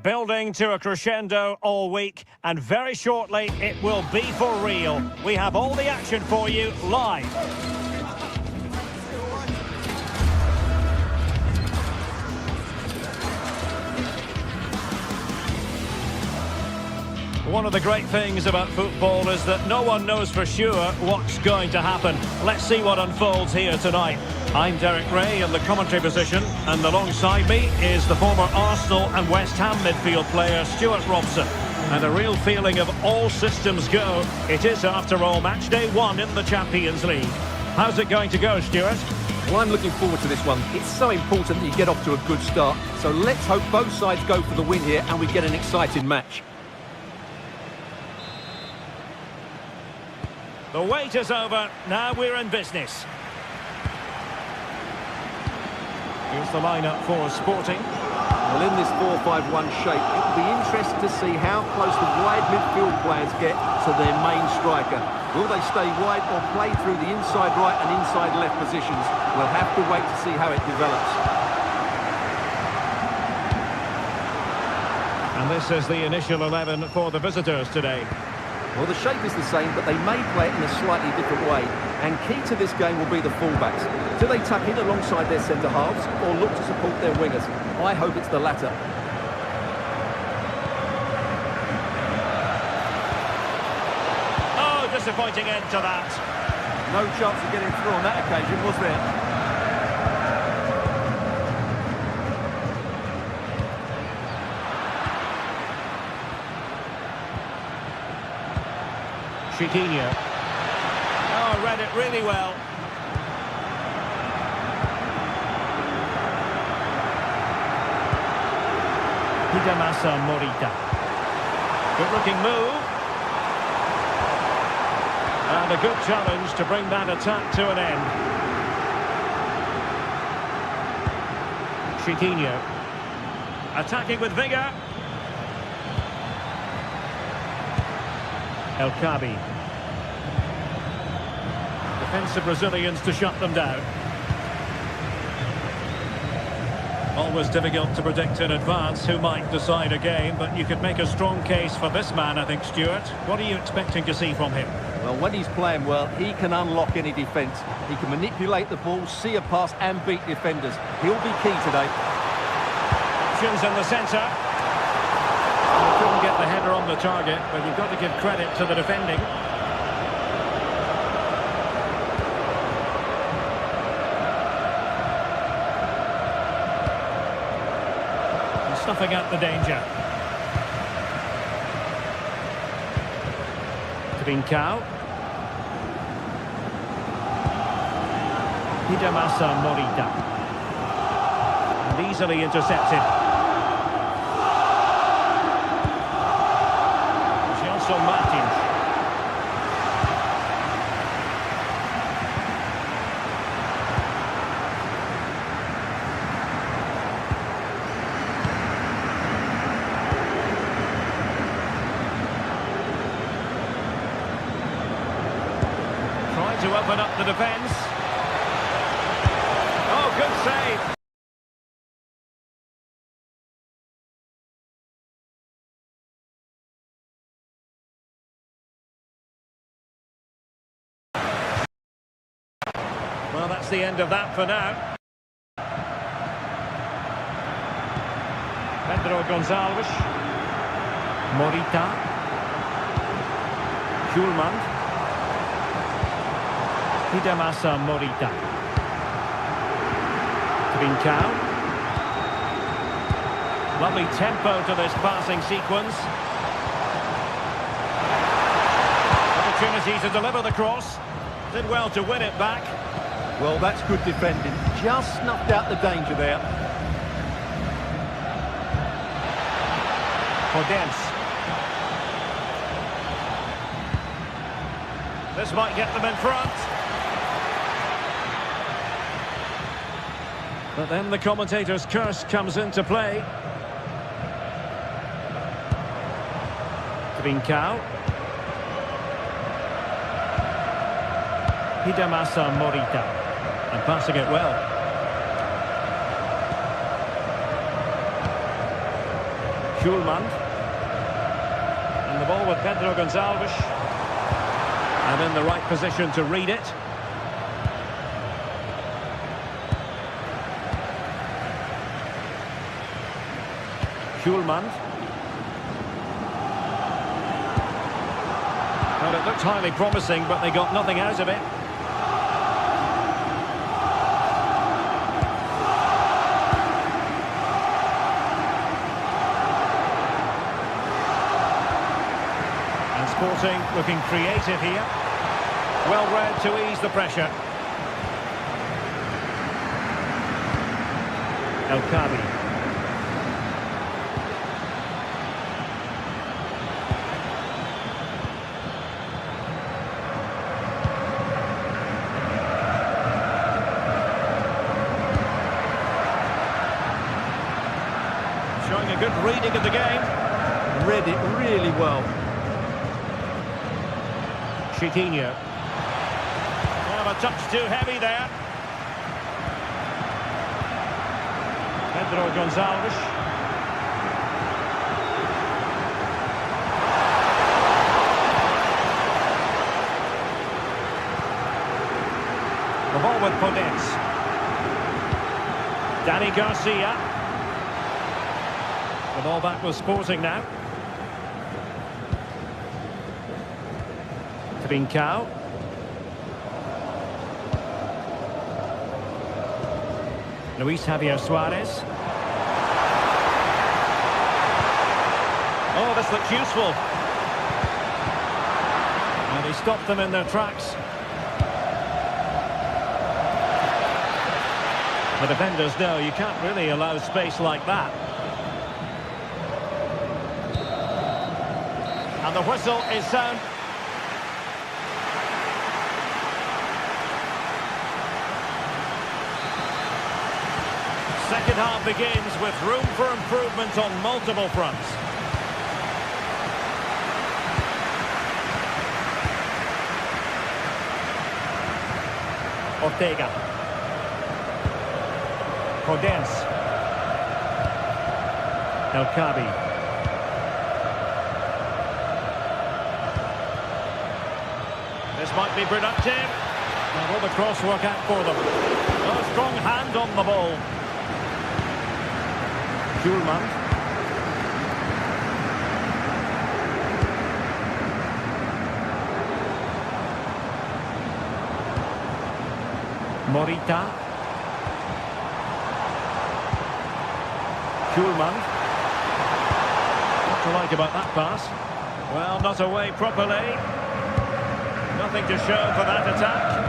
Building to a crescendo all week, and very shortly it will be for real. We have all the action for you live. One of the great things about football is that no one knows for sure what's going to happen. Let's see what unfolds here tonight. I'm Derek Ray in the commentary position, and alongside me is the former Arsenal and West Ham midfield player Stuart Robson. And a real feeling of all systems go. It is, after all, match day 1 in the Champions League. How's it going to go, Stuart? Well, I'm looking forward to this one. It's so important that you get off to a good start. So let's hope both sides go for the win here and we get an exciting match. The wait is over. Now we're in business. Here's the lineup for Sporting. Well, in this 4-5-1 shape, it will be interesting to see how close the wide midfield players get to their main striker. Will they stay wide or play through the inside right and inside left positions? We'll have to wait to see how it develops. And this is the initial 11 for the visitors today. Well, the shape is the same, but they may play it in a slightly different way. And key to this game will be the fullbacks. Do they tuck in alongside their centre-halves or look to support their wingers? I hope it's the latter. Oh, disappointing end to that. No chance of getting through on that occasion, was there? Chiquinho. Oh, read it really well. Hidemasa Morita. Good looking move. And a good challenge to bring that attack to an end. Chiquinho. Attacking with vigour. El Kabi. Defensive Brazilians to shut them down. Always difficult to predict in advance who might decide a game, but you could make a strong case for this man, I think, Stuart. What are you expecting to see from him? Well, when he's playing well, he can unlock any defence. He can manipulate the ball, see a pass and beat defenders. He'll be key today. Options in the centre. Couldn't get the header on the target, but you've got to give credit to the defending. And snuffing out the danger. Trincao. Hidemasa Morita. And easily intercepted. Martins. Trying to open up the defence. Oh, good save. Well, that's the end of that for now. Pedro Gonçalves. Morita. Schulman. Hidemasa Morita. Trincao. Lovely tempo to this passing sequence. Opportunity to deliver the cross. Did well to win it back. Well, that's good defending. Just snuffed out the danger there. Podence. This might get them in front. But then the commentator's curse comes into play. Trincao. Hidemasa Morita. And passing it well. Schulman. And the ball with Pedro Gonçalves. And in the right position to read it. Schulman. Well, it looked highly promising, but they got nothing out of it. And Sporting looking creative here. Well read to ease the pressure. El Kabi. Showing a good reading of the game. Read it really well. Chiquinho. Well, a touch too heavy there. Pedro Gonçalves. The ball with Podence. Danny Garcia. The ball back with Sporting now. Trincao. Luis Javier Suarez. Oh, this looks useful. And he stopped them in their tracks. The defenders know you can't really allow space like that. And the whistle is sound. Second half begins with room for improvement on multiple fronts. Ortega. Podence. El Kabi. This might be productive. And will the cross work out for them? A strong hand on the ball. Schulman. Morita. Schulman. What to like about that pass? Well, not away properly. Nothing to show for that attack.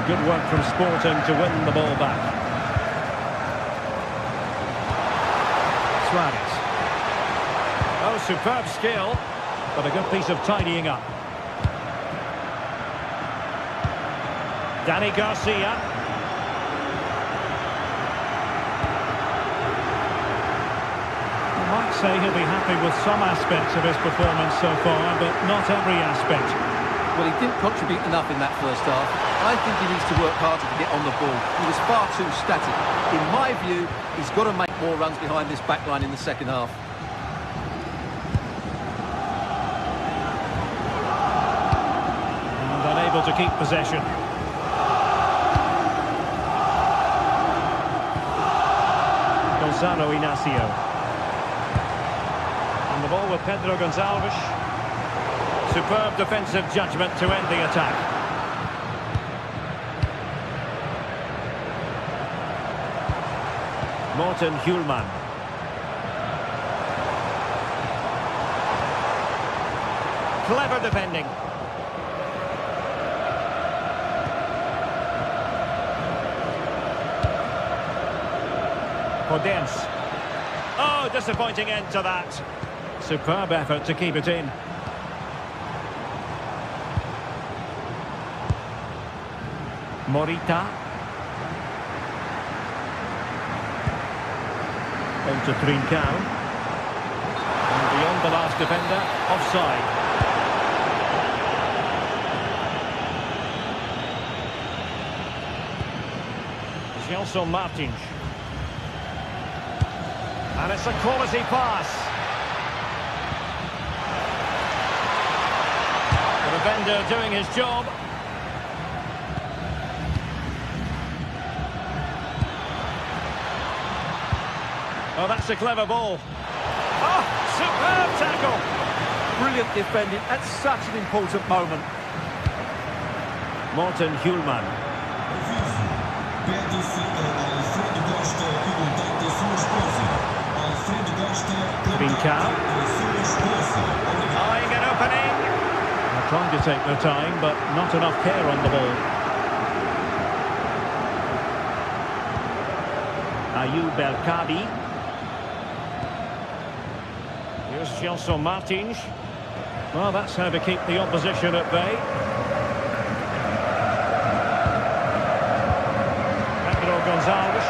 Good work from Sporting to win the ball back. Suarez. Oh, superb skill, but a good piece of tidying up. Danny Garcia. I might say he'll be happy with some aspects of his performance so far, but not every aspect. Well, he didn't contribute enough in that first half. I think he needs to work harder to get on the ball. He was far too static. In my view, he's got to make more runs behind this back line in the second half. And unable to keep possession. Gonzalo Inacio. And the ball with Pedro Gonçalves. Superb defensive judgment to end the attack. Morten Hjulman. Clever defending. Podence. Oh, disappointing end to that. Superb effort to keep it in. Morita. On to Trincao. And beyond the last defender, offside. Gelson Martins. And it's a quality pass. The defender doing his job. Oh, that's a clever ball. Oh, superb tackle. Brilliant defending at such an important moment. Morten Hjulman. Bincao. Eyeing an opening. They're trying to take their time, but not enough care on the ball. Ayoub El-Kabi. Here's Gelson Martins. Well, that's how to keep the opposition at bay. Pedro Gonçalves.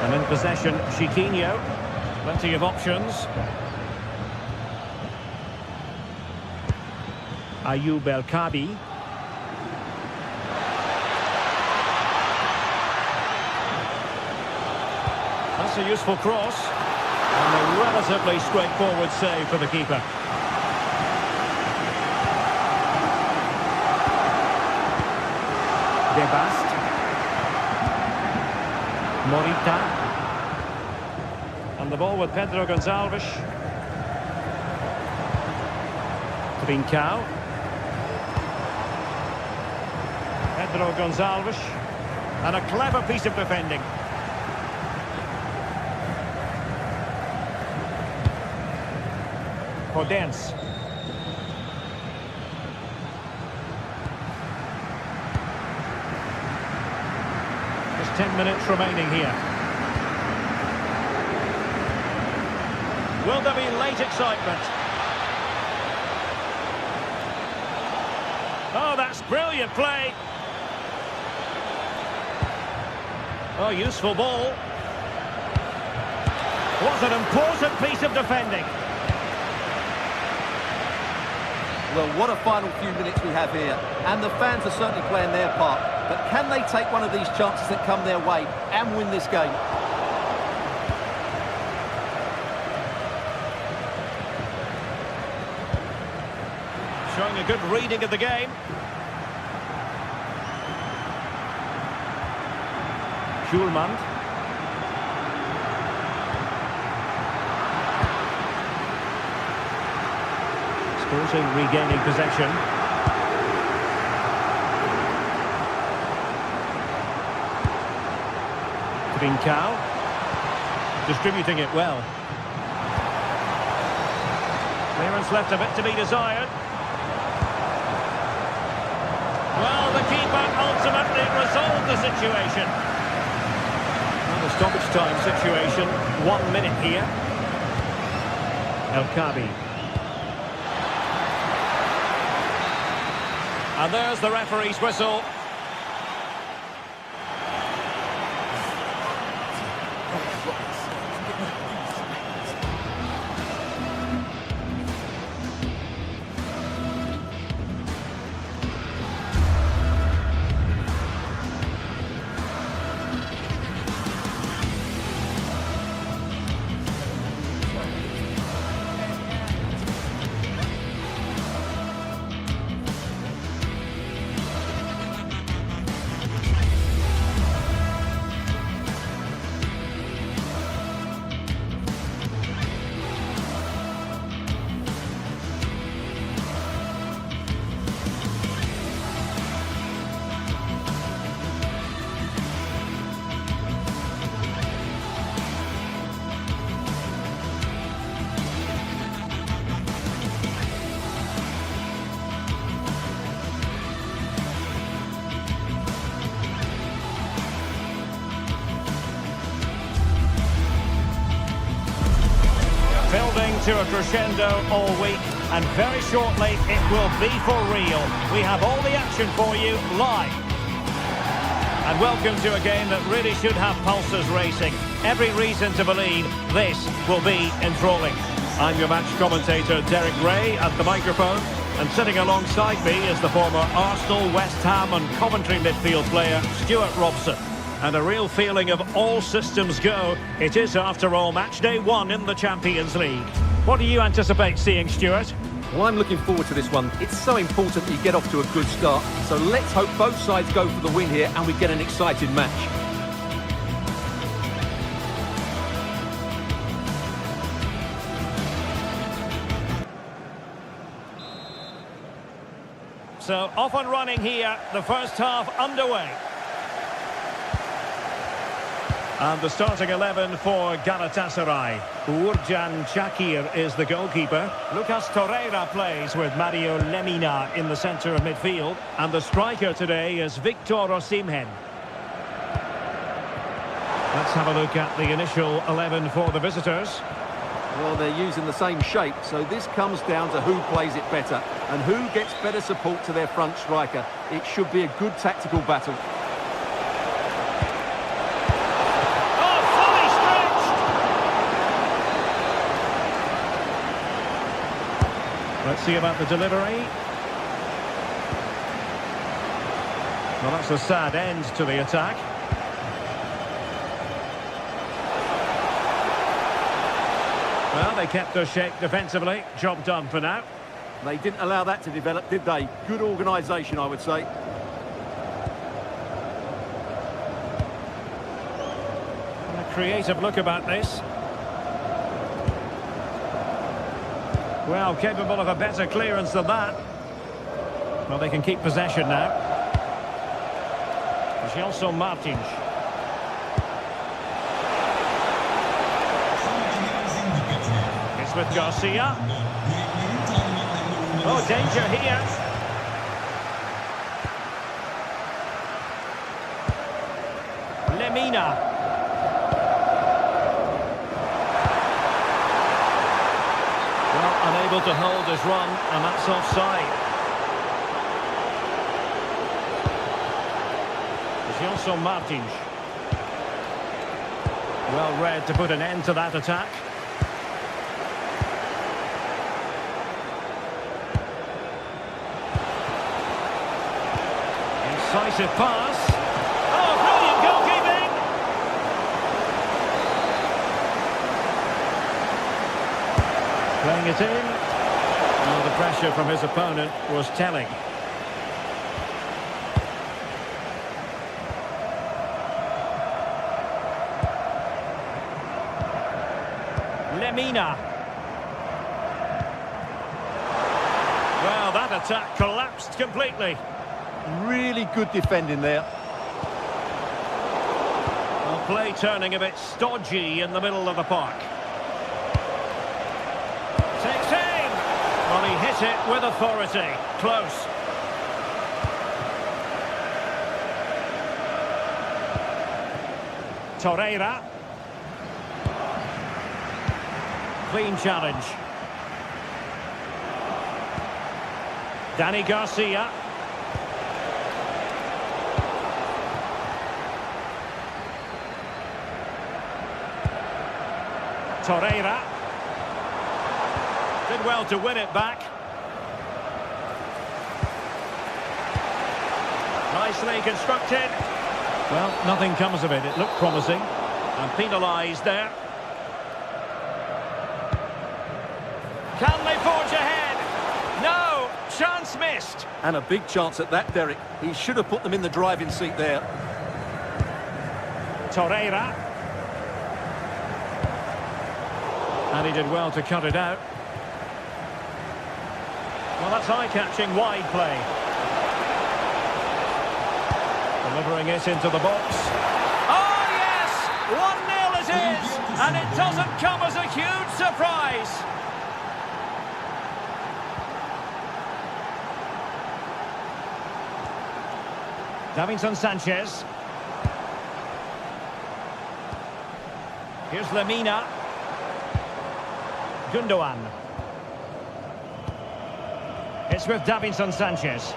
And in possession, Chiquinho. Plenty of options. Ayoub El-Kabi. That's a useful cross. And a relatively straightforward save for the keeper. De Bast. Morita. And the ball with Pedro Gonçalves. Bincao. Pedro Gonçalves. And a clever piece of defending. Podence. Just 10 minutes remaining here. Will there be late excitement? Oh, that's brilliant play. Oh, useful ball. What an important piece of defending. Well, what a final few minutes we have here. And the fans are certainly playing their part. But can they take one of these chances that come their way and win this game? Showing a good reading of the game. Hjulman. Sporting regaining possession. Bincao. Distributing it well. Clearance left a bit to be desired. Well, the keeper ultimately resolved the situation. Well, the stoppage time situation, 1 minute here. El-Kabi. And there's the referee's whistle. Building to a crescendo all week, and very shortly it will be for real. We have all the action for you live. And welcome to a game that really should have pulses racing. Every reason to believe this will be enthralling. I'm your match commentator Derek Ray at the microphone, and sitting alongside me is the former Arsenal, West Ham and Coventry midfield player Stuart Robson. And a real feeling of all systems go. It is, after all, match day 1 in the Champions League. What do you anticipate seeing, Stuart? Well, I'm looking forward to this one. It's so important that you get off to a good start. So let's hope both sides go for the win here and we get an exciting match. So, off and running here, the first half underway. And the starting 11 for Galatasaray. Uğurcan Çakır is the goalkeeper. Lucas Torreira plays with Mario Lemina in the centre of midfield. And the striker today is Victor Osimhen. Let's have a look at the initial 11 for the visitors. Well, they're using the same shape, so this comes down to who plays it better and who gets better support to their front striker. It should be a good tactical battle. Oh, fully stretched! Let's see about the delivery. Well, that's a sad end to the attack. Well, they kept their shape defensively. Job done for now. They didn't allow that to develop, did they? Good organisation, I would say. A creative look about this. Well, capable of a better clearance than that. Well, they can keep possession now. Gelson Martins. With Garcia. Oh, danger here. Lemina. Well, unable to hold his run, and that's offside. Gelson Martins. Well read to put an end to that attack. Decisive pass. Oh, brilliant goalkeeping! Playing it in. Well, the pressure from his opponent was telling. Lemina. Well, that attack collapsed completely. Really good defending there. Well, play turning a bit stodgy in the middle of the park. Takes aim! Well, he hit it with authority. Close. Torreira. Clean challenge. Dani Garcia. Torreira. Did well to win it back. Nicely constructed. Well, nothing comes of it. It looked promising. And penalised there. Can they forge ahead? No! Chance missed. And a big chance at that, Derek. He should have put them in the driving seat there. Torreira. And he did well to cut it out. Well, that's eye-catching wide play. Delivering it into the box. Oh, yes! 1-0 it is! And it doesn't come as a huge surprise. Davinson Sanchez. Here's Lemina. Gundogan. It's with Davinson Sanchez.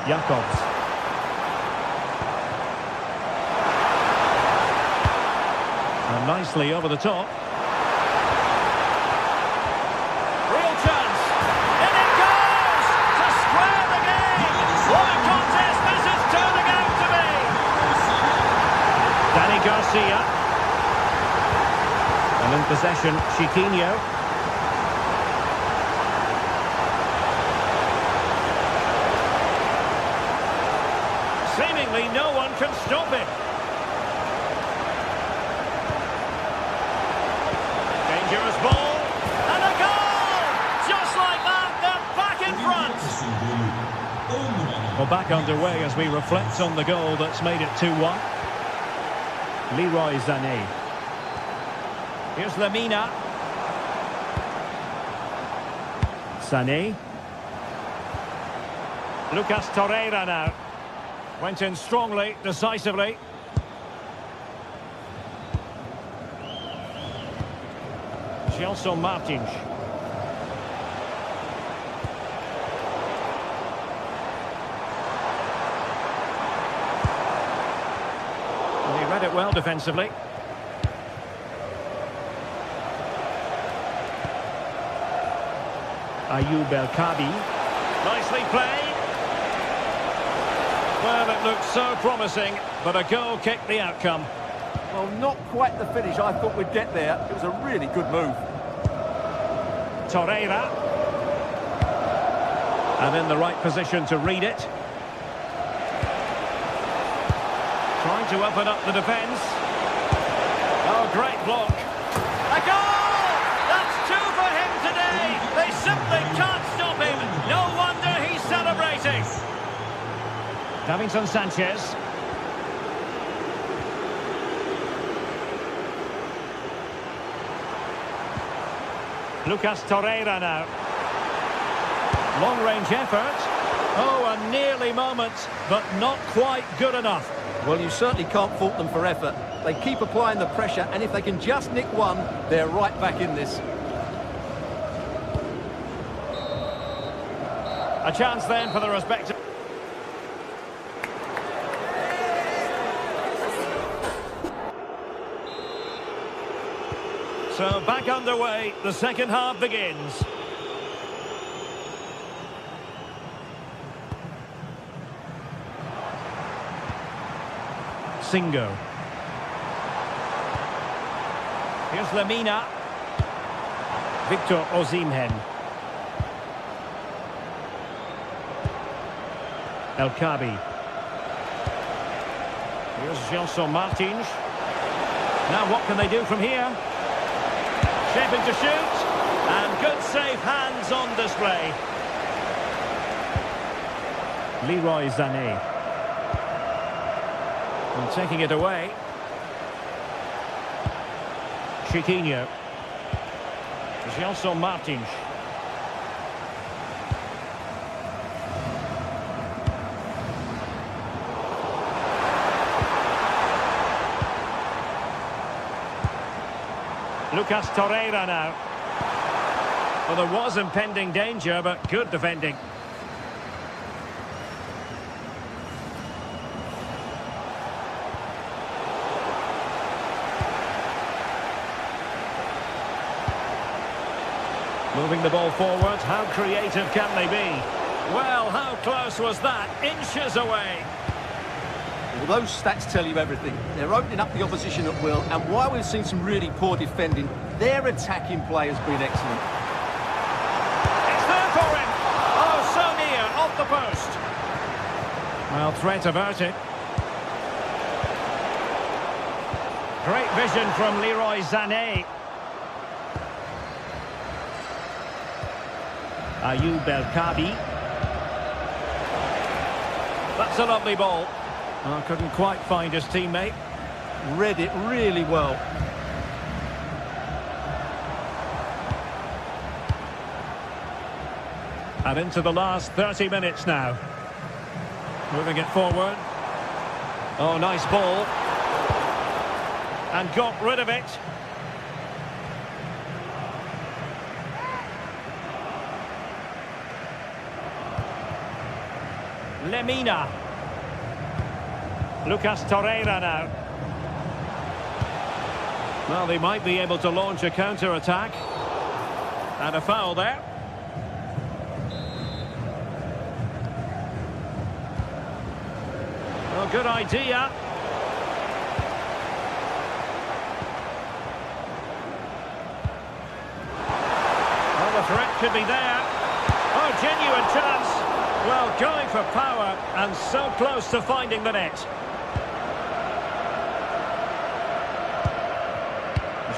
Jakobs. And nicely over the top. Real chance. In it goes! To Garcia. And in possession, Chiquinho. Seemingly no one can stop him. Dangerous ball. And a goal! Just like that, they're back in front. Well, back underway as we reflect on the goal that's made it 2-1. Leroy Sané. Here's Lamina. Sané. Lucas Torreira now. Went in strongly, decisively. Gelson Martins. Well, he read it well defensively. Ayoub El-Kabi. Nicely played. Well, it looked so promising, but a goal kicked the outcome. Well, not quite the finish I thought we'd get there. It was a really good move. Torreira. And in the right position to read it. Trying to open up the defence. Oh, great block. A goal! That's two for him today. They simply can't stop him. No wonder he's celebrating. Davinson Sanchez. Lucas Torreira now. Long-range effort. Oh, a nearly moment, but not quite good enough. Well, you certainly can't fault them for effort. They keep applying the pressure, and if they can just nick one, they're right back in this. A chance then for the respective... So back underway, the second half begins. Singo. Here's Lamina. Victor Osimhen. El-Kabi. Here's Gelson Martins. Now what can they do from here? Shaping to shoot, and good safe hands on display. Leroy Sané. And taking it away. Chiquinho. Gelson Martins. Lucas Torreira now. Well, there was impending danger, but good defending. Moving the ball forward, how creative can they be? Well, how close was that? Inches away. Well, those stats tell you everything. They're opening up the opposition at will, and while we've seen some really poor defending, their attacking play has been excellent. It's there for him! Oh, so near, off the post. Well, threat averted. Great vision from Leroy Sané. Ayoub El-Kabi. That's a lovely ball. Oh, couldn't quite find his teammate. Read it really well. And into the last 30 minutes now. Moving it forward. Oh, nice ball. And got rid of it. Lamina. Lucas Torreira now. Well, they might be able to launch a counter-attack. And a foul there. Well, good idea. threat could be there. Oh, genuine chance. Well, going for power and so close to finding the net.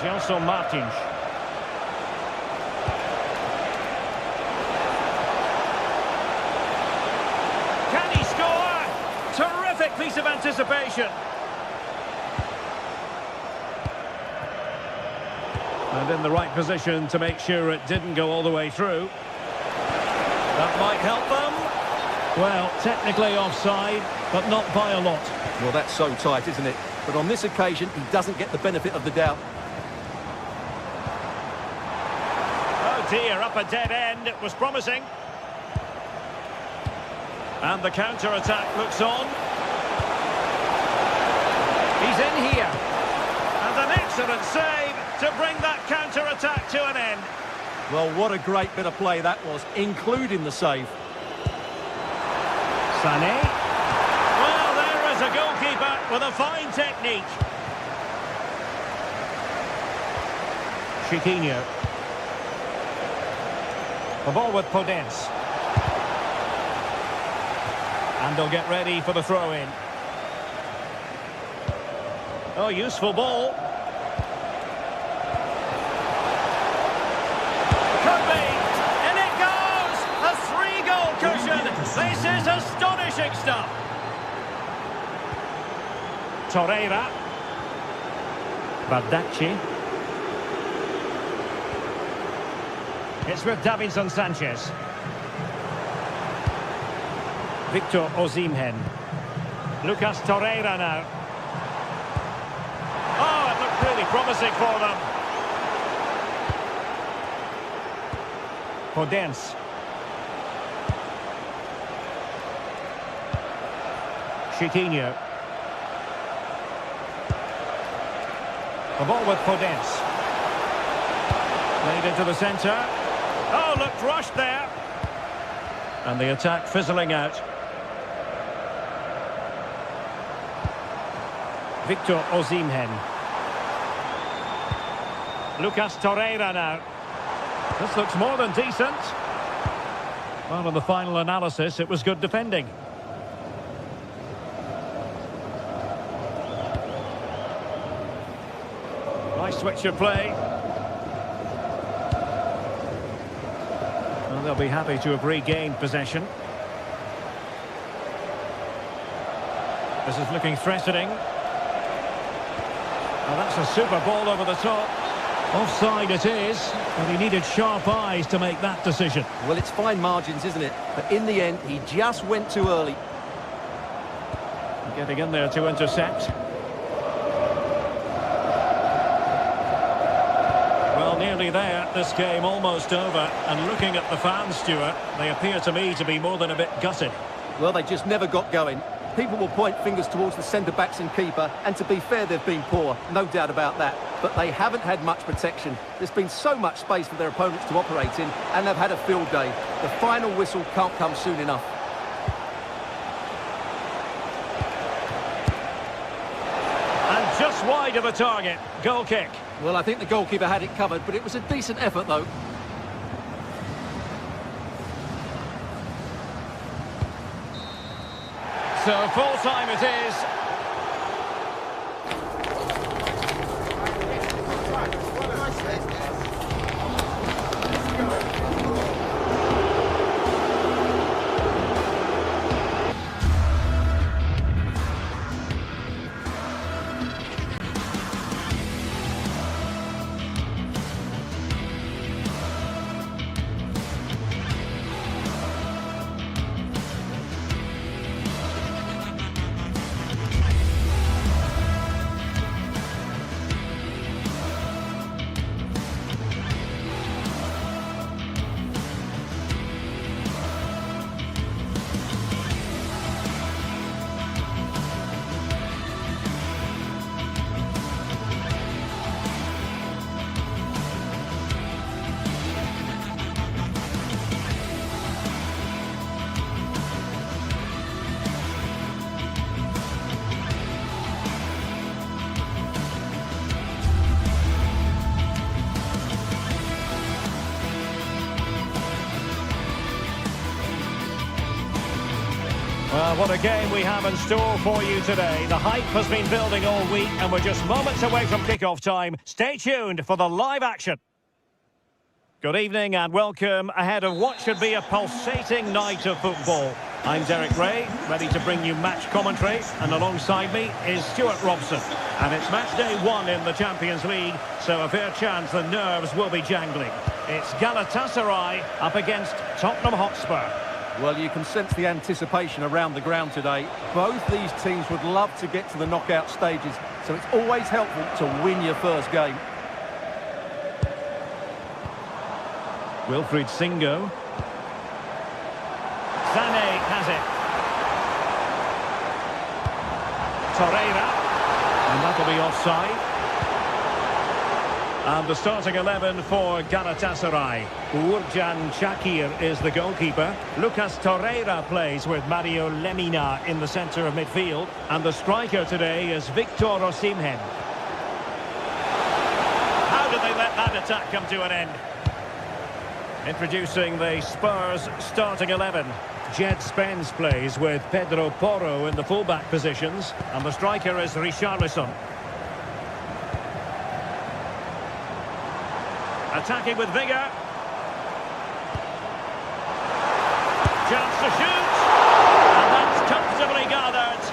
Gelson Martins. Can he score? Terrific piece of anticipation. And in the right position to make sure it didn't go all the way through. That might help them. Well, technically offside, but not by a lot. Well, that's so tight, isn't it? But on this occasion, he doesn't get the benefit of the doubt. Oh dear, up a dead end. It was promising. And the counter-attack looks on. He's in here. And an excellent save to bring that counter-attack to an end. Well, what a great bit of play that was, including the save. Sané. Well, there is a goalkeeper with a fine technique. Chiquinho. The ball with Podence. And they'll get ready for the throw-in. Oh, useful ball. Could be. And it goes! A 3-goal cushion. This is astonishing stuff. Torreira. Bardacci. It's with Davinson Sanchez. Victor Osimhen. Lucas Torreira now. Oh, it looked really promising for them. Podence. Chiquinho. The ball with Podence. Played into the centre. Oh, looked rushed there. And the attack fizzling out. Victor Osimhen. Lucas Torreira now. This looks more than decent. Well, in the final analysis, it was good defending. Nice switch of play. Well, they'll be happy to have regained possession. This is looking threatening. Well, that's a super ball over the top. Offside it is, but he needed sharp eyes to make that decision. Well, it's fine margins, isn't it? But in the end, he just went too early. Getting in there to intercept. Well, nearly there. This game almost over. And looking at the fans, Stuart, they appear to me to be more than a bit gutted. Well, they just never got going. People will point fingers towards the centre-backs and keeper, and to be fair, they've been poor, no doubt about that. But they haven't had much protection. There's been so much space for their opponents to operate in, and they've had a field day. The final whistle can't come soon enough. And just wide of the target. Goal kick. Well, I think the goalkeeper had it covered, but it was a decent effort, though. So full-time it is. What a game we have in store for you today. The hype has been building all week and we're just moments away from kick-off time. Stay tuned for the live action. Good evening and welcome ahead of what should be a pulsating night of football. I'm Derek Ray, ready to bring you match commentary, and alongside me is Stuart Robson. And it's match day 1 in the Champions League, so a fair chance the nerves will be jangling. It's Galatasaray up against Tottenham Hotspur. Well, you can sense the anticipation around the ground today. Both these teams would love to get to the knockout stages, so it's always helpful to win your first game. Wilfried Singo. Sané has it. Torreira. And that'll be offside. And the starting 11 for Galatasaray. Uğurcan Çakır is the goalkeeper. Lucas Torreira plays with Mario Lemina in the centre of midfield. And the striker today is Victor Osimhen. How did they let that attack come to an end? Introducing the Spurs starting 11. Jed Spence plays with Pedro Porro in the fullback positions. And the striker is Richarlison. Attacking with vigour. Chance to shoot. And that's comfortably gathered.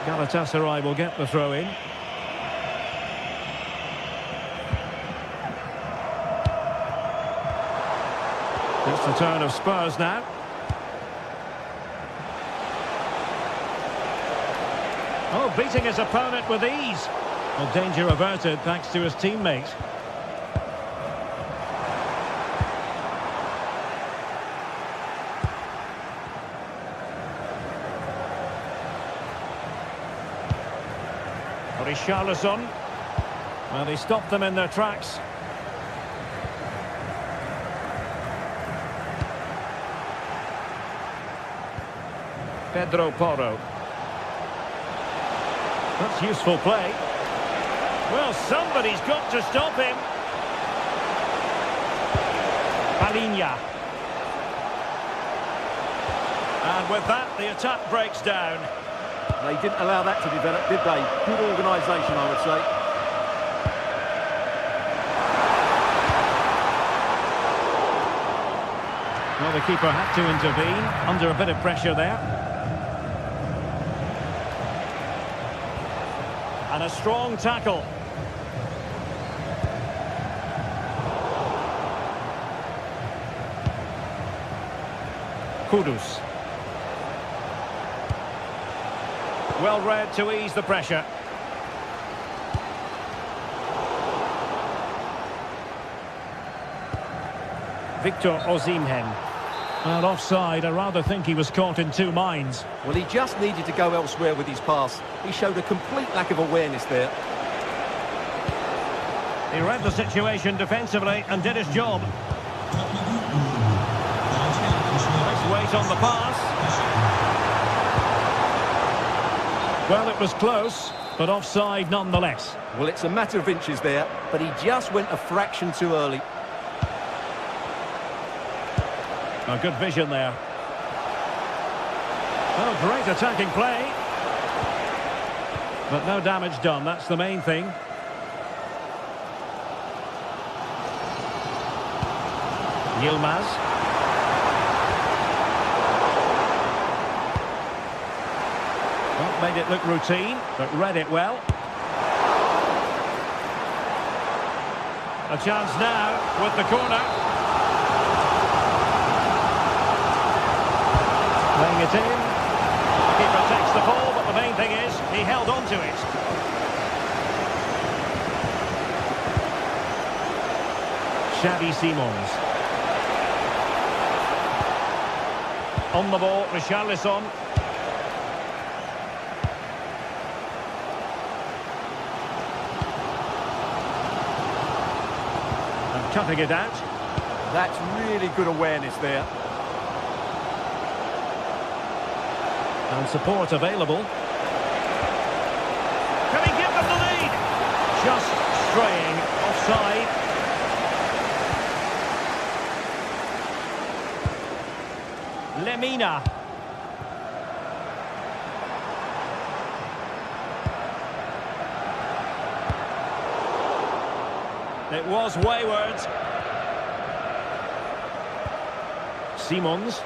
Galatasaray will get the throw in. It's the turn of Spurs now. Oh, beating his opponent with ease. Well, danger averted thanks to his teammate. Richarlison. Well, he stopped them in their tracks. Pedro Porro. That's useful play. Well, somebody's got to stop him. Palinha. And with that, the attack breaks down. They didn't allow that to develop, did they? Good organisation, I would say. Well, the keeper had to intervene, under a bit of pressure there. And a strong tackle. Kudus. Well read to ease the pressure. Victor Osimhen. Well, offside. I rather think he was caught in two minds. Well, he just needed to go elsewhere with his pass. He showed a complete lack of awareness there. He read the situation defensively and did his job. Nice weight on the pass. Well, it was close, but offside nonetheless. Well, it's a matter of inches there, but he just went a fraction too early. A good vision there. Oh, great attacking play. But no damage done, that's the main thing. Yilmaz. Well, made it look routine, but read it well. A chance now with the corner. Playing it in. The keeper takes the ball, but the main thing is he held on to it. Xavi Simons. On the ball, Richarlison. And cutting it out. That's really good awareness there. And support available. Can he give them the lead? Just straying offside. Lemina. It was wayward. Simons.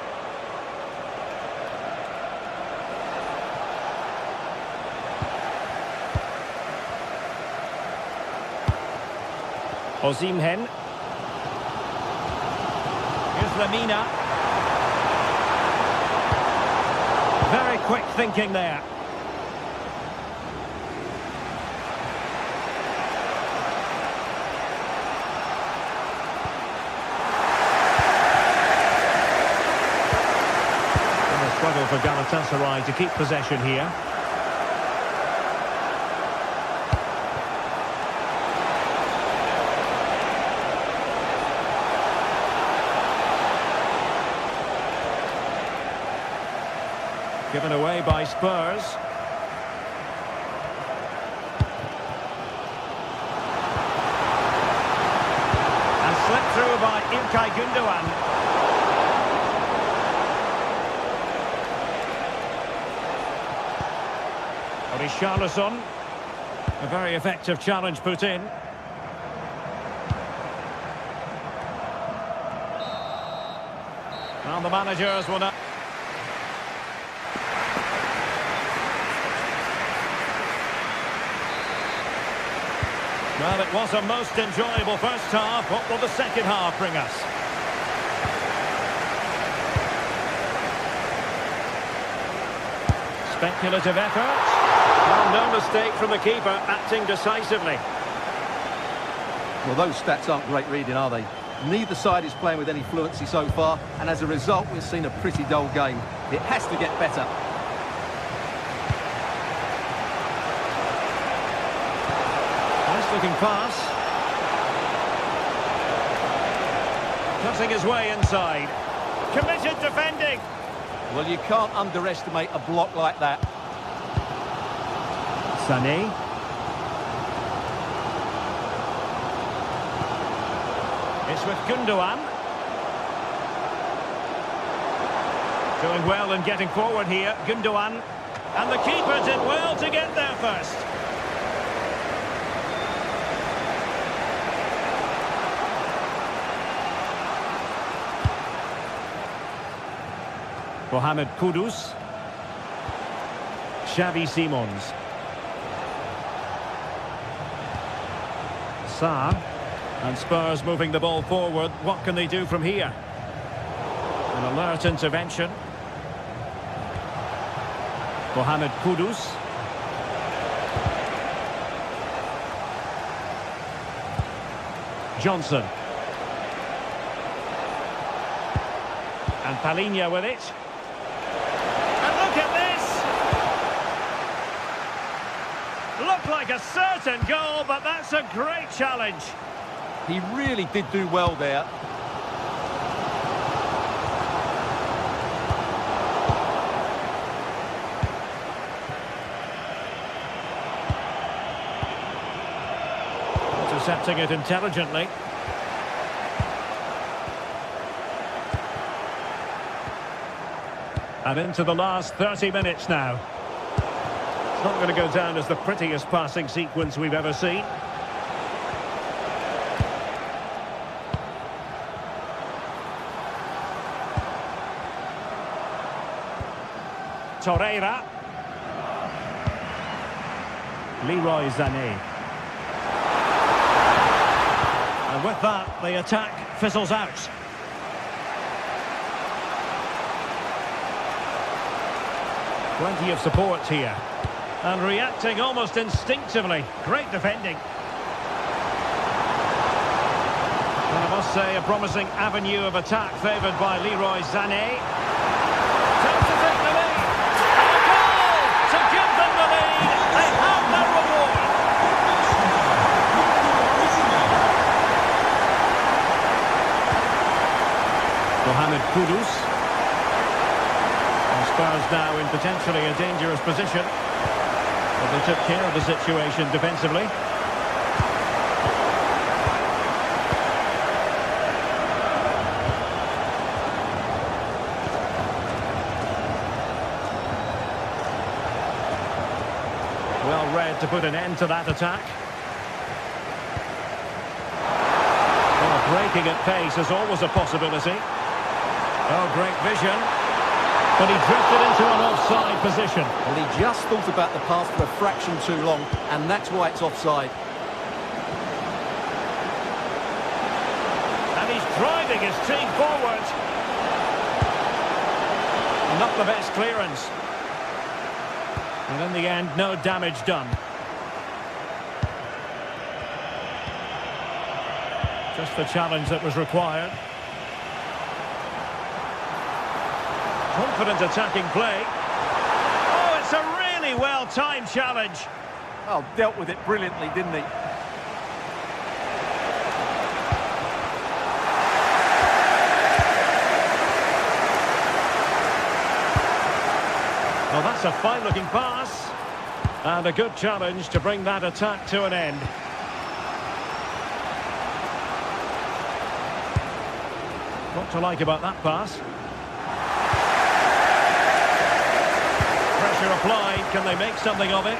Osimhen. Here's Lemina. Very quick thinking there. And a struggle for Galatasaray to keep possession here. Given away by Spurs. And slipped through by İlkay Gündoğan. Richarlison. A very effective challenge put in. Well, the managers will now... Well, it was a most enjoyable first half. What will the second half bring us? Speculative effort. Well, no mistake from the keeper, acting decisively. Well, those stats aren't great reading, are they? Neither side is playing with any fluency so far, and as a result, we've seen a pretty dull game. It has to get better. Looking pass. Cutting his way inside. Committed defending. Well, you can't underestimate a block like that. Sané. It's with Gündoğan. Doing well and getting forward here, Gündoğan. And the keeper did well to get there first. Mohamed Kudus. Xavi Simons. Sarr. And Spurs moving the ball forward. What can they do from here? An alert intervention. Mohamed Kudus. Johnson. And Palhinha with it. Look at this! Looked like a certain goal, but that's a great challenge. He really did do well there. Intercepting it intelligently. And into the last 30 minutes now. It's not going to go down as the prettiest passing sequence we've ever seen. Torreira. Leroy Sané. And with that, the attack fizzles out. Plenty of support here. And reacting almost instinctively. Great defending. And I must say, a promising avenue of attack favoured by Leroy Sané. Time to take the lead. And a goal to give them the lead. They have their reward. Mohamed Kudus. Spurs now in potentially a dangerous position. But they took care of the situation defensively. read to put an end to that attack. Well, breaking at pace is always a possibility. Oh, great vision. But he drifted into an offside position. Well, he just thought about the pass for a fraction too long, and that's why it's offside. And he's driving his team forward. Not the best clearance. And in the end, no damage done. Just the challenge that was required. Confident attacking play. Oh, it's a really well-timed challenge. Oh, dealt with it brilliantly, didn't he? Well, that's a fine-looking pass. And a good challenge to bring that attack to an end. What to like about that pass? Pressure applied. Can they make something of it?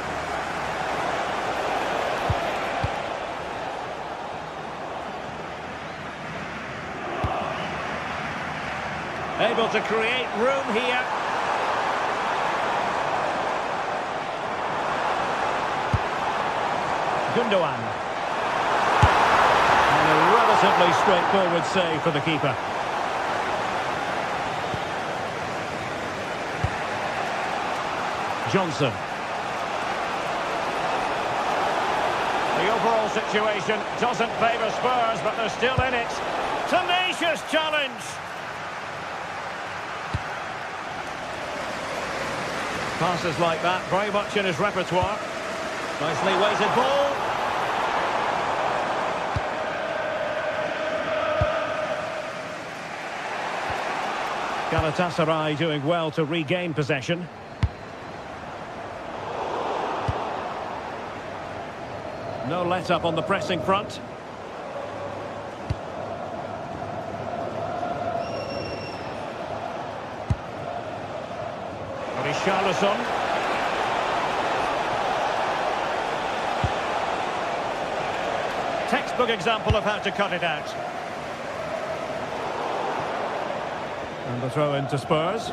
Able to create room here. Gundogan. And a relatively straightforward save for the keeper. Johnson. The overall situation doesn't favour Spurs, but they're still in it. Tenacious challenge. Passes like that, very much in his repertoire. Nicely weighted ball. Galatasaray doing well to regain possession. No let-up on the pressing front. Richarlison. Textbook example of how to cut it out. And the throw into Spurs.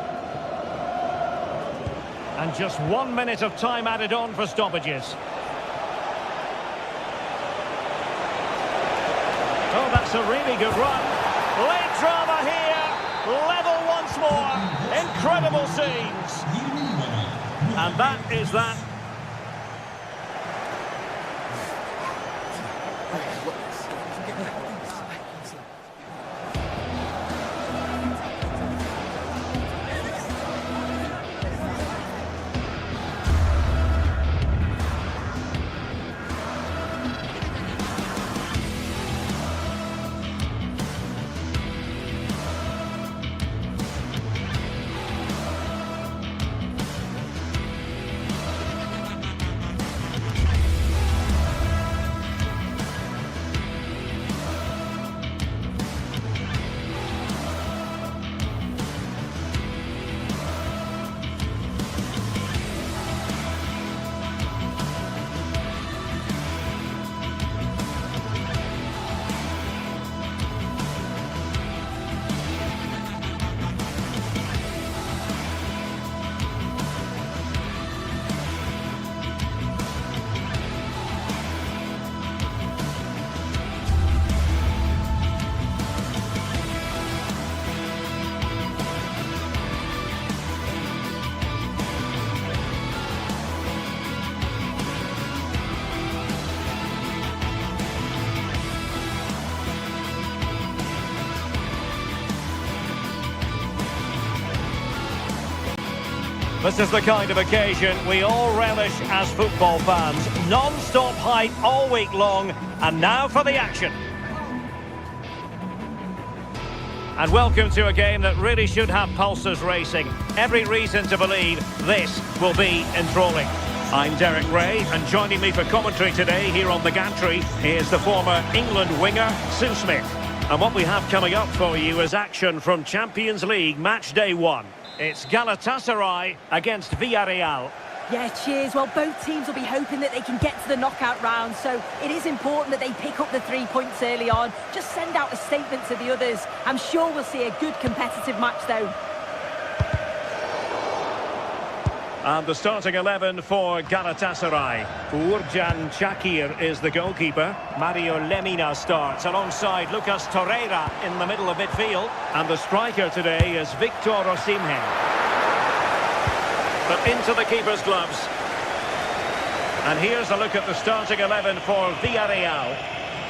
And just 1 minute of time added on for stoppages. Oh, that's a really good run. Late drama here. Level once more. Incredible scenes. And that is that. This is the kind of occasion we all relish as football fans. Non-stop hype all week long, and now for the action. And welcome to a game that really should have pulses racing. Every reason to believe this will be enthralling. I'm Derek Ray, and joining me for commentary today here on the gantry is the former England winger, Sue Smith. And what we have coming up for you is action from Champions League match day 1. It's Galatasaray against Villarreal. Yeah, cheers. Well, both teams will be hoping that they can get to the knockout round, so it is important that they pick up the 3 points early on. Just send out a statement to the others. I'm sure we'll see a good competitive match, though. And the starting 11 for Galatasaray. Uğurcan Çakır is the goalkeeper. Mario Lemina starts alongside Lucas Torreira in the middle of midfield. And the striker today is Victor Osimhen. But into the keeper's gloves. And here's a look at the starting 11 for Villarreal.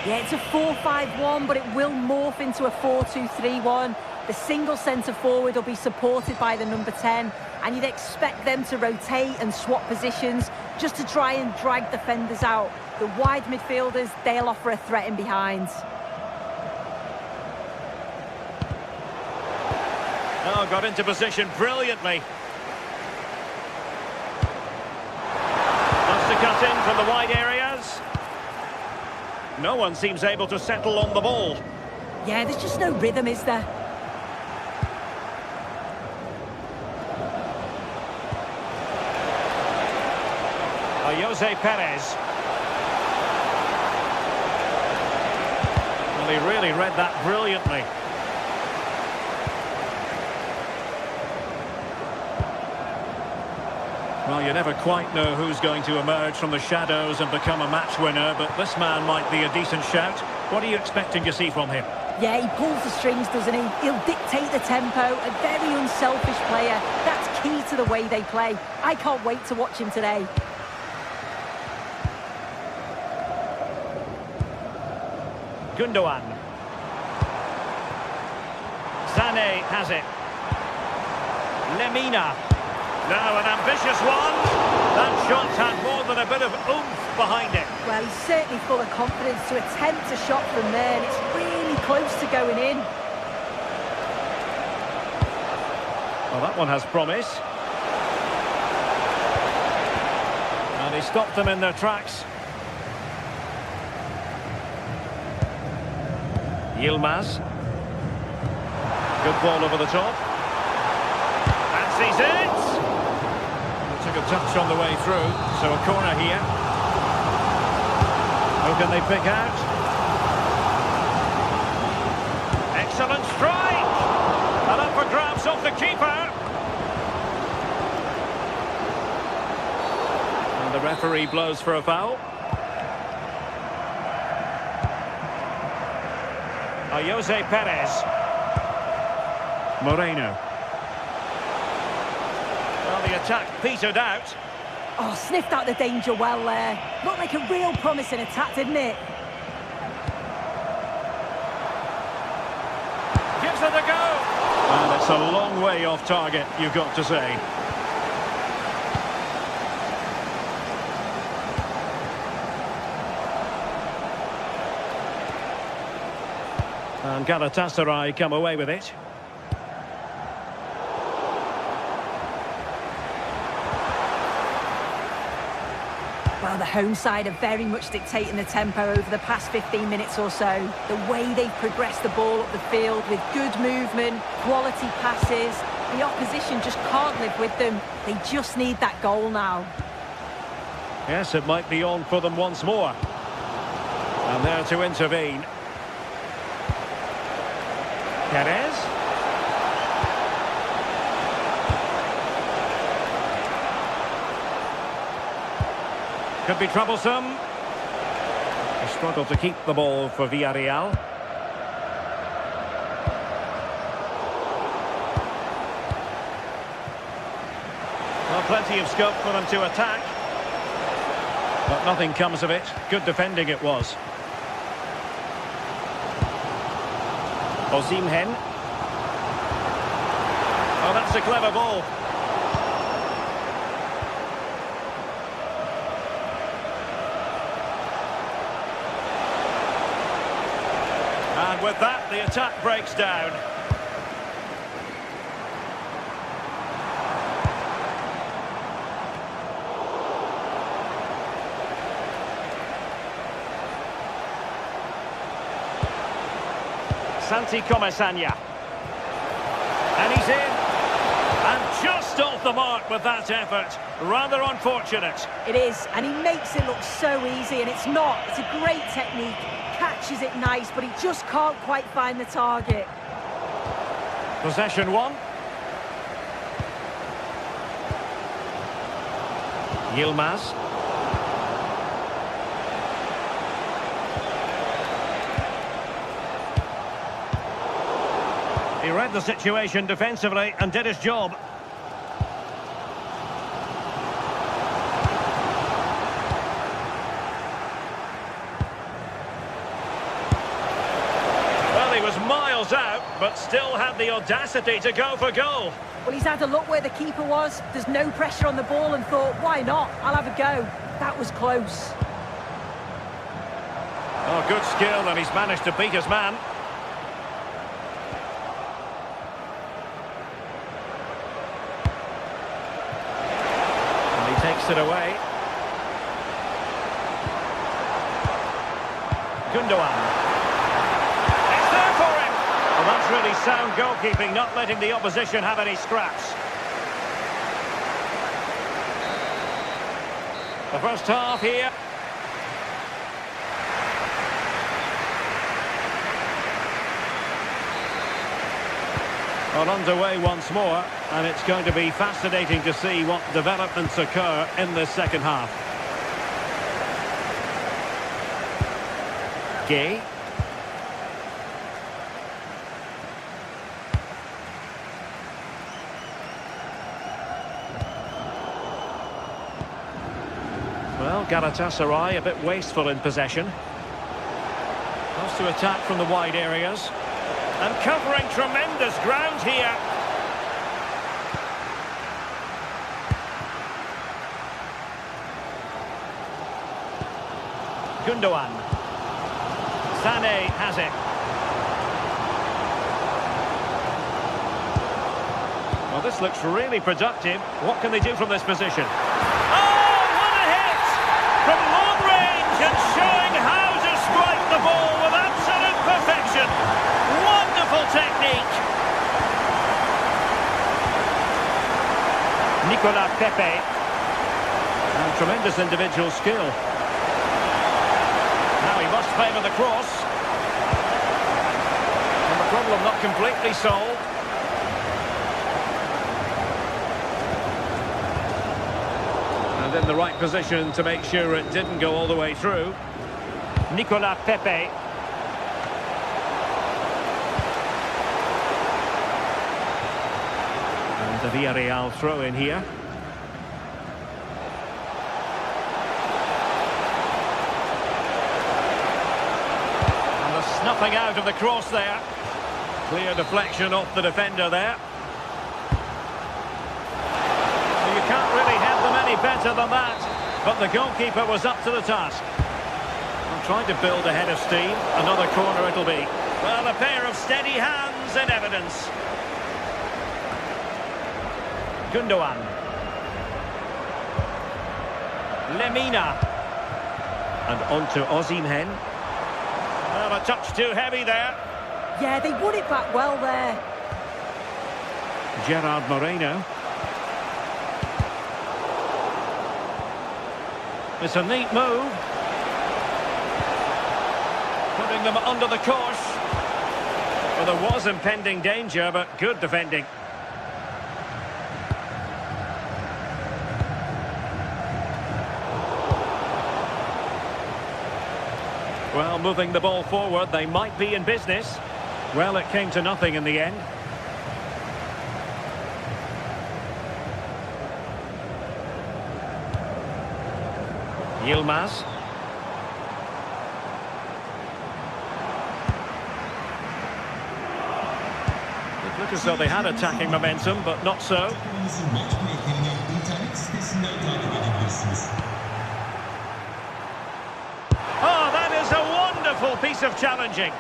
Yeah, it's a 4-5-1, but it will morph into a 4-2-3-1. The single centre-forward will be supported by the number 10, and you'd expect them to rotate and swap positions just to try and drag defenders out. The wide midfielders, they'll offer a threat in behind. Oh, got into position brilliantly. Wants to cut in from the wide areas. No one seems able to settle on the ball. Yeah, there's just no rhythm, is there? Jose Perez. Well, he really read that brilliantly. Well, you never quite know who's going to emerge from the shadows and become a match winner, but this man might be a decent shout. What are you expecting to see from him? Yeah, he pulls the strings, doesn't he? He'll dictate the tempo, a very unselfish player. That's key to the way they play. I can't wait to watch him today. Gundogan. Sané has it. Lemina. Now an ambitious one. That shot had more than a bit of oomph behind it. Well, he's certainly full of confidence to attempt a shot from there, and it's really close to going in. Well, that one has promise. And he stopped them in their tracks. Yilmaz. Good ball over the top. Fancies it! Took a touch on the way through, so a corner here. Who can they pick out? Excellent strike! And up for grabs off the keeper. And the referee blows for a foul. Jose Perez. Moreno. Well, the attack petered out. Oh, sniffed out the danger well there. Looked like a real promising attack, didn't it? Gives it a go. And it's a long way off target, you've got to say. And Galatasaray come away with it. Well, the home side are very much dictating the tempo over the past 15 minutes or so. The way they've progressed the ball up the field with good movement, quality passes. The opposition just can't live with them. They just need that goal now. Yes, it might be on for them once more. And there to intervene. Perez. Could be troublesome. They struggle to keep the ball for Villarreal. Well, plenty of scope for them to attack. But nothing comes of it. Good defending it was. Osimhen. Oh, that's a clever ball. And with that, the attack breaks down. Santi Comesaña. And he's in. And just off the the mark with that effort. Rather unfortunate. It is, and he makes it look so easy, and it's not. It's a great technique, catches it nice, but he just can't quite find the target. Possession one. Yilmaz. He read the situation defensively and did his job. Well, he was miles out, but still had the audacity to go for goal. Well, he's had a look where the keeper was. There's no pressure on the ball and thought, why not? I'll have a go. That was close. Oh, good skill, and he's managed to beat his man. And he takes it away. Gundogan. It's there for him. Well, that's really sound goalkeeping, not letting the opposition have any scraps. The first half here. Well, underway once more, and it's going to be fascinating to see what developments occur in this second half. Gay. Well, Galatasaray a bit wasteful in possession. Wants to attack from the wide areas. And covering tremendous ground here. Gundogan. Sané has it. Well, this looks really productive. What can they do from this position? From long range and showing how to strike the ball with absolute perfection. Wonderful technique. Nicolas Pepe. And tremendous individual skill. Now he must favour the cross. And the problem not completely solved. And in the right position to make sure it didn't go all the way through. Nicolas Pepe. And the Villarreal throw in here. And the snuffing out of the cross there. Clear deflection off the defender there. You can't really head them any better than that, but the goalkeeper was up to the task. I'm trying to build a head of steam. Another corner it'll be. Well, a pair of steady hands in evidence. Gundogan. Lemina. And on to Osimhen. Well, a touch too heavy there. Yeah, they won it back well there. Gerard Moreno. It's a neat move. Putting them under the cosh. Well, there was impending danger, but good defending. Well, moving the ball forward, they might be in business. Well, it came to nothing in the end. Yilmaz. It looked as though they had attacking momentum, but not so. Oh, that is a wonderful piece of challenging.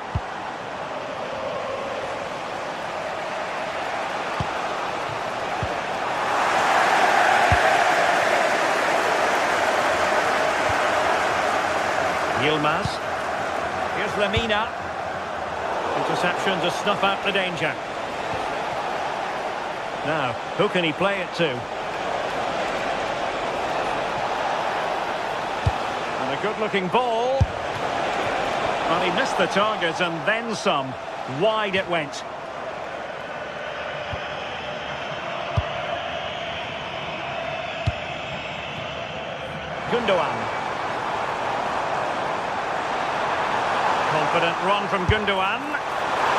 Yilmaz. Here's Lemina. Interception to snuff out the danger. Now, who can he play it to? Good-looking ball. Well, he missed the target and then some. Wide it went. Gundogan. Confident run from Gundogan.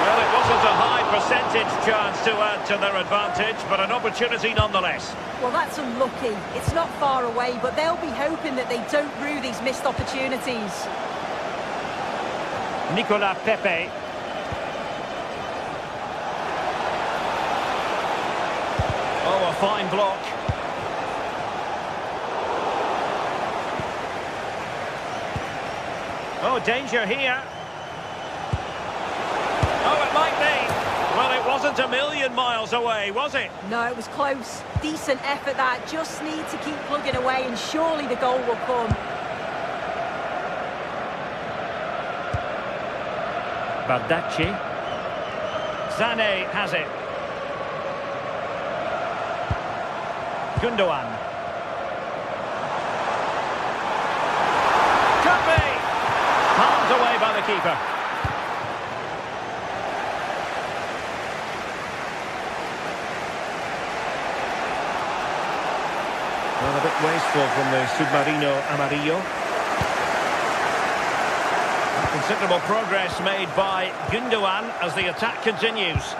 Well, it wasn't a high percentage chance to add to their advantage, but an opportunity nonetheless. Well, that's unlucky. It's not far away, but they'll be hoping that they don't rue these missed opportunities. Nicolas Pepe. Oh, a fine block. Oh, danger here. Oh, it might be. Well, it wasn't a million miles away, was it? No, it was close. Decent effort that. Just need to keep plugging away and surely the goal will come. Bardacci. Sané has it. Gundogan. Could be. Palmed away by the keeper. Well, a bit wasteful from the Submarino Amarillo. Considerable progress made by Gundogan as the attack continues.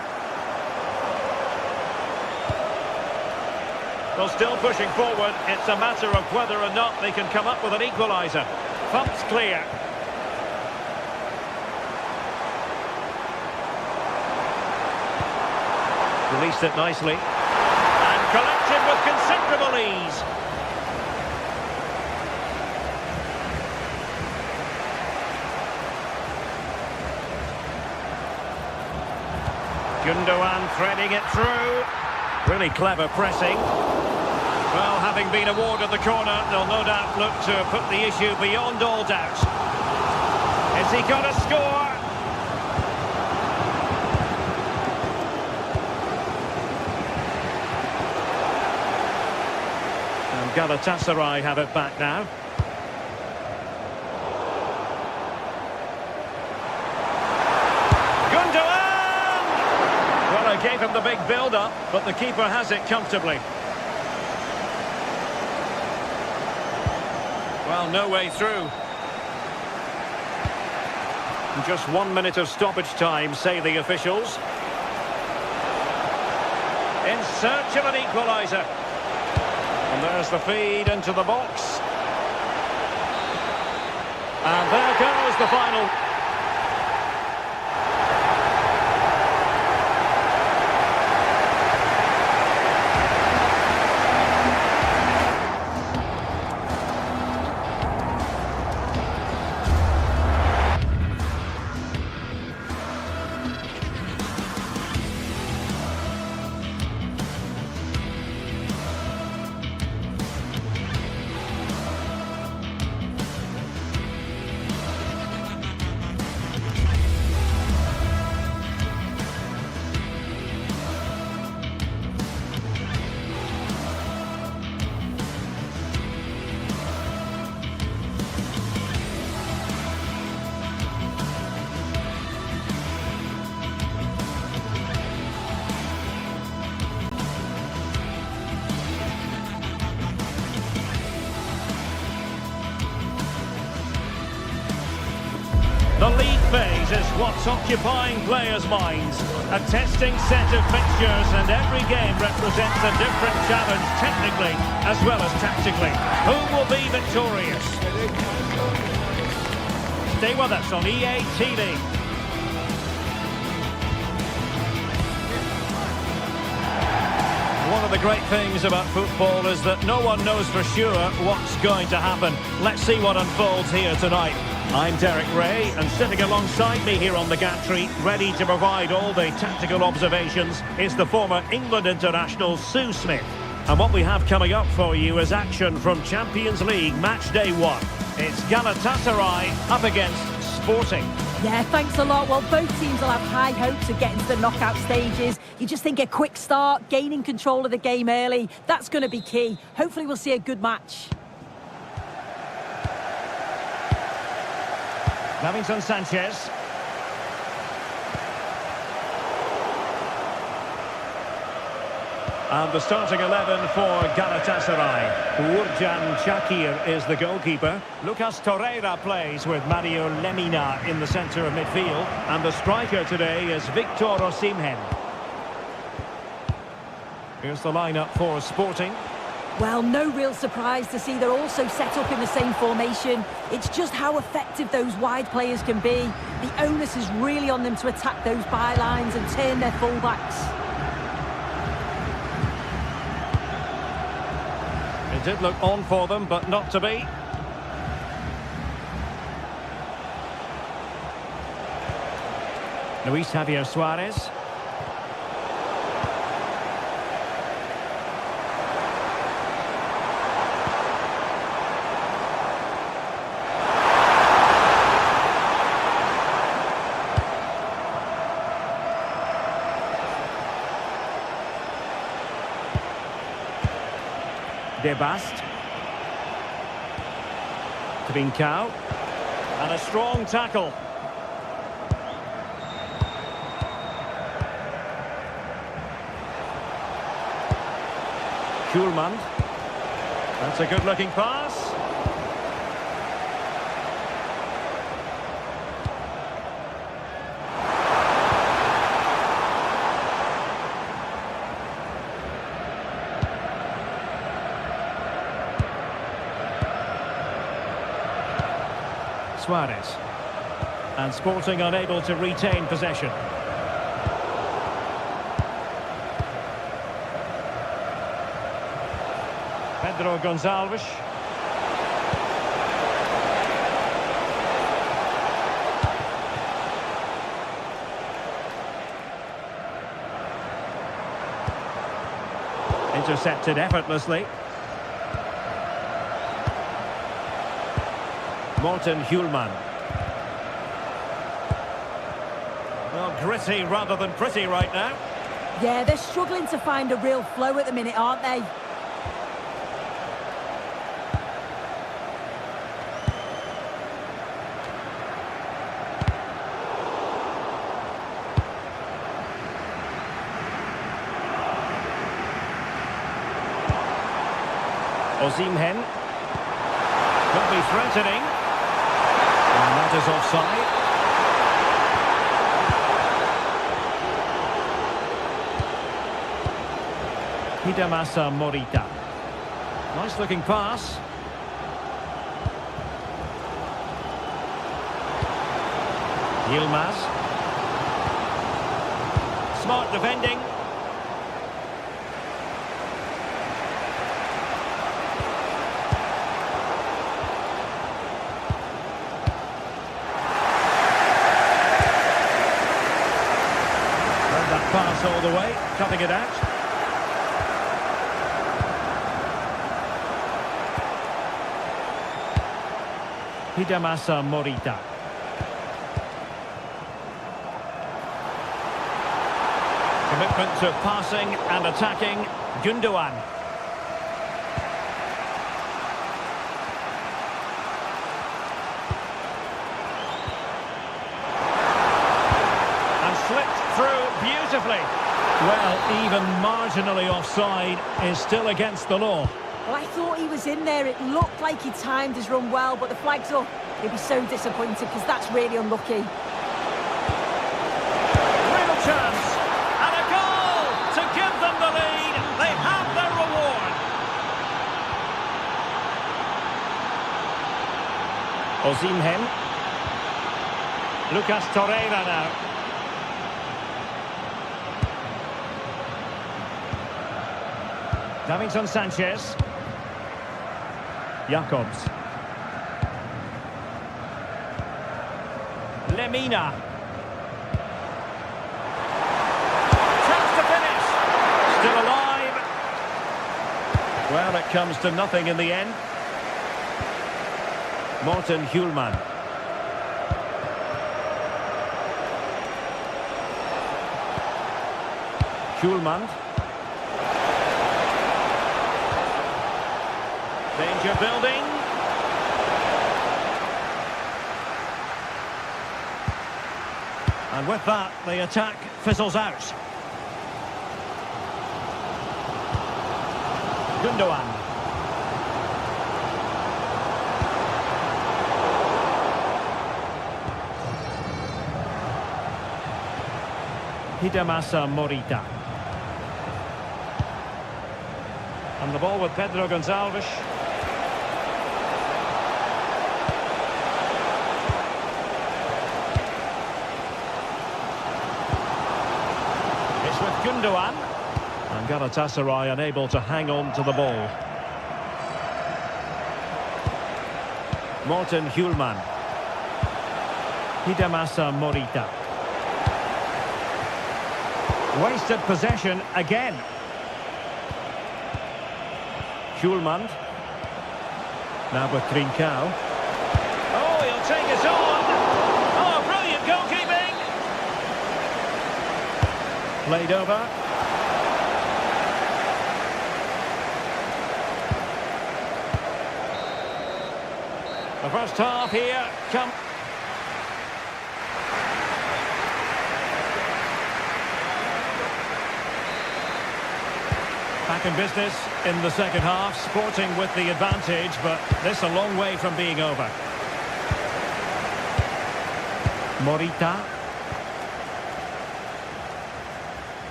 Well, still pushing forward. It's a matter of whether or not they can come up with an equaliser. Thump's clear. Released it nicely. And collected with considerable ease. Gundogan threading it through. Really clever pressing. Well, having been awarded the corner, they'll no doubt look to put the issue beyond all doubt. Has he got a score? And Galatasaray have it back now. Gave him the big build-up, but the keeper has it comfortably. Well, no way through. Just 1 minute of stoppage time, say the officials. In search of an equaliser. And there's the feed into the box. And there goes the final. The league phase is what's occupying players' minds. A testing set of fixtures and every game represents a different challenge technically as well as tactically. Who will be victorious? Stay with us on EA TV. One of the great things about football is that no one knows for sure what's going to happen. Let's see what unfolds here tonight. I'm Derek Ray, and sitting alongside me here on the gantry, ready to provide all the tactical observations, is the former England international Sue Smith. And what we have coming up for you is action from Champions League match day 1. It's Galatasaray up against Sporting. Yeah, thanks a lot. Well, both teams will have high hopes of getting to the knockout stages. You just think a quick start, gaining control of the game early, that's going to be key. Hopefully we'll see a good match. Davinson Sanchez. And the starting 11 for Galatasaray. Uğurcan Çakır is the goalkeeper. Lucas Torreira plays with Mario Lemina in the centre of midfield. And the striker today is Victor Osimhen. Here's the lineup for Sporting. Well, no real surprise to see they're also set up in the same formation. It's just how effective those wide players can be. The onus is really on them to attack those bylines and turn their fullbacks. It did look on for them, but not to be. Luis Javier Suarez. Debast. Trincao. And a strong tackle. Schulman. That's a good-looking pass. Suarez. And Sporting unable to retain possession. Pedro Gonçalves. Intercepted effortlessly. Morten Hjulman. Well, gritty rather than pretty right now. Yeah, they're struggling to find a real flow at the minute, aren't they? Osimhen. Could be threatening. And that is offside. Hidemasa Morita. Nice looking pass. Yilmaz. Smart defending. Pass all the way, cutting it out. Hidemasa Morita. Commitment to passing and attacking. Gundogan. And slipped through beautifully. Well, even marginally offside is still against the law. Well, I thought he was in there. It looked like he timed his run well, but the flag's up. He'll be so disappointed because that's really unlucky. Real chance. And a goal to give them the lead. They have their reward. Osimhen. Lucas Torreira now. Davinson Sanchez. Jacobs. Lemina. Chance to finish. Still alive. Well, it comes to nothing in the end. Morten Hjulman. Hjulman. Danger building. And with that, the attack fizzles out. Gundogan. Hidemasa Morita. And the ball with Pedro Gonçalves. It's with Gundogan. And Galatasaray unable to hang on to the ball. Morten Hjulman. Hidemasa Morita. Wasted possession again. Hjulman. Now with Trincao. Oh, he'll take us on. Oh, brilliant goalkeeping. Played over. The first half here come. Back in business in the second half, Sporting with the advantage, but this a long way from being over. Morita.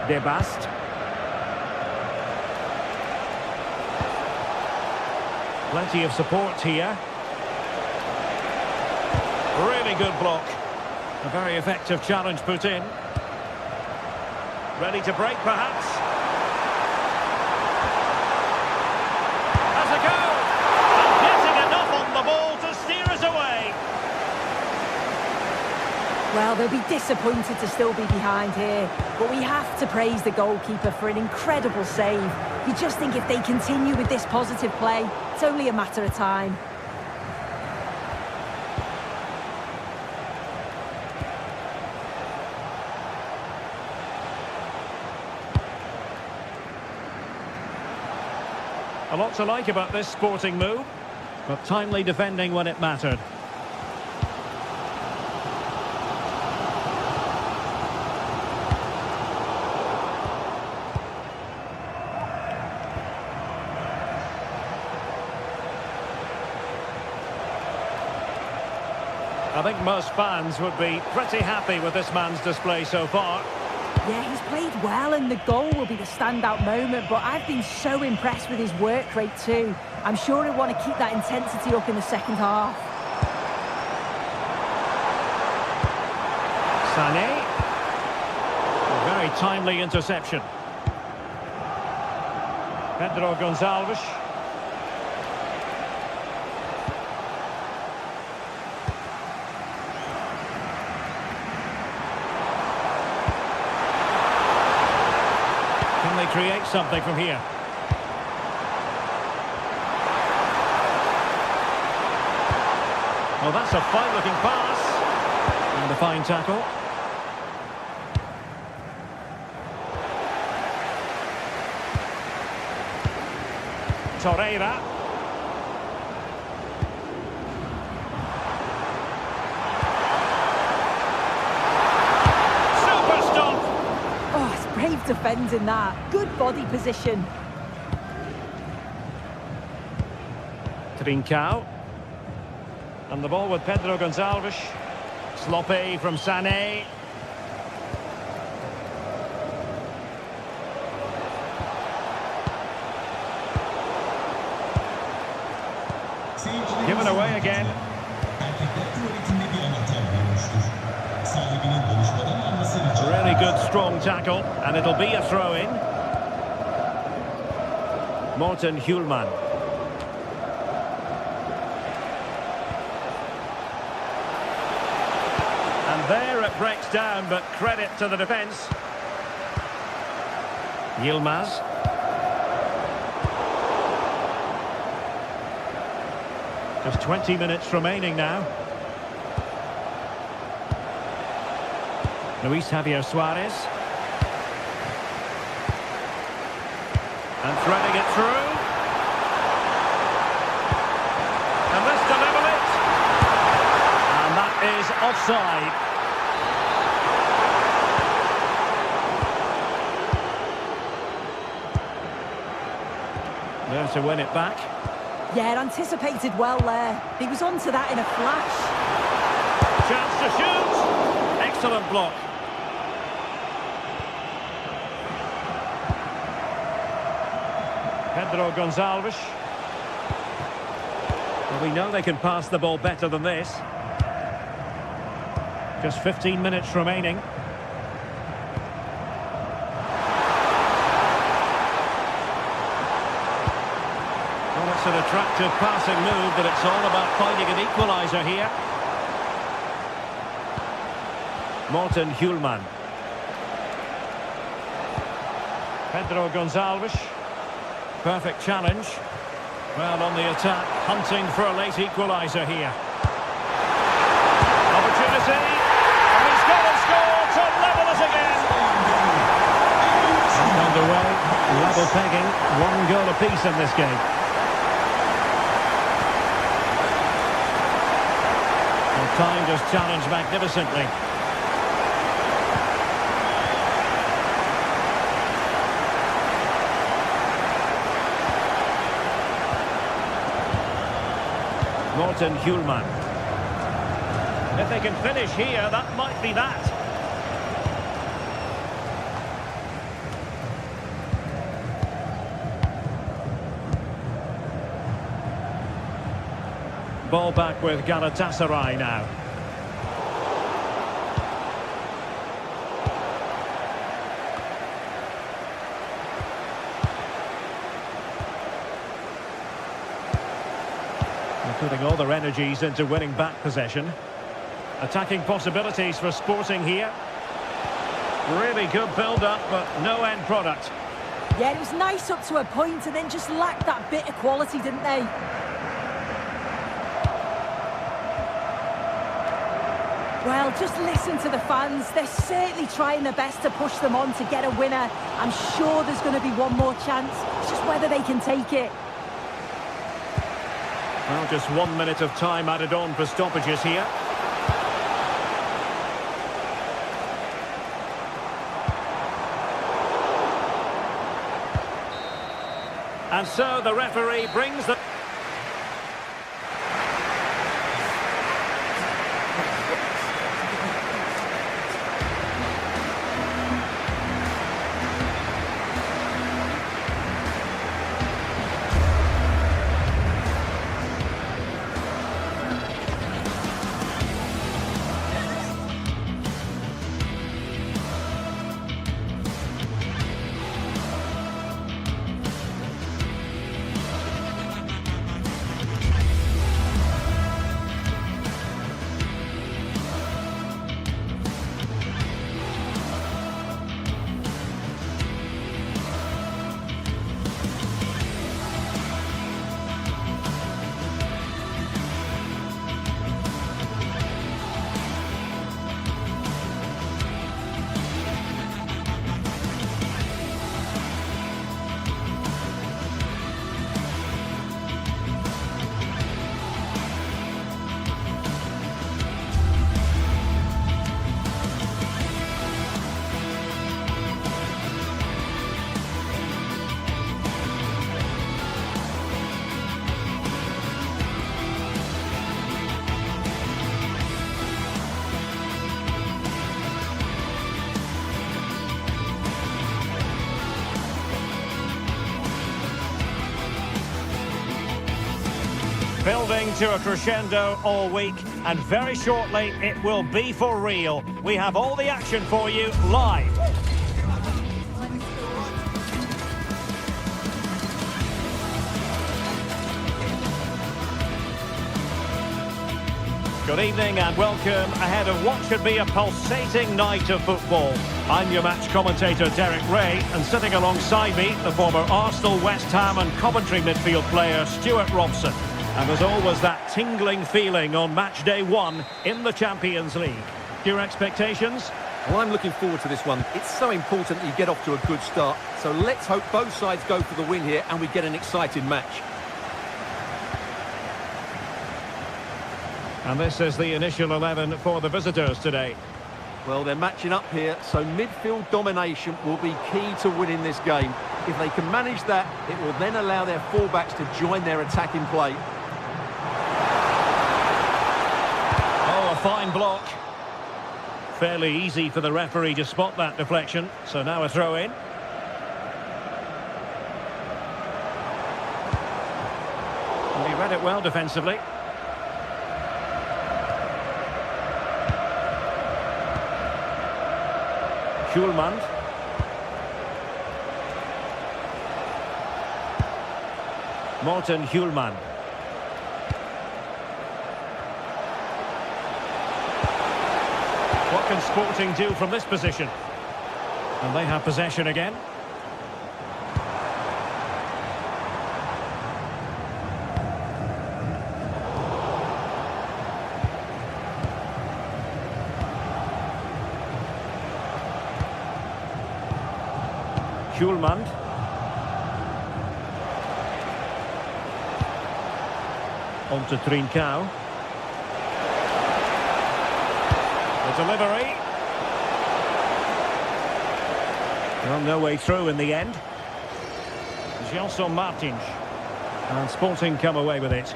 De Bast. Plenty of support here. Really good block. A very effective challenge put in. Ready to break, perhaps. Has a go! And getting enough on the ball to steer us away. Well, they'll be disappointed to still be behind here, but we have to praise the goalkeeper for an incredible save. You just think if they continue with this positive play, it's only a matter of time. A lot to like about this Sporting move, but timely defending when it mattered. I think most fans would be pretty happy with this man's display so far. Yeah, he's played well and the goal will be the standout moment, but I've been so impressed with his work rate too. I'm sure he'll want to keep that intensity up in the second half. Sané. A very timely interception. Pedro Gonçalves. Can they create something from here? Well, that's a fine-looking pass. And a fine tackle. Torreira. Super stop. Oh, it's brave defending that. Good body position. Trincao. And the ball with Pedro Gonçalves. Sloppy from Sané. Given away again. Really good, strong tackle, and it'll be a throw-in. Morten Hjulman. And there it breaks down, but credit to the defence. Yilmaz. Just 20 minutes remaining now. Luis Javier Suarez. And threading it through. And this to level it. And that is offside. There to win it back. Yeah, anticipated well there. He was onto that in a flash. Chance to shoot. Excellent block. Pedro Gonçalves. Well, we know they can pass the ball better than this. Just 15 minutes remaining. Well, it's an attractive passing move, but it's all about finding an equaliser here. Morten Hjulman. Pedro Gonçalves. Perfect challenge. Well, on the attack, hunting for a late equaliser here. Opportunity. And he's got to score to level it again. And underway, level pegging, 1 goal apiece in this game. Well, timed his challenge magnificently. Morten Hjulman. If they can finish here, that might be that. Ball back with Galatasaray now. Putting all their energies into winning back possession. Attacking possibilities for Sporting here. Really good build-up, but no end product. Yeah, it was nice up to a point and then just lacked that bit of quality, didn't they? Well, just listen to the fans. They're certainly trying their best to push them on to get a winner. I'm sure there's going to be one more chance. It's just whether they can take it. Well, just 1 minute of time added on for stoppages here. And so the referee brings the... Building to a crescendo all week, and very shortly it will be for real. We have all the action for you live. Good evening and welcome ahead of what should be a pulsating night of football. I'm your match commentator Derek Ray, and sitting alongside me, the former Arsenal, West Ham and Coventry midfield player Stuart Robson. And there's always that tingling feeling on match day 1 in the Champions League. Your expectations? Well, I'm looking forward to this one. It's so important that you get off to a good start. So let's hope both sides go for the win here and we get an exciting match. And this is the initial 11 for the visitors today. Well, they're matching up here, so midfield domination will be key to winning this game. If they can manage that, it will then allow their fullbacks to join their attacking play. Oh, a fine block. Fairly easy for the referee to spot that deflection. So now a throw in. And he read it well defensively. Schulman. Morten Schulman. What can Sporting do from this position? And they have possession again. Schulman. On to Trincao. The delivery. Well, no way through in the end. Gelson Martins. And Sporting come away with it.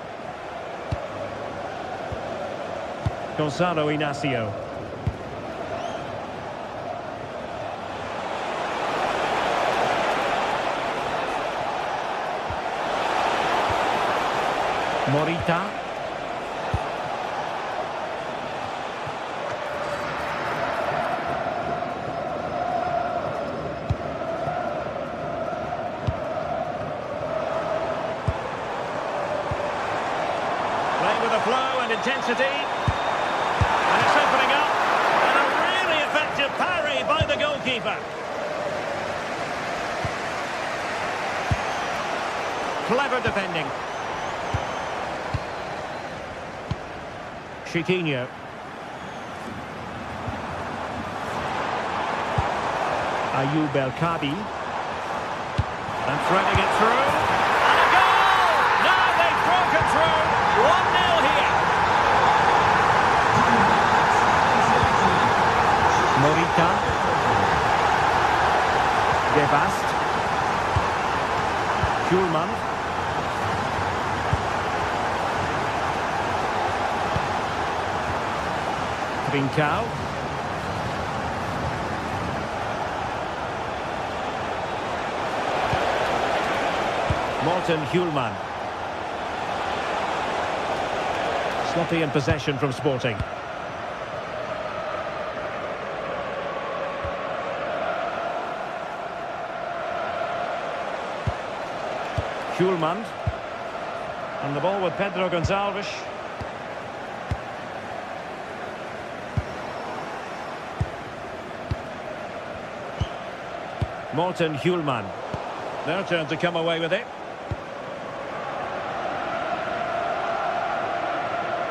Gonzalo Inacio. Morita. Playing with a flow and intensity. And it's opening up. And a really effective parry by the goalkeeper. Clever defending. Chiquinho. Ayoub El Kabi. And threading it through. And a goal! Now they've broken through. 1-0 here. Morita. Gebast. Schulman. Trincao. Morten Schulman. Sloppy in possession from Sporting. Schulman. And the ball with Pedro Gonçalves. Morten Schulman. Their turn to come away with it.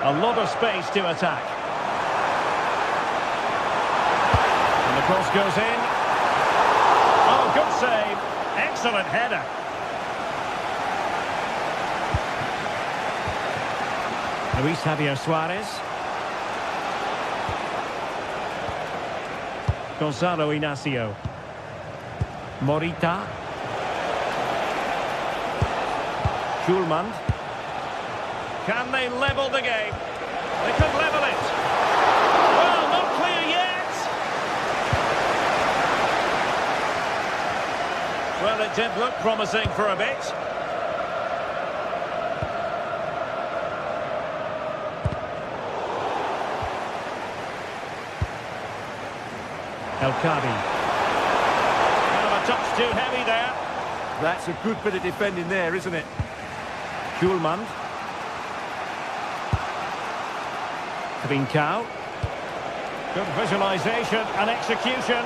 A lot of space to attack. And the cross goes in. Oh, good save. Excellent header. Luis Javier Suarez. Gonzalo Inacio. Morita. Schulman. Can they level the game? They could level it. Well, not clear yet. Well, it did look promising for a bit. El Kabi. A touch too heavy there. That's a good bit of defending there, isn't it? Schulman. Trincao. Good visualisation and execution.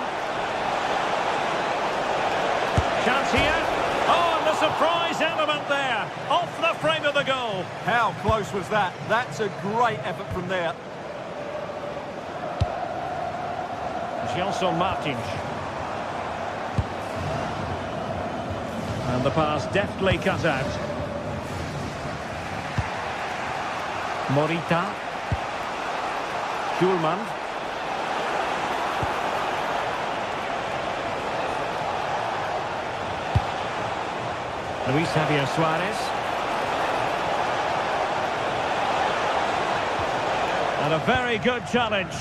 Chance here. Oh, and the surprise element there. Off the frame of the goal. How close was that? That's a great effort from there. Gelson Martins. And the pass deftly cut out. Morita. Schulman. Luis Javier Suarez. And a very good challenge.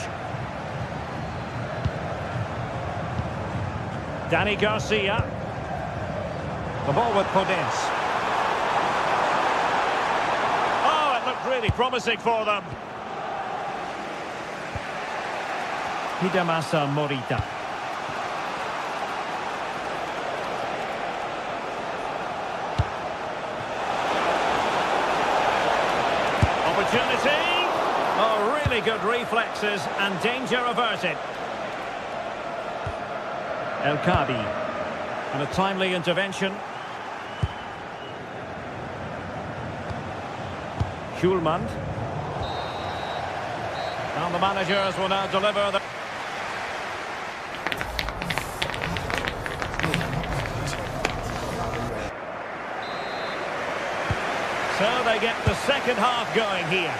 Danny Garcia. The ball with Podence. Oh, it looked really promising for them. Hidemasa Morita. Opportunity. Oh, really good reflexes and danger averted. El Kadi. And a timely intervention. Schulman. And the managers will now deliver the... So they get the second half going here.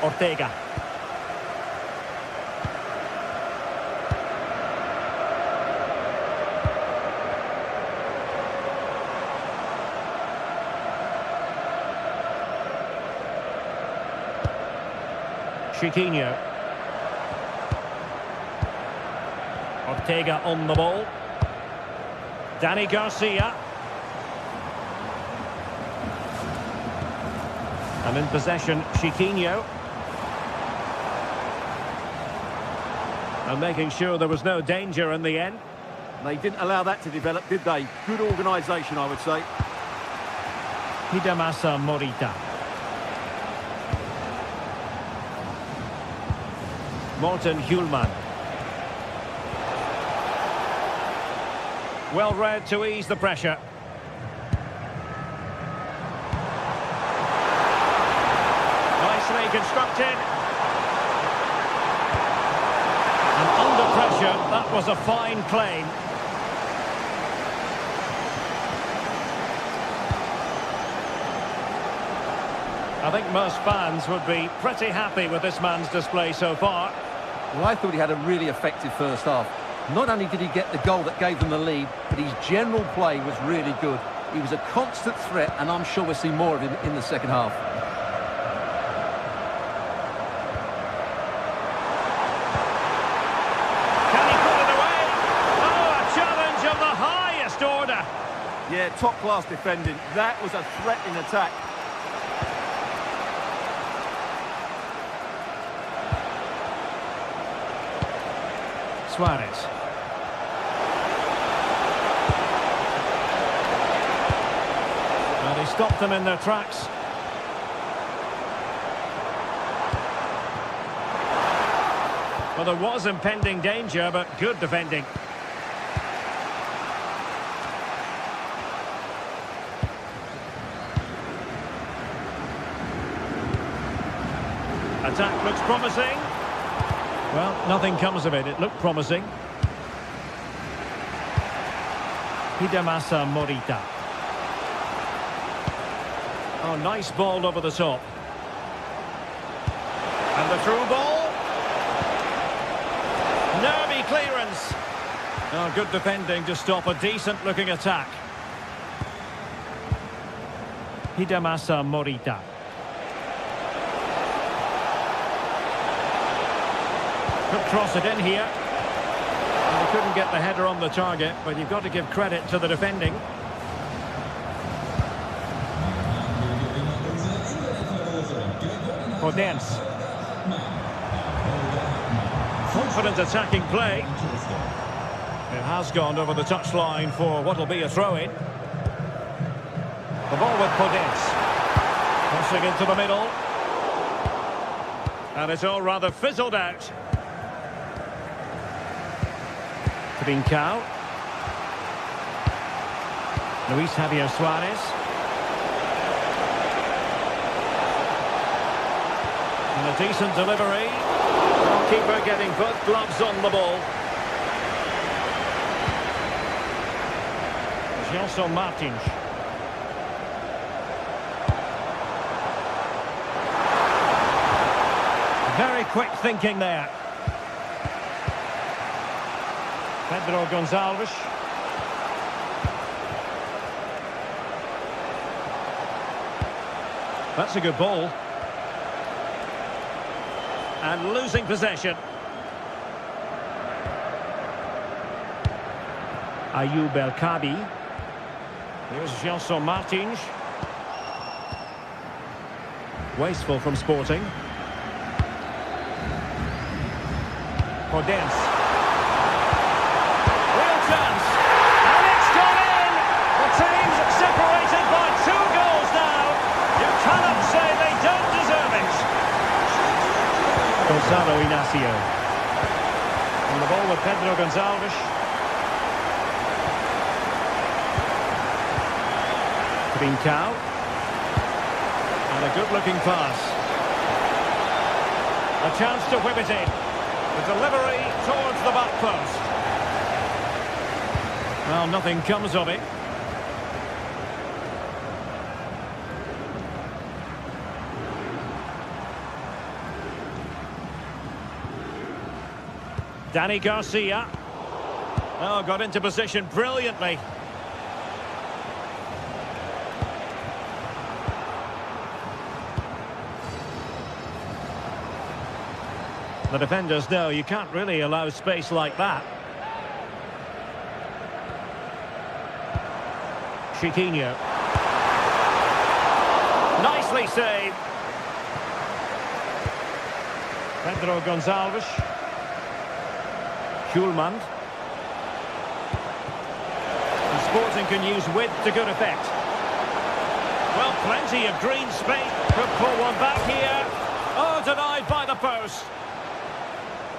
Ortega. Chiquinho. Ortega on the ball. Danny Garcia. And in possession, Chiquinho. And making sure there was no danger in the end. They didn't allow that to develop, did they? Good organisation, I would say. Hidemasa Morita. Morten Hjulman. Well read to ease the pressure. Nicely constructed. And under pressure, that was a fine claim. I think most fans would be pretty happy with this man's display so far. Well, I thought he had a really effective first half. Not only did he get the goal that gave them the lead, but his general play was really good. He was a constant threat, and I'm sure we'll see more of him in the second half. Can he put it away? Oh, a challenge of the highest order. Yeah, top-class defending. That was a threat in attack. Suarez. And he stopped them in their tracks. Well, there was impending danger, but good defending. Attack looks promising. Well, nothing comes of it. It looked promising. Hidemasa Morita. Oh, nice ball over the top. And the through ball. Nervy clearance. Oh, good defending to stop a decent-looking attack. Hidemasa Morita. Could cross it in here. And they couldn't get the header on the target, but you've got to give credit to the defending. Podence. Confident attacking play. It has gone over the touchline for what will be a throw-in. The ball with Podence. Crossing into the middle. And it's all rather fizzled out. Trincao. Luis Javier Suarez. And a decent delivery. Keeper getting both gloves on the ball. Gelson Martins. Very quick thinking there. Pedro Gonçalves. That's a good ball. And losing possession. Ayoub El Kabi. Here's Gelson Martins. Wasteful from Sporting. Podence. Real chance. And it's gone in. The team's separated by 2 goals now. You cannot say they don't deserve it. Gonzalo Inacio. On the ball with Pedro Gonçalves. Trincao. And a good-looking pass. A chance to whip it in. The delivery towards the back post. Well, nothing comes of it. Dani Garcia. Oh, got into position brilliantly. The defenders know you can't really allow space like that. Chiquinho. Nicely saved. Pedro Gonçalves. Schulman. And Sporting can use width to good effect. Well, plenty of green space. Could pull one back here. Oh, denied by the post.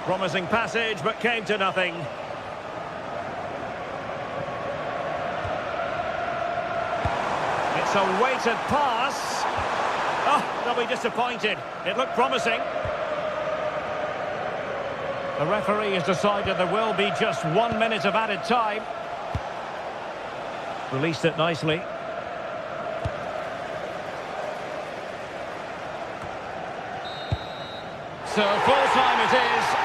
Promising passage, but came to nothing. It's a weighted pass. Oh, they'll be disappointed. It looked promising. The referee has decided there will be just 1 minute of added time. Released it nicely. So full time it is.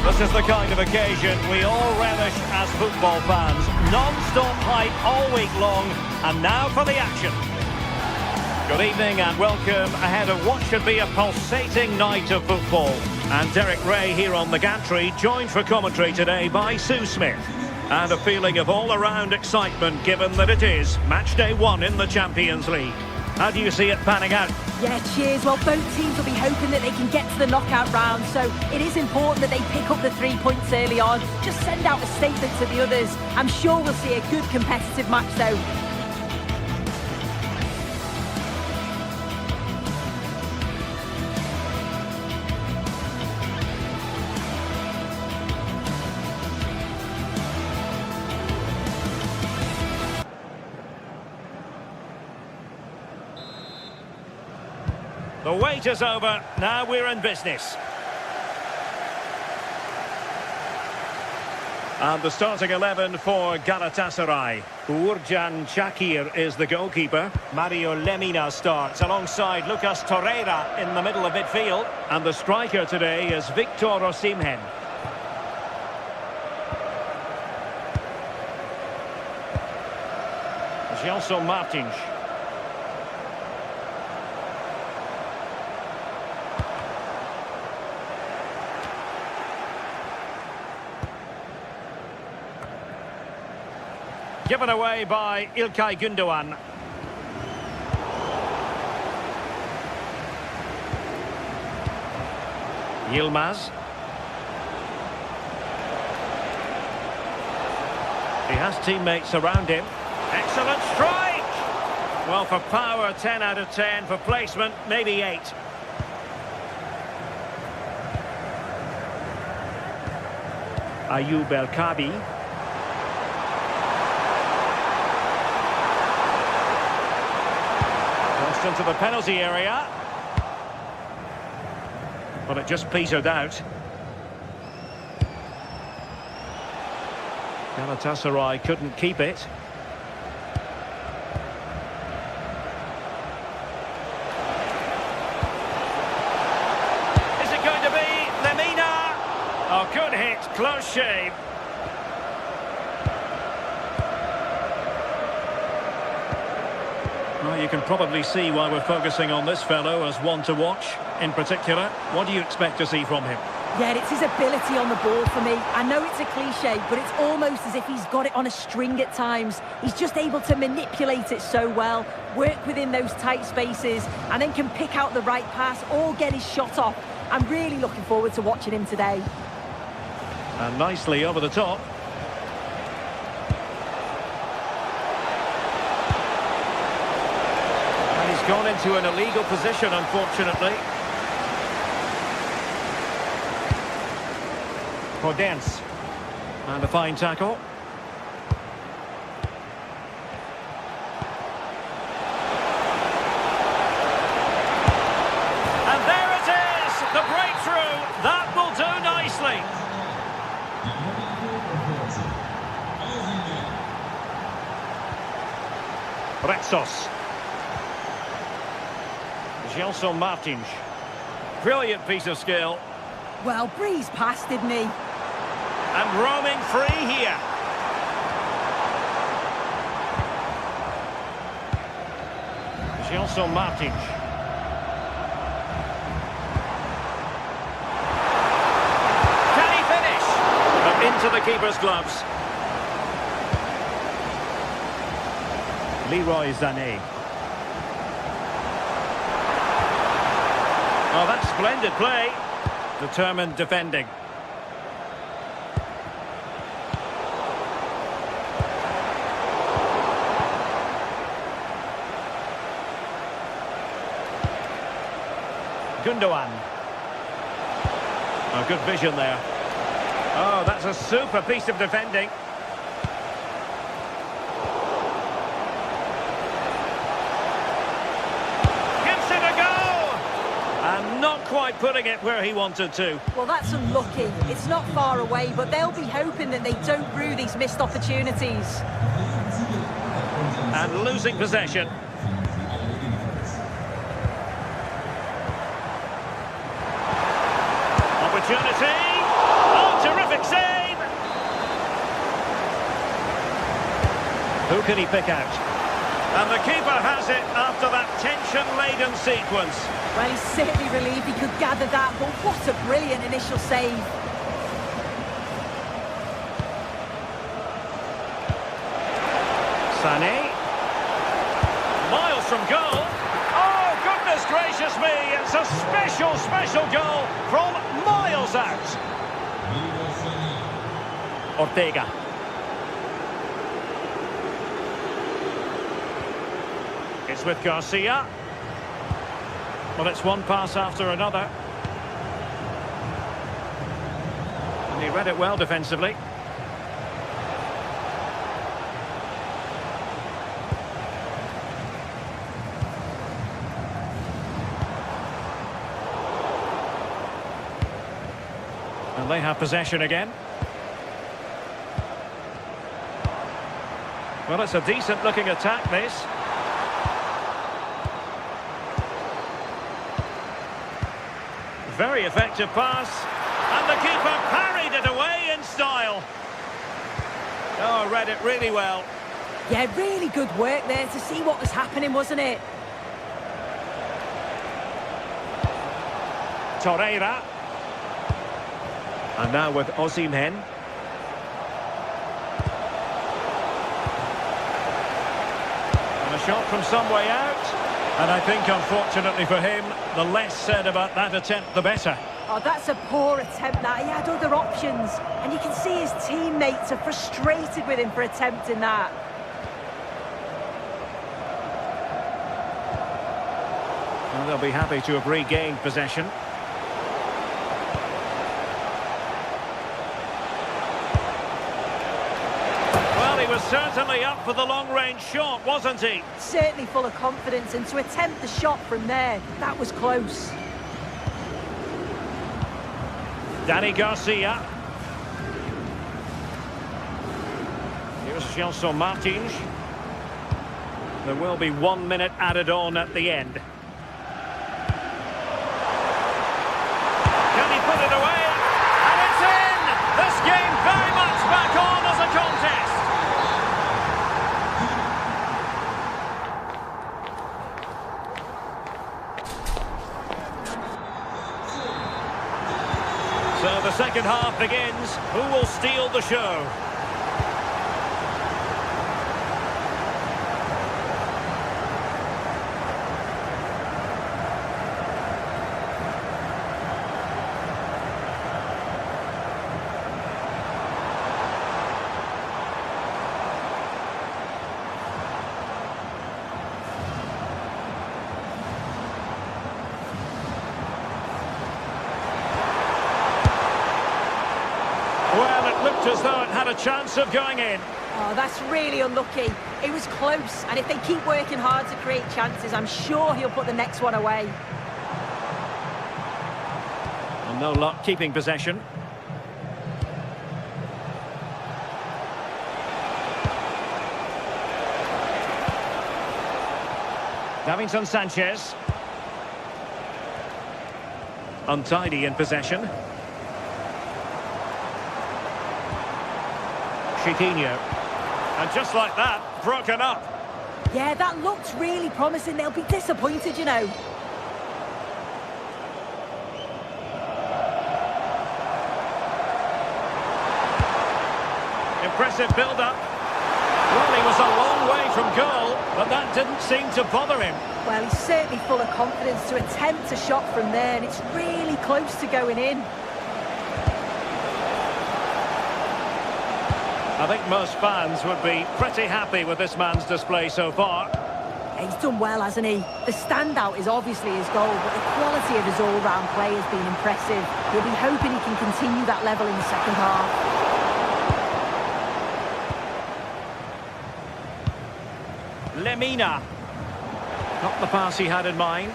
This is the kind of occasion we all relish as football fans. Non-stop hype all week long, and now for the action. Good evening and welcome ahead of what should be a pulsating night of football. And Derek Ray here on the gantry, joined for commentary today by Sue Smith. And a feeling of all-around excitement given that it is match day 1 in the Champions League. How do you see it panning out? Yeah, cheers. Well, both teams will be hoping that they can get to the knockout round, so it is important that they pick up the 3 points early on. Just send out a statement to the others. I'm sure we'll see a good competitive match, though. The wait is over. Now we're in business. And the starting 11 for Galatasaray. Uğurcan Çakır is the goalkeeper. Mario Lemina starts alongside Lucas Torreira in the middle of midfield. And the striker today is Victor Osimhen. Gelson Martins. Given away by İlkay Gündoğan. Yilmaz. He has teammates around him. Excellent strike! Well, for power, 10 out of 10. For placement, maybe 8. Ayoub El-Kabi. Crossed into the penalty area. But it just petered out. Galatasaray couldn't keep it. Is it going to be Lemina? Oh, good hit, close shave. Well, you can probably see why we're focusing on this fellow as one to watch. In particular, what do you expect to see from him? Yeah, it's his ability on the ball for me. I know it's a cliche, but it's almost as if he's got it on a string at times. He's just able to manipulate it so well, work within those tight spaces, and then can pick out the right pass or get his shot off. I'm really looking forward to watching him today. And nicely over the top. And he's gone into an illegal position, unfortunately. Podence. And a fine tackle. And there it is! The breakthrough! That will do nicely. Retsos. Gelson Martins. Brilliant piece of skill. Well, breezed past, didn't he? And roaming free here. Gelson Martins. Can he finish? But into the keeper's gloves. Leroy Sané. Oh, that's splendid play. Determined defending. Gündoğan. Oh, good vision there. Oh, that's a super piece of defending. Gives it a go! And not quite putting it where he wanted to. Well, that's unlucky. It's not far away, but they'll be hoping that they don't rue these missed opportunities. And losing possession. Opportunity. Oh, terrific save. Who can he pick out? And the keeper has it after that tension-laden sequence. Well, he's certainly relieved he could gather that, but what a brilliant initial save. Sané. Miles from goal. Oh, goodness gracious me. It's a special, special goal from miles out. Ortega. It's with Garcia. Well, it's one pass after another. And he read it well defensively. They have possession again. Well, it's a decent-looking attack, this. Very effective pass. And the keeper parried it away in style. Oh, read it really well. Yeah, really good work there to see what was happening, wasn't it? Torreira. And now with Osimhen. And a shot from some way out. And I think, unfortunately for him, the less said about that attempt, the better. Oh, that's a poor attempt, that. He had other options. And you can see his teammates are frustrated with him for attempting that. Well, they'll be happy to have regained possession. Well, he was certainly up for the long-range shot, wasn't he? Certainly full of confidence, and to attempt the shot from there, that was close. Danny Garcia. Here's Gelson Martins. There will be 1 minute added on at the end. Can he put it away? And it's in! This game very much back on as a contest. So the second half begins. Who will steal the show? Well, it looked as though it had a chance of going in. Oh, that's really unlucky. It was close, and if they keep working hard to create chances, I'm sure he'll put the next one away. And no luck keeping possession. Davinson Sanchez. Untidy in possession. Chiquinho. And just like that, broken up. Yeah, that looked really promising. They'll be disappointed, you know. Impressive build-up. Well, he was a long way from goal, but that didn't seem to bother him. Well, he's certainly full of confidence to attempt a shot from there, and it's really close to going in. I think most fans would be pretty happy with this man's display so far. He's done well, hasn't he? The standout is obviously his goal, but the quality of his all-round play has been impressive. He'll be hoping he can continue that level in the second half. Lemina. Not the pass he had in mind.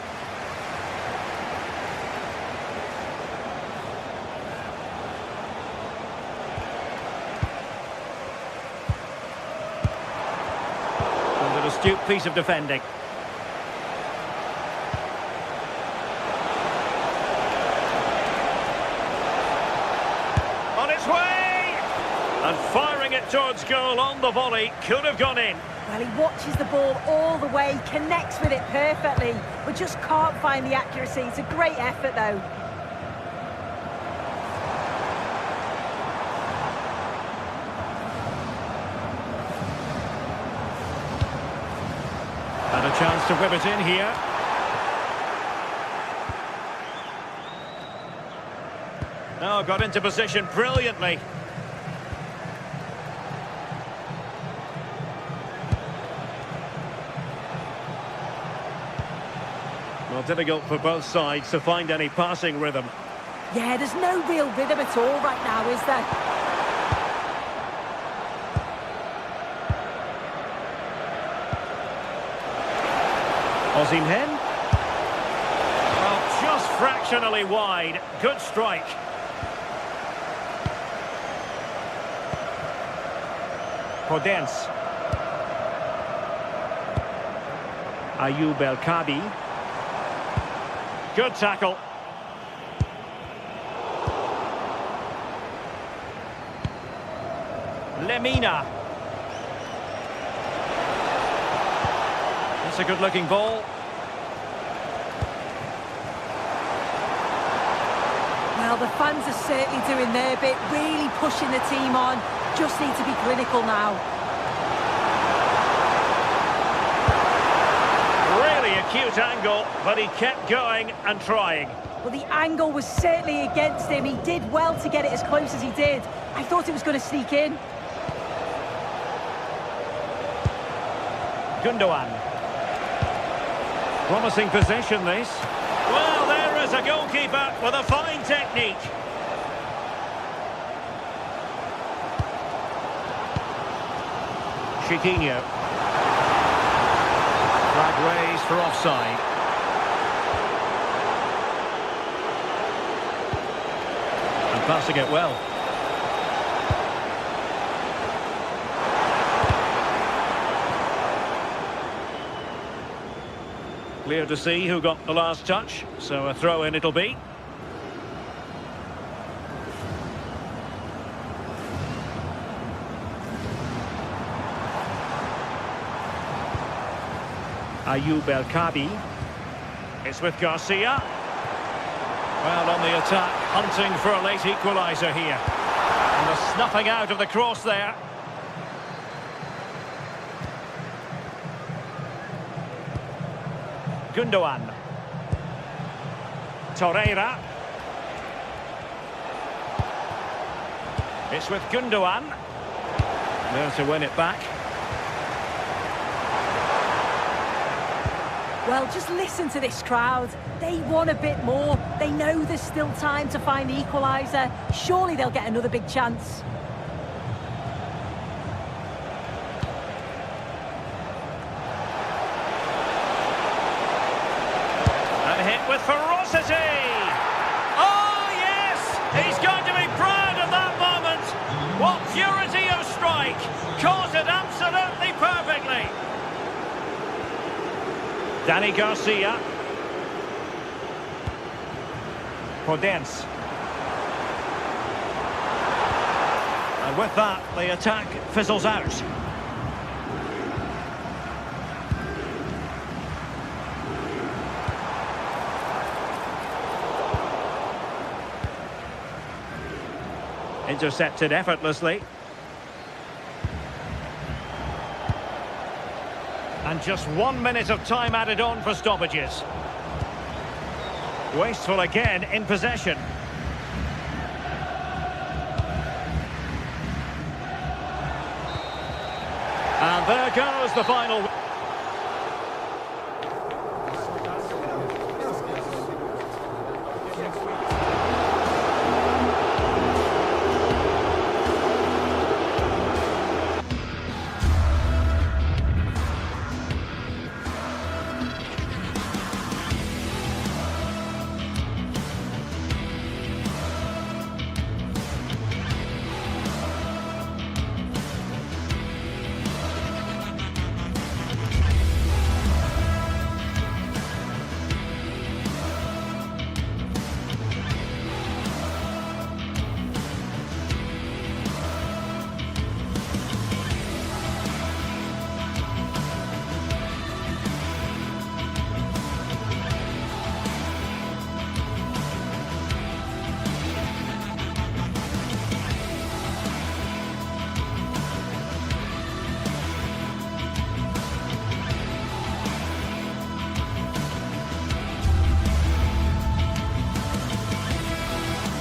And an astute piece of defending. On its way! And firing it towards goal on the volley. Could have gone in. Well, he watches the ball all the way, connects with it perfectly, but just can't find the accuracy. It's a great effort, though. And a chance to whip it in here. Oh, got into position brilliantly. Well, difficult for both sides to find any passing rhythm. Yeah, there's no real rhythm at all right now, is there? Osimhen. Well, just fractionally wide. Good strike. Podence. Ayoub El Kabi. Good tackle. Lemina. It's a good-looking ball. Well, the fans are certainly doing their bit, really pushing the team on. Just need to be clinical now. Really acute angle, but he kept going and trying. Well, the angle was certainly against him. He did well to get it as close as he did. I thought it was going to sneak in. Gundogan. Promising possession, this. Well, there is a goalkeeper with a fine technique. Chiquinho. Flag raised for offside. And passing it well. Clear to see who got the last touch, so a throw-in it'll be. Ayoub El Kabi. It's with Garcia. Well, on the attack, hunting for a late equaliser here. And the snuffing out of the cross there. Gundogan. Torreira. It's with Gundogan. There to win it back. Well, just listen to this crowd. They want a bit more. They know there's still time to find the equaliser. Surely they'll get another big chance. Hit with ferocity. Oh, yes! He's going to be proud of that moment. What purity of strike. Caught it absolutely perfectly. Danny Garcia. Podence. And with that, the attack fizzles out. Intercepted effortlessly. And just 1 minute of time added on for stoppages. Wasteful again in possession. And there goes the final.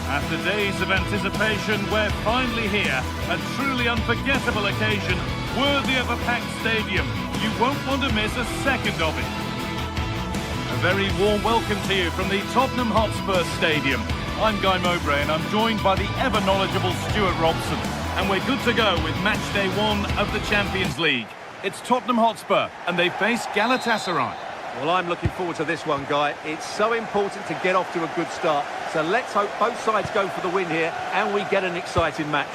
After days of anticipation, we're finally here. A truly unforgettable occasion, worthy of a packed stadium. You won't want to miss a second of it. A very warm welcome to you from the Tottenham Hotspur Stadium. I'm Guy Mowbray and I'm joined by the ever-knowledgeable Stuart Robson. And we're good to go with match day 1 of the Champions League. It's Tottenham Hotspur and they face Galatasaray. Well, I'm looking forward to this one, Guy. It's so important to get off to a good start. So let's hope both sides go for the win here and we get an exciting match.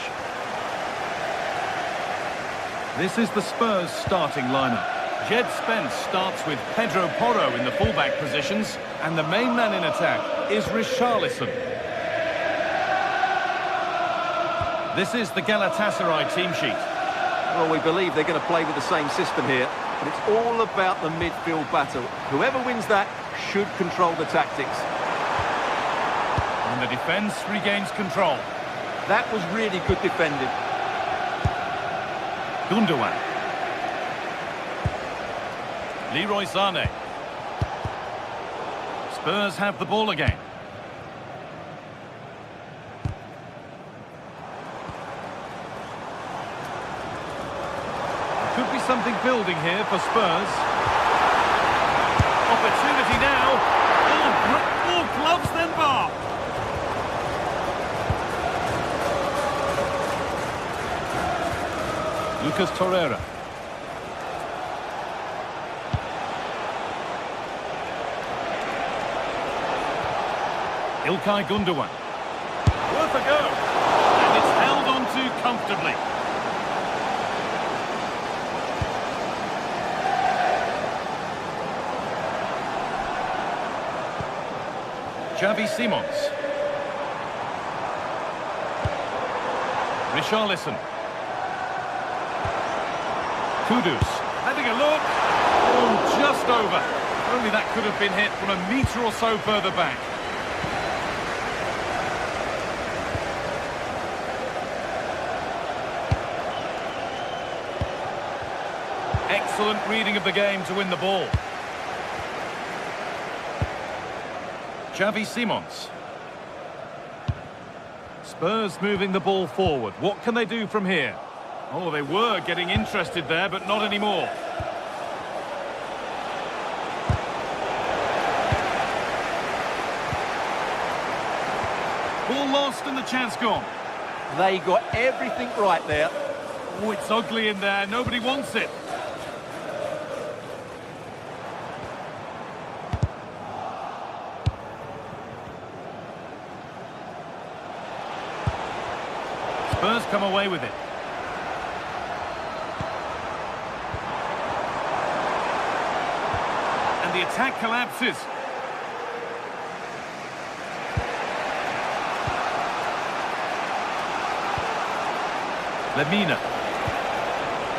This is the Spurs starting lineup. Jed Spence starts with Pedro Porro in the fullback positions, and the main man in attack is Richarlison. This is the Galatasaray team sheet. Well, we believe they're going to play with the same system here, but it's all about the midfield battle. Whoever wins that should control the tactics. And the defence regains control. That was really good defending. Gundogan. Leroy Sané. Spurs have the ball again. Could be something building here for Spurs. Opportunity now. All gloves then bar. Lucas Torreira. Ilkay Gundogan. Worth a go. And it's held on to comfortably. Xavi Simons. Richarlison. Kudus. Having a look. Oh, just over. Only that could have been hit from a metre or so further back. Excellent reading of the game to win the ball. Xavi Simons. Spurs moving the ball forward. What can they do from here? Oh, they were getting interested there, but not anymore. Ball lost and the chance gone. They got everything right there. Oh, it's ugly in there. Nobody wants it. Spurs come away with it. And the attack collapses. Lemina.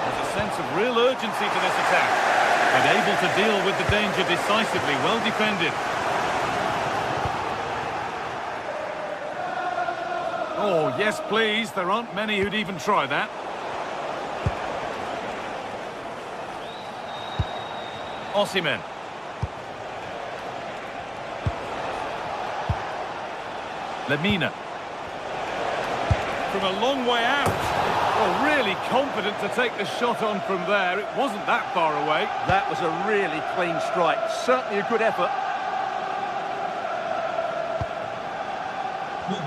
There's a sense of real urgency to this attack, but able to deal with the danger decisively. Well defended. Oh, yes, please. There aren't many who'd even try that. Osimhen. Lemina. From a long way out. Oh, really confident to take the shot on from there. It wasn't that far away. That was a really clean strike. Certainly a good effort.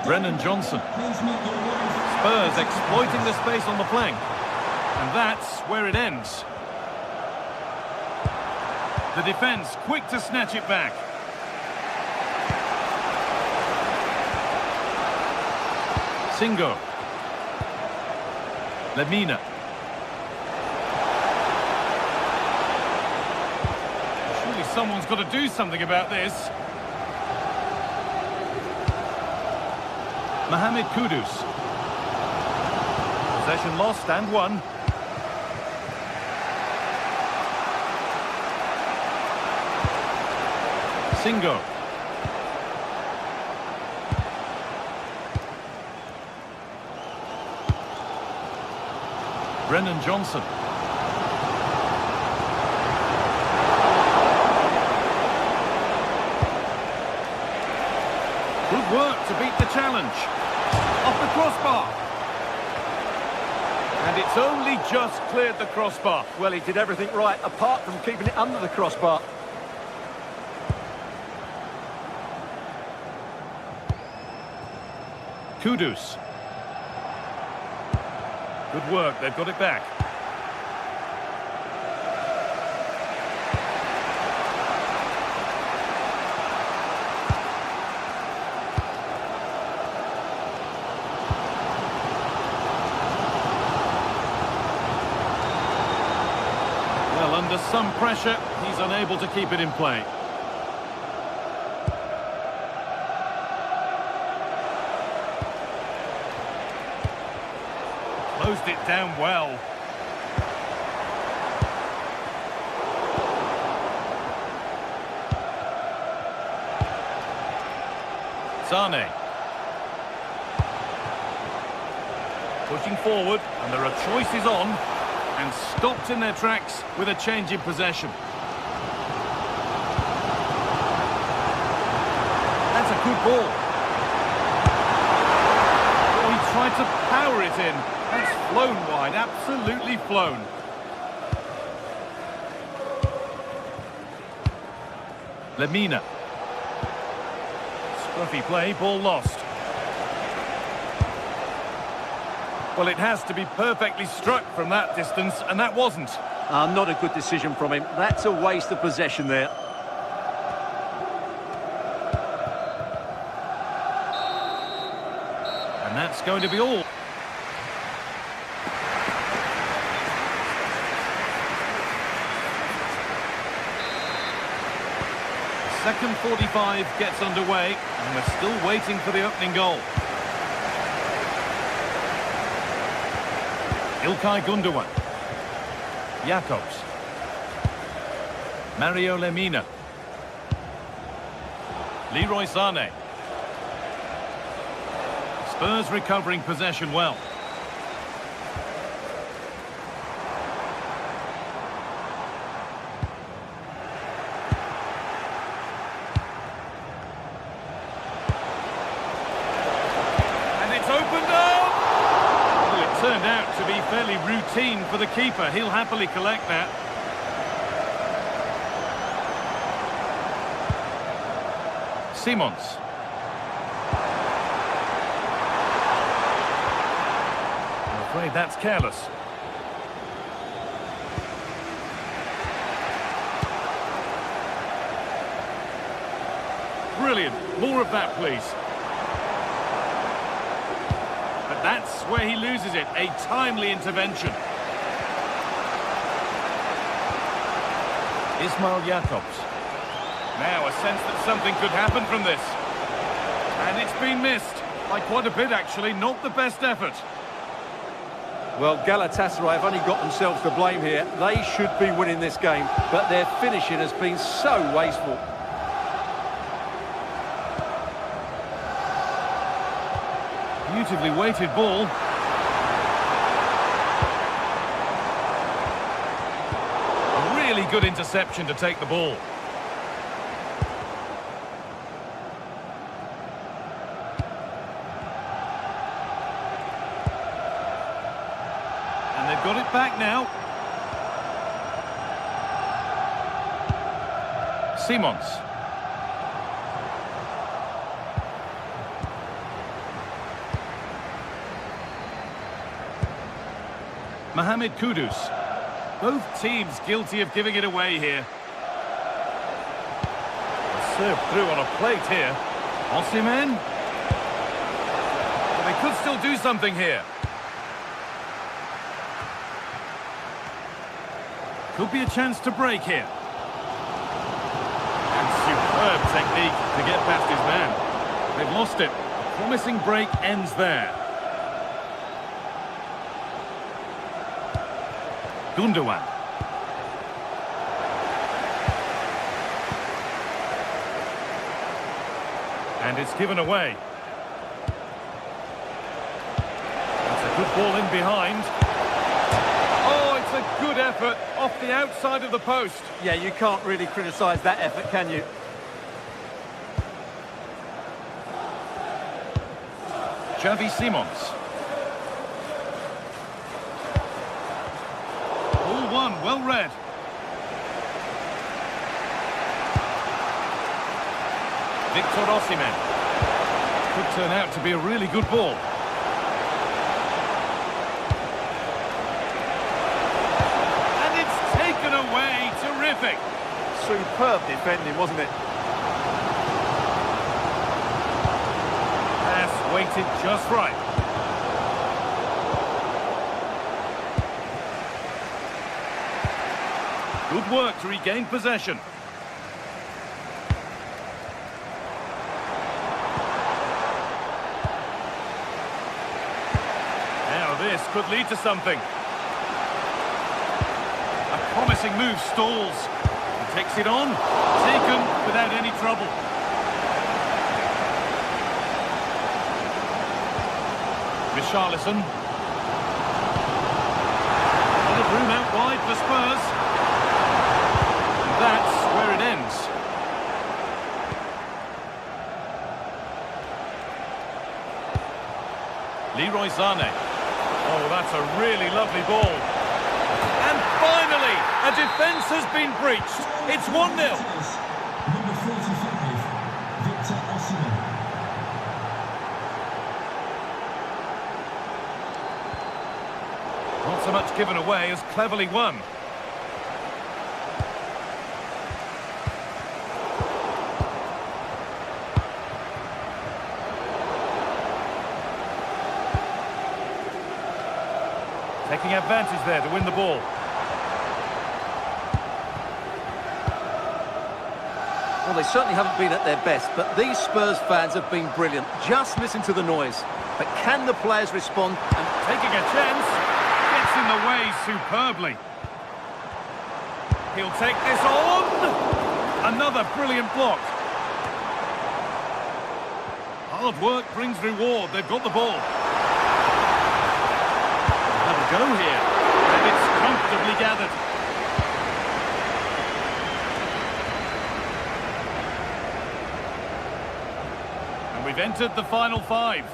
Brennan Johnson. Spurs exploiting the space on the flank. And that's where it ends. The defence quick to snatch it back. Singo. Lemina. Surely someone's got to do something about this. Mohamed Kudus. Possession lost and won. Singo. Brennan Johnson. Good work to beat the challenge. Off the crossbar. And it's only just cleared the crossbar. Well, he did everything right, apart from keeping it under the crossbar. Kudus. Good work, they've got it back. Under some pressure, he's unable to keep it in play. Closed it down well. Sane. Pushing forward, and there are choices on, and stopped in their tracks with a change in possession. That's a good ball. Oh, he tried to power it in. That's flown wide, absolutely flown. Lemina. Scruffy play, ball lost. Well, it has to be perfectly struck from that distance, and that wasn't. Not a good decision from him. That's a waste of possession there. And that's going to be all. Second 45 gets underway, and we're still waiting for the opening goal. İlkay Gündoğan. Jakobs. Mario Lemina. Leroy Sane. Spurs recovering possession well. And it's opened up! Well, it turned out to be fairly routine for the keeper. He'll happily collect that. Simons. I'm afraid that's careless. Brilliant. More of that, please. But that's where he loses it. A timely intervention. Ismail Jakobs. Now a sense that something could happen from this. And it's been missed. By quite a bit, actually. Not the best effort. Well, Galatasaray have only got themselves to blame here. They should be winning this game, but their finishing has been so wasteful. Beautifully weighted ball. A really good interception to take the ball. And they've got it back now. Simons. Mohamed Kudus. Both teams guilty of giving it away here. Served through on a plate here. Osimhen. Well, they could still do something here. Could be a chance to break here. And superb technique to get past his man. They've lost it. A promising break ends there. Gündoğan. And it's given away. That's a good ball in behind. Oh, it's a good effort off the outside of the post. Yeah, you can't really criticise that effort, can you? Xavi Simons. Well read. Victor Osimhen. Could turn out to be a really good ball. And it's taken away. Terrific. Superb defending, wasn't it? Pass weighted just right. Good work to regain possession. Now this could lead to something. A promising move stalls. He takes it on. Taken without any trouble. Richarlison. A lot of room out wide for Spurs. And that's where it ends. Leroy Sané. Oh, that's a really lovely ball. And finally, a defence has been breached. It's 1-0. Not so much given away as cleverly won. Taking advantage there to win the ball. Well, they certainly haven't been at their best, but these Spurs fans have been brilliant. Just listen to the noise. But can the players respond? And taking a chance, gets in the way superbly. He'll take this on. Another brilliant block. Hard work brings reward. They've got the ball. Have a go here. And it's comfortably gathered. And we've entered the final 5.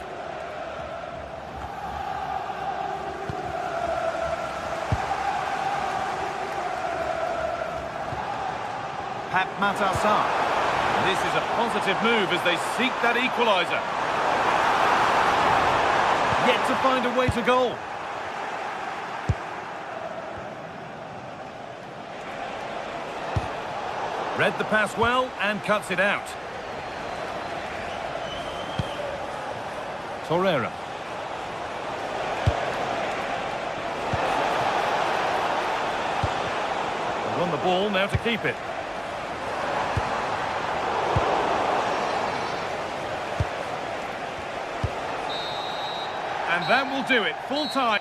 Pat Matassar. This is a positive move as they seek that equaliser. Yet to find a way to goal. Read the pass well and cuts it out. Torreira. They won the ball, now to keep it. And that will do it. Full time.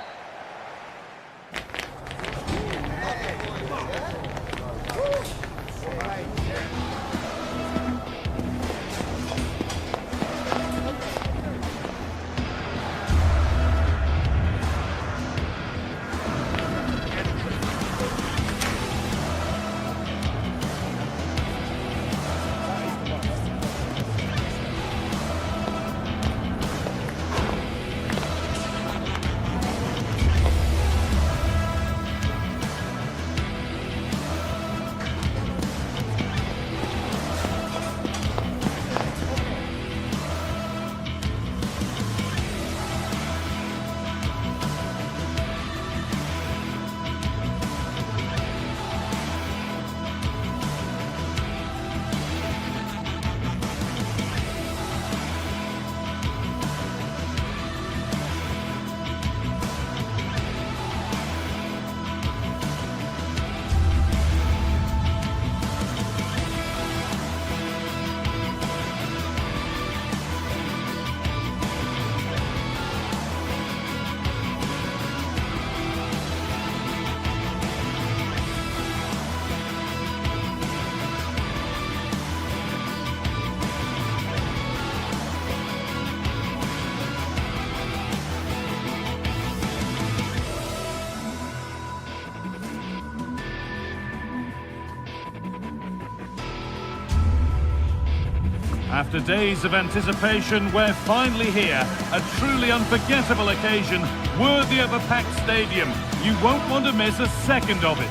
After days of anticipation, we're finally here. A truly unforgettable occasion, worthy of a packed stadium. You won't want to miss a second of it.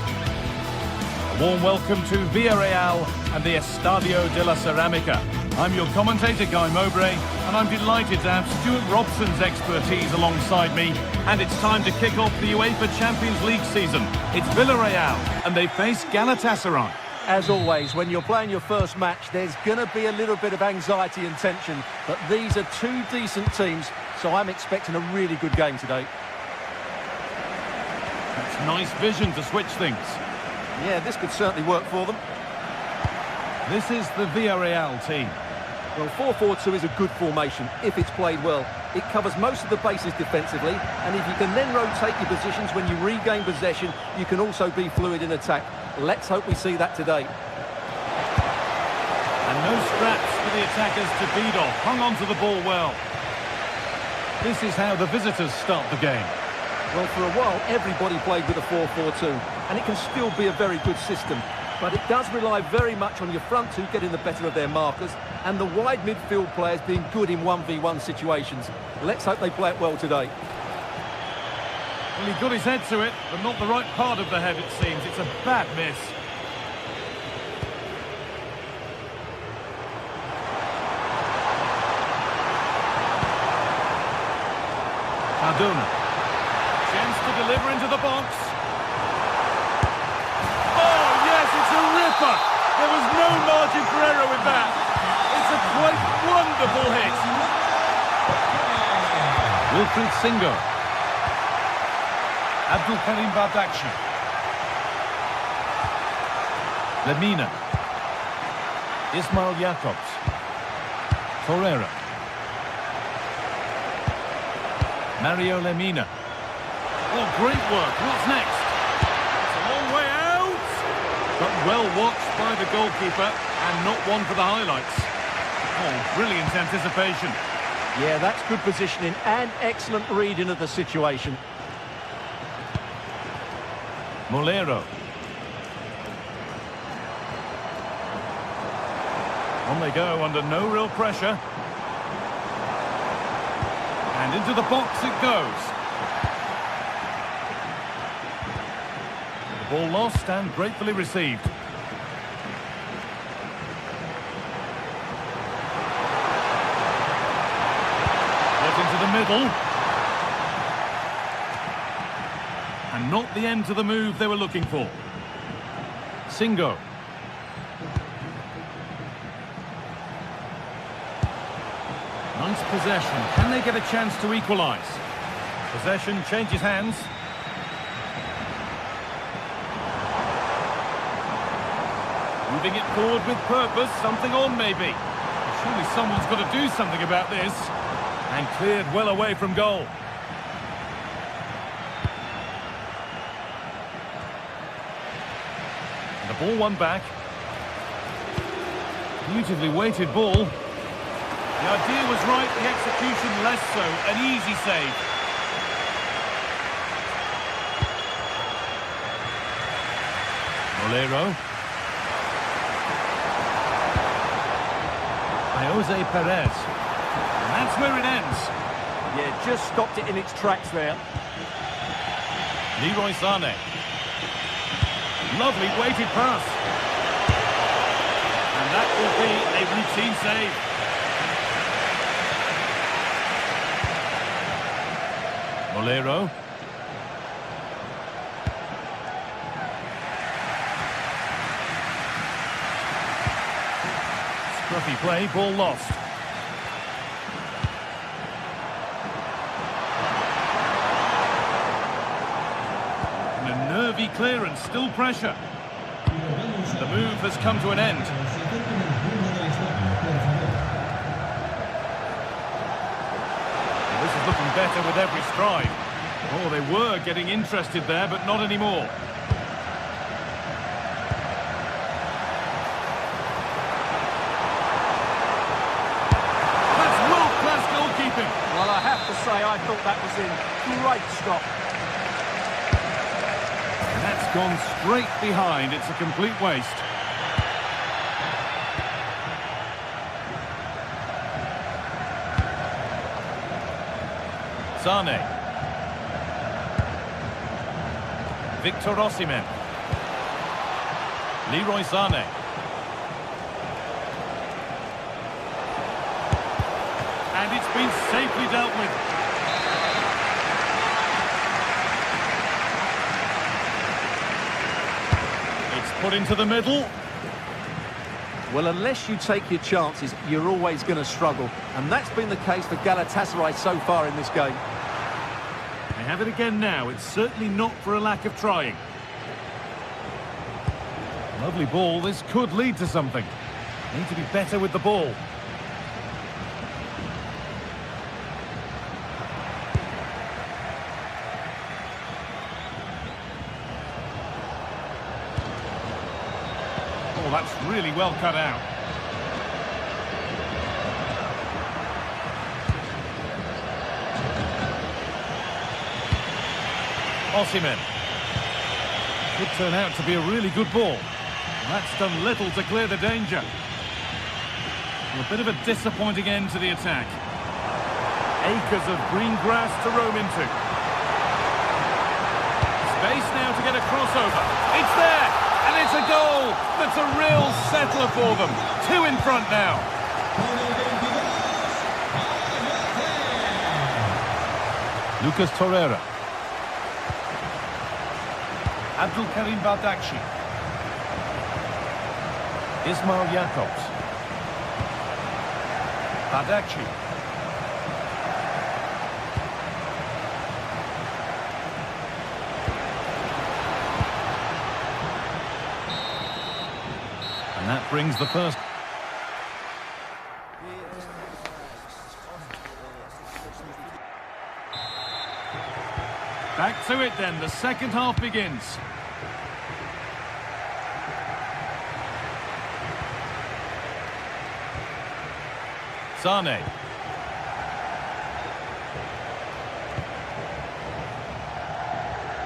A warm welcome to Villarreal and the Estadio de la Ceramica. I'm your commentator, Guy Mowbray, and I'm delighted to have Stuart Robson's expertise alongside me. And it's time to kick off the UEFA Champions League season. It's Villarreal, and they face Galatasaray. As always, when you're playing your first match, there's going to be a little bit of anxiety and tension. But these are two decent teams, so I'm expecting a really good game today. That's nice vision to switch things. Yeah, this could certainly work for them. This is the Villarreal team. Well, 4-4-2 is a good formation if it's played well. It covers most of the bases defensively, and if you can then rotate your positions when you regain possession, you can also be fluid in attack. Let's hope we see that today. And no scraps for the attackers to beat off. Hung on to the ball well. This is how the visitors start the game. Well, for a while, everybody played with a 4-4-2, and it can still be a very good system. But it does rely very much on your front two getting the better of their markers and the wide midfield players being good in 1v1 situations. Let's hope they play it well today. Well, he got his head to it, but not the right part of the head, it seems. It's a bad miss. Cardona. Chance to deliver into the box. Oh, yes, it's a ripper. There was no margin for error with that. It's a quite wonderful hit. Wilfried Singo. Abdul Karim Bardakci. Lemina. Ismail Jakobs. Torreira. Mario Lemina. Oh, great work. What's next? It's a long way out. But well watched by the goalkeeper and not one for the highlights. Oh, brilliant anticipation. Yeah, that's good positioning and excellent reading of the situation. Molero. On they go under no real pressure. And into the box it goes. The ball lost and gratefully received. Got into the middle. And not the end to the move they were looking for. Singo. Nice possession. Can they get a chance to equalise? Possession changes hands. Moving it forward with purpose. Something on, maybe. Surely someone's got to do something about this. And cleared well away from goal. And the ball won back. Beautifully weighted ball. The idea was right, the execution less so. An easy save. Molero. Jose Perez. And that's where it ends. Yeah, just stopped it in its tracks there. Leroy Sané. Lovely weighted pass. And that will be a routine save. Molero. Scruffy play, ball lost. And a nervy clearance, still pressure. The move has come to an end. This is looking better with every stride. Oh, they were getting interested there, but not anymore. That's world-class goalkeeping. Well, I have to say, I thought that was in. Great stop. And that's gone straight behind. It's a complete waste. Sané. Victor Osimhen. Leroy Sané. And it's been safely dealt with. It's put into the middle. Well, unless you take your chances, you're always going to struggle. And that's been the case for Galatasaray so far in this game. They have it again now. It's certainly not for a lack of trying. Lovely ball. This could lead to something. Need to be better with the ball. Oh, that's really well cut out. Osimhen. Could turn out to be a really good ball. That's done little to clear the danger. A bit of a disappointing end to the attack. Acres of green grass to roam into. Space now to get a crossover. It's there! And it's a goal! That's a real settler for them. 2 in front now. Lucas Torreira. Abdul Karim Baldakshi. Ismail Jakobs. Baldakshi. And that brings the first. Back to it then, the second half begins. Sane.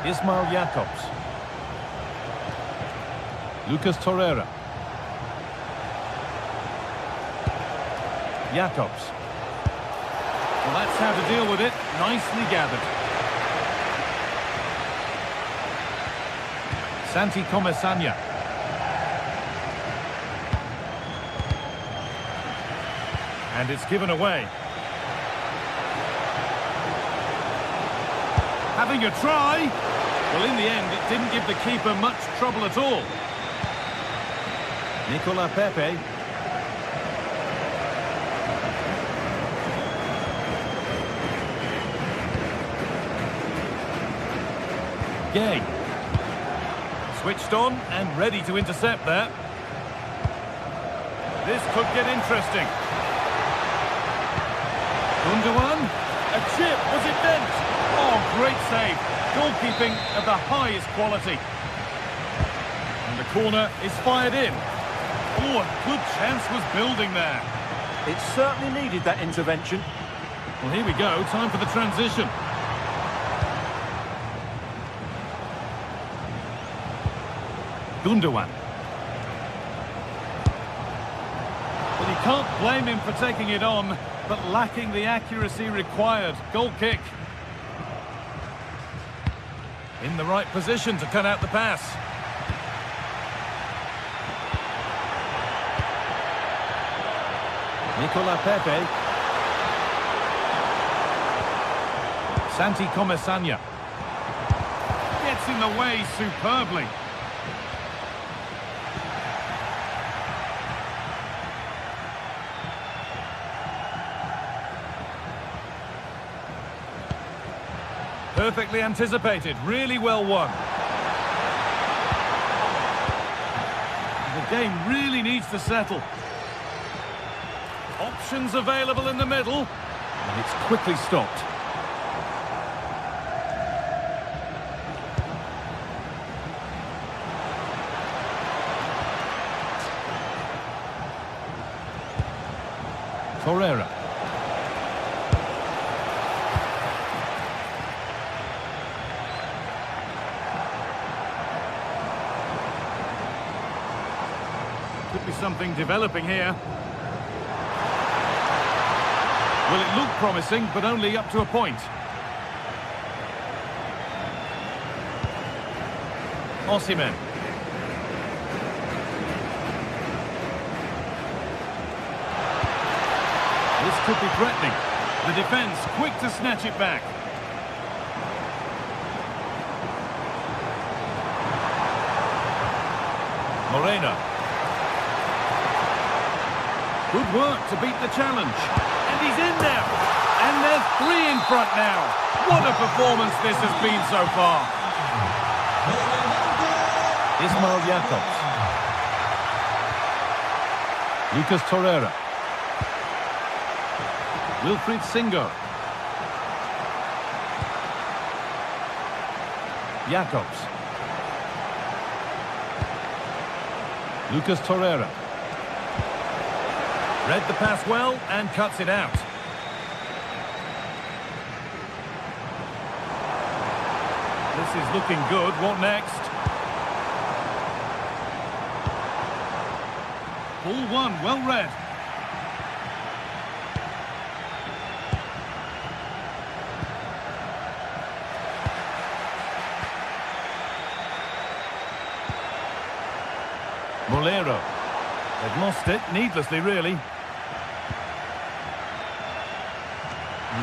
Ismail Jakobs. Lucas Torreira. Jakobs. Well, that's how to deal with it. Nicely gathered. Santi Comesanya. And it's given away. Having a try. Well, in the end, it didn't give the keeper much trouble at all. Nicola Pepe. Gay. Switched on and ready to intercept there. This could get interesting. Gundogan, a chip, was it bent? Oh, great save. Goalkeeping of the highest quality. And the corner is fired in. Oh, a good chance was building there. It certainly needed that intervention. Well, here we go, time for the transition. Gundogan. Well, you can't blame him for taking it on, but lacking the accuracy required. Goal kick. In the right position to cut out the pass. Nicola Pepe. Santi Comesanya. Gets in the way superbly. Perfectly anticipated, really well won. The game really needs to settle. Options available in the middle, and it's quickly stopped. Torreira. Could be something developing here. Well, it looked promising, but only up to a point. Osimhen. This could be threatening. The defence quick to snatch it back. Moreno. Good work to beat the challenge. And he's in there. And there's 3 in front now. What a performance this has been so far. Ismail Jakobs. Lucas Torreira. Wilfried Singo. Jacobs. Lucas Torreira. Read the pass well and cuts it out. This is looking good. What next? Ball one, well read. Molero. They've lost it, needlessly really. You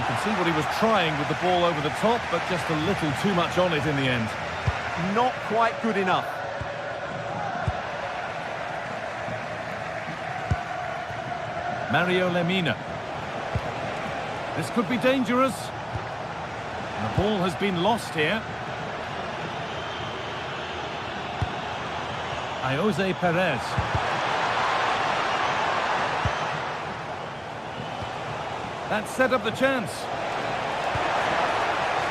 can see what he was trying with the ball over the top, but just a little too much on it in the end. Not quite good enough. Mario Lemina. This could be dangerous. And the ball has been lost here. Jose Perez. That set up the chance.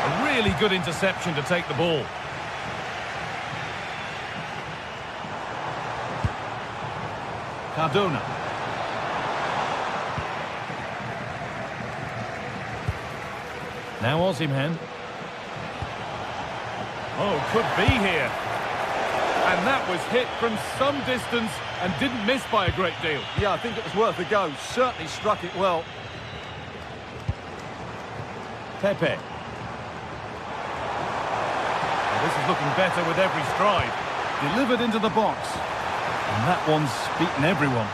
A really good interception to take the ball. Cardona. Now Osimhen. Oh, could be here. And that was hit from some distance and didn't miss by a great deal. Yeah, I think it was worth a go. Certainly struck it well. Pepe. Well, this is looking better with every stride. Delivered into the box. And that one's beaten everyone.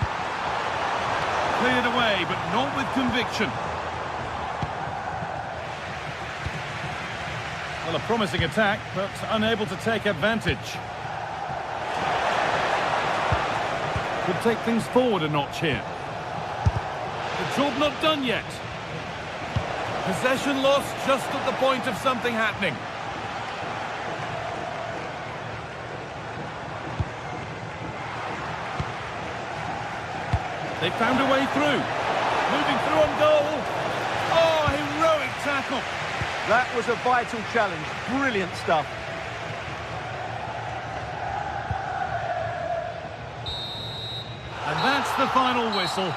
Cleared away, but not with conviction. Well, a promising attack, but unable to take advantage. Could take things forward a notch here. The job not done yet. Possession lost just at the point of something happening. They found a way through. Moving through on goal. Oh, heroic tackle. That was a vital challenge. Brilliant stuff. And that's the final whistle.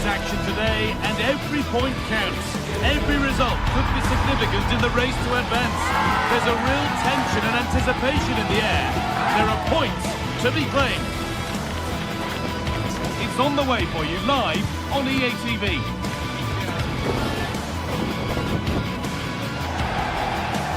Action today, and every point counts. Every result could be significant in the race to advance. There's a real tension and anticipation in the air. There are points to be claimed. It's on the way for you live on EA TV.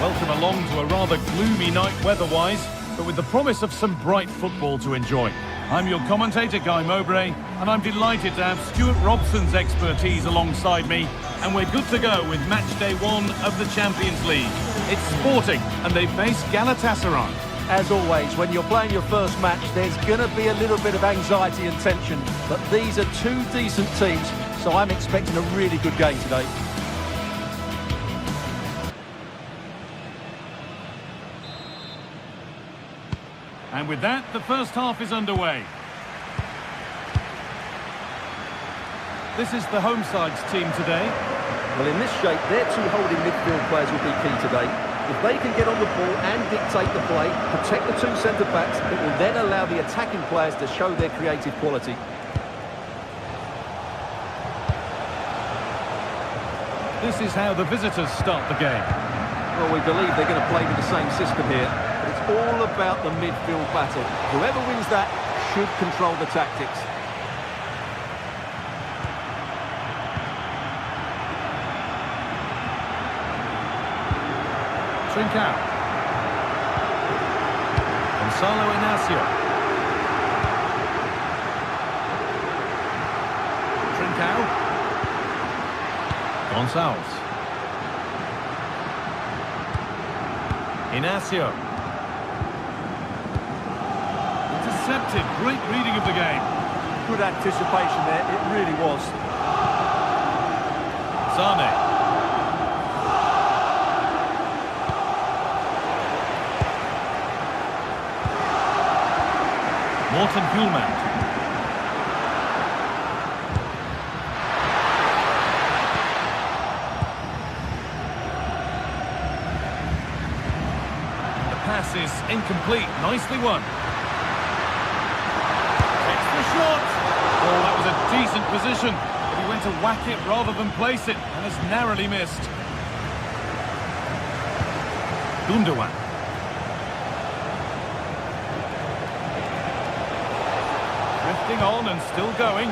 Welcome along to a rather gloomy night weather-wise, but with the promise of some bright football to enjoy. I'm your commentator, Guy Mowbray, and I'm delighted to have Stuart Robson's expertise alongside me, and we're good to go with match day 1 of the Champions League. It's Sporting, and they face Galatasaray. As always, when you're playing your first match, there's going to be a little bit of anxiety and tension, but these are two decent teams, so I'm expecting a really good game today. And with that, the first half is underway. This is the home side's team today. Well, in this shape, their two holding midfield players will be key today. If they can get on the ball and dictate the play, protect the two centre-backs, it will then allow the attacking players to show their creative quality. This is how the visitors start the game. Well, we believe they're going to play with the same system here. But it's all about the midfield battle. Whoever wins that should control the tactics. Trincao. Gonzalo Inacio. Trincao. Gonzalez. Inacio. Intercepted. Great reading of the game. Good anticipation there, it really was. Sane. Morten Hjulmand. The pass is incomplete. Nicely won. Takes the shot. Oh, that was a decent position. But he went to whack it rather than place it and has narrowly missed. Gundogan. Drifting on and still going.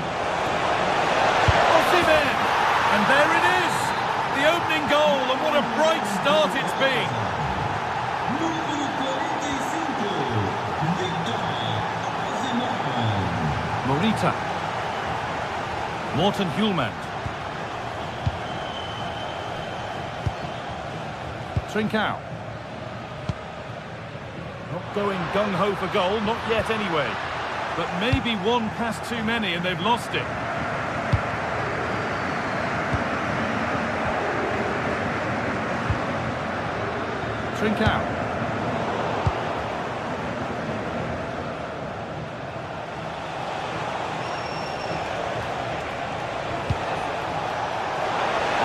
Osimhen! And there it is! The opening goal, and what a bright start it's been! Morita. Morten Hjulmand. Trincao. Not going gung-ho for goal, not yet anyway. But maybe one pass too many and they've lost it. Trincao.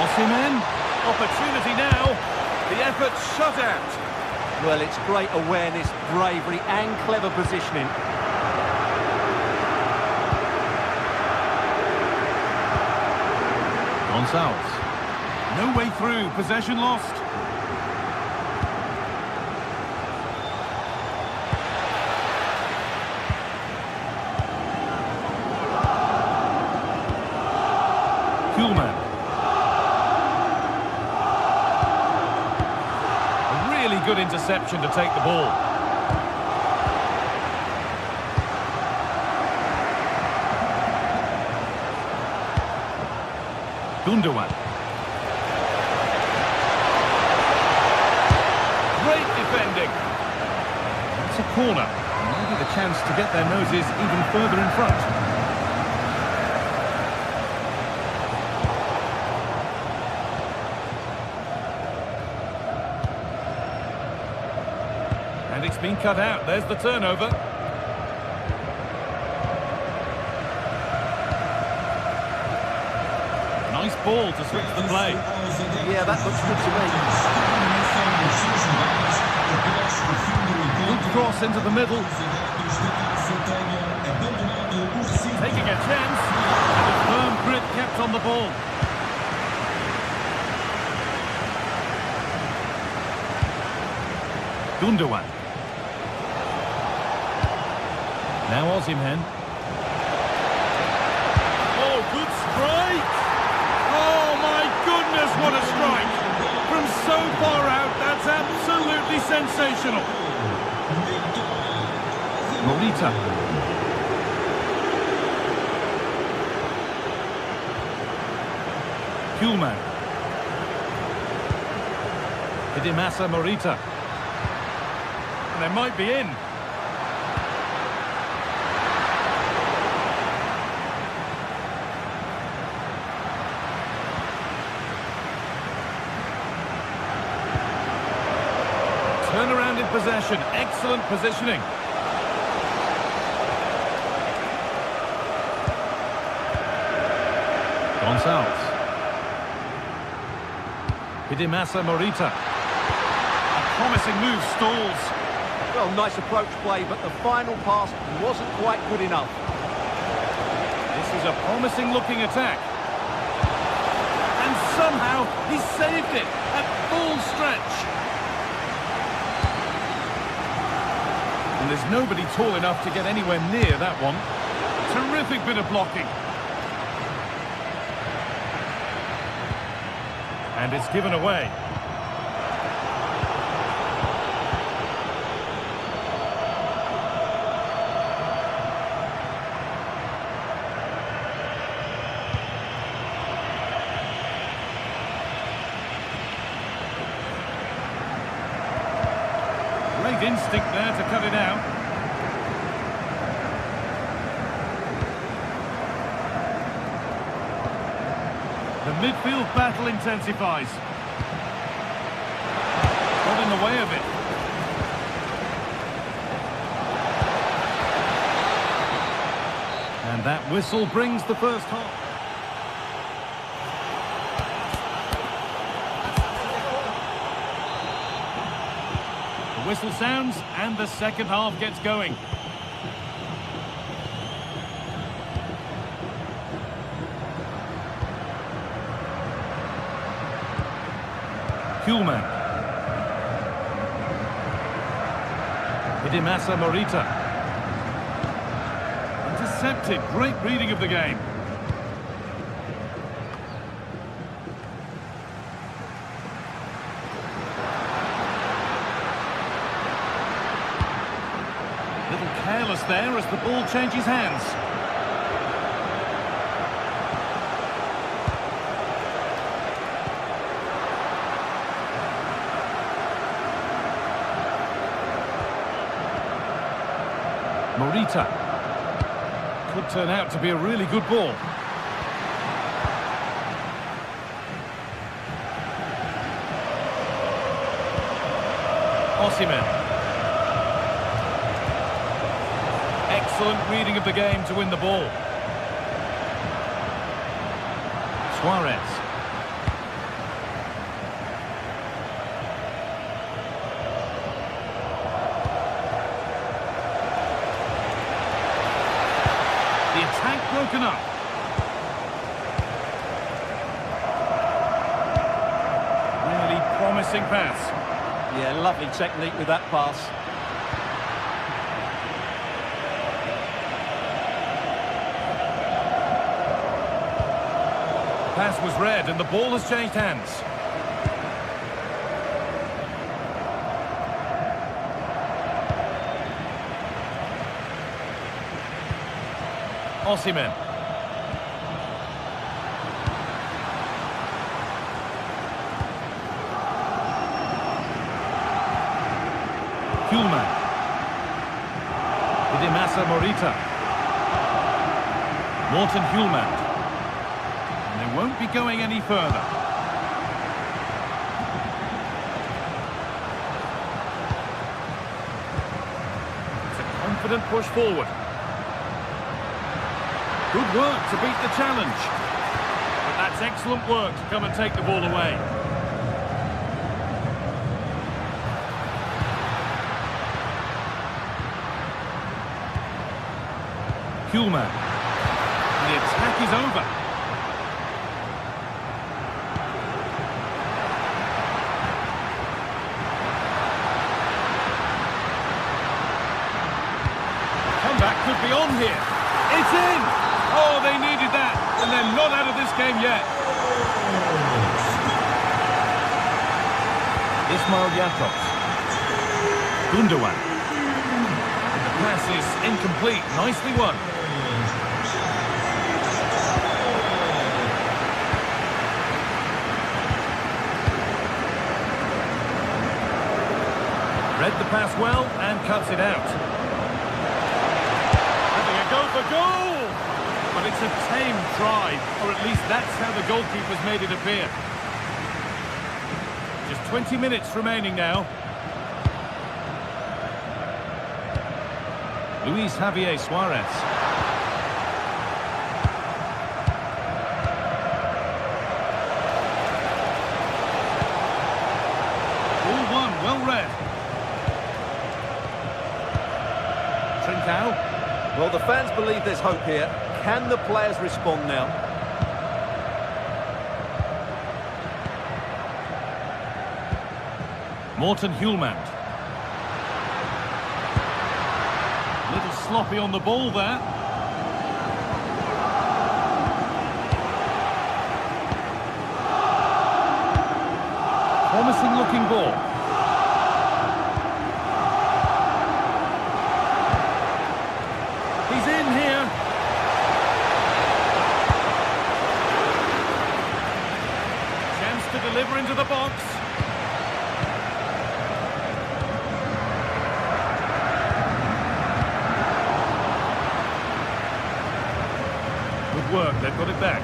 Osimhen. Opportunity now. The effort shut out. Well, it's great awareness, bravery and clever positioning. Gonzalez. No way through. Possession lost. Hjulmand. A really good interception to take the ball. Gundogan. Great defending. It's a corner. Maybe the chance to get their noses even further in front. And it's been cut out. There's the turnover. Nice ball to switch the play. Yeah, that looks good to me. Good cross into the middle. Taking a chance. And a firm grip kept on the ball. Gundogan. Now Osimhen. Oh, good strike! Oh my goodness, what a strike! From so far out, that's absolutely sensational. Morita. Hjulmand. Hidimasa Morita. And they might be in. Turnaround in possession. Excellent positioning. Gonzalez. Hidimasa Morita. A promising move stalls. Well, nice approach play, but the final pass wasn't quite good enough. This is a promising looking attack. And somehow he saved it at full stretch. And there's nobody tall enough to get anywhere near that one. Terrific bit of blocking. And it's given away. Great instinct there to cut it out. The midfield battle intensifies. Got in the way of it. And that whistle brings the first half. The whistle sounds and the second half gets going. Kuhlmann. Hidemasa Morita. Intercepted. Great reading of the game. Little careless there as the ball changes hands. Morita. Could turn out to be a really good ball. Osimhen. Excellent reading of the game to win the ball. Suarez. The attack broken up. Really promising pass. Yeah, lovely technique with that pass. Pass was read and the ball has changed hands. Osimhen. Kuhlmann. Hidemasa Morita. Morten Kuhlmann. And they won't be going any further. It's a confident push forward. Good work to beat the challenge. But that's excellent work to come and take the ball away. Kuhlmann. The attack is over. Comeback could be on here. It's in! Oh, they needed that, and they're not out of this game yet. Ismail Jakobs. Gundogan. The pass is incomplete. Nicely won. Read the pass well and cuts it out. Having a go for goal! But it's a tame try, or at least that's how the goalkeeper's made it appear. Just 20 minutes remaining now. Luis Javier Suarez. Ball one, well read. Falcao. Well, the fans believe there's hope here. Can the players respond now? Morten Hjulmand. A little sloppy on the ball there. Promising looking ball. He's in here. Chance to deliver into the box. Good work, they've got it back.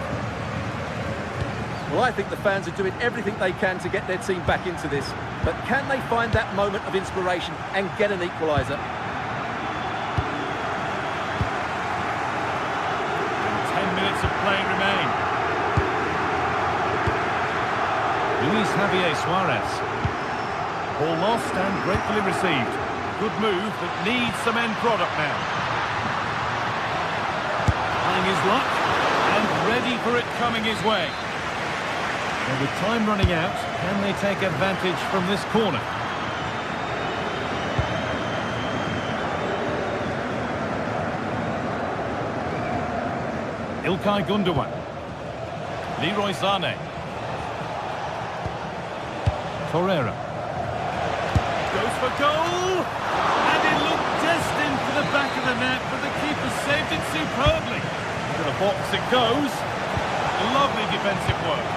Well, I think the fans are doing everything they can to get their team back into this. But can they find that moment of inspiration and get an equaliser? 10 minutes of play remain. Luis Javier Suarez. Ball lost and gratefully received. Good move, but needs some end product now. Trying his luck and ready for it coming his way. And with time running out, can they take advantage from this corner? İlkay Gündoğan. Leroy Sané. Torreira. Goes for goal! And it looked destined for the back of the net, but the keeper saved it superbly. To the box it goes. Lovely defensive work.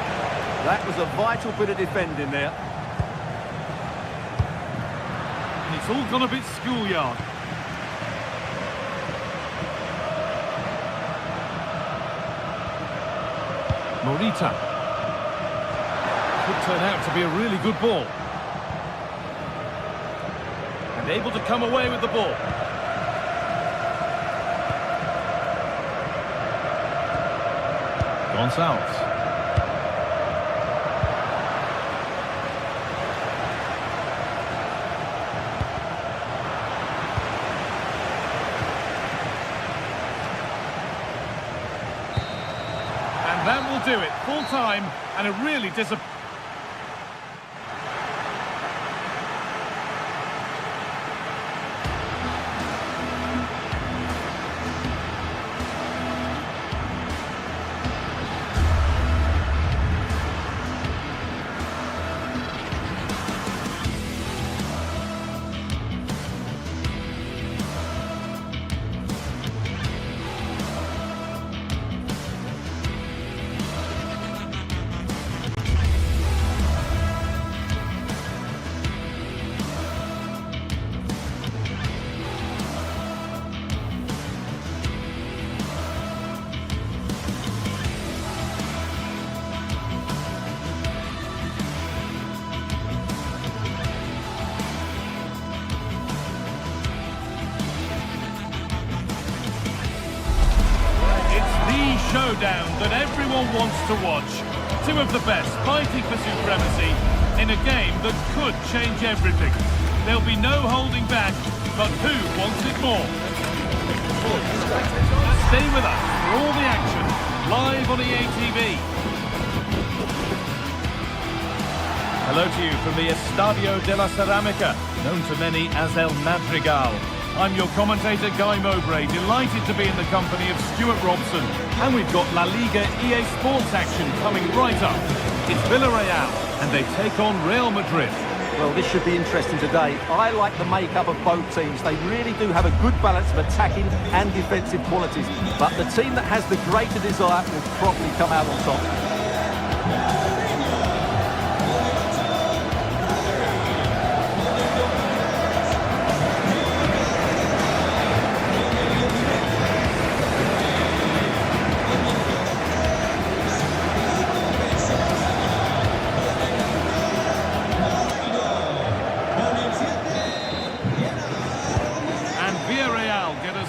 That was a vital bit of defending there. And it's all gone a bit schoolyard. Morita. Could turn out to be a really good ball. And able to come away with the ball. Gonçalves. That will do it. Full time and a really disappointing. Showdown that everyone wants to watch. Two of the best fighting for supremacy in a game that could change everything. There'll be no holding back, but who wants it more? Stay with us for all the action, live on EA TV. Hello to you from the Estadio de la Ceramica, known to many as El Madrigal. I'm your commentator, Guy Mowbray, delighted to be in the company of Stuart Robson. And we've got La Liga EA Sports action coming right up. It's Villarreal, and they take on Real Madrid. Well, this should be interesting today. I like the makeup of both teams. They really do have a good balance of attacking and defensive qualities. But the team that has the greater desire will probably come out on top.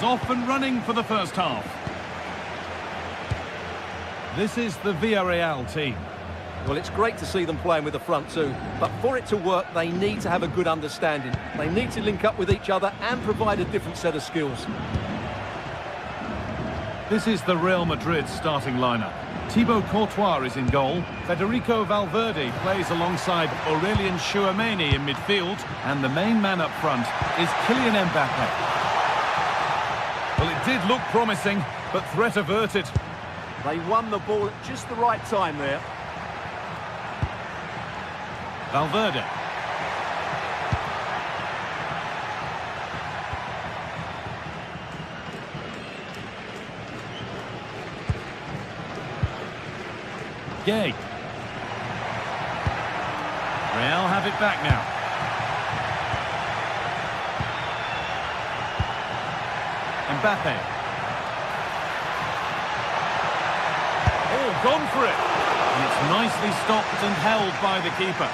Off and running for the first half. This is the Villarreal team. Well, it's great to see them playing with the front two, but for it to work, they need to have a good understanding. They need to link up with each other and provide a different set of skills. This is the Real Madrid starting lineup. Thibaut Courtois is in goal. Federico Valverde plays alongside Aurelien Tchouameni in midfield. And the main man up front is Kylian Mbappe. Well, it did look promising, but threat averted. They won the ball at just the right time there. Valverde. Gay. Real have it back now. Mbappe. Oh, gone for it. And it's nicely stopped and held by the keeper.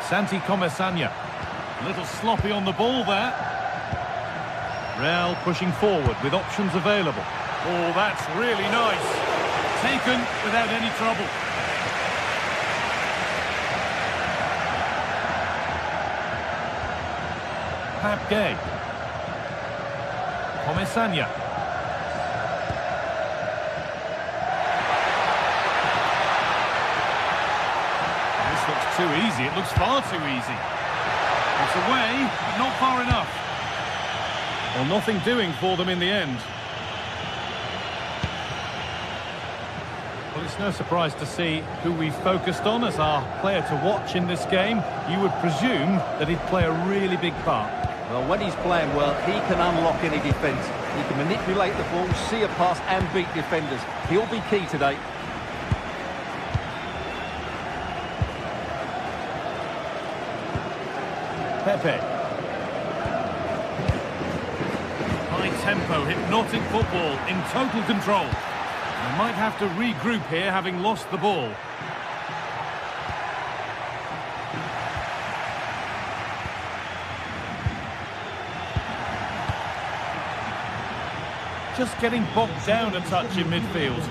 Santi Comesaña. A little sloppy on the ball there. Real pushing forward with options available. Oh, that's really nice. Taken without any trouble. Pap Gay. Comesaña. This looks too easy. It looks far too easy. It's away, but not far enough. Well, nothing doing for them in the end. Well, it's no surprise to see who we focused on as our player to watch in this game. You would presume that he'd play a really big part. Well, when he's playing well, he can unlock any defence. He can manipulate the ball, see a pass and beat defenders. He'll be key today. Pepe. Tempo, hypnotic football, in total control. They might have to regroup here, having lost the ball. Just getting bogged down a touch in midfield.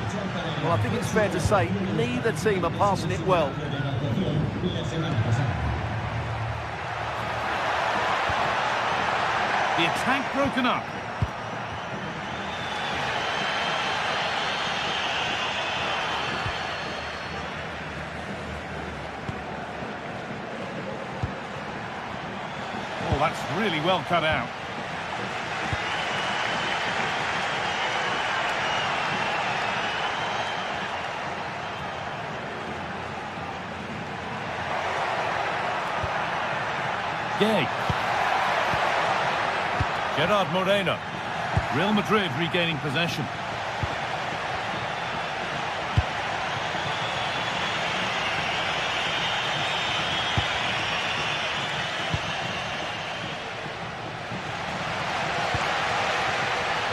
Well, I think it's fair to say neither team are passing it well. The attack broken up. Oh, that's really well cut out. Gay. Gerard Moreno. Real Madrid regaining possession.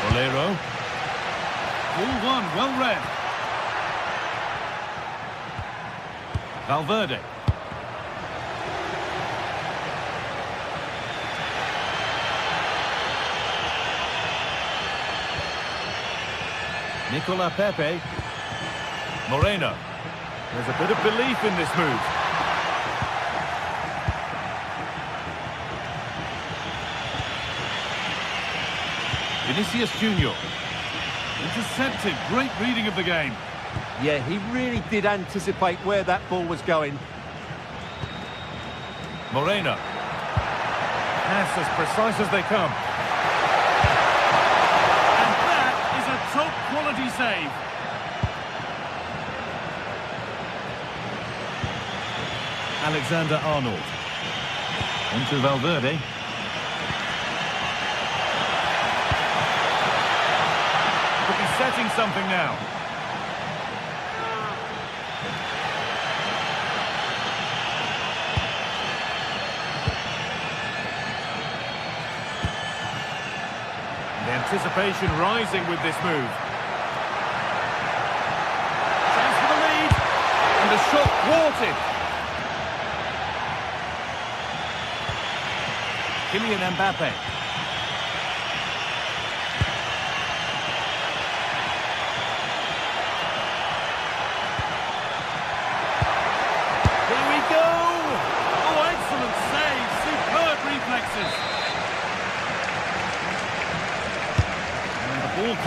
Bolero. Ball one, well read. Valverde. Nicola Pepe. Moreno. There's a bit of belief in this move. Vinicius Junior. Intercepted. Great reading of the game. Yeah, he really did anticipate where that ball was going. Moreno. Pass as precise as they come. Top quality save. Alexander-Arnold. Into Valverde. Could be setting something now. The anticipation rising with this move. Chance for the lead. And the shot thwarted. Kylian Mbappe.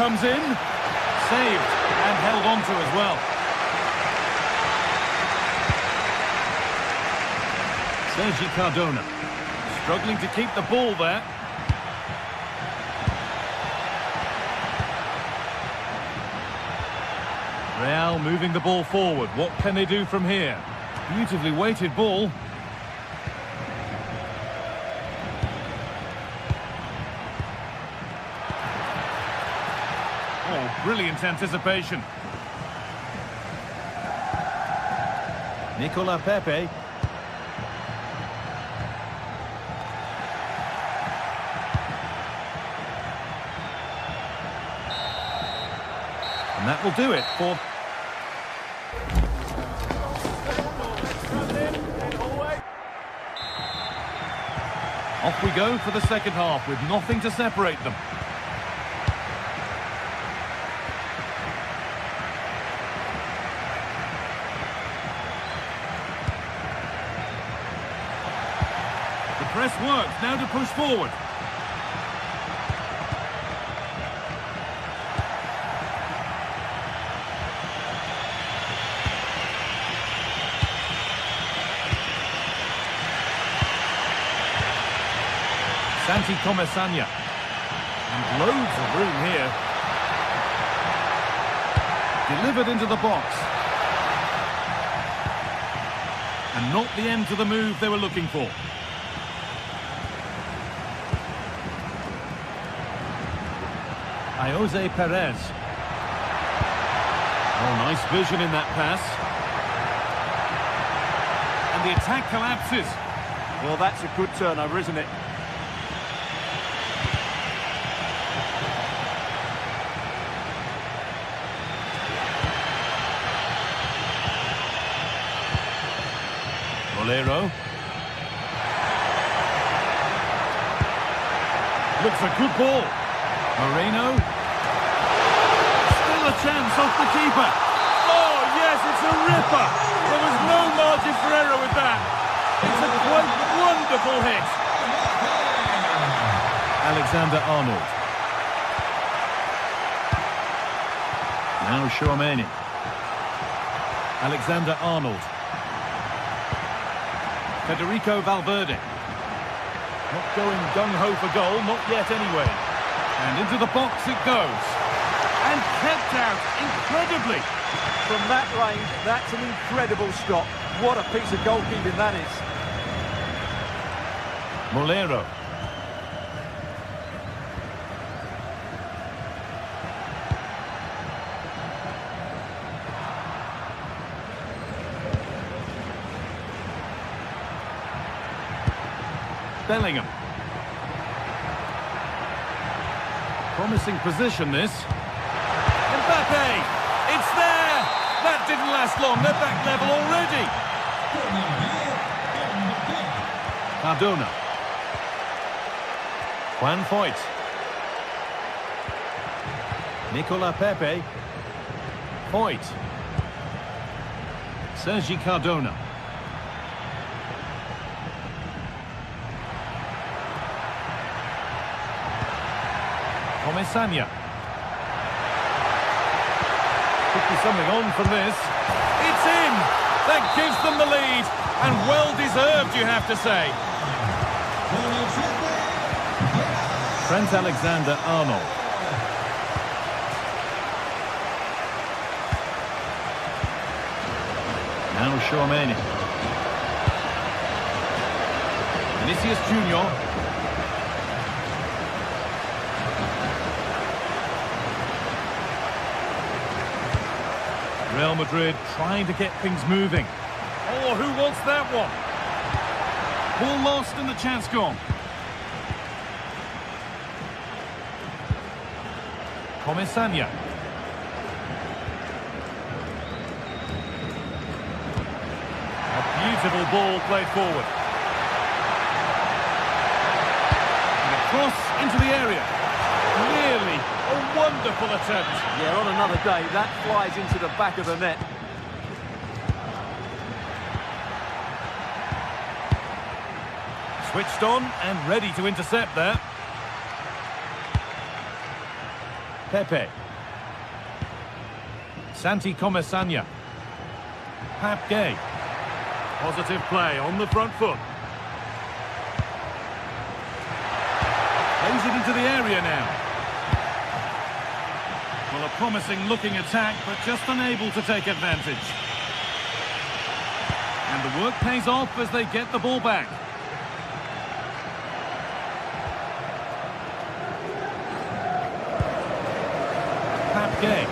comes in, saved and held on to as well. Sergi Cardona, struggling to keep the ball there. Real moving the ball forward. What can they do from here? Beautifully weighted ball. Oh, brilliant anticipation. Nicola Pepe. And that will do it for... Off we go for the second half with nothing to separate them. The press works, now to push forward. Santi Comesaña. And loads of room here. Delivered into the box. And not the end to the move they were looking for. Jose Perez. Oh, nice vision in that pass. And the attack collapses. Well, that's a good turnover, isn't it? Bolero. Looks a good ball. Moreno. Still a chance off the keeper. Oh, yes, it's a ripper. There was no margin for error with that. It's a quite wonderful hit. Alexander-Arnold. Now Tchouaméni. Alexander-Arnold. Federico Valverde. Not going gung-ho for goal, not yet anyway. And into the box it goes. And kept out incredibly. From that range, that's an incredible stop. What a piece of goalkeeping that is. Molero. Bellingham. Promising position, this. Mbappe! It's there! That didn't last long. They're back level already. Cardona. Juan Foyt. Nicola Pepe. Foyt. Sergi Cardona. Comesaña. Could be something on from this. It's in! That gives them the lead. And well-deserved, you have to say. Trent Alexander-Arnold. Now Tchouaméni. Vinicius Junior. Real Madrid trying to get things moving. Oh, who wants that one? Ball lost and the chance gone. Comesaña. A beautiful ball played forward. And across into the area. Nearly a wonderful attempt. Yeah, on another day, that flies into the back of the net. Switched on and ready to intercept there. Pepe. Santi Comesaña. Pap Gay. Positive play on the front foot. Plays it into the area now. Well, a promising looking attack, but just unable to take advantage. And the work pays off as they get the ball back. Pap Gay.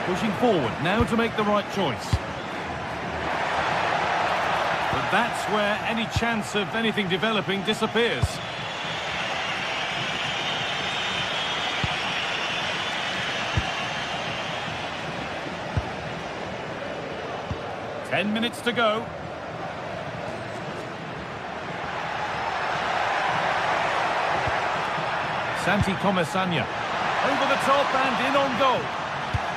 Pushing forward now to make the right choice. But that's where any chance of anything developing disappears. Ten minutes to go. Santi Comesaña. Over the top and in on goal.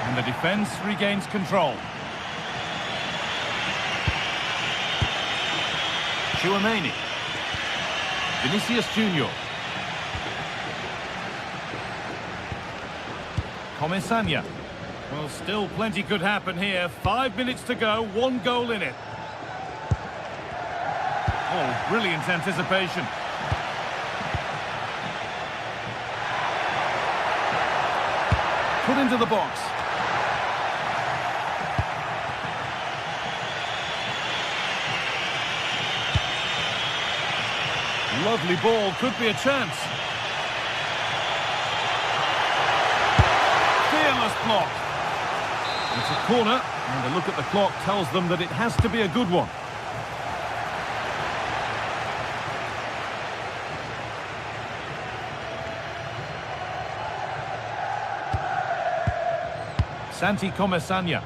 And the defence regains control. Chouameni. Vinicius Junior. Comesaña. Well, still plenty could happen here. 5 minutes to go, 1 goal in it. Oh, brilliant anticipation. Put into the box. Lovely ball, could be a chance. Fearless block. It's a corner, and a look at the clock tells them that it has to be a good one. Santi Comesaña.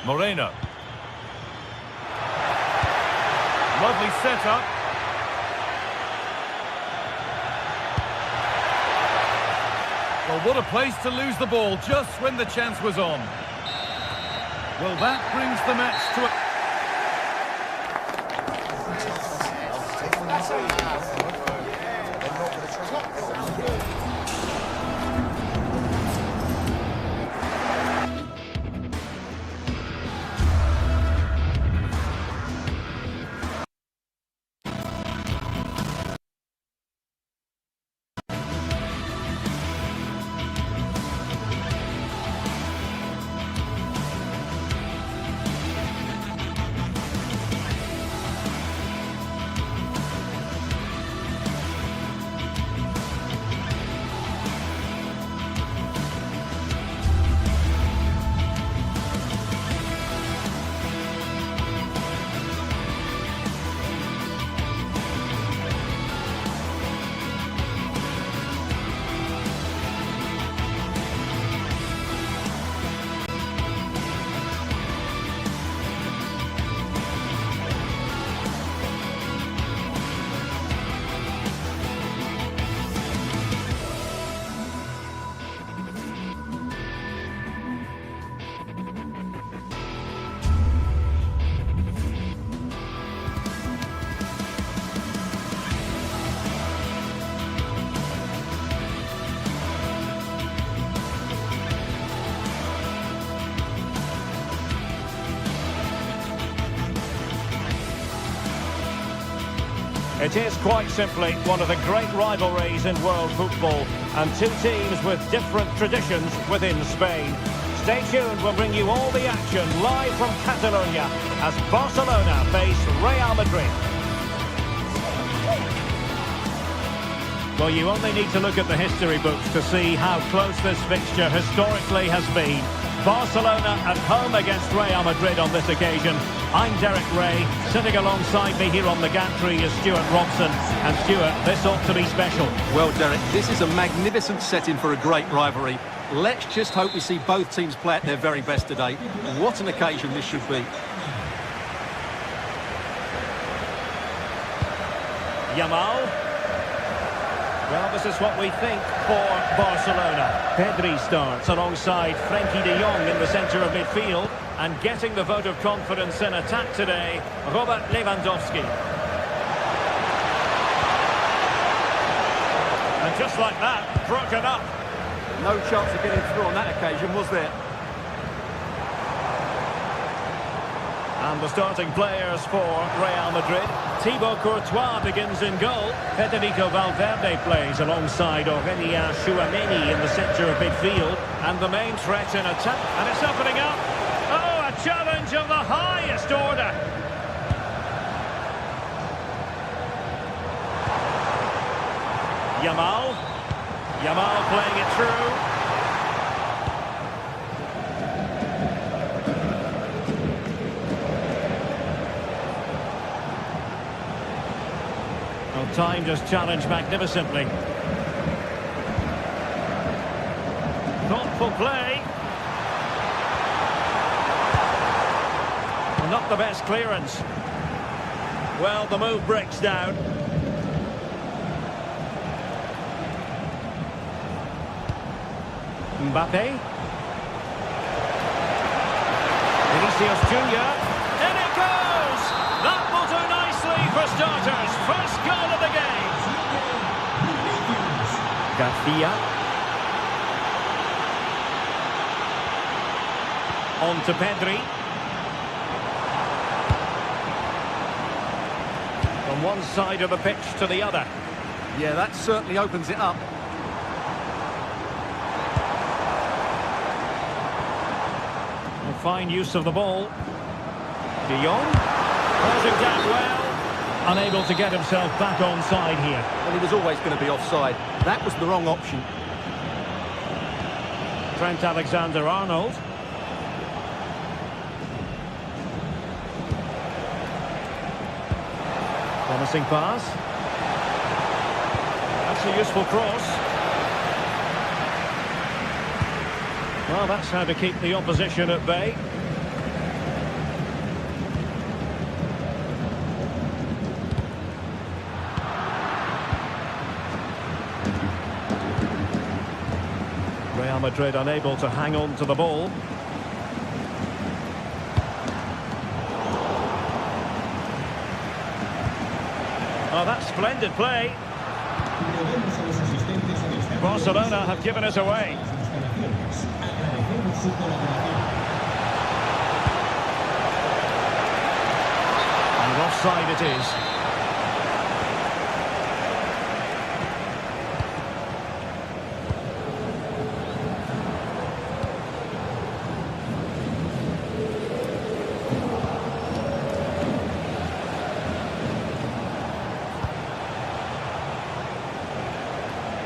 Moreno. Lovely setup. Well, what a place to lose the ball just when the chance was on. Well, that brings the match to a... It is quite simply one of the great rivalries in world football, and two teams with different traditions within Spain. Stay tuned, we'll bring you all the action live from Catalonia as Barcelona face Real Madrid. Well, you only need to look at the history books to see how close this fixture historically has been. Barcelona at home against Real Madrid on this occasion. I'm Derek Ray. Sitting alongside me here on the gantry is Stuart Robson. And Stuart, this ought to be special. Well, Derek, this is a magnificent setting for a great rivalry. Let's just hope we see both teams play at their very best today. What an occasion this should be. Yamal. Well, this is what we think for Barcelona. Pedri starts alongside Frenkie de Jong in the centre of midfield. And getting the vote of confidence in attack today, Robert Lewandowski. just like that, broken up. No chance of getting through on that occasion, was there? And the starting players for Real Madrid. Thibaut Courtois begins in goal. Federico Valverde plays alongside Aurélien Tchouameni in the centre of midfield. And the main threat in attack. And it's opening up. Oh, a challenge of the highest order. Yamal playing it through. Well, time just challenged magnificently. Thoughtful play. Well, not the best clearance. Well, the move breaks down. Mbappe. Vinicius Junior. In it goes! That will do nicely for starters. First goal of the game. Garcia. On to Pedri. From one side of the pitch to the other. Yeah, that certainly opens it up. Fine use of the ball. De Jong holds it down well. Unable to get himself back on side here. Well, he was always going to be offside. That was the wrong option. Trent Alexander-Arnold. Promising pass. That's a useful cross. Well, that's how to keep the opposition at bay. Real Madrid unable to hang on to the ball. Oh, that's splendid play. Barcelona have given us away. And offside it is.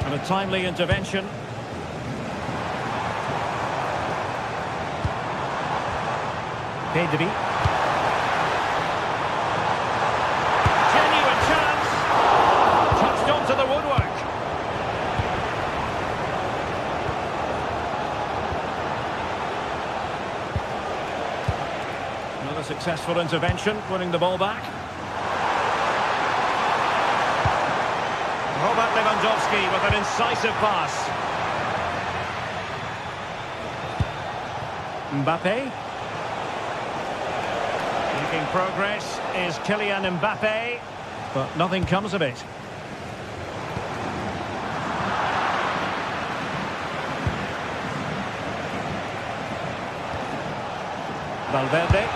And a timely intervention. Pedri. Genuine chance. Touched onto the woodwork. Another successful intervention, winning the ball back. Robert Lewandowski with an incisive pass. Mbappe. Making progress is Kylian Mbappe, but nothing comes of it. Valverde.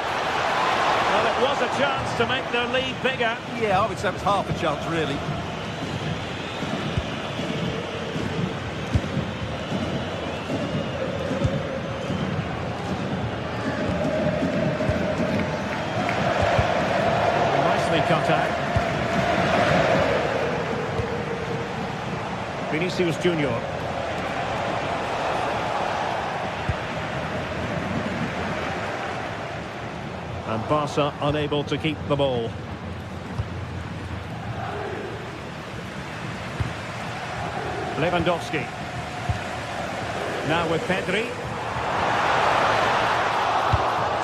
Well, it was a chance to make their lead bigger. Yeah, I would say it was half a chance, really. Cut out. Vinicius Junior. And Barca unable to keep the ball. Lewandowski. Now with Pedri.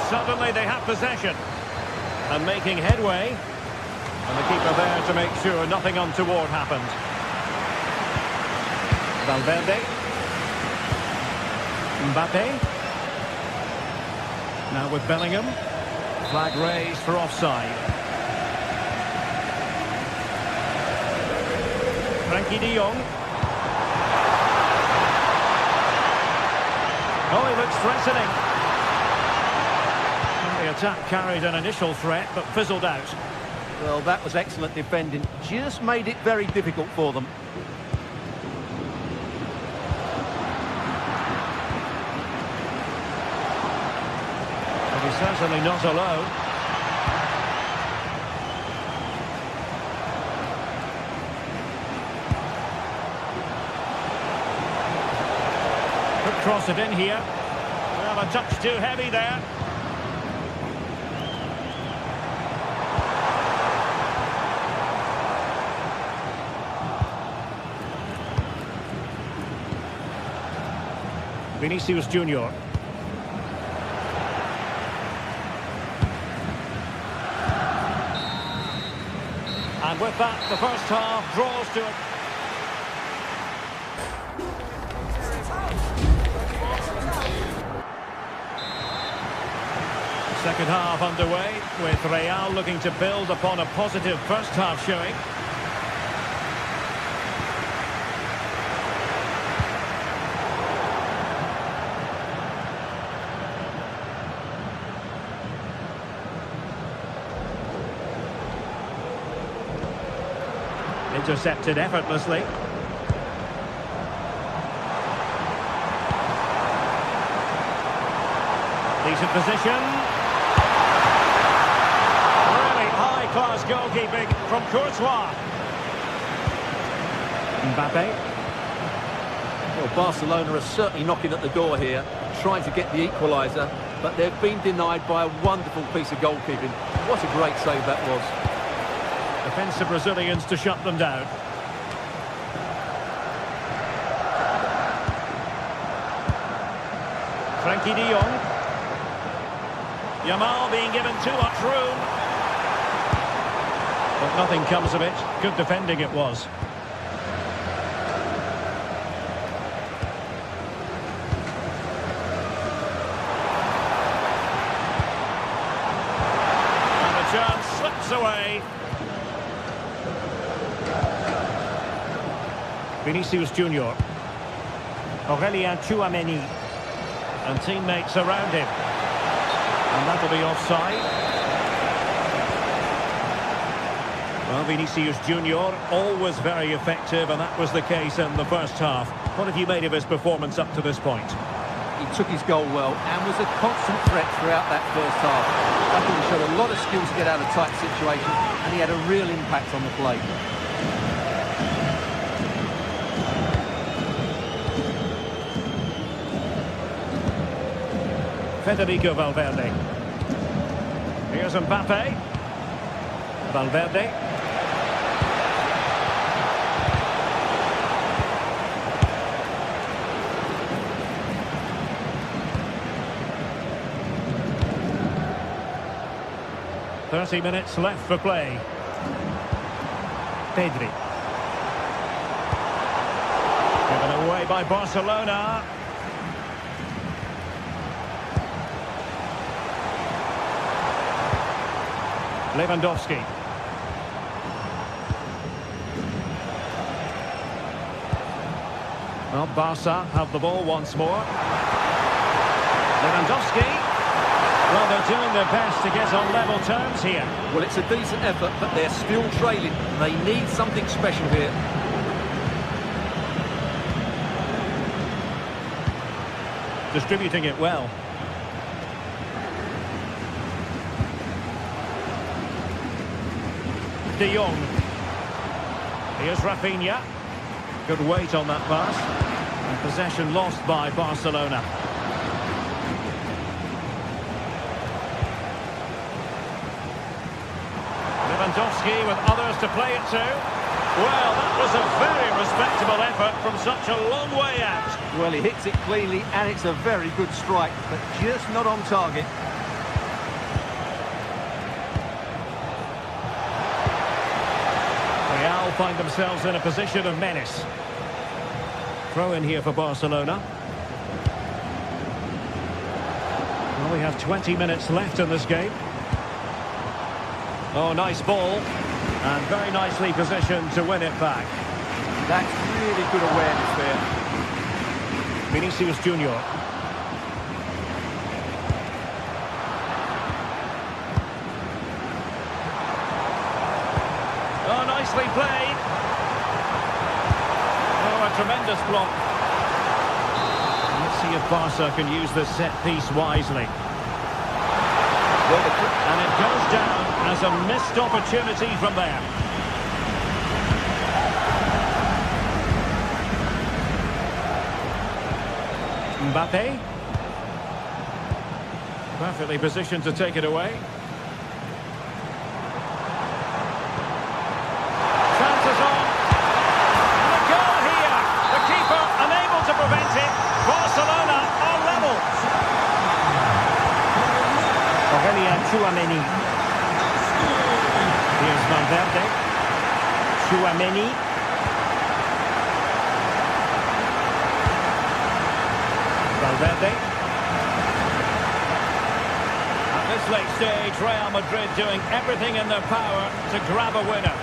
Suddenly they have possession. And making headway. And the keeper there to make sure nothing untoward happened. Valverde. Mbappe. Now with Bellingham. Flag raised for offside. Frankie de Jong. Oh, he looks threatening. And the attack carried an initial threat, but fizzled out. Well, that was excellent defending. Just made it very difficult for them. And he's certainly not alone. Could cross it in here. Well, a touch too heavy there. Vinicius Junior. And with that, the first half draws to it. Second half underway, with Real looking to build upon a positive first half showing. Intercepted effortlessly. Decent position. Really high-class goalkeeping from Courtois. Mbappe. Well, Barcelona are certainly knocking at the door here, trying to get the equaliser, but they've been denied by a wonderful piece of goalkeeping. What a great save that was. Defensive Brazilians to shut them down. Frankie de Jong. Yamal being given too much room. But nothing comes of it. Good defending it was. And the chance slips away. Vinicius Junior. Aurelien Tchouameni. And teammates around him. And that'll be offside. Well, Vinicius Junior, always very effective, and that was the case in the first half. What have you made of his performance up to this point? He took his goal well and was a constant threat throughout that first half. I think he showed a lot of skill to get out of tight situations, and he had a real impact on the play. Federico Valverde. Here's Mbappe. Valverde. "30 minutes left for play." Pedri. Given away by Barcelona. Lewandowski. Well, Barca have the ball once more. Lewandowski. Well, they're doing their best to get on level terms here. Well, it's a decent effort, but they're still trailing. They need something special here. Distributing it well. De Jong. Here's Rafinha. Good weight on that pass. And possession lost by Barcelona. Lewandowski with others to play it to. Well, that was a very respectable effort from such a long way out. Well, he hits it cleanly, and it's a very good strike, but just not on target. Real find themselves in a position of menace. Throw in here for Barcelona. Well, we have 20 minutes left in this game. Oh, nice ball. And very nicely positioned to win it back. That's really good awareness there. Vinicius Junior. nicely played. Oh, a tremendous block. Let's see if Barca can use this set piece wisely. And it goes down as a missed opportunity from there. Mbappe. Perfectly positioned to take it away. Chances on. And a goal here. The keeper unable to prevent it. Barcelona are level. Tchouameni. Here's Valverde. Tchouameni. Valverde. At this late stage, Real Madrid doing everything in their power to grab a winner.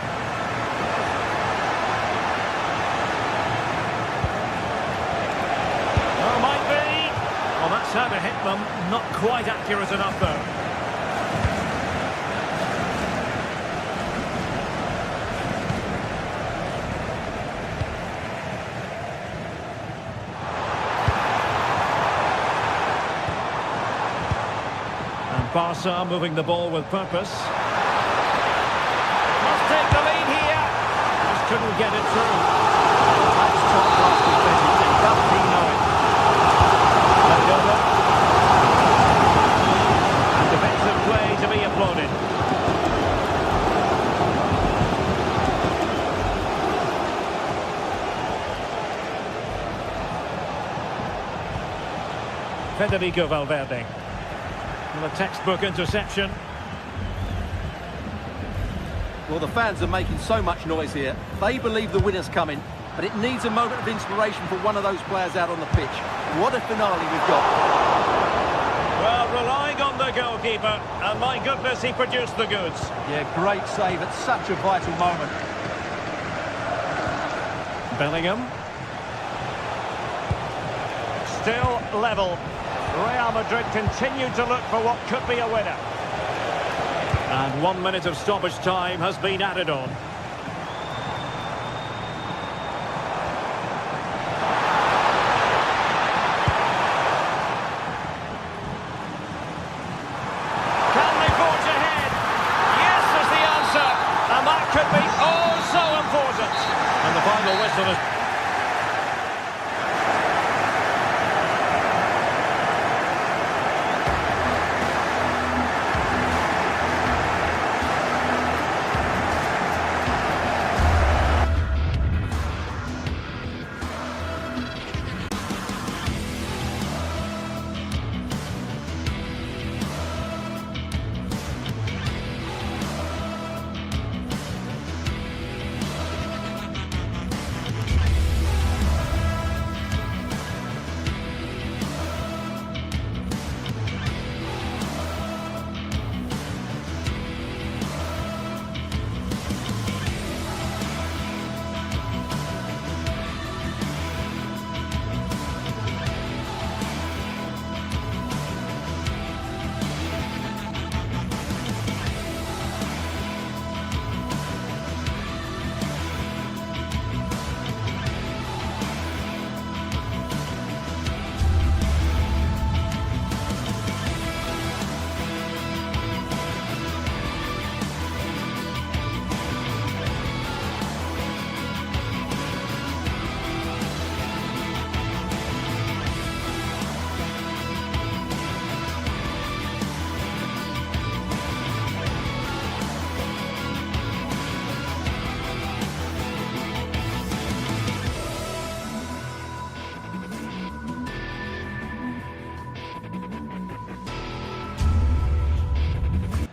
Oh, might be. Well, that's how to hit them. Not quite accurate enough, though. Barca moving the ball with purpose. Must take the lead here. Just couldn't get it through. That's top-class defending. Doesn't he know it? Let it over. And defensive play to be applauded. Federico Valverde. Well, a textbook interception. Well, the fans are making so much noise here. They believe the winner's coming, but it needs a moment of inspiration for one of those players out on the pitch. What a finale we've got. Well, relying on the goalkeeper, and my goodness, he produced the goods. Yeah, great save at such a vital moment. Bellingham. Still level. Real Madrid continue to look for what could be a winner. And 1 minute of stoppage time has been added on. Can they forge ahead? Yes is the answer. And that could be oh so important. And the final whistle is...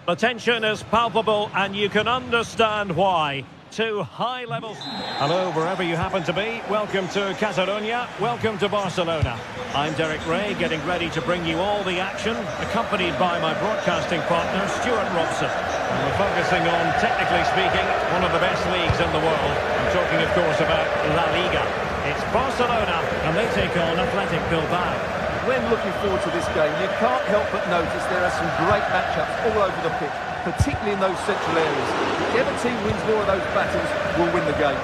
The tension is palpable and you can understand why. Two high levels. Hello, wherever you happen to be. Welcome to Catalonia. Welcome to Barcelona. I'm Derek Ray, getting ready to bring you all the action, accompanied by my broadcasting partner, Stuart Robson. And we're focusing on, technically speaking, one of the best leagues in the world. I'm talking, of course, about La Liga. It's Barcelona, and they take on Athletic Bilbao. When looking forward to this game, you can't help but notice there are some great matchups all over the pitch. particularly in those central areas. Whichever team wins more of those battles will win the game.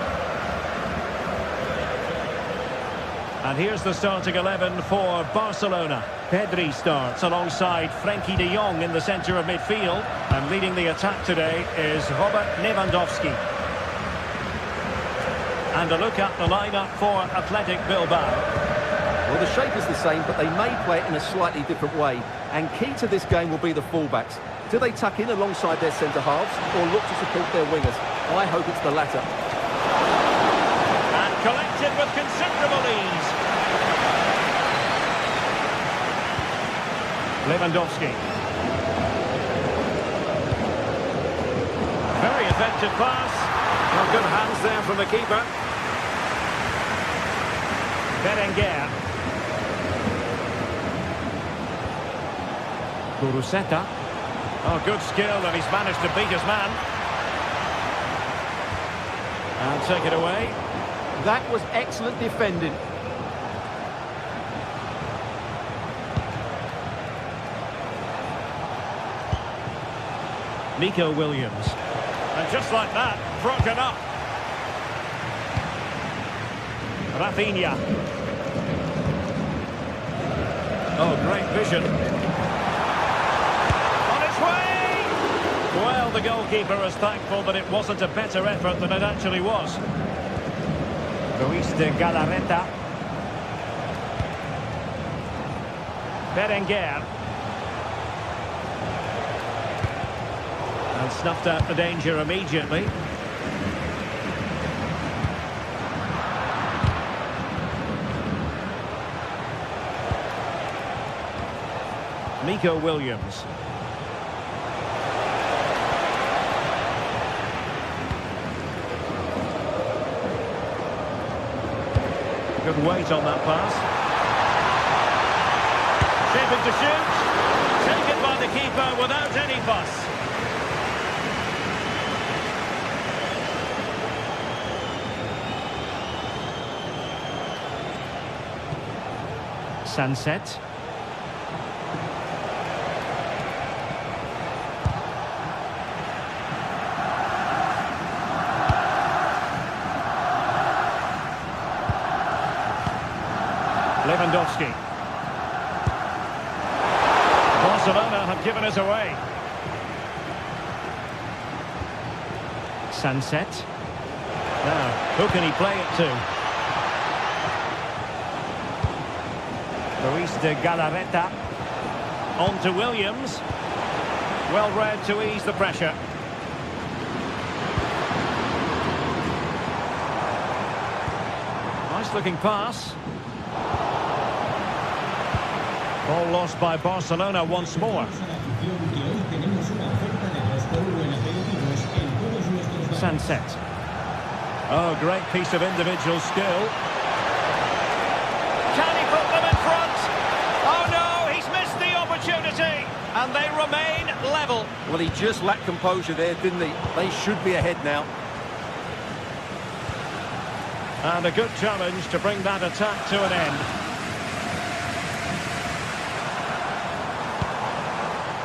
And here's the starting 11 for Barcelona. Pedri starts alongside Frenkie de Jong in the centre of midfield. And leading the attack today is Robert Lewandowski. And a look at the lineup for Athletic Bilbao. Well, the shape is the same, but they may play it in a slightly different way. And key to this game will be the fullbacks. Do they tuck in alongside their centre-halves or look to support their wingers? I hope it's the latter. And collected with considerable ease. Lewandowski. Very effective pass. Well, good hands there from the keeper. Berenguer. Guruseta. Oh, good skill, and he's managed to beat his man. And take it away. That was excellent defending. Nico Williams. And just like that, broken up. Rafinha. Oh, great vision. On its way! Well, the goalkeeper is thankful that it wasn't a better effort than it actually was. Luis de Galarreta. Berenguer. And snuffed out the danger immediately. Nico Williams. Good weight on that pass. Shaping to shoot. Taken by the keeper without any fuss. Sunset. Lewandowski. Barcelona have given us away. Sunset. Now, who can he play it to? Luis de Galarreta. On to Williams. Well read to ease the pressure. Nice looking pass. Ball lost by Barcelona once more. Sunset. Oh, great piece of individual skill. Can he put them in front? Oh no, he's missed the opportunity. And they remain level. Well, he just lacked composure there, didn't he? They should be ahead now. And a good challenge to bring that attack to an end.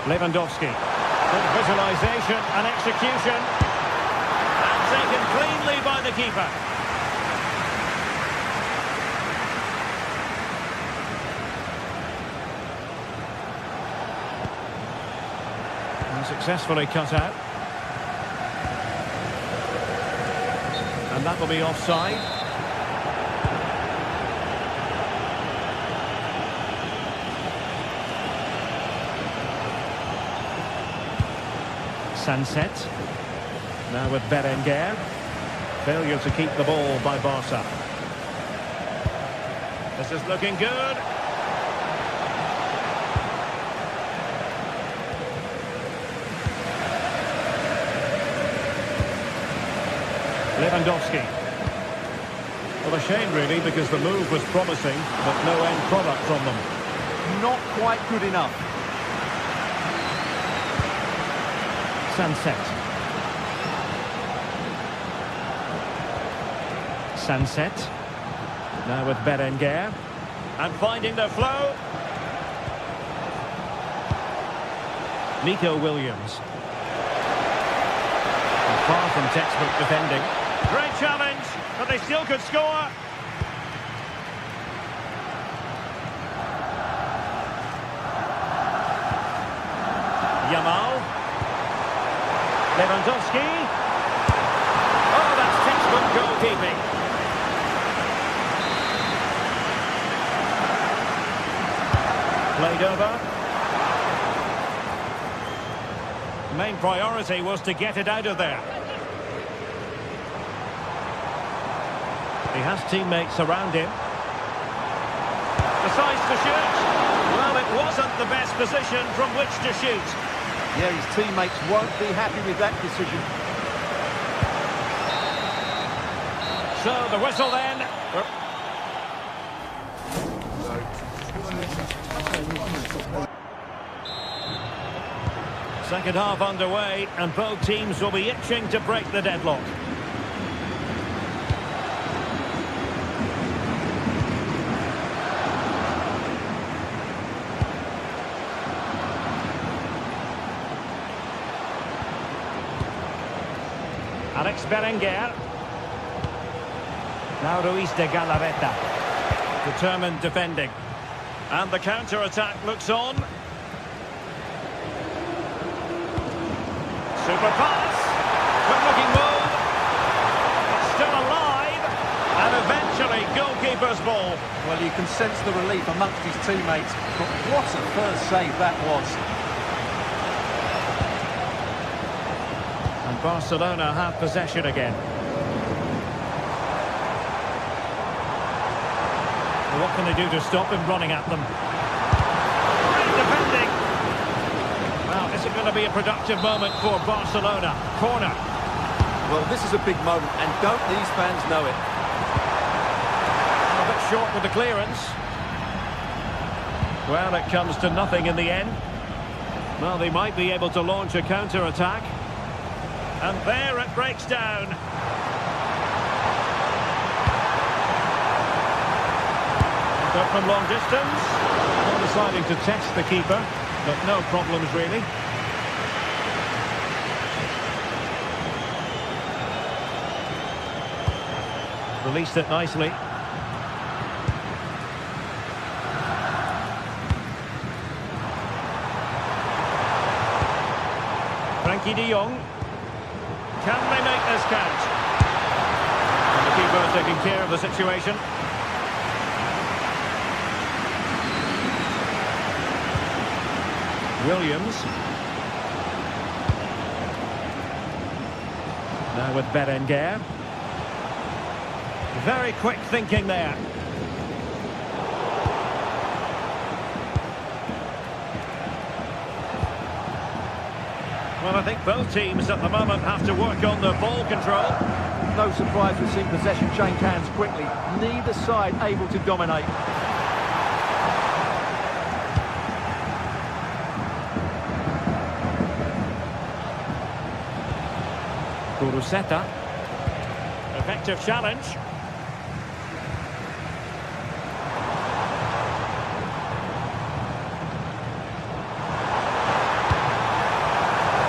Lewandowski. Good visualisation and execution. And taken cleanly by the keeper. And successfully cut out. And that will be offside. Sunset. Now with Berenguer. Failure to keep the ball by Barca. This is looking good. Lewandowski. Well, a shame really, because the move was promising, but no end product from them. Not quite good enough. Sunset. Sunset. Now with Berenguer. And finding the flow. Nico Williams. Far from textbook defending. Great challenge, but they still could score. Yamal. Lewandowski. Oh, that's textbook goalkeeping. Played over. Main priority was to get it out of there. He has teammates around him. Decides to shoot. Well, it wasn't the best position from which to shoot. Yeah, his teammates won't be happy with that decision. So the whistle then. Second half underway, and both teams will be itching to break the deadlock. Alex Berenguer. Now Ruiz de Galarreta. Determined defending. And the counter-attack looks on. Super pass. Good-looking move. It's still alive. And eventually goalkeeper's ball. Well, you can sense the relief amongst his teammates. But what a first save that was. And Barcelona have possession again. Well, what can they do to stop him running at them? Great defending. Well, is it going to be a productive moment for Barcelona? Corner. Well, this is a big moment, and don't these fans know it? A bit short with the clearance. Well, it comes to nothing in the end. Well, they might be able to launch a counter-attack. And there it breaks down. But from long distance, well, deciding to test the keeper, but no problems really. Released it nicely. Frankie de Jong. Can they make this count? And the keeper taking care of the situation. Williams. Now with Berenguer. Very quick thinking there. Well, I think both teams at the moment have to work on the ball control. No surprise we've seen possession change hands quickly. Neither side able to dominate. Kuruseta. Effective challenge.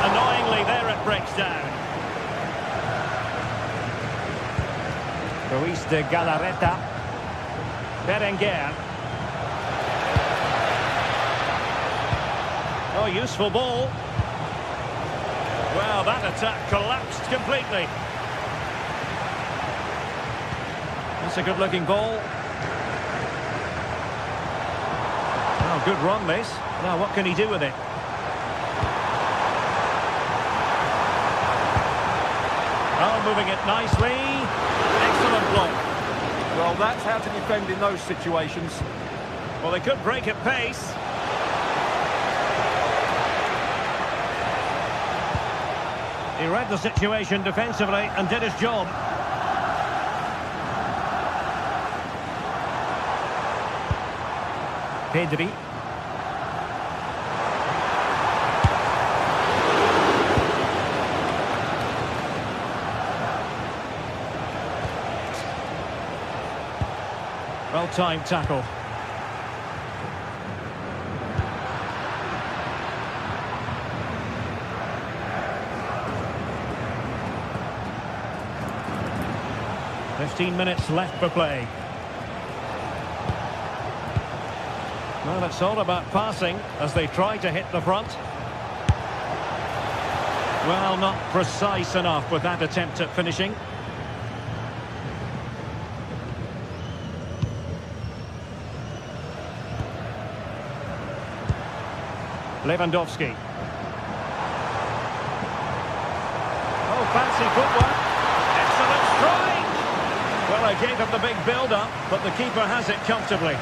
Annoyingly, there it breaks down. Ruiz de Galarreta. Berenguer. Oh, useful ball. Well, that attack collapsed completely. That's a good-looking ball. Oh, good run, this. Now, what can he do with it? Oh, moving it nicely. Excellent block. Well, that's how to defend in those situations. Well, they could break at pace. He read the situation defensively and did his job. Pedri. Well-timed tackle. 15 minutes left for play. Well, it's all about passing as they try to hit the front. Well, not precise enough with that attempt at finishing. Lewandowski. Oh, fancy footwork. Excellent strike. Well, I gave him the big build-up, but the keeper has it comfortably.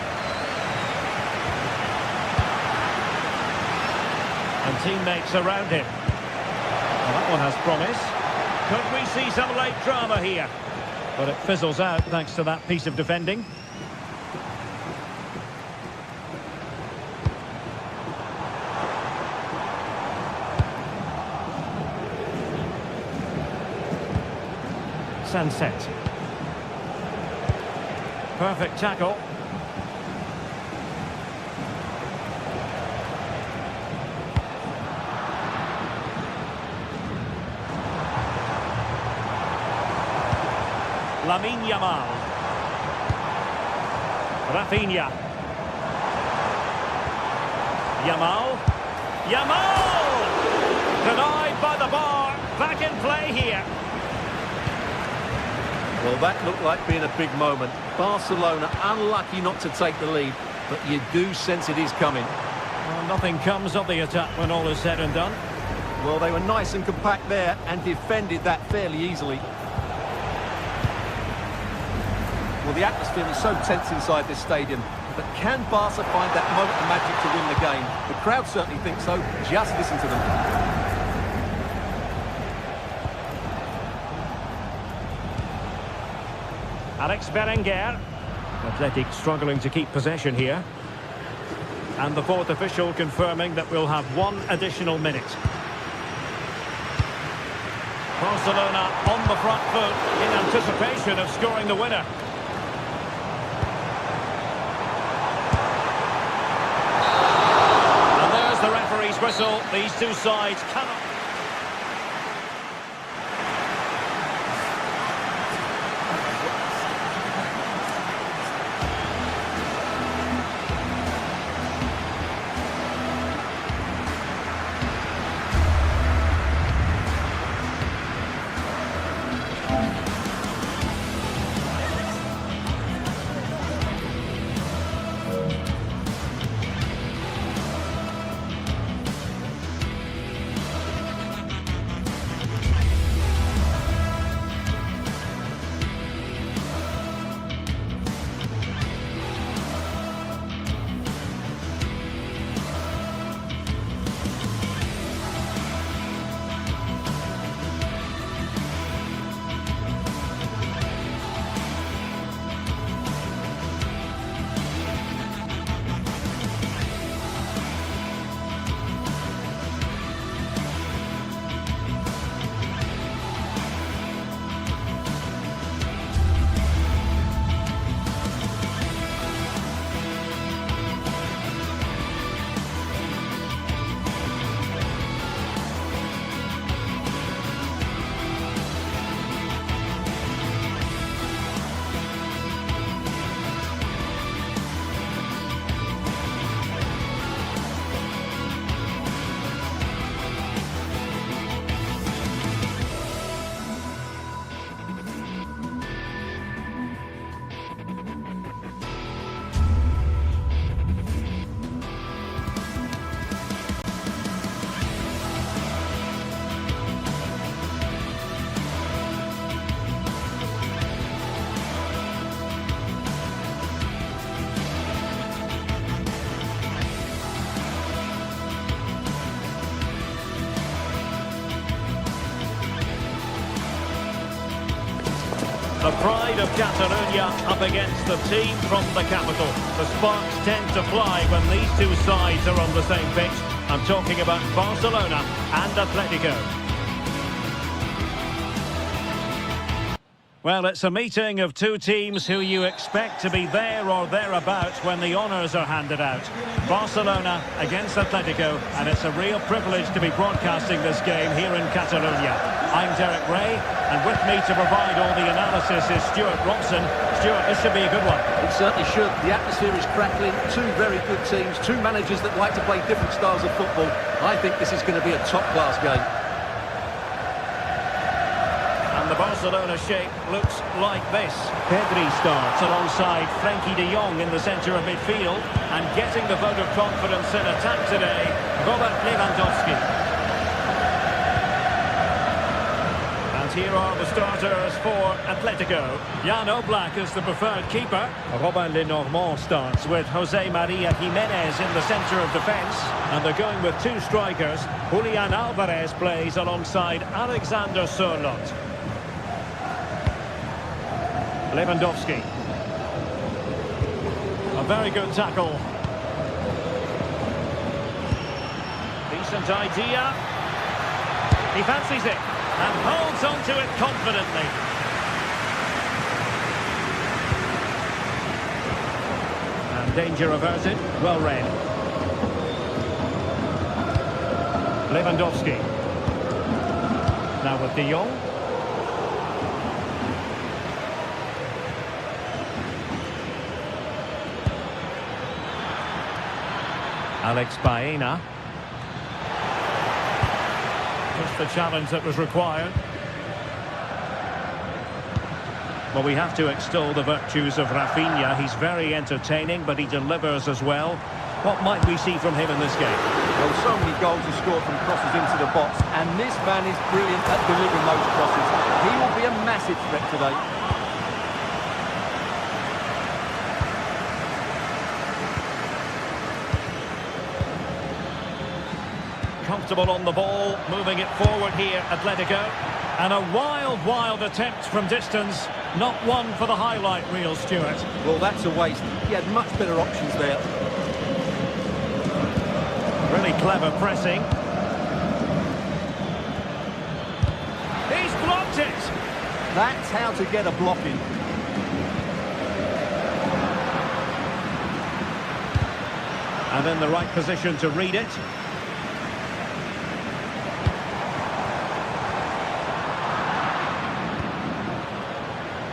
And teammates around him. Well, that one has promise. Could we see some late drama here? But it fizzles out thanks to that piece of defending. Sunset. Perfect tackle. Lamine Yamal. Rafinha. Yamal. Yamal! Denied by the bar. Back in play here. Well, that looked like being a big moment. Barcelona unlucky not to take the lead, but you do sense it is coming. Well, nothing comes of the attack when all is said and done. Well, they were nice and compact there and defended that fairly easily. Well, the atmosphere is so tense inside this stadium, but can Barca find that moment of magic to win the game? The crowd certainly think so. Just listen to them. Alex Berenguer. Athletic struggling to keep possession here. And the fourth official confirming that we'll have one additional minute. Barcelona on the front foot in anticipation of scoring the winner. And there's the referee's whistle. These two sides cannot... The pride of Catalonia up against the team from the capital. The sparks tend to fly when these two sides are on the same pitch. I'm talking about Barcelona and Atletico. Well, it's a meeting of two teams who you expect to be there or thereabouts when the honours are handed out. Barcelona against Atletico, and it's a real privilege to be broadcasting this game here in Catalonia. I'm Derek Ray, and with me to provide all the analysis is Stuart Robson. Stuart, this should be a good one. It certainly should. The atmosphere is crackling. Two very good teams, two managers that like to play different styles of football. I think this is going to be a top-class game. And the Barcelona shape looks like this. Pedri starts alongside Frankie de Jong in the centre of midfield, and getting the vote of confidence in attack today, Robert Lewandowski. And here are the starters for Atletico. Jan Oblak is the preferred keeper. Robin Lenormand starts with Jose Maria Jimenez in the centre of defence, and they're going with two strikers. Julian Alvarez plays alongside Alexander Sørloth. Lewandowski. A very good tackle. Decent idea. He fancies it and holds on to it confidently. And danger averted. Well read. Lewandowski. Now with de Jong. Alex Baena. Just the challenge that was required. Well, we have to extol the virtues of Rafinha. He's very entertaining, but he delivers as well. What might we see from him in this game? Well, so many goals are scored from crosses into the box, and this man is brilliant at delivering those crosses. He will be a massive threat today. Comfortable on the ball, moving it forward here, Atletico. And a wild attempt from distance. Not one for the highlight reel, Stuart. Well, that's a waste. He had much better options there. Really clever pressing. He's blocked it! That's how to get a block in. And in the right position to read it.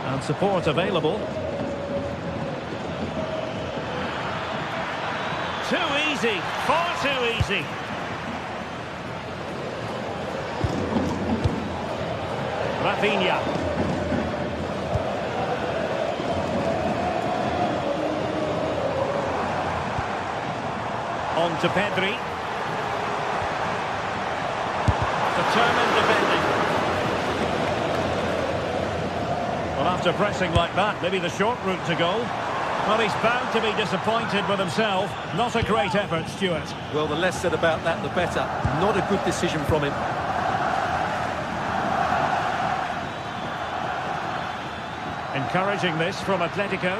And support available. Too easy, far too easy. Rafinha. On to Pedri. Determined defending. Well, after pressing like that, maybe the short route to goal. Well, he's bound to be disappointed with himself. Not a great effort, Stuart. Well, the less said about that, the better. Not a good decision from him. Encouraging this from Atletico.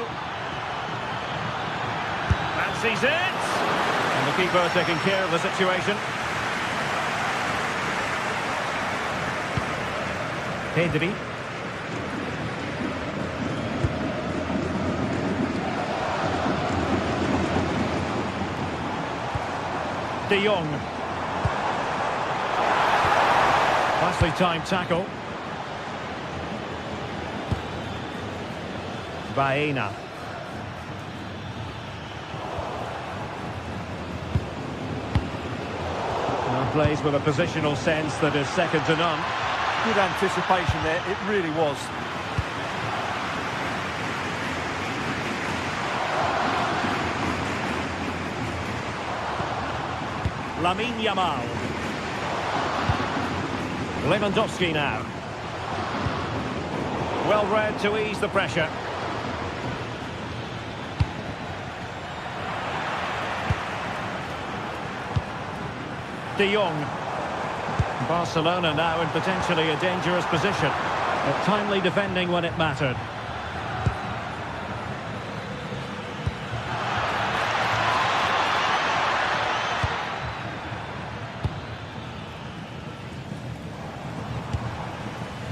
Fancies it! And the keeper taking care of the situation. Pedri. De Jong. Nicely timed tackle. Baena. Now plays with a positional sense that is second to none. Good anticipation there, it really was. Lamine Yamal. Lewandowski now. Well read to ease the pressure. De Jong. Barcelona now in potentially a dangerous position, but timely defending when it mattered.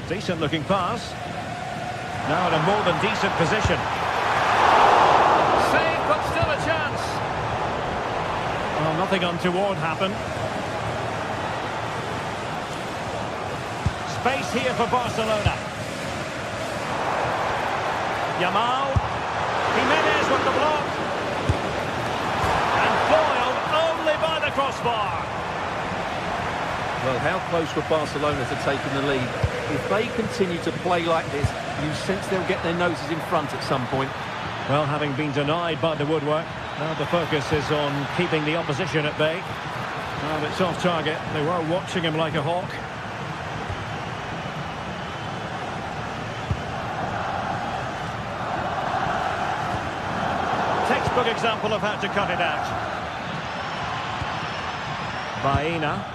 Decent looking pass. Now in a more than decent position. Save, but still a chance. Well, nothing untoward happened. Space here for Barcelona. Yamal. Jimenez with the block. And foiled only by the crossbar. Well, how close were Barcelona to taking the lead? If they continue to play like this, you sense they'll get their noses in front at some point. Well, having been denied by the woodwork, now the focus is on keeping the opposition at bay. Well, it's off target. They were watching him like a hawk. Textbook example of how to cut it out. Baena.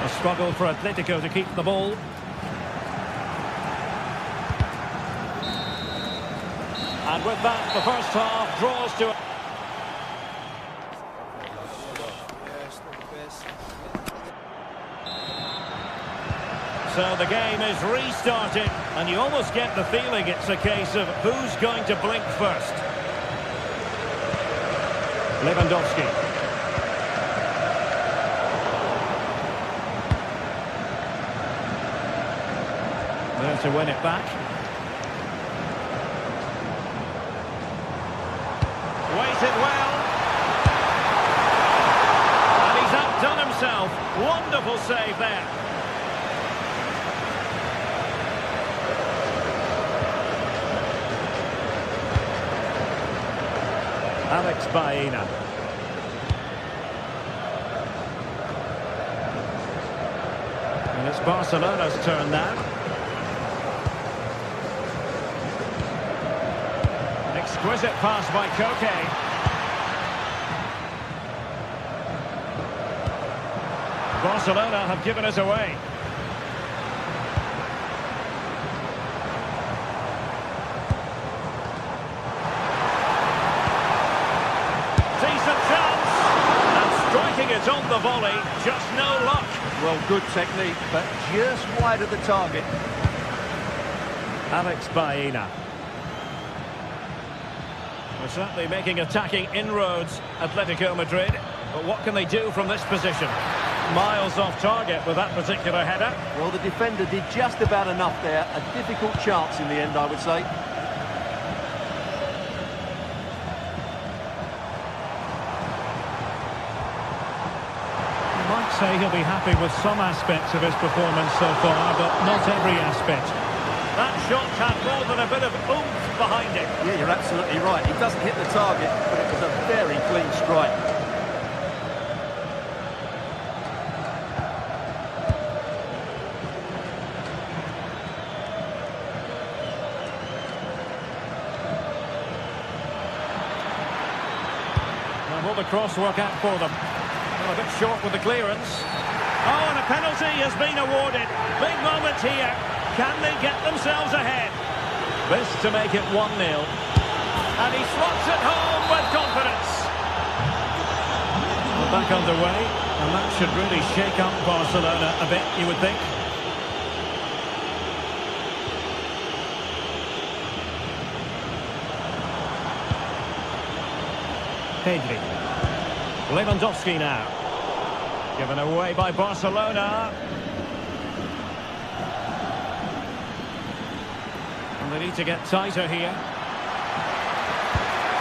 A struggle for Atletico to keep the ball. And with that, the first half draws to... So the game is restarted, and you almost get the feeling it's a case of who's going to blink first. Lewandowski. There to win it back. Waited well. And he's outdone himself. Wonderful save there. Alex Baena. And it's Barcelona's turn now. Exquisite pass by Koke. Barcelona have given us away. Decent chance. And striking it on the volley. Just no luck. Well, good technique, but just wide of the target. Alex Baena. We're certainly making attacking inroads, Atletico Madrid. But what can they do from this position? Miles off target with that particular header. Well, the defender did just about enough there. A difficult chance in the end, I would say. You might say he'll be happy with some aspects of his performance so far, but not every aspect. That shot had more than a bit of oomph behind it. Yeah, you're absolutely right. He doesn't hit the target, but it was a very clean strike. Now will the cross work out for them? Well, a bit short with the clearance. Oh, and a penalty has been awarded. Big moment here. Can they get themselves ahead? This to make it 1-0. And he slots it home with confidence. Well, back underway, and that should really shake up Barcelona a bit, you would think. Pedri. Lewandowski now. Given away by Barcelona. And they need to get tighter here.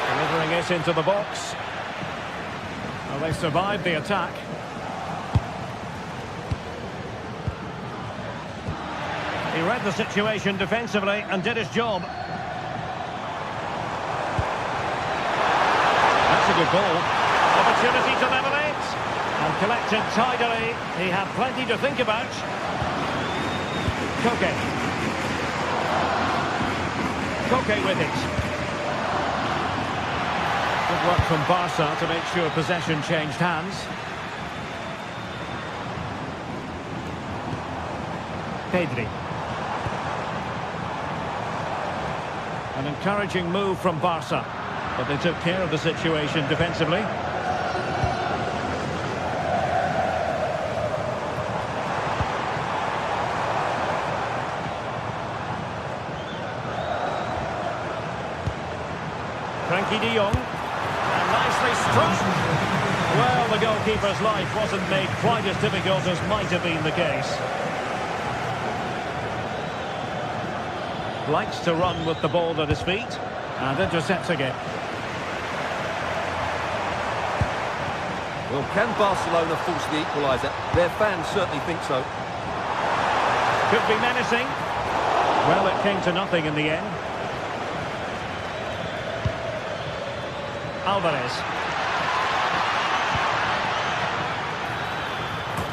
Delivering it into the box. Well, they survived the attack. He read the situation defensively and did his job. That's a good ball. Opportunity to level it. And collected tidily. He had plenty to think about. Koke. Koke with it. Good work from Barca to make sure possession changed hands. Pedri. An encouraging move from Barca, but they took care of the situation defensively. Frankie de Jong, and nicely struck. Well, the goalkeeper's life wasn't made quite as difficult as might have been the case. Likes to run with the ball at his feet, and intercepts again. Well, can Barcelona force the equaliser? Their fans certainly think so. Could be menacing. Well, it came to nothing in the end. Alvarez.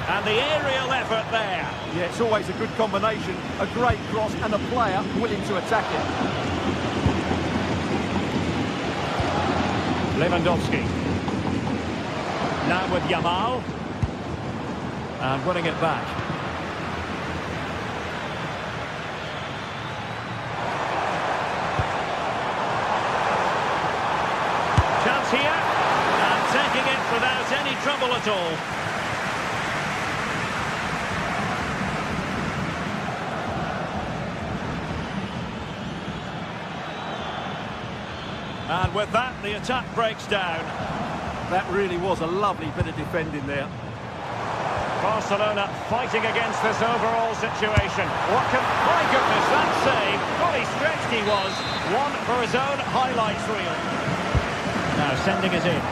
And the aerial effort there. Yeah, it's always a good combination. A great cross and a player willing to attack it. Lewandowski. Now with Yamal. And winning it back. Chance here. And taking it without any trouble at all. And with that, the attack breaks down. That really was a lovely bit of defending there. Barcelona fighting against this overall situation. What can... My goodness, that save! Fully stretched he was. One for his own highlights reel. Now sending it in.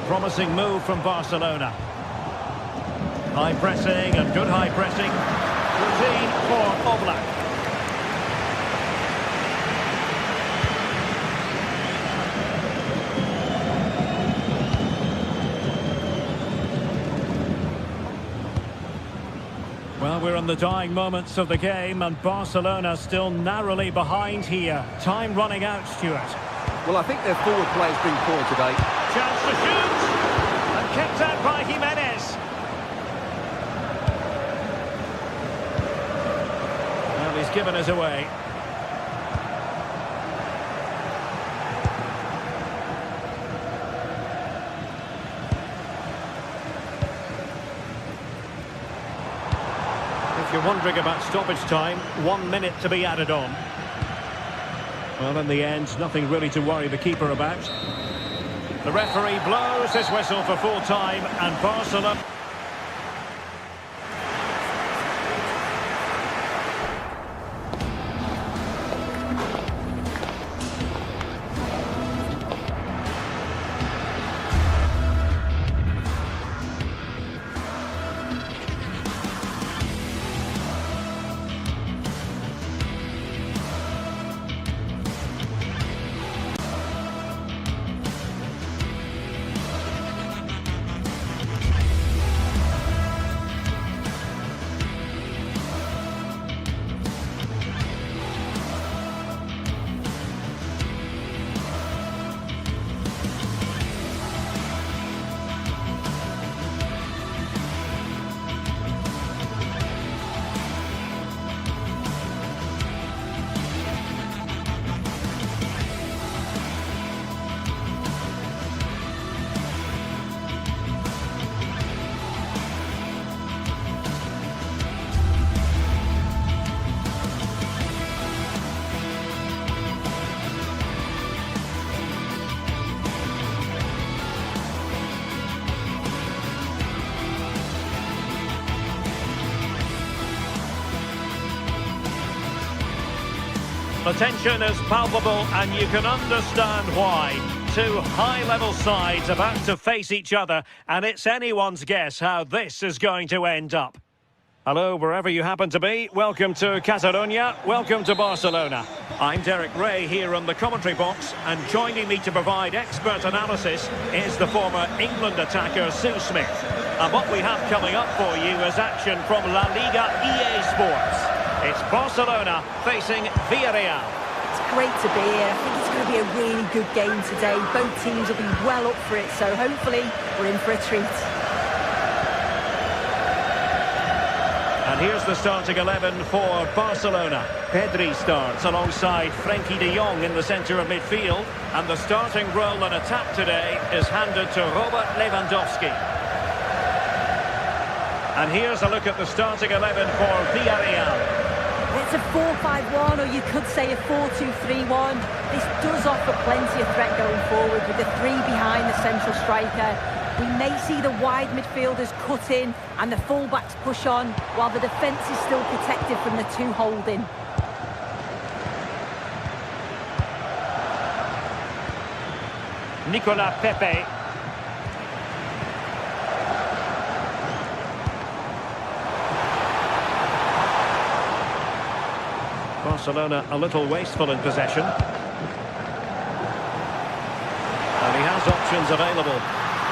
Promising move from Barcelona. High pressing and good high pressing. Routine for Oblak. Well, we're in the dying moments of the game and Barcelona still narrowly behind here. Time running out, Stuart. Well, I think their forward play's been poor today. Chance to shoot! And kicked out by Jimenez. Well, he's given us away. If you're wondering about stoppage time, 1 minute to be added on. Well, in the end, nothing really to worry the keeper about. The referee blows his whistle for full time and Barcelona... The tension is palpable and you can understand why. Two high-level sides about to face each other and it's anyone's guess how this is going to end up. Hello, wherever you happen to be. Welcome to Catalonia. Welcome to Barcelona. I'm Derek Ray here on the commentary box and joining me to provide expert analysis is the former England attacker Sue Smith. And what we have coming up for you is action from La Liga EA Sports. It's Barcelona facing Villarreal. It's great to be here. I think it's going to be a really good game today. Both teams will be well up for it, so hopefully we're in for a treat. And here's the starting 11 for Barcelona. Pedri starts alongside Frenkie de Jong in the centre of midfield. And the starting role in attack today is handed to Robert Lewandowski. And here's a look at the starting 11 for Villarreal. It's a 4-5-1, or you could say a 4-2-3-1. This does offer plenty of threat going forward with the three behind the central striker. We may see the wide midfielders cut in and the fullbacks push on, while the defence is still protected from the two holding. Nicolas Pepe. Barcelona a little wasteful in possession. And he has options available.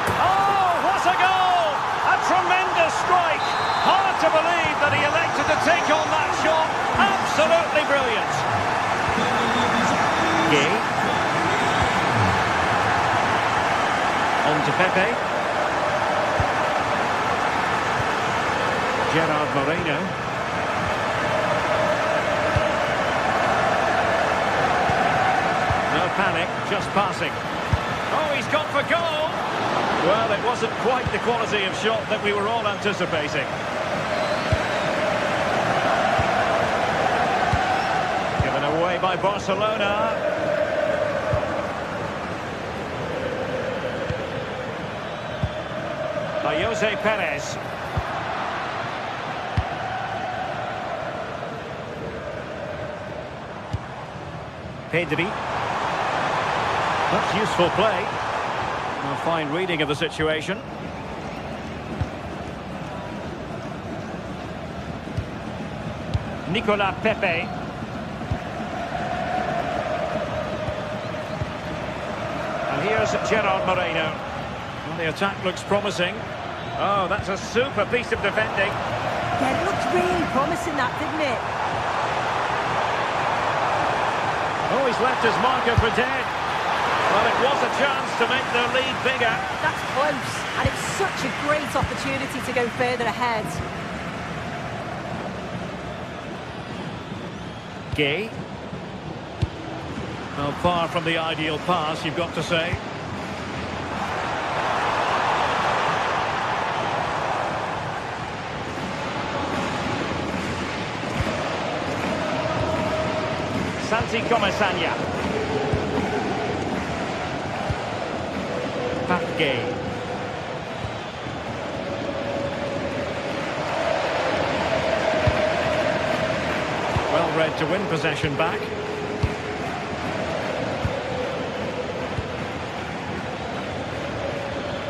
Oh, what a goal! A tremendous strike! Hard to believe that he elected to take on that shot. Absolutely brilliant. Gay. On to Pepe. Gerard Moreno. No panic, just passing. Oh, he's gone for goal! Well, it wasn't quite the quality of shot that we were all anticipating. Given away by Barcelona. By Jose Perez. Pedri. That's useful play. A fine reading of the situation. Nicolas Pepe. And here's Gerard Moreno. Well, the attack looks promising. Oh, that's a super piece of defending. Yeah, it looked really promising, that, didn't it? Oh, he's left his marker for dead. Well, it was a chance to make their lead bigger. That's close, and it's such a great opportunity to go further ahead. Gay. Well, far from the ideal pass, you've got to say. Santi Comesaña. Gay. Well read to win possession back.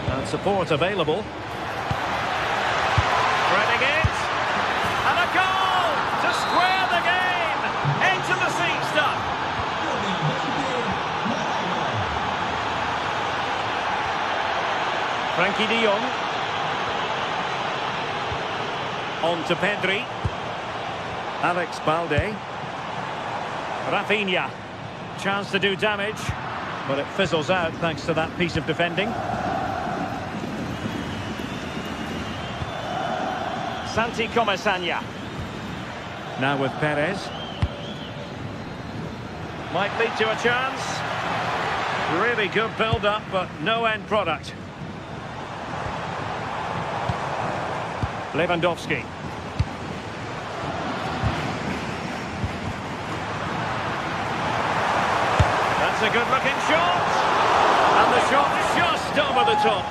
And support available. Threading it. And a goal to square the game. Edge of the seat stuff. Frenkie de Jong. On to Pedri. Alex Balde. Rafinha. Chance to do damage, but it fizzles out thanks to that piece of defending. Santi Comesaña. Now with Perez. Might lead to a chance. Really good build-up, but no end product. Lewandowski. That's a good-looking shot. And the shot just over the top.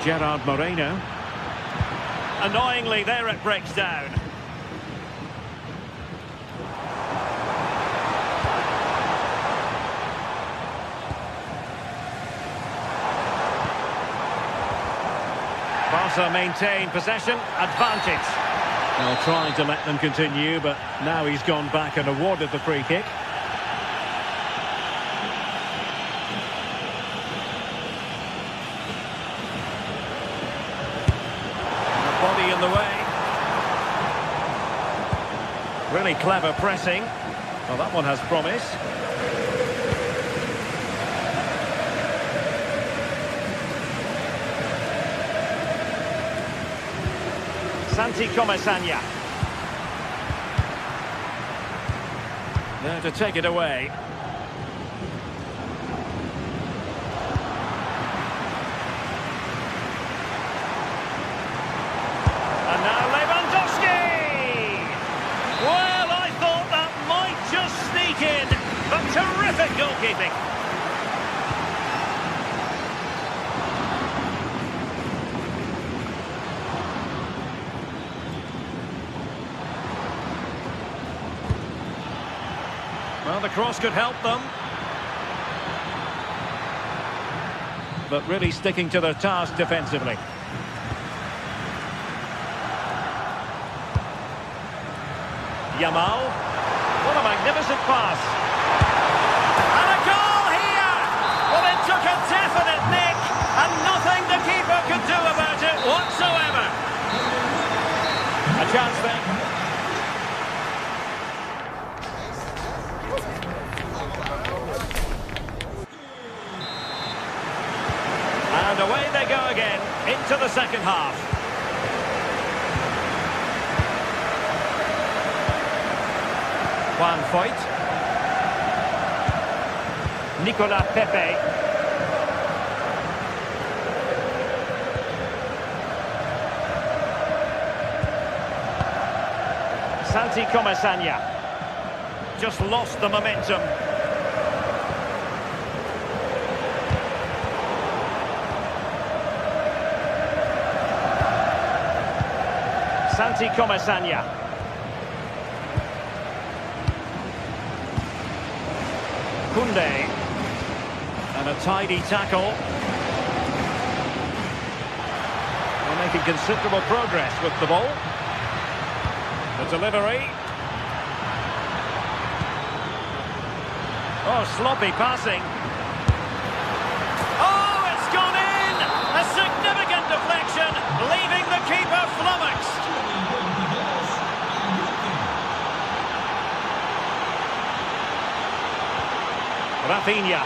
Gerard Moreno. Annoyingly, there it breaks down. Barca maintain possession, advantage. Well, trying to let them continue, but now he's gone back and awarded the free kick. Really clever pressing. Well, that one has promise. Santi Comasagna. There to take it away. And now Lewandowski! Well, I thought that might just sneak in, but terrific goalkeeping. Well, the cross could help them. But really sticking to their task defensively. Yamal. What a magnificent pass. And a goal here! Well, it took a definite nick, and nothing the keeper could do about it whatsoever. A chance then. And away they go again, into the second half. Juan Foyt. Nicolas Pepe. Santi Comasagna. Just lost the momentum. Santi Comasagna. Koundé. And a tidy tackle. They're making considerable progress with the ball. The delivery. Oh, sloppy passing. Oh, it's gone in! A significant deflection, leaving the keeper flummoxed. Rafinha.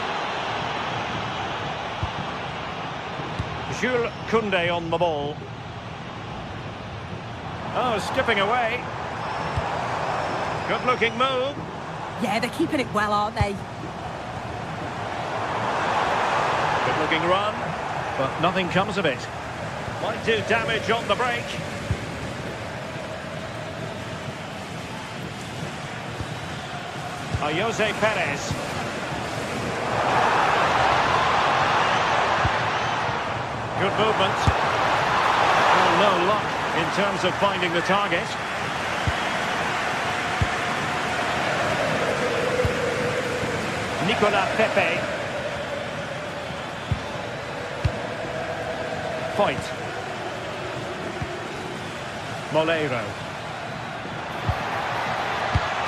Jules Koundé on the ball. Oh, skipping away. Good looking move. Yeah, they're keeping it well, aren't they? Good looking run, but nothing comes of it. Might do damage on the break. Jose Perez. Good movement. Oh, no luck in terms of finding the target. Nicolas Pepe. Foyt. Molero.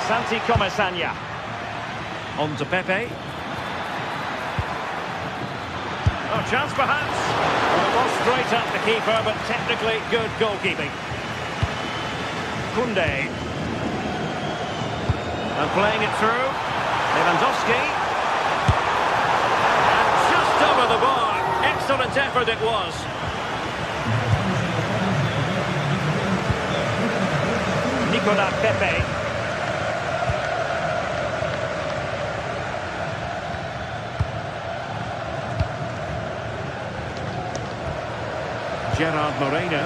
Santi Comasagna. On to Pepe. Oh, chance perhaps. Well, it was straight at the keeper, but technically good goalkeeping. Koundé. And playing it through. Lewandowski. And just over the bar. Excellent effort it was. Nicolas Pepe. Gerard Moreno.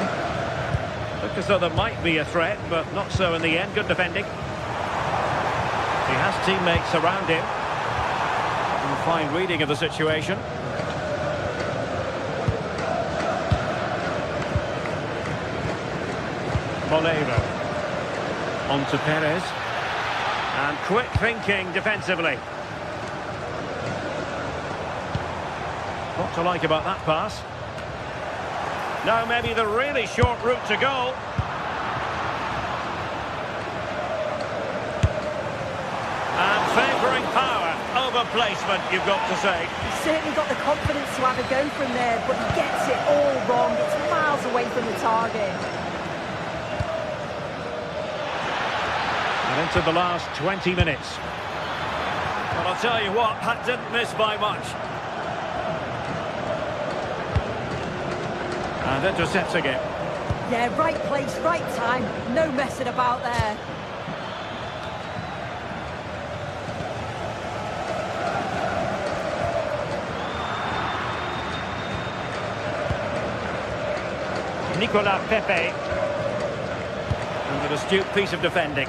Looked as though there might be a threat, but not so in the end. Good defending. He has teammates around him. And fine reading of the situation. Molero. On to Perez. And quick thinking defensively. What to like about that pass? Now maybe the really short route to go. And favouring power over placement, you've got to say. He's certainly got the confidence to have a go from there, but he gets it all wrong. It's miles away from the target. And And into the last 20 minutes. Well, I'll tell you what, that didn't miss by much. And intercepts again. Yeah, right place, right time. No messing about there. Nicolas Pepe. And an astute piece of defending.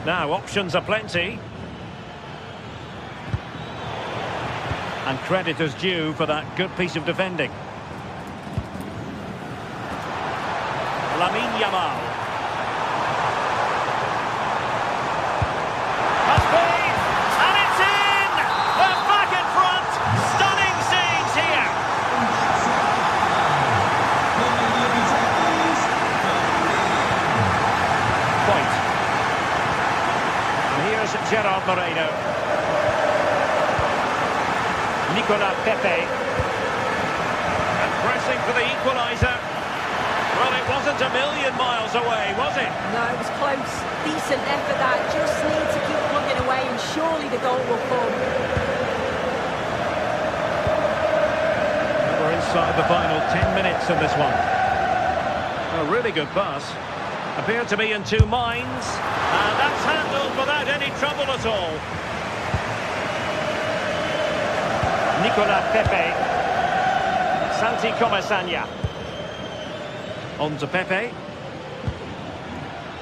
Now, options are plenty. And credit is due for that good piece of defending. Lamine Yamal. Has been, and it's in! They're back in front! Stunning scenes here! Point. And here's Gerard Moreno. Nicolas Pepe. And pressing for the equaliser. Well, it wasn't a million miles away, was it? No, it was close. Decent effort that. Just need to keep plugging away and surely the goal will come. We're inside the final 10 minutes in this one. A really good pass. Appeared to be in two minds. And that's handled without any trouble at all. Nicolas Pepe. Santi Comasagna. On to Pepe.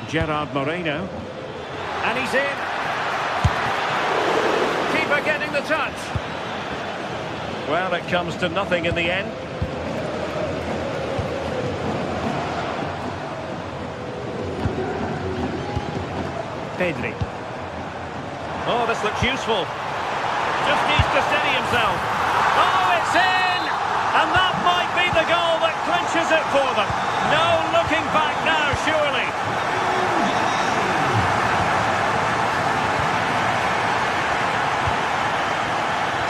Gerard Moreno. And he's in. Keeper getting the touch. Well, it comes to nothing in the end. Pedri. Oh, this looks useful. Just needs to steady himself. Oh, it's in! And that might be the goal that clinches it for them. No looking back now, surely.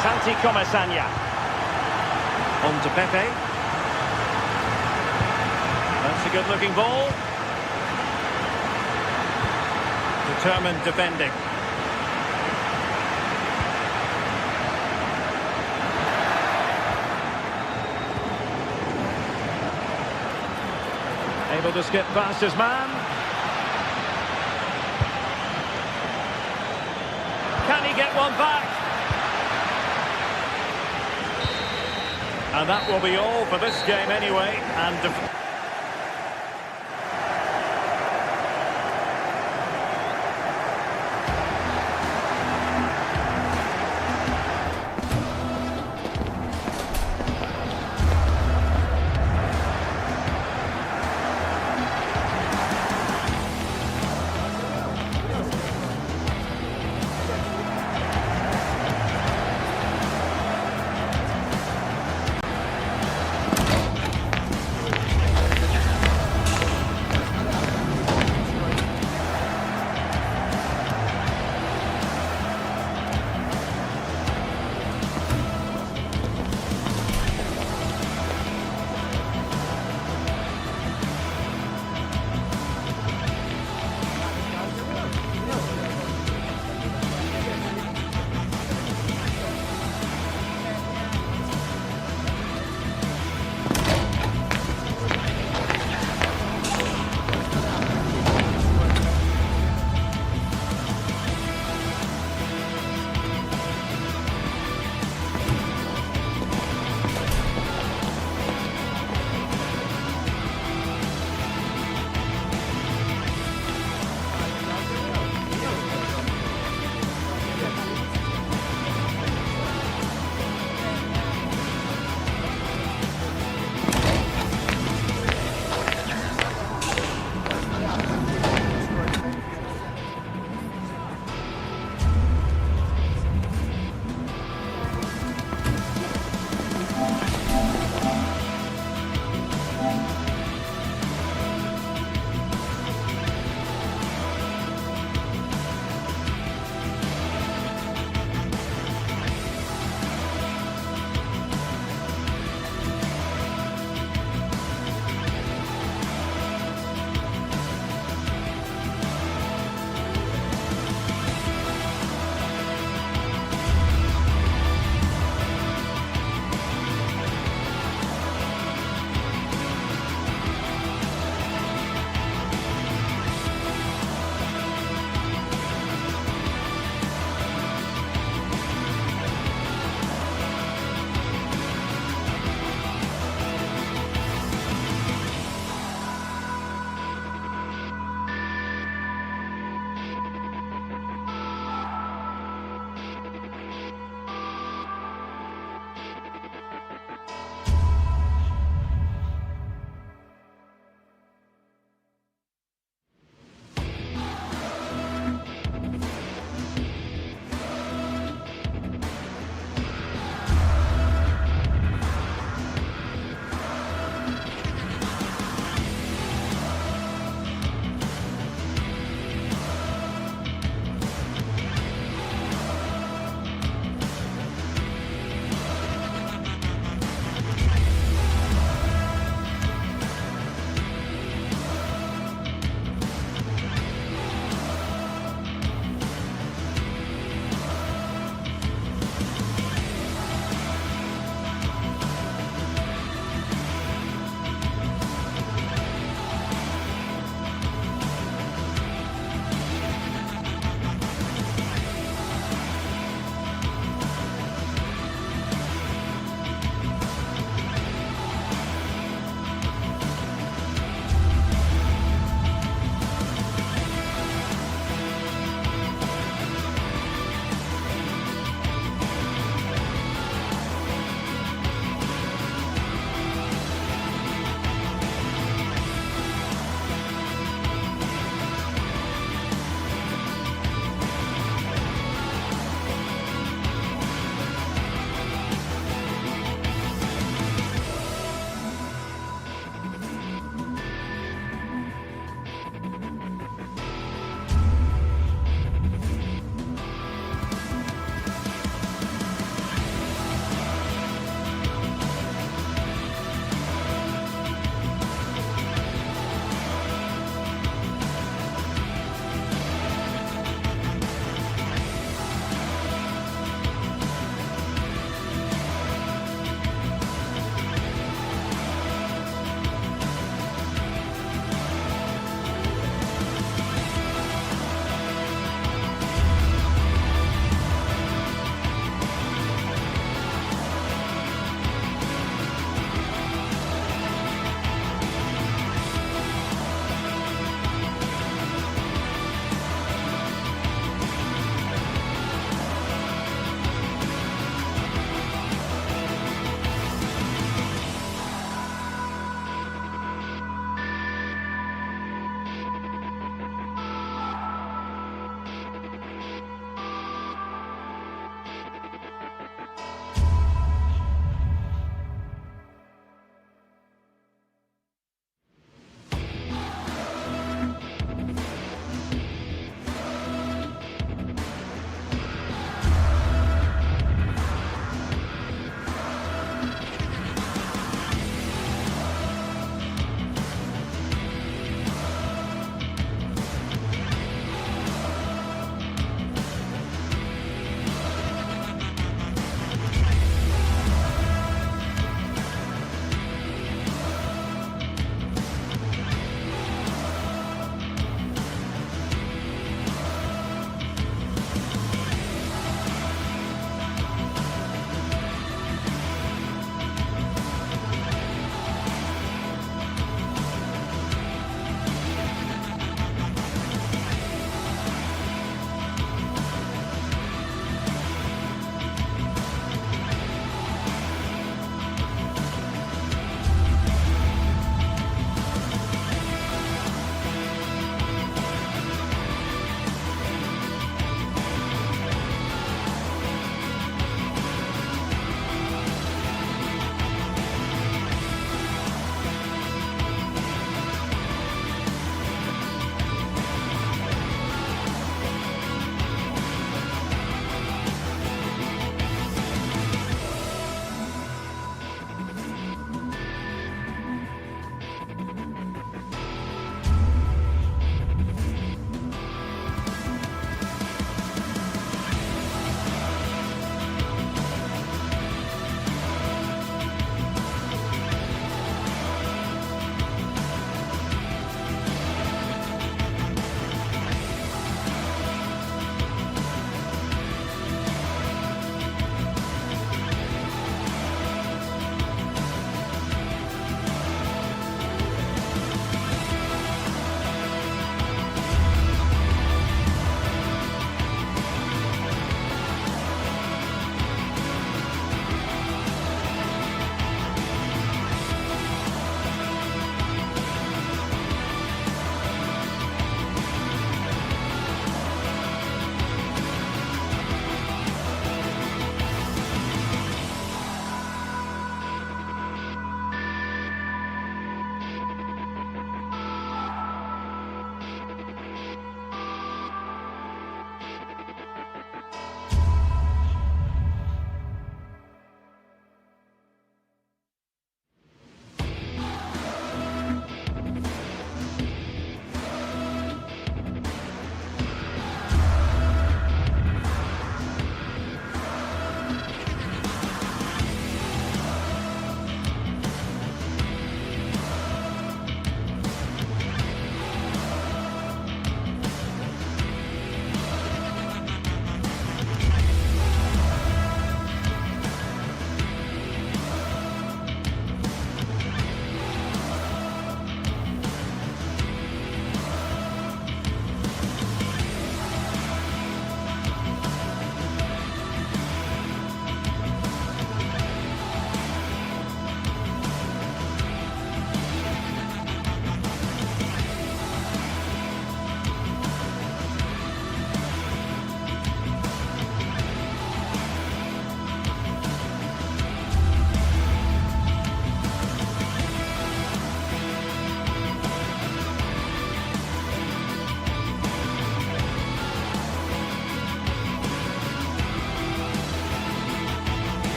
Santi Comasagna. On to Pepe. That's a good-looking ball. Determined defending. Able to skip past his man. Can he get one back? And that will be all for this game anyway. And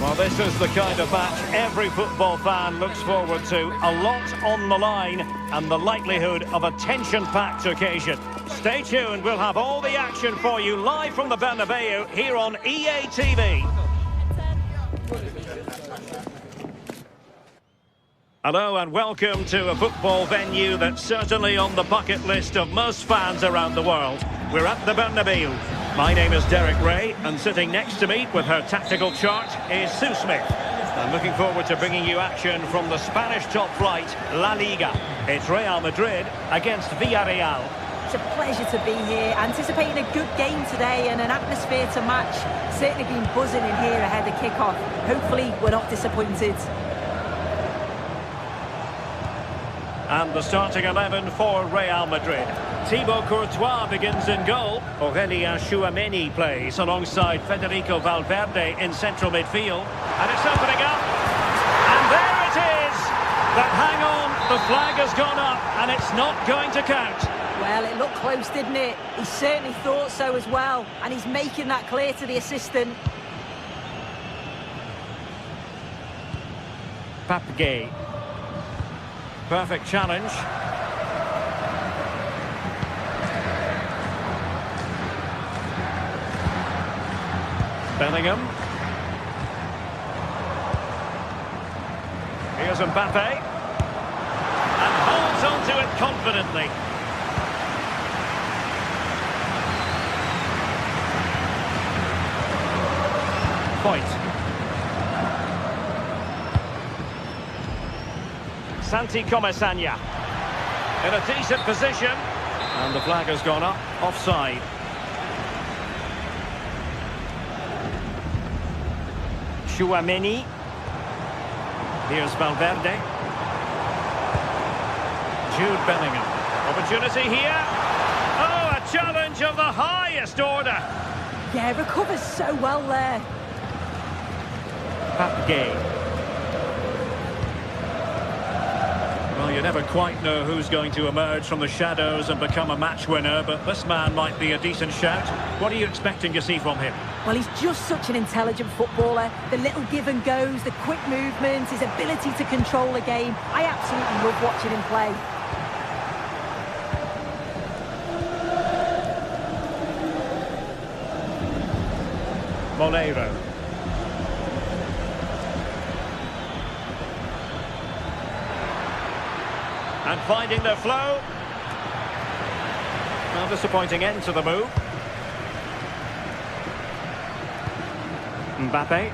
Well, this is the kind of match every football fan looks forward to. A lot on the line and the likelihood of a tension-packed occasion. Stay tuned, we'll have all the action for you live from the Bernabeu here on EA TV. Hello and welcome to a football venue that's certainly on the bucket list of most fans around the world. We're at the Bernabeu. My name is Derek Ray, and sitting next to me with her tactical chart is Sue Smith. I'm looking forward to bringing you action from the Spanish top flight, La Liga. It's Real Madrid against Villarreal. It's a pleasure to be here, anticipating a good game today and an atmosphere to match. Certainly been buzzing in here ahead of kick-off. Hopefully we're not disappointed. And the starting 11 for Real Madrid. Thibaut Courtois begins in goal. Aurélien Tchouameni plays alongside Federico Valverde in central midfield. And it's opening up. And there it is! But hang on, the flag has gone up and it's not going to count. Well, it looked close, didn't it? He certainly thought so as well. And he's making that clear to the assistant. Pape. Perfect challenge. Bellingham. Here's Mbappe. And holds onto it confidently. Point. Santi Comesaña in a decent position, and the flag has gone up, offside. Tchouameni. Here's Valverde. Jude Bellingham. Opportunity here. Oh, a challenge of the highest order. Yeah, recovers so well there. Pape. Well, you never quite know who's going to emerge from the shadows and become a match winner, but this man might be a decent shout. What are you expecting to see from him? Well, he's just such an intelligent footballer. The little give and goes, the quick movements, his ability to control the game. I absolutely love watching him play. Moleiro. And finding their flow. Well, disappointing end to the move. Mbappe.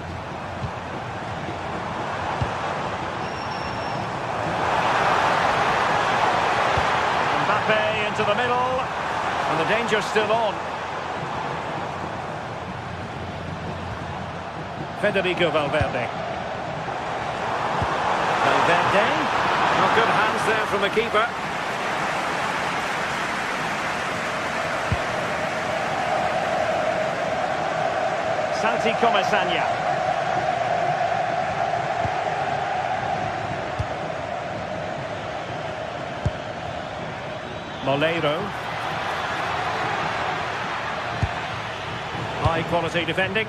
Mbappe into the middle. And the danger's still on. Federico Valverde. Valverde. Not good hands there from the keeper. Santi Comesaña. Moleiro. High quality defending.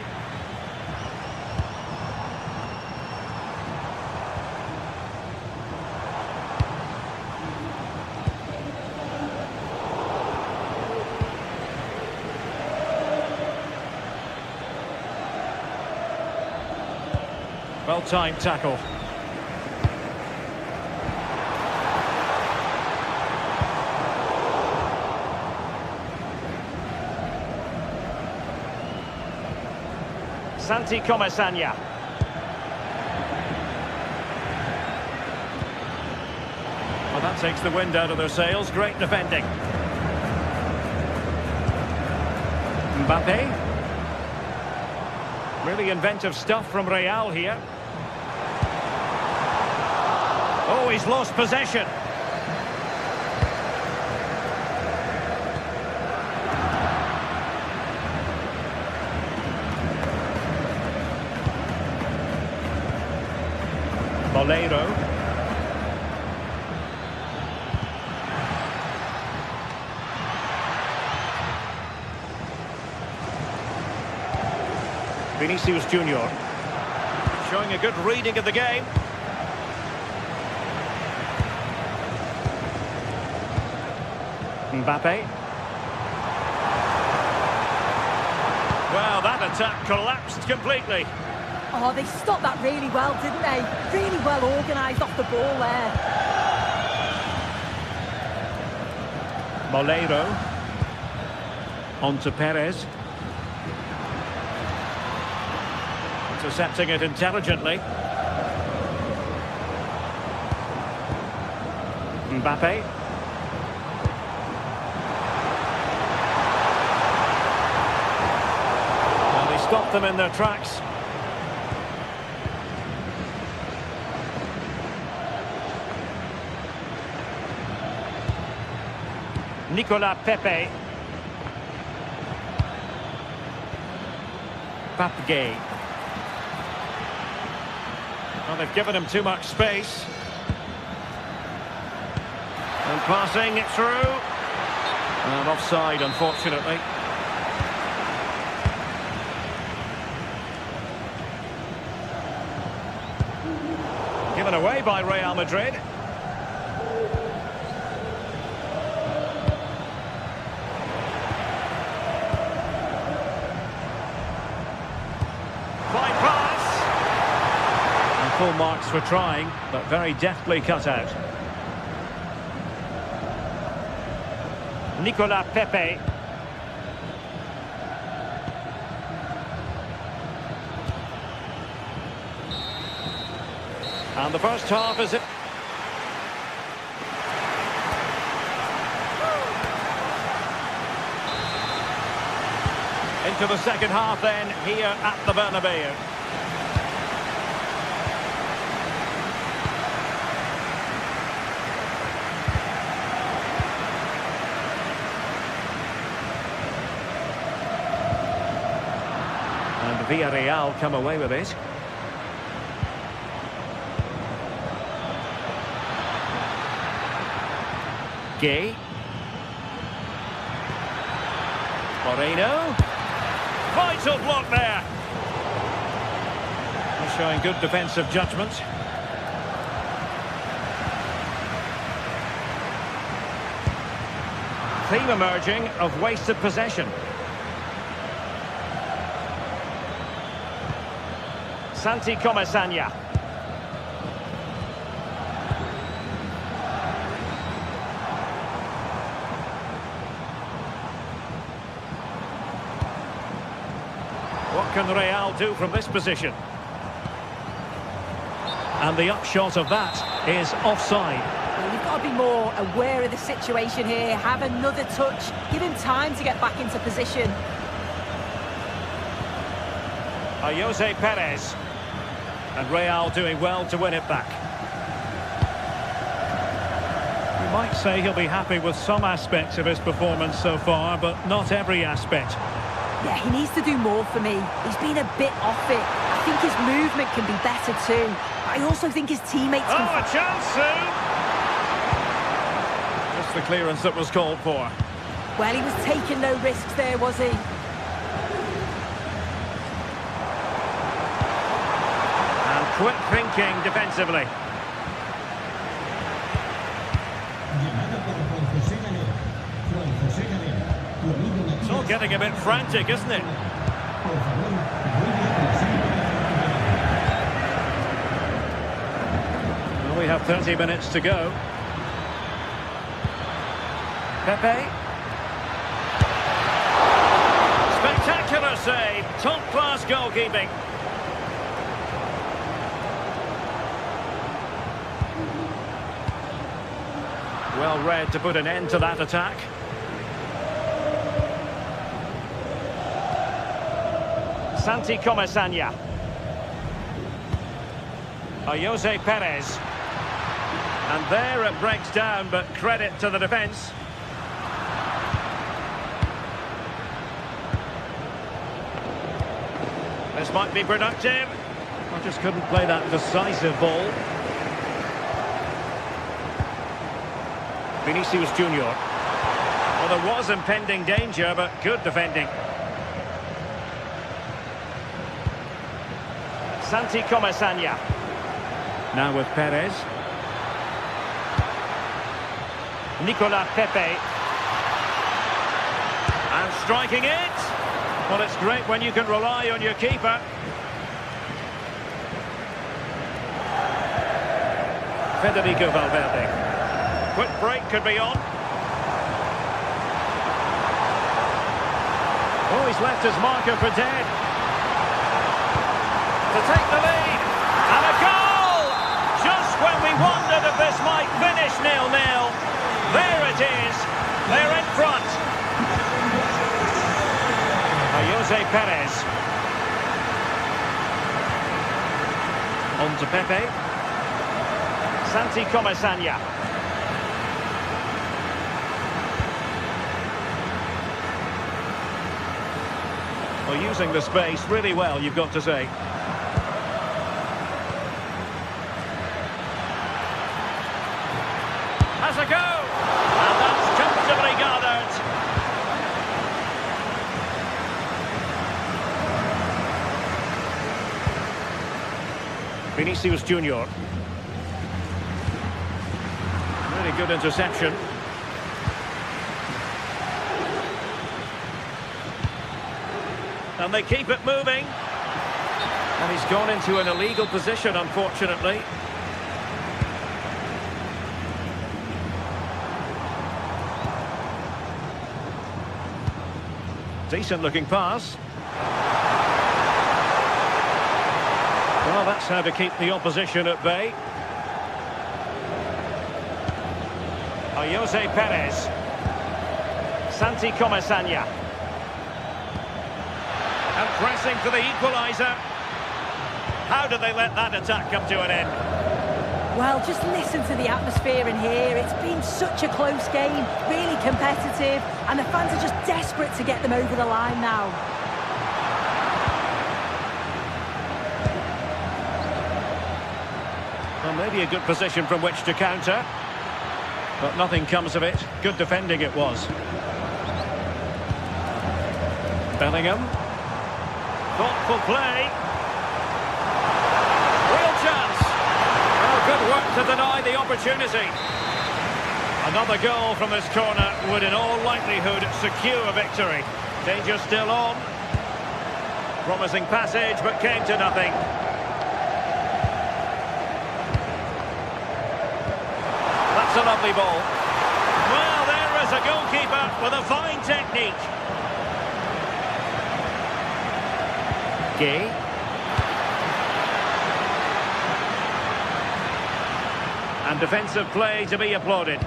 Well-timed tackle. Santi Comesaña. Well, that takes the wind out of their sails. Great defending. Mbappe. Really inventive stuff from Real here. Oh, he's lost possession. Moleiro. Vinicius Junior. showing a good reading of the game. Mbappe. Well, that attack collapsed completely. Oh, they stopped that really well, didn't they? Really well organised off the ball there. Moleiro. On to Perez. Intercepting it intelligently. Mbappe. Well, they stopped them in their tracks. Nicolas Pepe. Papgay. Well, they've given him too much space. And passing it through. And offside, unfortunately. Given away by Real Madrid. Fine pass. And full marks for trying, but very deftly cut out. Nicolas Pepe. And the first half is it. Into the second half then, here at the Bernabeu. And Villarreal come away with it. Gay. Moreno. Vital block there. He's showing good defensive judgment. Theme emerging of wasted possession. Santi Comesaña. What can Real do from this position? And the upshot of that is offside. Well, you've got to be more aware of the situation here. Have another touch. Give him time to get back into position. Jose Perez. And Real doing well to win it back. You might say he'll be happy with some aspects of his performance so far, but not every aspect. Yeah, he needs to do more for me. He's been a bit off it. I think his movement can be better too. I also think his teammates can... Oh, a chance soon! Just the clearance that was called for. Well, he was taking no risks there, was he? And quick thinking defensively. It's all getting a bit frantic, isn't it? Well, we have 30 minutes to go. Pepe. Spectacular save. Top-class goalkeeping. Well read to put an end to that attack. Santi Comesaña. Jose Perez. And there it breaks down, but credit to the defence. This might be productive. I just couldn't play that decisive ball. Vinicius Junior. Well, there was impending danger, but good defending. Santi Comasagna. Now with Perez. Nicolas Pepe. And striking it. Well, it's great when you can rely on your keeper. Federico Valverde. Quick break could be on. Oh, he's left his marker for dead. To take the lead. And a goal! Just when we wondered if this might finish 0-0. There it is. They're in front. Jose Perez. On to Pepe. Santi Comasagna. Well, using the space really well, you've got to say. Has a go! And that's comfortably gathered. Vinicius Junior. Really good interception. And they keep it moving. And he's gone into an illegal position, unfortunately. Decent looking pass. Well, that's how to keep the opposition at bay. Jose Perez. Santi Comasagna. And pressing for the equaliser. How did they let that attack come to an end? Well, just listen to the atmosphere in here. It's been such a close game, really competitive, and the fans are just desperate to get them over the line now. Well, maybe a good position from which to counter. But nothing comes of it. Good defending it was. Bellingham. Thoughtful play. Real chance. Well, good work to deny the opportunity. Another goal from this corner would in all likelihood secure victory. Danger still on. Promising passage, but came to nothing. That's a lovely ball. Well, there is a goalkeeper with a fine technique. Gay. And defensive play to be applauded.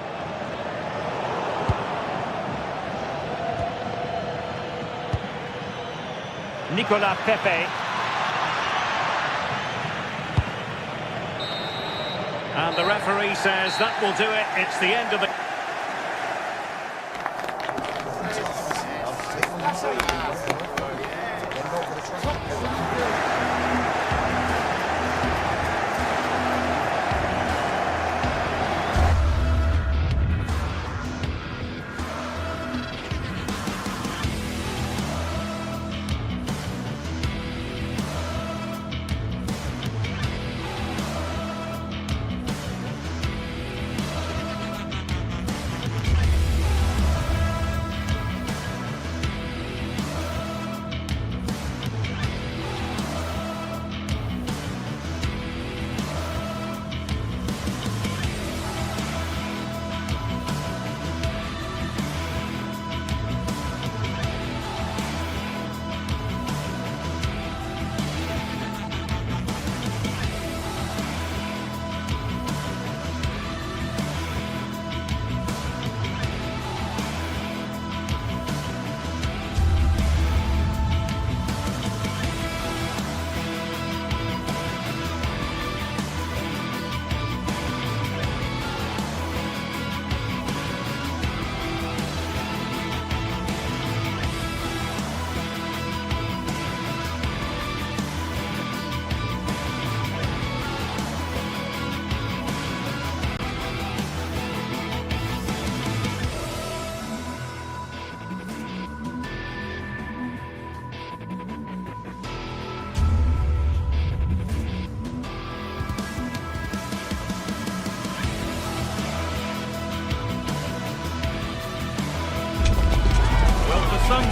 Nicolas Pepe. And the referee says that will do it. It's the end of the...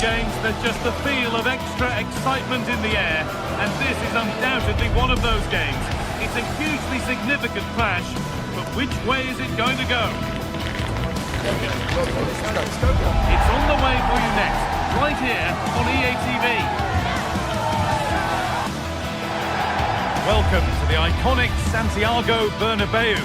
games, there's just the feel of extra excitement in the air, and this is undoubtedly one of those games. It's a hugely significant clash, but which way is it going to go? It's on the way for you next, right here on EA TV. Welcome to the iconic Santiago Bernabeu.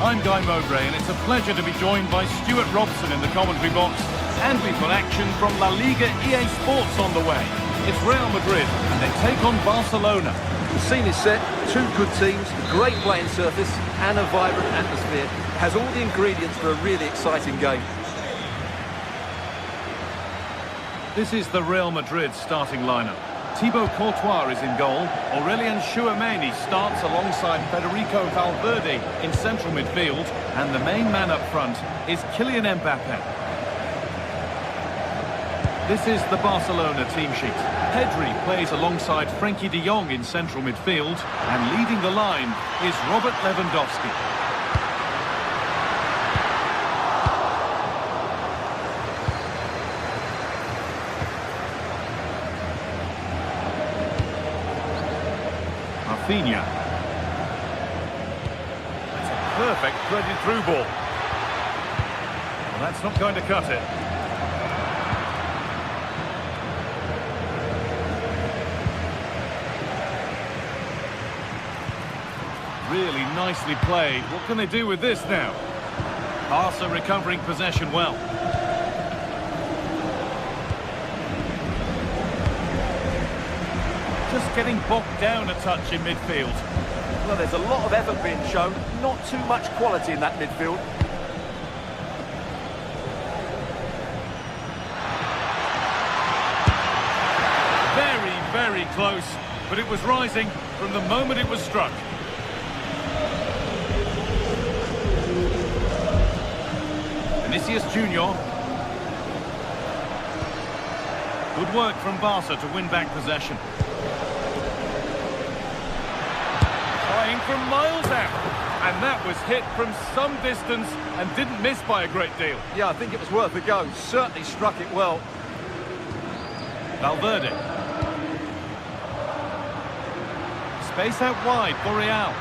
I'm Guy Mowbray, and it's a pleasure to be joined by Stuart Robson in the commentary box. And we've got action from La Liga EA Sports on the way. It's Real Madrid, and they take on Barcelona. The scene is set, two good teams, a great playing surface and a vibrant atmosphere. Has all the ingredients for a really exciting game. This is the Real Madrid starting lineup. Thibaut Courtois is in goal. Aurelien Tchouameni starts alongside Federico Valverde in central midfield. And the main man up front is Kylian Mbappe. This is the Barcelona team sheet. Pedri plays alongside Frenkie de Jong in central midfield. And leading the line is Robert Lewandowski. Rafinha. That's a perfect threaded through ball. Well, that's not going to cut it. Really nicely played. What can they do with this now? Barca recovering possession well. Just getting bogged down a touch in midfield. Well, there's a lot of effort being shown, not too much quality in that midfield. Very, very close, but it was rising from the moment it was struck. Vinicius Junior. Good work from Barca to win back possession. Trying from miles out. And that was hit from some distance and didn't miss by a great deal. Yeah, I think it was worth a go. Certainly struck it well. Valverde. Space out wide for Real.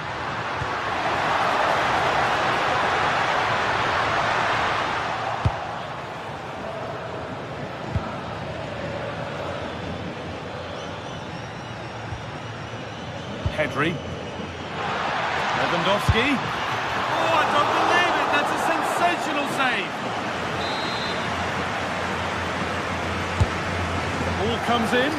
Pedri. Lewandowski. Oh, I don't believe it! That's a sensational save! The ball comes in.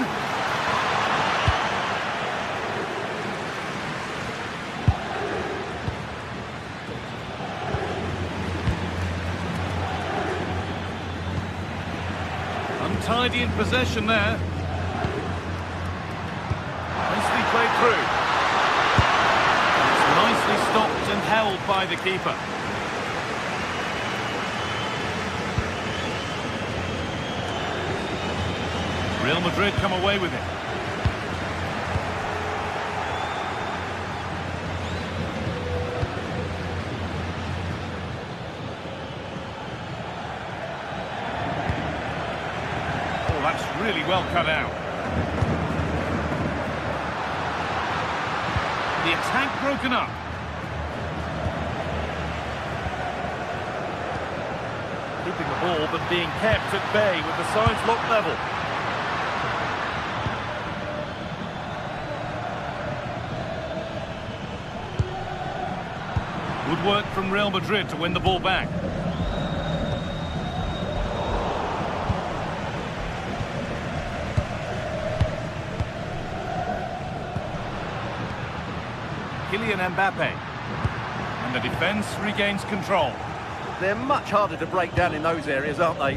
Untidy in possession there. Nicely played through. Nicely stopped and held by the keeper. Real Madrid come away with it. Oh, that's really well cut out. The attack broken up. Keeping the ball but being kept at bay with the sides locked level. Good work from Real Madrid to win the ball back. Kylian Mbappe. And the defence regains control. They're much harder to break down in those areas, aren't they?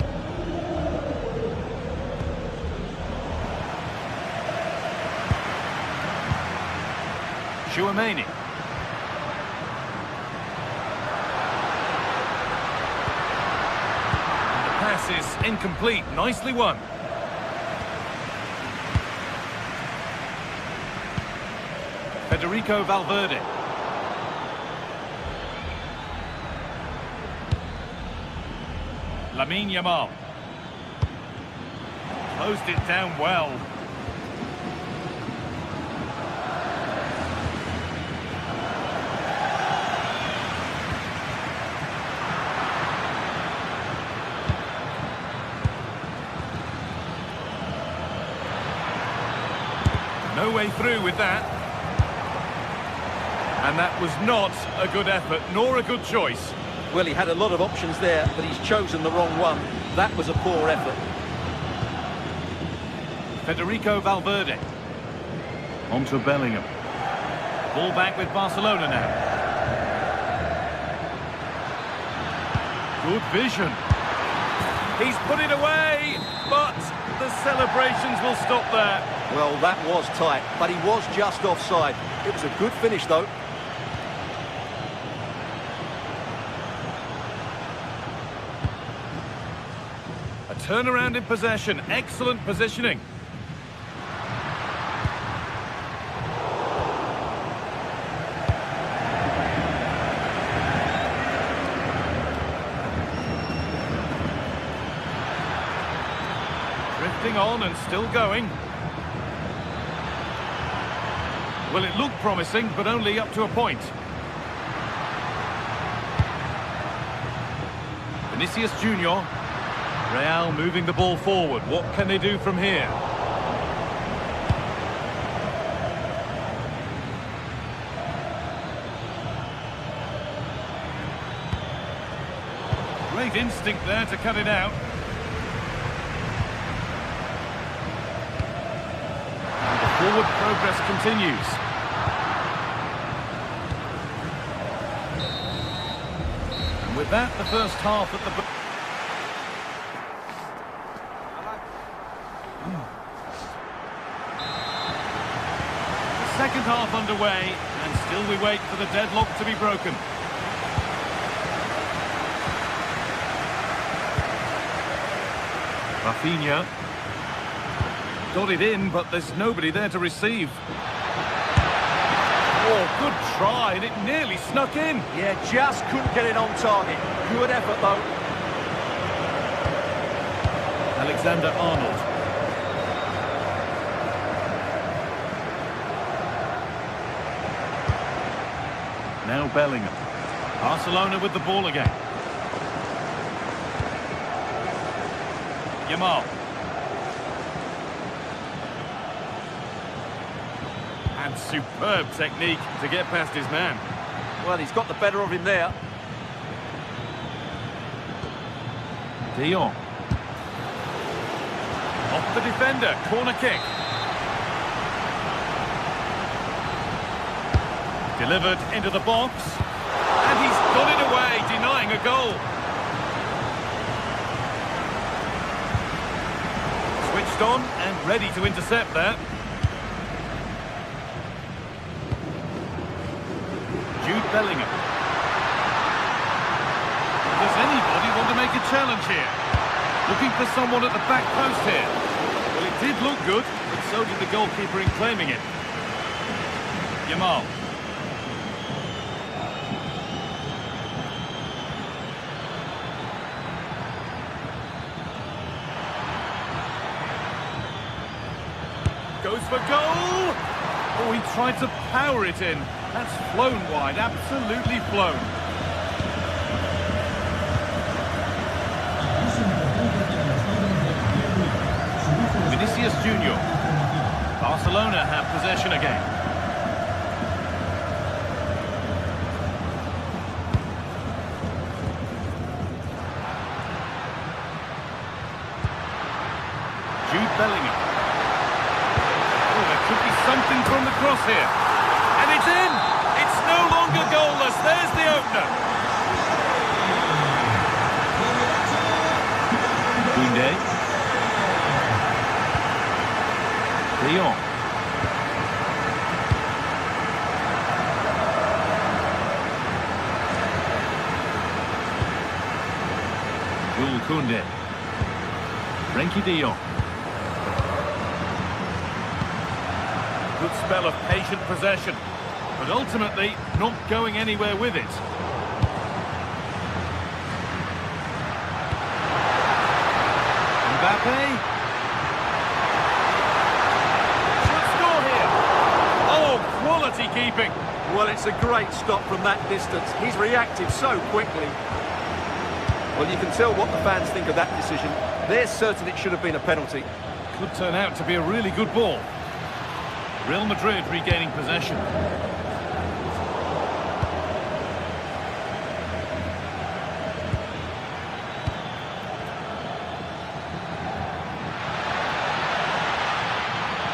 Tchouameni. The pass is incomplete. Nicely won. Federico Valverde. Lamine Yamal. closed it down well. No way through with that. And that was not a good effort, nor a good choice. Well, he had a lot of options there, but he's chosen the wrong one. That was a poor effort. Federico Valverde. On to Bellingham. Ball back with Barcelona now. Good vision. He's put it away, but the celebrations will stop there. Well, that was tight, but he was just offside. It was a good finish, though. A turnaround in possession. Excellent positioning. Drifting on and still going. Well, it looked promising, but only up to a point. Vinicius Junior. Real moving the ball forward. What can they do from here? Great instinct there to cut it out. Forward progress continues. And with that, the first half at the... The second half underway, and still we wait for the deadlock to be broken. Rafinha. Got it in, but there's nobody there to receive. Oh, good try, and it nearly snuck in. Yeah, just couldn't get it on target. Good effort, though. Alexander-Arnold. Now Bellingham. Barcelona with the ball again. Yamal. And superb technique to get past his man. Well, he's got the better of him there. De Jong. Off the defender, corner kick. Delivered into the box. And he's got it away, denying a goal. Switched on and ready to intercept that. Jude Bellingham. Does anybody want to make a challenge here? Looking for someone at the back post here. Well, it did look good, but so did the goalkeeper in claiming it. Yamal. Goes for goal! Oh, he tried to power it in. That's flown wide, absolutely flown. Vinicius Junior. Barcelona have possession again. Jude Bellingham. Oh, there could be something from the cross here. And it's in! It's no longer goalless. There's the opener. Koundé. De Jong. Jules Koundé. Frenkie de Jong. Good spell of patient possession, but ultimately not going anywhere with it. Mbappe. keeping. Well, it's a great stop from that distance. He's reacted so quickly. Well, you can tell what the fans think of that decision. They're certain it should have been a penalty. Could turn out to be a really good ball. Real Madrid regaining possession.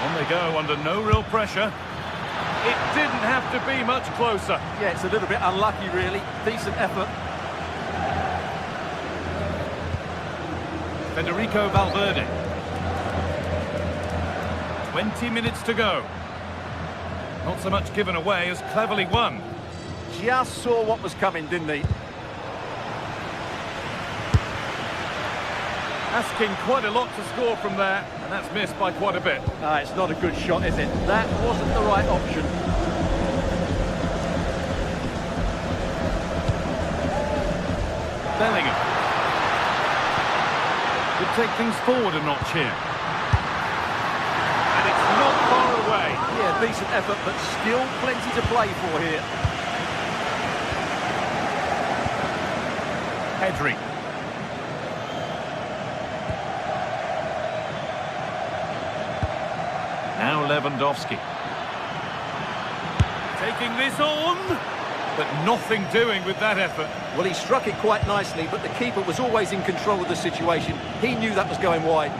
On they go under no real pressure. It didn't have to be much closer. Yeah, it's a little bit unlucky, really. Decent effort. Federico Valverde. 20 minutes to go. Not so much given away as cleverly won. Just saw what was coming, didn't he? Asking quite a lot to score from there, and that's missed by quite a bit. It's not a good shot, is it? That wasn't the right option. Bellingham. Could take things forward a notch here. And it's not far away. Yeah, decent effort, but still plenty to play for here. Pedri. Now Lewandowski. Taking this on, but nothing doing with that effort. Well, he struck it quite nicely, but the keeper was always in control of the situation. He knew that was going wide.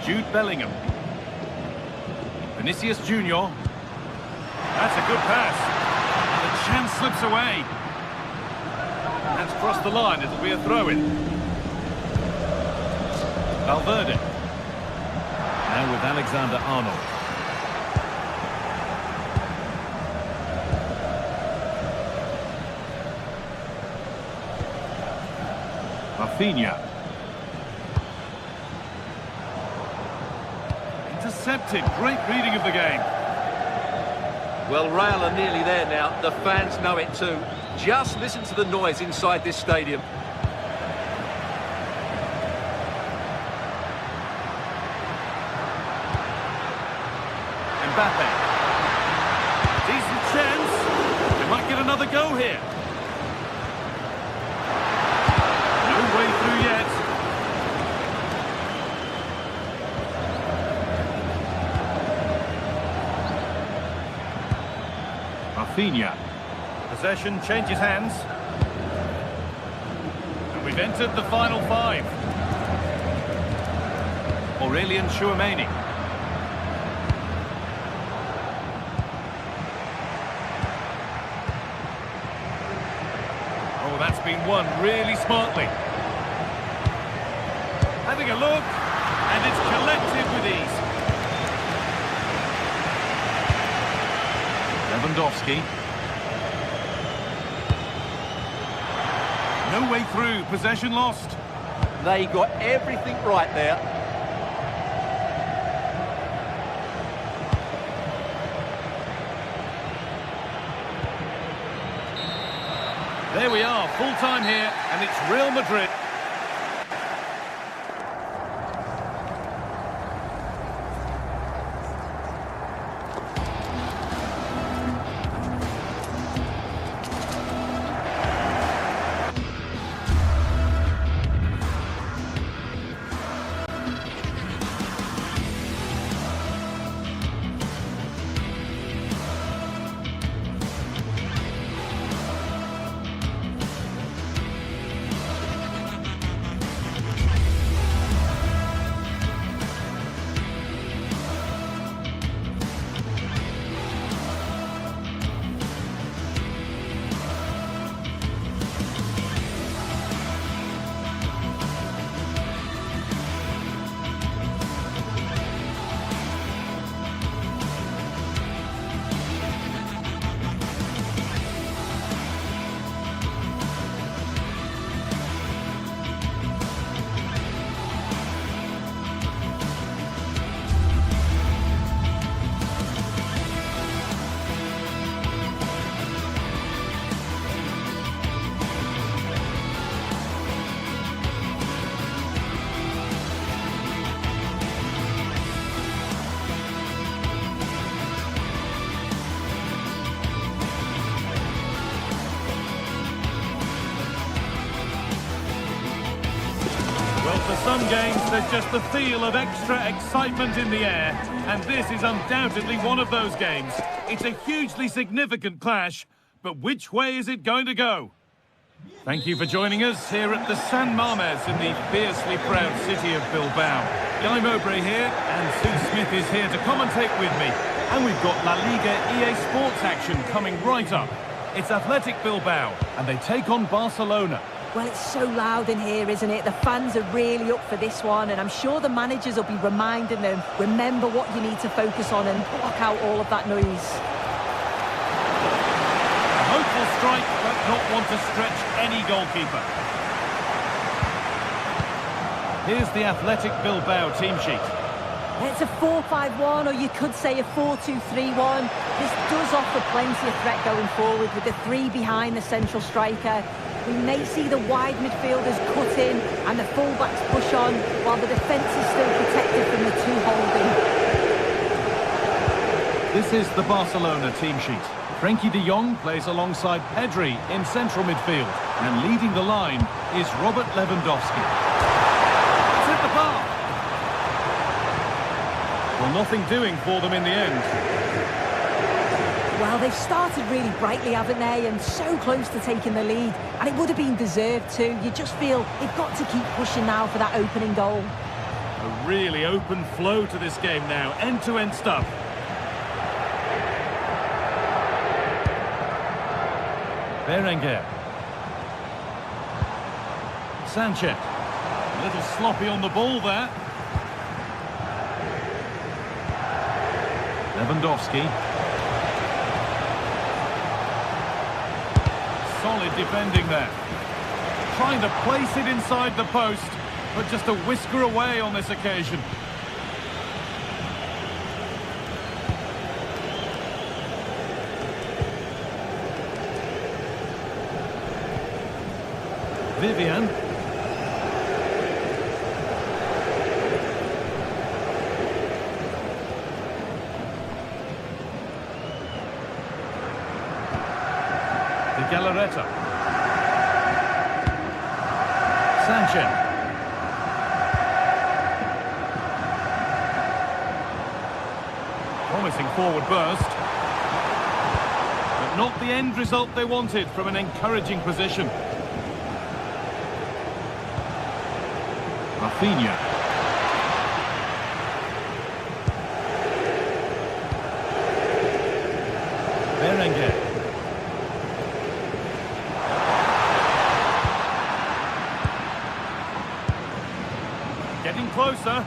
Jude Bellingham. Vinicius Junior. That's a good pass. And the chance slips away. That's crossed the line. It'll be a throw-in. Valverde. Now with Alexander-Arnold. Rafinha. Intercepted. Great reading of the game. Well, Real are nearly there now. The fans know it too. Just listen to the noise inside this stadium. Mbappe. Decent chance. They might get another go here. No way through yet. Rafinha. Possession changes hands. And we've entered the final five. Aurelien Tchouameni. Oh, that's been won really smartly. Having a look, and it's collected with ease. Lewandowski. No way through, possession lost. They got everything right there. There we are, full time here, and it's Real Madrid. Some games, there's just the feel of extra excitement in the air, and this is undoubtedly one of those games. It's a hugely significant clash, but which way is it going to go? Thank you for joining us here at the San Mamés in the fiercely proud city of Bilbao. Guy Mowbray here, and Sue Smith is here to commentate with me. And we've got La Liga EA Sports action coming right up. It's Athletic Bilbao, and they take on Barcelona. Well, it's so loud in here, isn't it? The fans are really up for this one, and I'm sure the managers will be reminding them, remember what you need to focus on and block out all of that noise. A hopeful strike, but not want to stretch any goalkeeper. Here's the Athletic Bilbao team sheet. It's a 4-5-1, or you could say a 4-2-3-1. This does offer plenty of threat going forward with the three behind the central striker. We may see the wide midfielders cut in and the fullbacks push on, while the defence is still protected from the two holding. This is the Barcelona team sheet. Frenkie de Jong plays alongside Pedri in central midfield, and leading the line is Robert Lewandowski. It's hit the bar. Well, nothing doing for them in the end. Well, they've started really brightly, haven't they? And so close to taking the lead. And it would have been deserved too. You just feel they've got to keep pushing now for that opening goal. A really open flow to this game now. End-to-end stuff. Berenguer. Sanchez. A little sloppy on the ball there. Lewandowski. Solid defending there. Trying to place it inside the post, but just a whisker away on this occasion. Vivian. Galarreta. Sanchez. Promising forward burst. But not the end result they wanted from an encouraging position. Rafinha. Berenguer. Getting closer.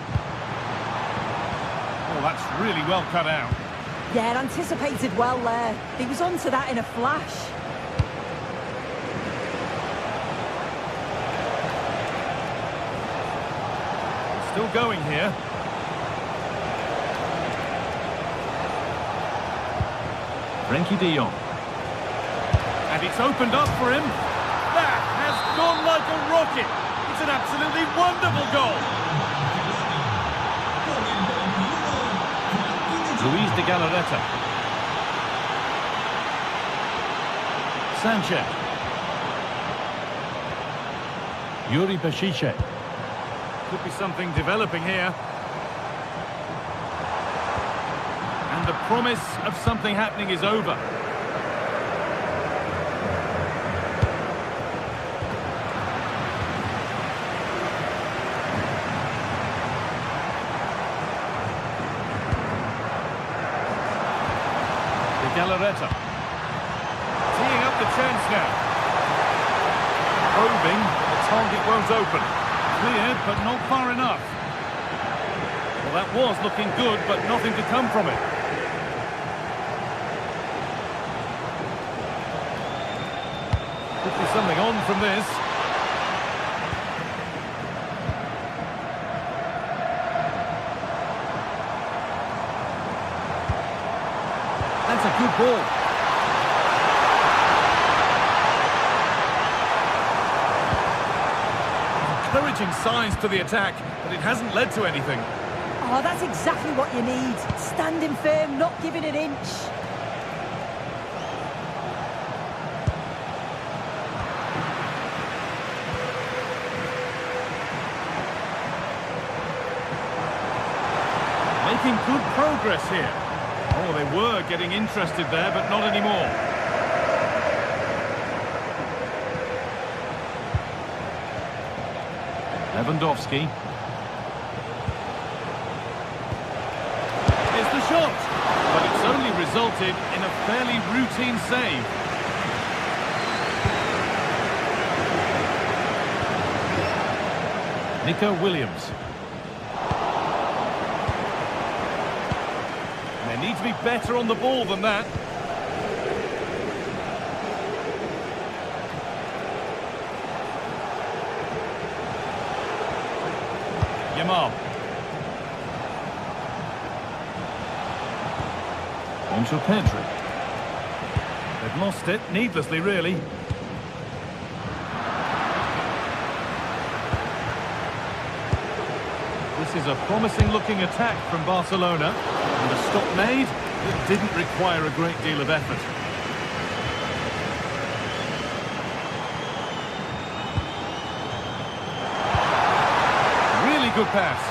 Oh, that's really well cut out. Yeah, anticipated well there. He was onto that in a flash. Still going here. Frenkie de Jong. And it's opened up for him. That has gone like a rocket. It's an absolutely wonderful goal. Luis de Galarreta. Sanchez. Yuri Bešiček. Could be something developing here. And the promise of something happening is over. Galarreta. Teeing up the chance now. Probing, the target won't open. Cleared, but not far enough. Well, that was looking good, but nothing to come from it. Could be something on from this. That's a good ball. Encouraging signs to the attack, but it hasn't led to anything. Oh, that's exactly what you need. Standing firm, not giving an inch. making good progress here. Oh, they were getting interested there, but not anymore. Lewandowski. Here's the shot, but it's only resulted in a fairly routine save. Nico Williams. They need to be better on the ball than that. Yamal. On to Pedri. They've lost it, needlessly really. This is a promising looking attack from Barcelona. And a stop made that didn't require a great deal of effort. Really good pass.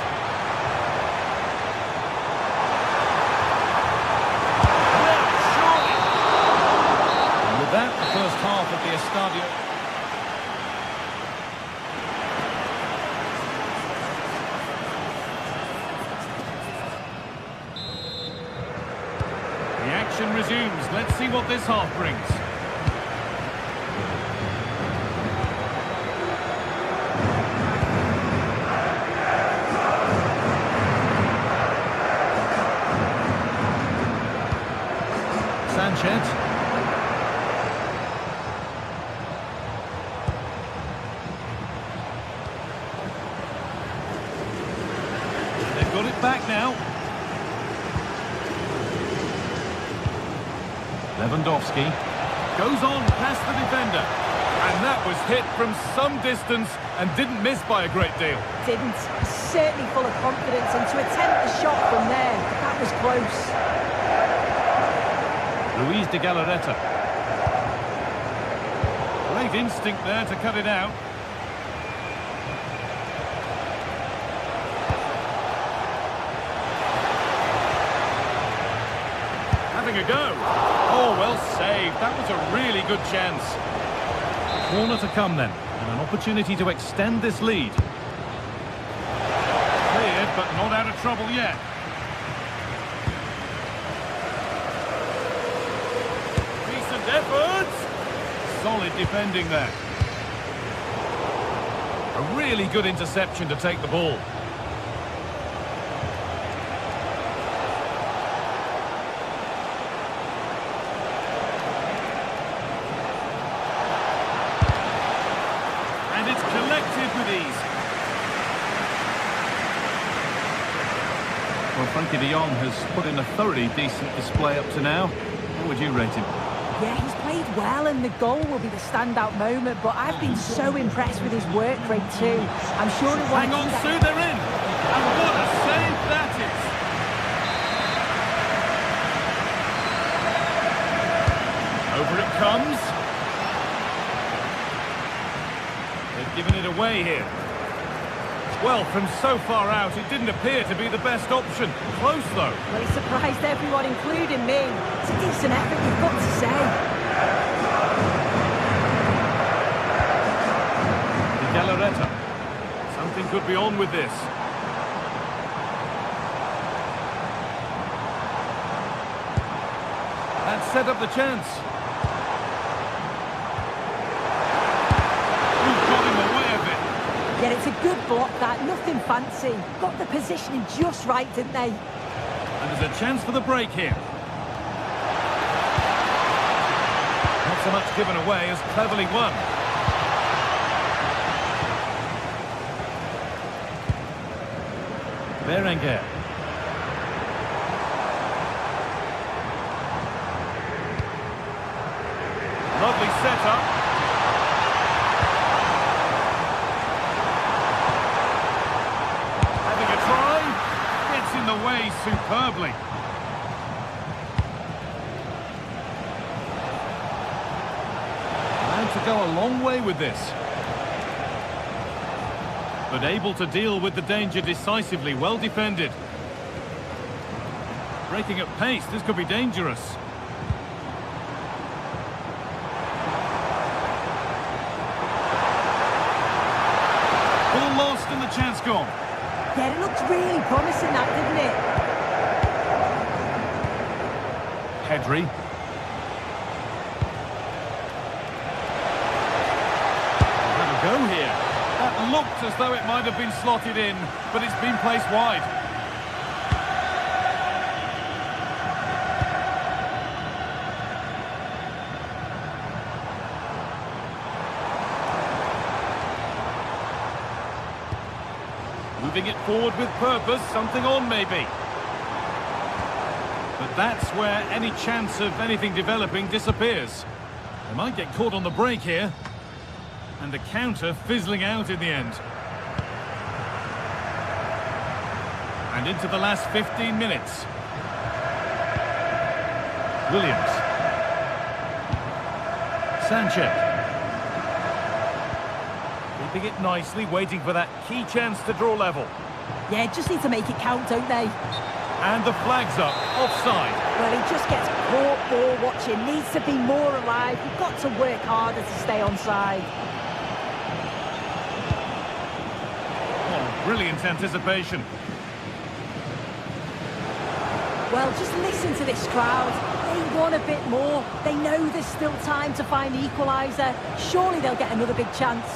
And with that, the first half of the Estadio. The action resumes. Let's see what this half brings. Sanchez. They've got it back now. Lewandowski goes on past the defender, and that was hit from some distance and didn't miss by a great deal. Didn't. Certainly full of confidence, and to attempt the shot from there, that was close. Luis de Galarreta. Great instinct there to cut it out. Having a go. Oh, well saved. That was a really good chance. Corner to come then, and an opportunity to extend this lead. Cleared, but not out of trouble yet. Decent efforts. Solid defending there. A really good interception to take the ball. With ease. Well, Frankie de Jong has put in a thoroughly decent display up to now. What would you rate him? Yeah, he's played well, and the goal will be the standout moment, but I've been so impressed with his work rate too. I'm sure it won't. Hang on, Sue, they're in! And what a save that is! Over it comes. Given it away here. Well, from so far out, it didn't appear to be the best option. Close, though. Well, he surprised everyone, including me. It's a decent effort, you've got to say. De Galarreta. Something could be on with this. That set up the chance. Yeah, it's a good block, that. Nothing fancy. Got the positioning just right, didn't they? And there's a chance for the break here. Not so much given away as cleverly won. Berenguer. Lovely setup. Away superbly. And to go a long way with this. But able to deal with the danger decisively, well defended. Breaking at pace, this could be dangerous. Ball lost and the chance gone. Yeah, it looked really promising, that, didn't it? Pedri. Have a go here. That looked as though it might have been slotted in, but it's been placed wide. Moving it forward with purpose, something on maybe. But that's where any chance of anything developing disappears. They might get caught on the break here. And the counter fizzling out in the end. And into the last 15 minutes. Williams. Sanchez. Keeping it nicely, waiting for that key chance to draw level. Yeah, just need to make it count, don't they? And the flag's up, offside. Well, he just gets caught ball watching, needs to be more alive. You've got to work harder to stay onside. Oh, brilliant anticipation. Well, just listen to this crowd. They want a bit more. They know there's still time to find the equaliser. Surely they'll get another big chance.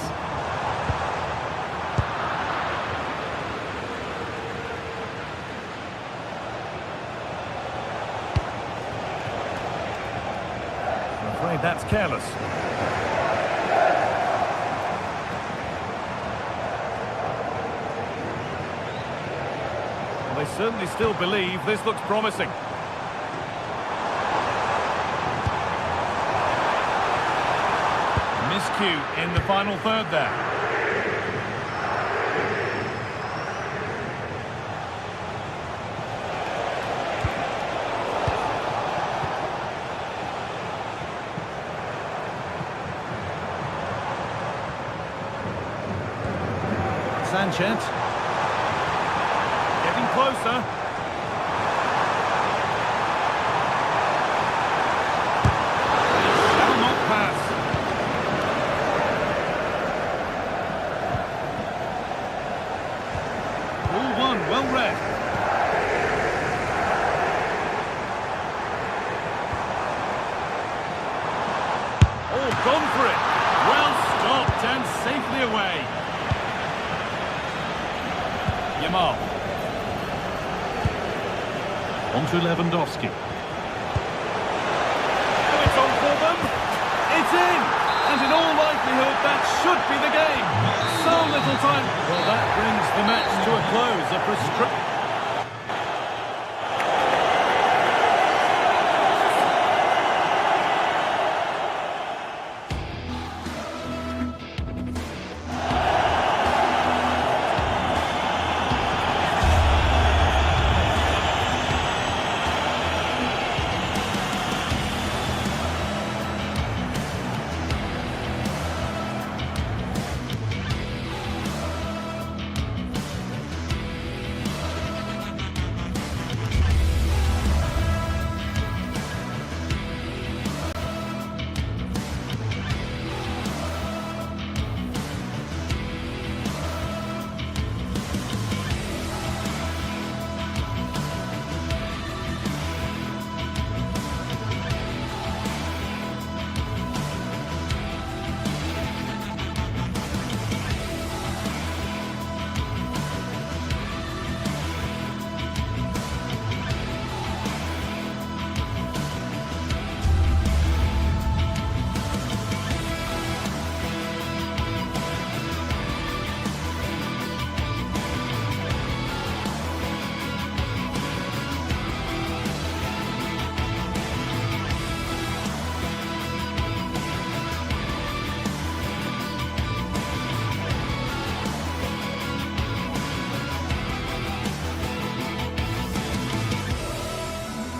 I'm afraid that's careless. Well, they certainly still believe this looks promising. Miscue in the final third there. Sanchez. Getting closer. Shall not pass. Ball one, well read. Oh, gone for it. Well stopped and safely away. Yamal. On to Lewandowski. And it's on for them. It's in. And in all likelihood, that should be the game. So little time. Well, that brings the match to a close. A frustration.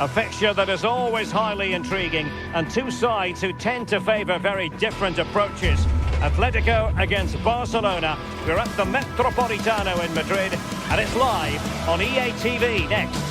A fixture that is always highly intriguing, and two sides who tend to favour very different approaches. Atletico against Barcelona. We're at the Metropolitano in Madrid, and it's live on EA TV next.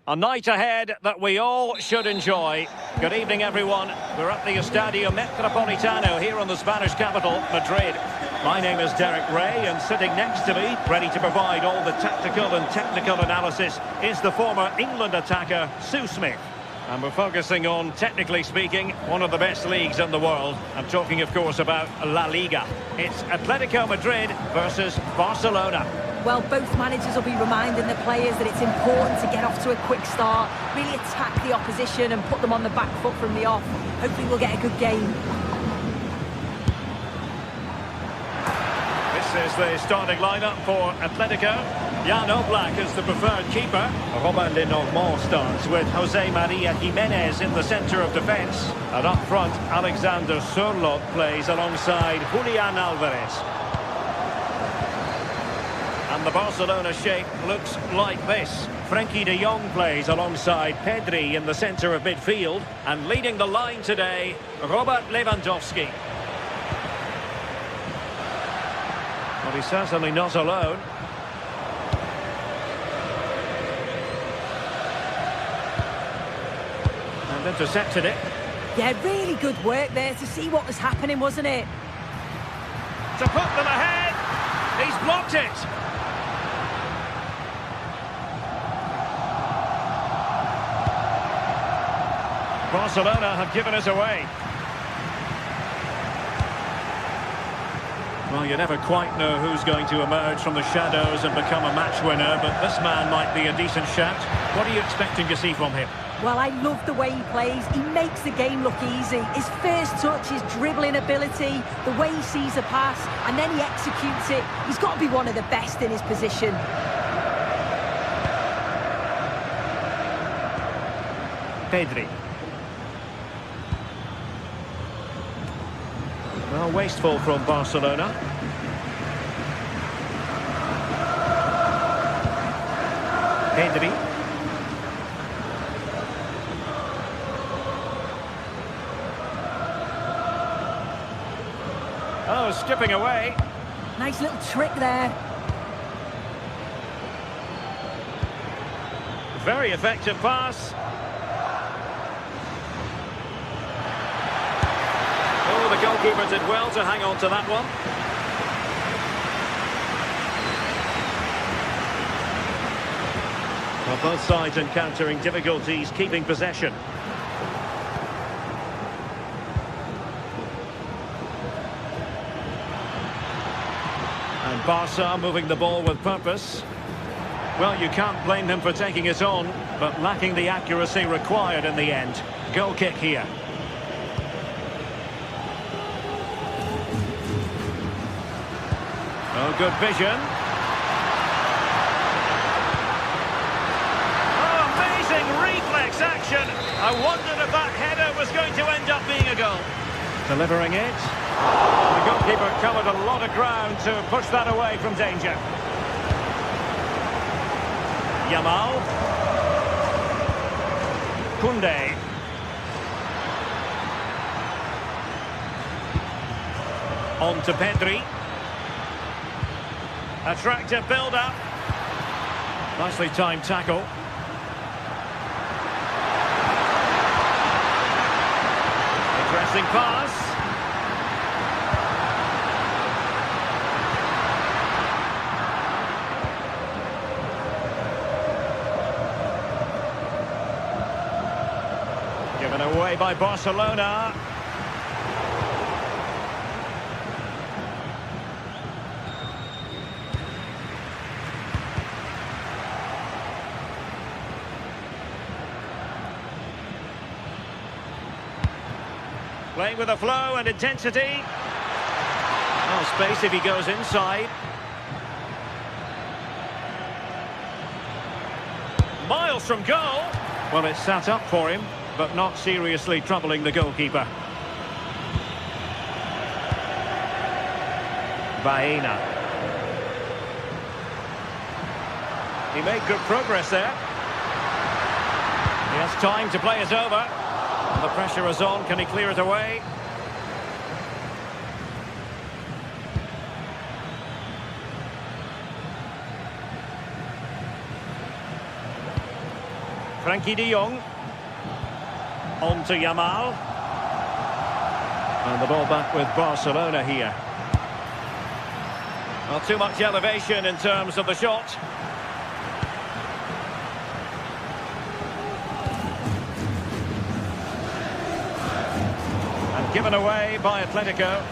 A night ahead that we all should enjoy. Good evening, everyone. We're at the Estadio Metropolitano here in the Spanish capital, Madrid. My name is Derek Ray, and sitting next to me, ready to provide all the tactical and technical analysis, is the former England attacker, Sue Smith. And we're focusing on, technically speaking, one of the best leagues in the world. I'm talking, of course, about La Liga. It's Atletico Madrid versus Barcelona. Well, both managers will be reminding the players that it's important to get off to a quick start, really attack the opposition and put them on the back foot from the off. Hopefully we'll get a good game. This is the starting lineup for Atletico. Jan Oblak is the preferred keeper. Robin Lenormand starts with Jose Maria Jimenez in the centre of defence. And up front, Alexander Sørloth plays alongside Julian Alvarez. And the Barcelona shape looks like this. Frenkie de Jong plays alongside Pedri in the centre of midfield. And leading the line today, Robert Lewandowski. Well, he's certainly not alone. And intercepted it. Yeah, really good work there to see what was happening, wasn't it? To put them ahead. He's blocked it. Barcelona have given us away. Well, you never quite know who's going to emerge from the shadows and become a match winner, but this man might be a decent shout. What are you expecting to see from him? Well, I love the way he plays. He makes the game look easy. His first touch, his dribbling ability, the way he sees a pass, and then he executes it. He's got to be one of the best in his position. Pedri. Well, wasteful from Barcelona. Pedri. Oh, skipping away. Nice little trick there. Very effective pass. Oh, the goalkeeper did well to hang on to that one. Well, both sides encountering difficulties keeping possession. And Barca moving the ball with purpose. Well, you can't blame him for taking it on, but lacking the accuracy required in the end. Goal kick here. Oh, good vision. Oh, amazing reflex action. I wondered if that header was going to end up being a goal. Delivering it. The goalkeeper covered a lot of ground to push that away from danger. Yamal. Koundé. On to Pedri. Attractive build-up. Nicely timed tackle. Interesting pass. Given away by Barcelona. Playing with a flow and intensity. Oh, space if he goes inside. Miles from goal. Well, it's sat up for him, but not seriously troubling the goalkeeper. Baena. He made good progress there. He has time to play it over. The pressure is on. Can he clear it away? Frankie de Jong. On to Yamal. And the ball back with Barcelona here. Not too much elevation in terms of the shot. And given away by Atletico.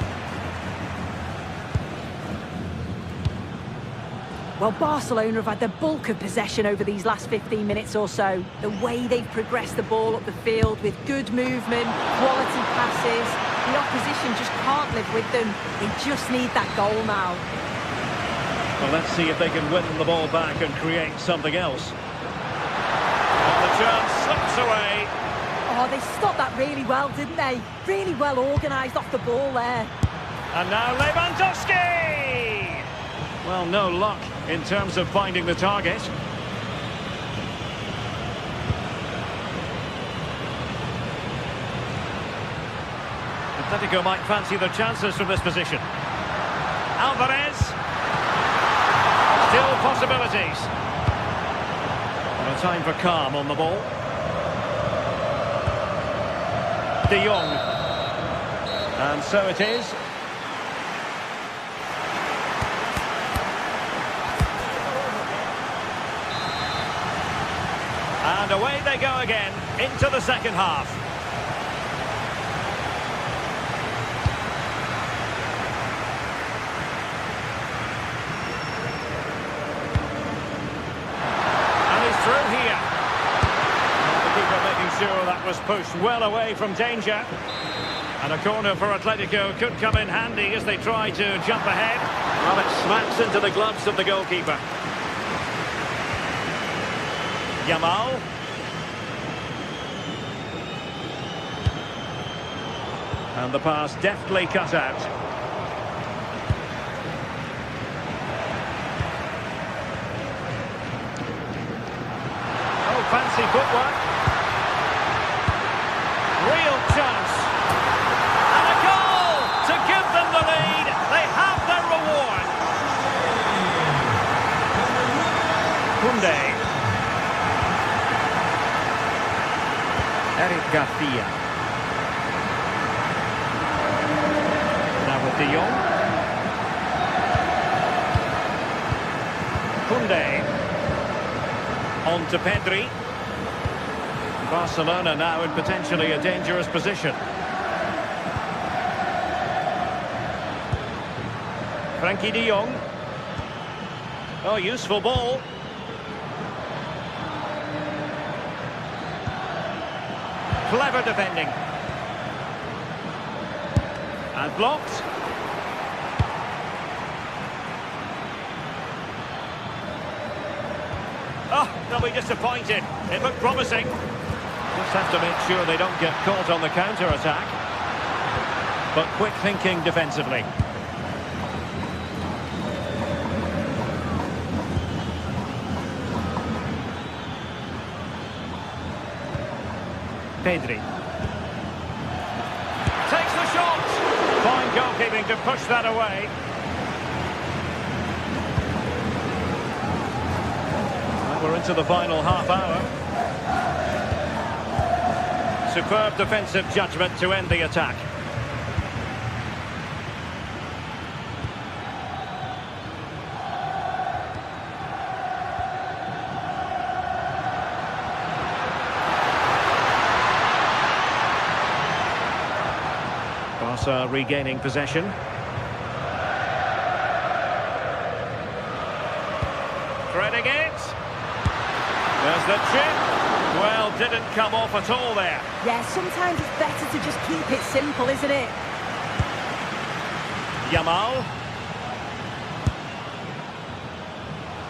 Well, Barcelona have had the bulk of possession over these last 15 minutes or so. The way they've progressed the ball up the field with good movement, quality passes. The opposition just can't live with them. They just need that goal now. Well, let's see if they can win the ball back and create something else. And the chance slips away. Oh, they stopped that really well, didn't they? Really well organised off the ball there. And now Lewandowski! Well, no luck in terms of finding the target. Atletico might fancy their chances from this position. Alvarez. Still possibilities. And a time for calm on the ball. De Jong. And so it is. And away they go again, into the second half. And he's through here. And the keeper making sure that was pushed well away from danger. And a corner for Atletico could come in handy as they try to jump ahead. Well, it smacks into the gloves of the goalkeeper. Yamal. And the pass deftly cut out. Oh, fancy footwork. Real chance. And a goal to give them the lead. They have their reward. Koundé. Eric Garcia. Now with De Jong. Koundé. On to Pedri. Barcelona now in potentially a dangerous position. Frankie de Jong. Oh, useful ball. Clever defending. And blocked. Oh, they'll be disappointed. It looked promising. Just have to make sure they don't get caught on the counter-attack. But quick thinking defensively. Pedri. Takes the shot! Fine goalkeeping to push that away. Well, we're into the final half hour. Superb defensive judgment to end the attack. Barca regaining possession. Threading it. There's the chip. Well, didn't come off at all there. Yeah, sometimes it's better to just keep it simple, isn't it? Yamal.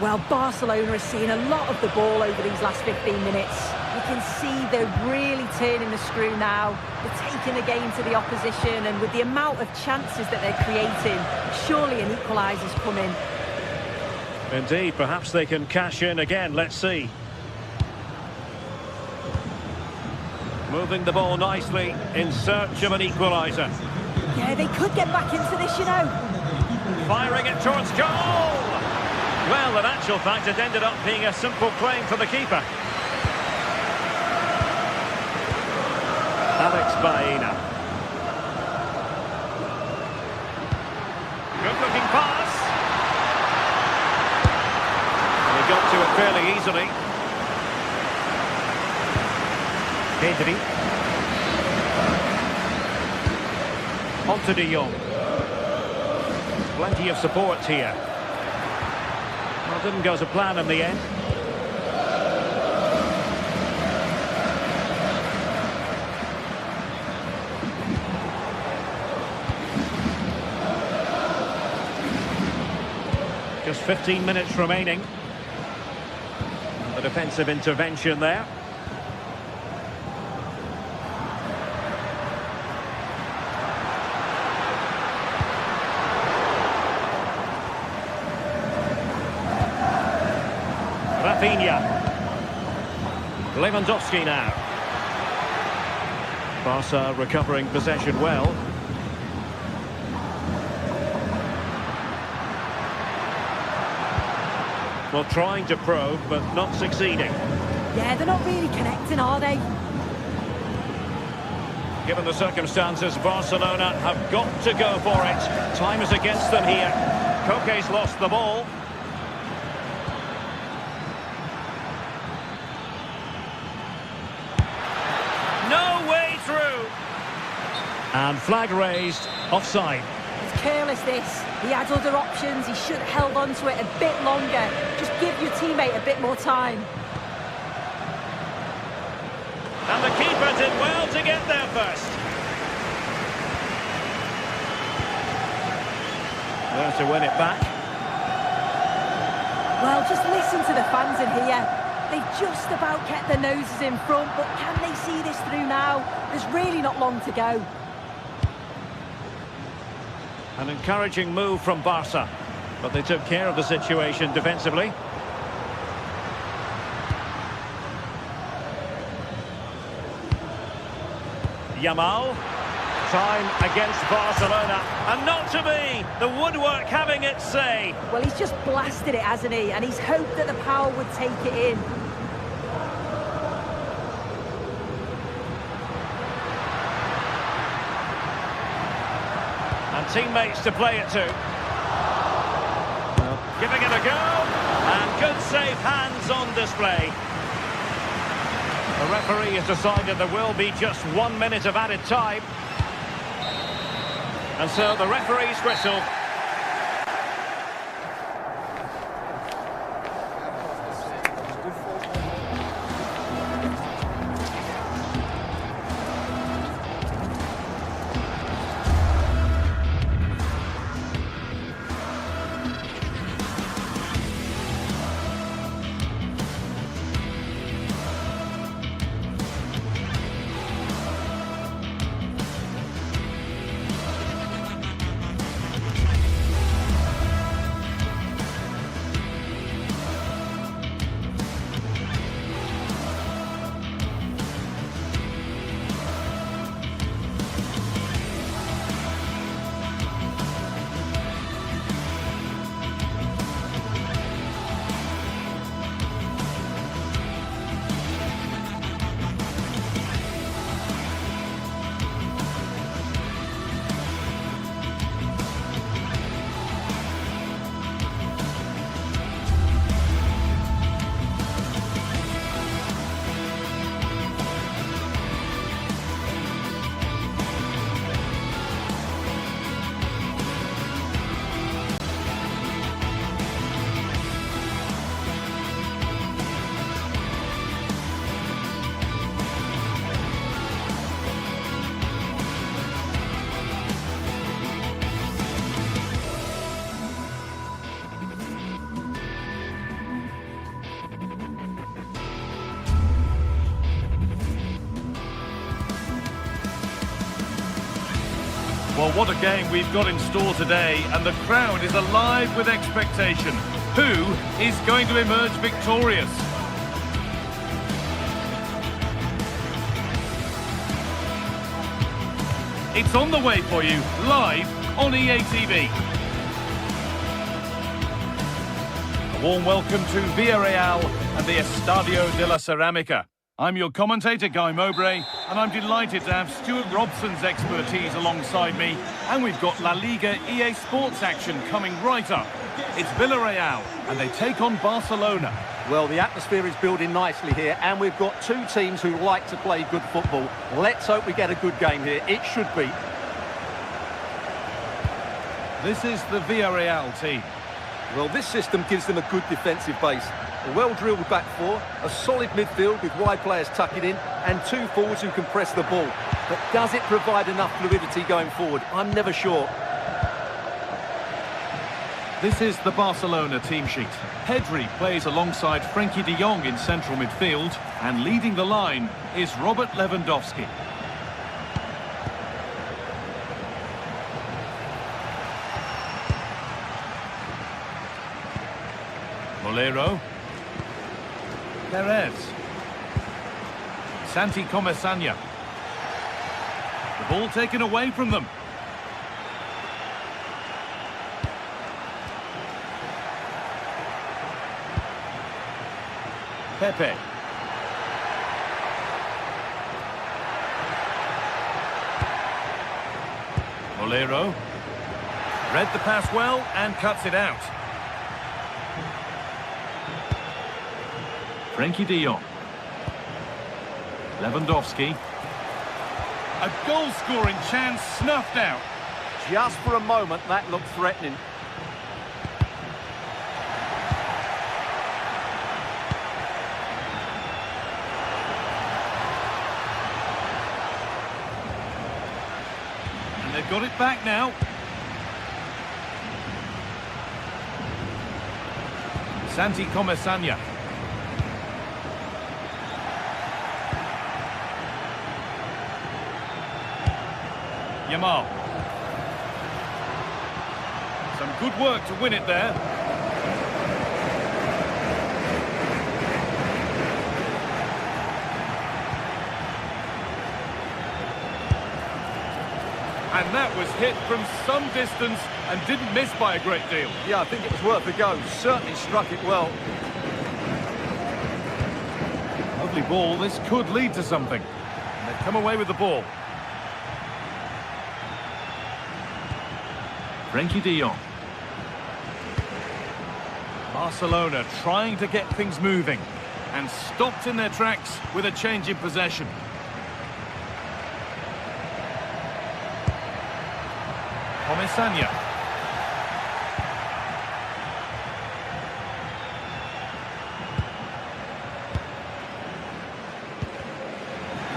Well, Barcelona has seen a lot of the ball over these last 15 minutes. You can see they're really turning the screw now. They're taking the game to the opposition, and with the amount of chances that they're creating, surely an equaliser's coming. Indeed, perhaps they can cash in again. Let's see. Moving the ball nicely in search of an equaliser. Yeah, they could get back into this, you know. Firing it towards goal! Well, in actual fact, it ended up being a simple claim for the keeper. Baena. Good-looking pass. And he got to it fairly easily. Pedri. On to De Jong. Plenty of support here. Well, didn't go to plan in the end. Just 15 minutes remaining. The defensive intervention there. Rafinha. Lewandowski now. Barca recovering possession well. Well, trying to probe, but not succeeding. Yeah, they're not really connecting, are they? Given the circumstances, Barcelona have got to go for it. Time is against them here. Koke's lost the ball. No way through. And flag raised, offside. It's careless, this. He had other options. He should have held on to it a bit longer. Just give your teammate a bit more time. And the keeper did well to get there first. There to win it back. Well, just listen to the fans in here. They've just about kept their noses in front, but can they see this through now? There's really not long to go. An encouraging move from Barca, but they took care of the situation defensively. Yamal, time against Barcelona, and not to be, the woodwork having its say. Well, he's just blasted it, hasn't he? And he's hoped that the power would take it in. And teammates to play it to. Giving it a go, and good safe hands on display. The referee has decided there will be just 1 minute of added time. And so the referee's whistle. Well, what a game we've got in store today, and the crowd is alive with expectation. Who is going to emerge victorious? It's on the way for you, live on EA TV. A warm welcome to Villarreal and the Estadio de la Ceramica. I'm your commentator, Guy Mowbray, and I'm delighted to have Stuart Robson's expertise alongside me. And we've got La Liga EA Sports action coming right up. It's Villarreal, and they take on Barcelona. Well, the atmosphere is building nicely here, and we've got two teams who like to play good football. Let's hope we get a good game here. It should be. This is the Villarreal team. Well, this system gives them a good defensive base. A well-drilled back four, a solid midfield with wide players tucking in, and two forwards who can press the ball. But does it provide enough fluidity going forward? I'm never sure. This is the Barcelona team sheet. Pedri plays alongside Frenkie de Jong in central midfield, and leading the line is Robert Lewandowski. Molero. Perez. Santi Comesaña. The ball taken away from them. Pepe. Molero. Read the pass well and cuts it out. Frenkie de Jong. Lewandowski. A goal-scoring chance snuffed out. Just for a moment, that looked threatening. And they've got it back now. Santi Comesaña. Yamal. Some good work to win it there. And that was hit from some distance and didn't miss by a great deal. Yeah, I think it was worth a go. Certainly struck it well. Lovely ball. This could lead to something. And they've come away with the ball. Frenkie de Jong. Barcelona trying to get things moving and stopped in their tracks with a change in possession. Comesaña.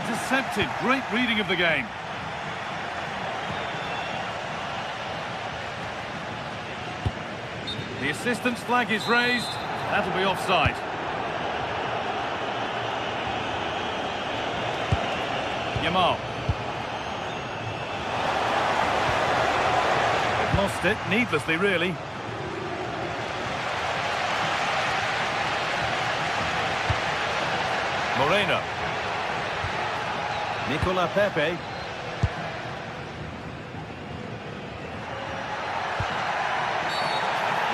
Intercepted. Great reading of the game. The assistant's flag is raised. That'll be offside. Yamal. They've lost it, needlessly really. Moreno. Nicola Pepe.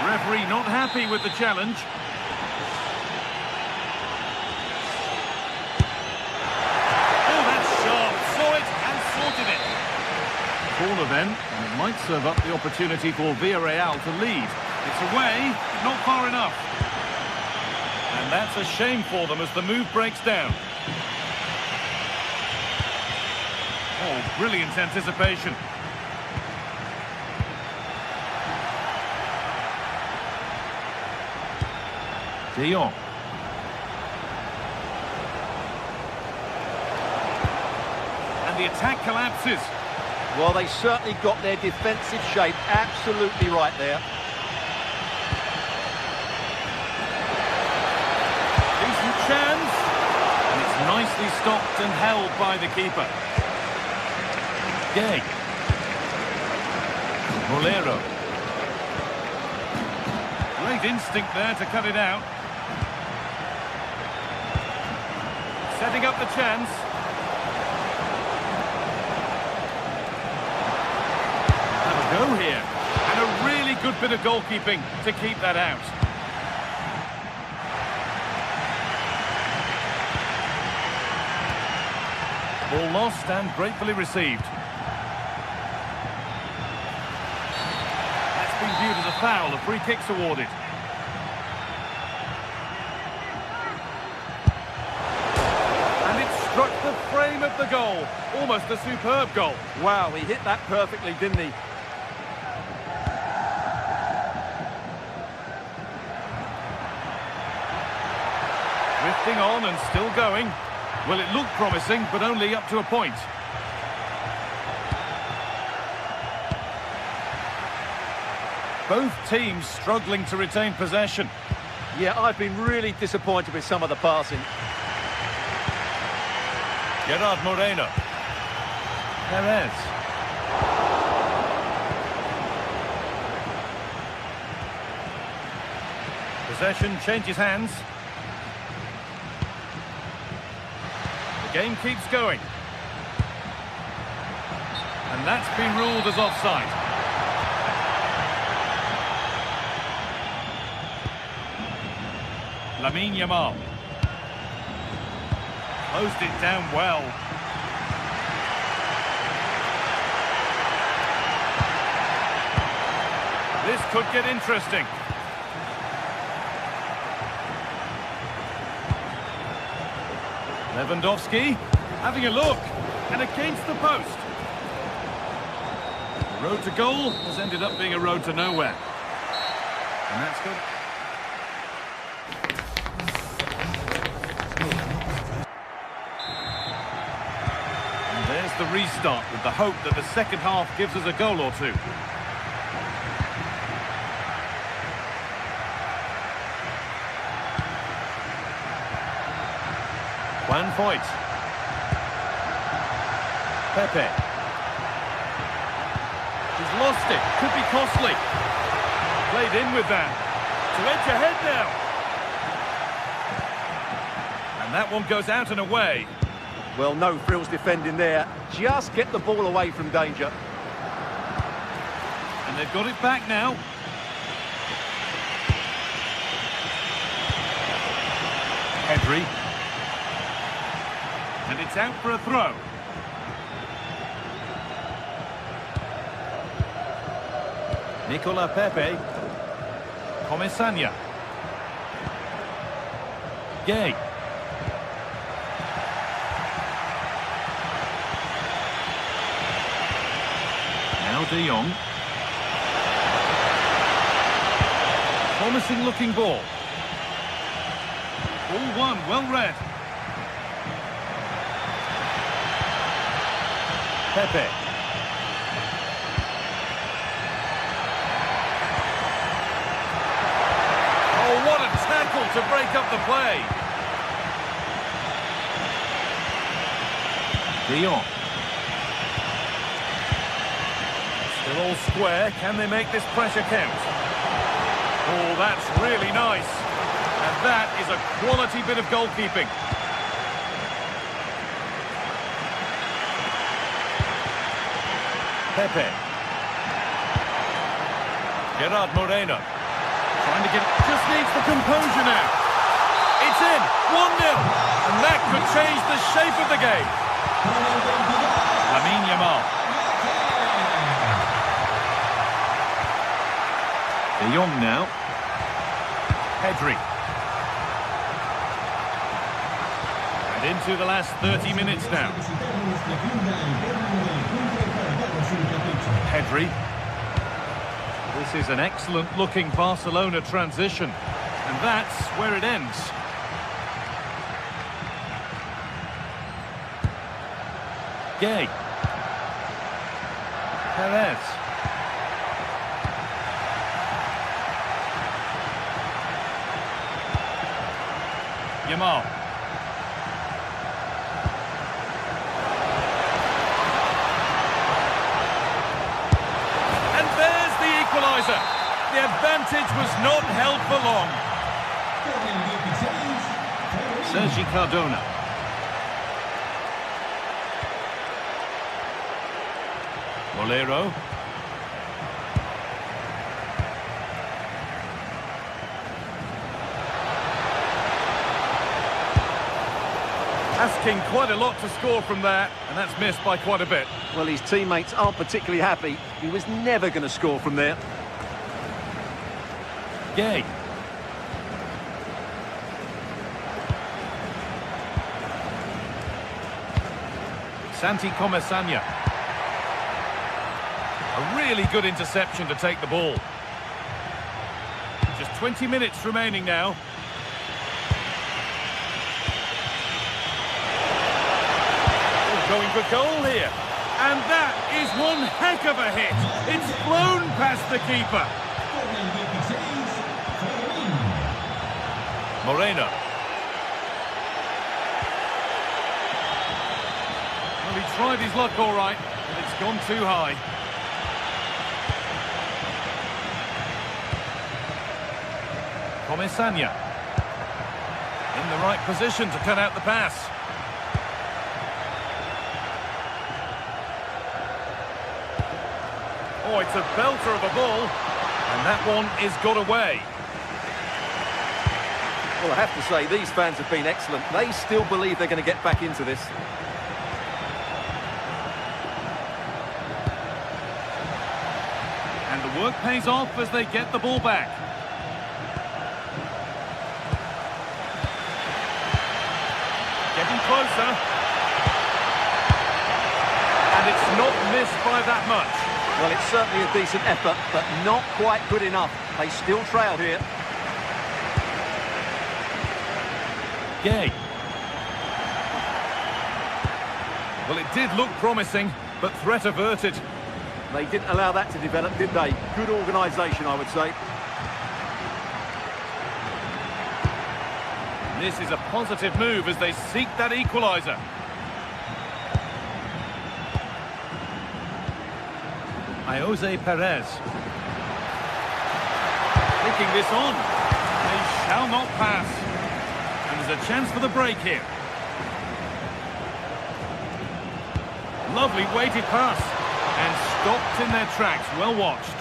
Referee not happy with the challenge. Oh, that's sharp. Saw it and sorted it. Corner then, and it might serve up the opportunity for Villarreal to lead. It's away, but not far enough. And that's a shame for them as the move breaks down. Oh, brilliant anticipation. De Jong. And the attack collapses. Well, they certainly got their defensive shape absolutely right there. Decent chance. And it's nicely stopped and held by the keeper. Gay. Molero. Great instinct there to cut it out. Setting up the chance. Have a go here. And a really good bit of goalkeeping to keep that out. Ball lost and gratefully received. That's been viewed as a foul. A free kick's awarded. And it struck the frame of the goal. Almost a superb goal. Wow, he hit that perfectly, didn't he? Drifting on and still going. Well, it looked promising, but only up to a point. Both teams struggling to retain possession. Yeah, I've been really disappointed with some of the passing. Gerard Moreno. Perez. Possession changes hands. The game keeps going. And that's been ruled as offside. Lamine Yamal. Closed it down well. This could get interesting. Lewandowski having a look, and against the post. The road to goal has ended up being a road to nowhere. And that's good. And there's the restart with the hope that the second half gives us a goal or two. Juan Foyt. Pepe. He's lost it. Could be costly. Played in with that. To edge ahead now. And that one goes out and away. Well, no frills defending there. Just get the ball away from danger. And they've got it back now. Pedri. And it's out for a throw. Nicola Pepe. Comesaña. Gay. Now De Jong. Promising looking ball. All one, well read. Pepe. Oh, what a tackle to break up the play. De Jong. Still all square. Can they make this pressure count? Oh, that's really nice. And that is a quality bit of goalkeeping. Pepe. Gerard Moreno. Trying to get... Just needs the composure now. It's in. 1-0. And that could change the shape of the game. Lamine Yamal. De Jong now. Pedri. And into the last 30 minutes now. Pedri. This is an excellent-looking Barcelona transition. And that's where it ends. Gay. Perez. Yamal. And there's the equaliser. The advantage was not held for long. Sergi Cardona. Bolero. Asking quite a lot to score from there, and that's missed by quite a bit. Well, his teammates aren't particularly happy. He was never going to score from there. Gay. Santi Comesaña. A really good interception to take the ball. Just 20 minutes remaining now. Going for goal here. And that is one heck of a hit. It's flown past the keeper. Moreno. Well, he tried his luck all right, but it's gone too high. Comesaña. In the right position to cut out the pass. Oh, it's a belter of a ball, and that one is got away. Well, I have to say, these fans have been excellent. They still believe they're going to get back into this. And the work pays off as they get the ball back. Getting closer. And it's not missed by that much. Well, it's certainly a decent effort, but not quite good enough. They still trail here. Gay. Well, it did look promising, but threat averted. They didn't allow that to develop, did they? Good organisation, I would say. This is a positive move as they seek that equaliser. Jose Perez. Taking this on. They shall not pass. And there's a chance for the break here. Lovely weighted pass. And stopped in their tracks. Well watched.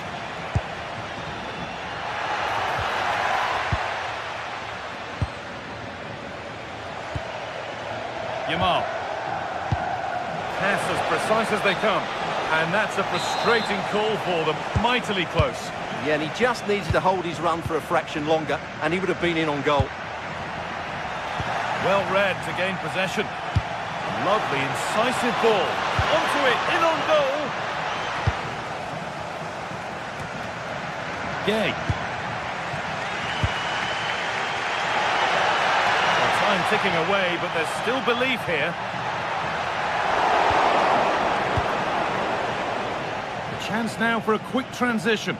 Yamal. Pass as precise as they come. And that's a frustrating call for them. Mightily close. Yeah, and he just needed to hold his run for a fraction longer, and he would have been in on goal. Well read to gain possession. Lovely, incisive ball. Onto it, in on goal. Gay. Well, time ticking away, but there's still belief here. Chance now for a quick transition.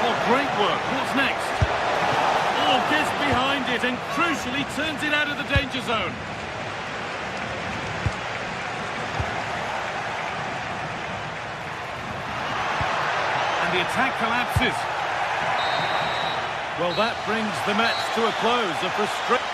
Oh, great work. What's next? Oh, gets behind it and crucially turns it out of the danger zone. And the attack collapses. Well, that brings the match to a close. A frustrating...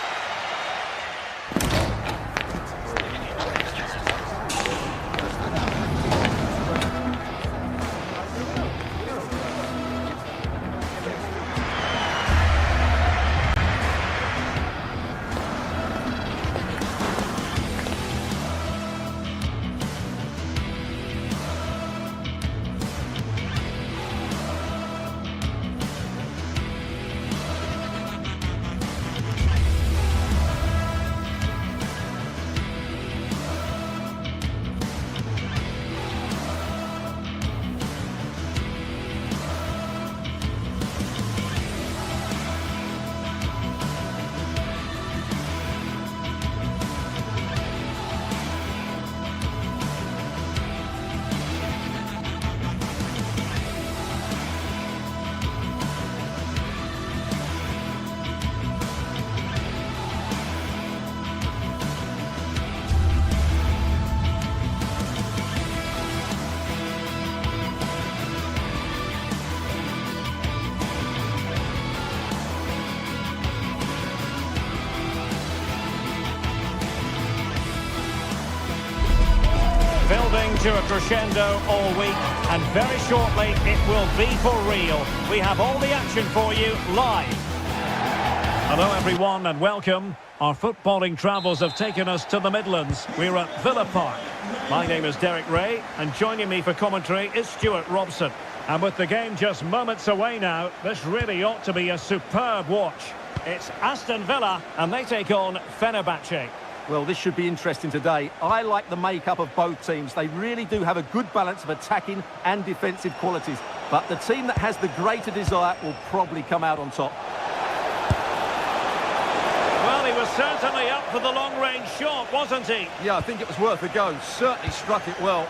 Building to a crescendo all week, and very shortly it will be for real. We have all the action for you live. Hello everyone and welcome. Our footballing travels have taken us to the Midlands. We're at Villa Park. My name is Derek Ray and joining me for commentary is Stuart Robson. And with the game just moments away now, this really ought to be a superb watch. It's Aston Villa and they take on Fenerbahce. Well, this should be interesting today. I like the makeup of both teams. They really do have a good balance of attacking and defensive qualities. But the team that has the greater desire will probably come out on top. Well, he was certainly up for the long-range shot, wasn't he? Yeah, I think it was worth a go. Certainly struck it well.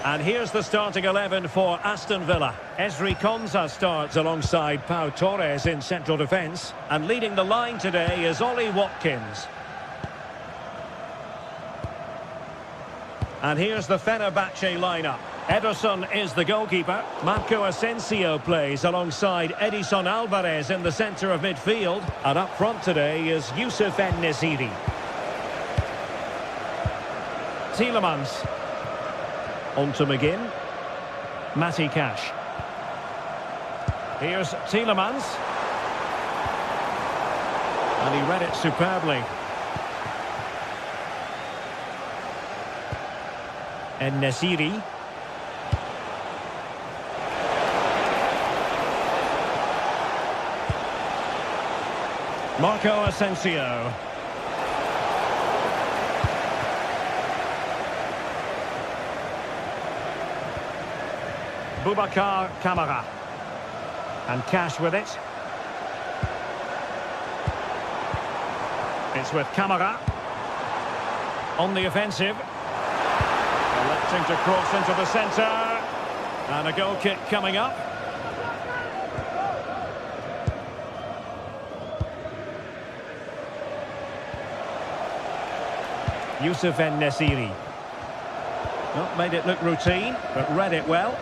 And here's the starting 11 for Aston Villa. Ezri Konsa starts alongside Pau Torres in central defence. And leading the line today is Ollie Watkins. And here's the Fenerbahce lineup. Ederson is the goalkeeper. Marco Asensio plays alongside Edison Alvarez in the centre of midfield. And up front today is Youssef En-Nesyri. Tielemans. On to McGinn. Matty Cash. Here's Tielemans. And he read it superbly. En-Nesyri. Marco Asensio. Boubacar Kamara. And Cash with it. It's with Kamara. On the offensive. Electing to cross into the centre. And a goal kick coming up. Youssef En-Nesyri. Not made it look routine, but read it well.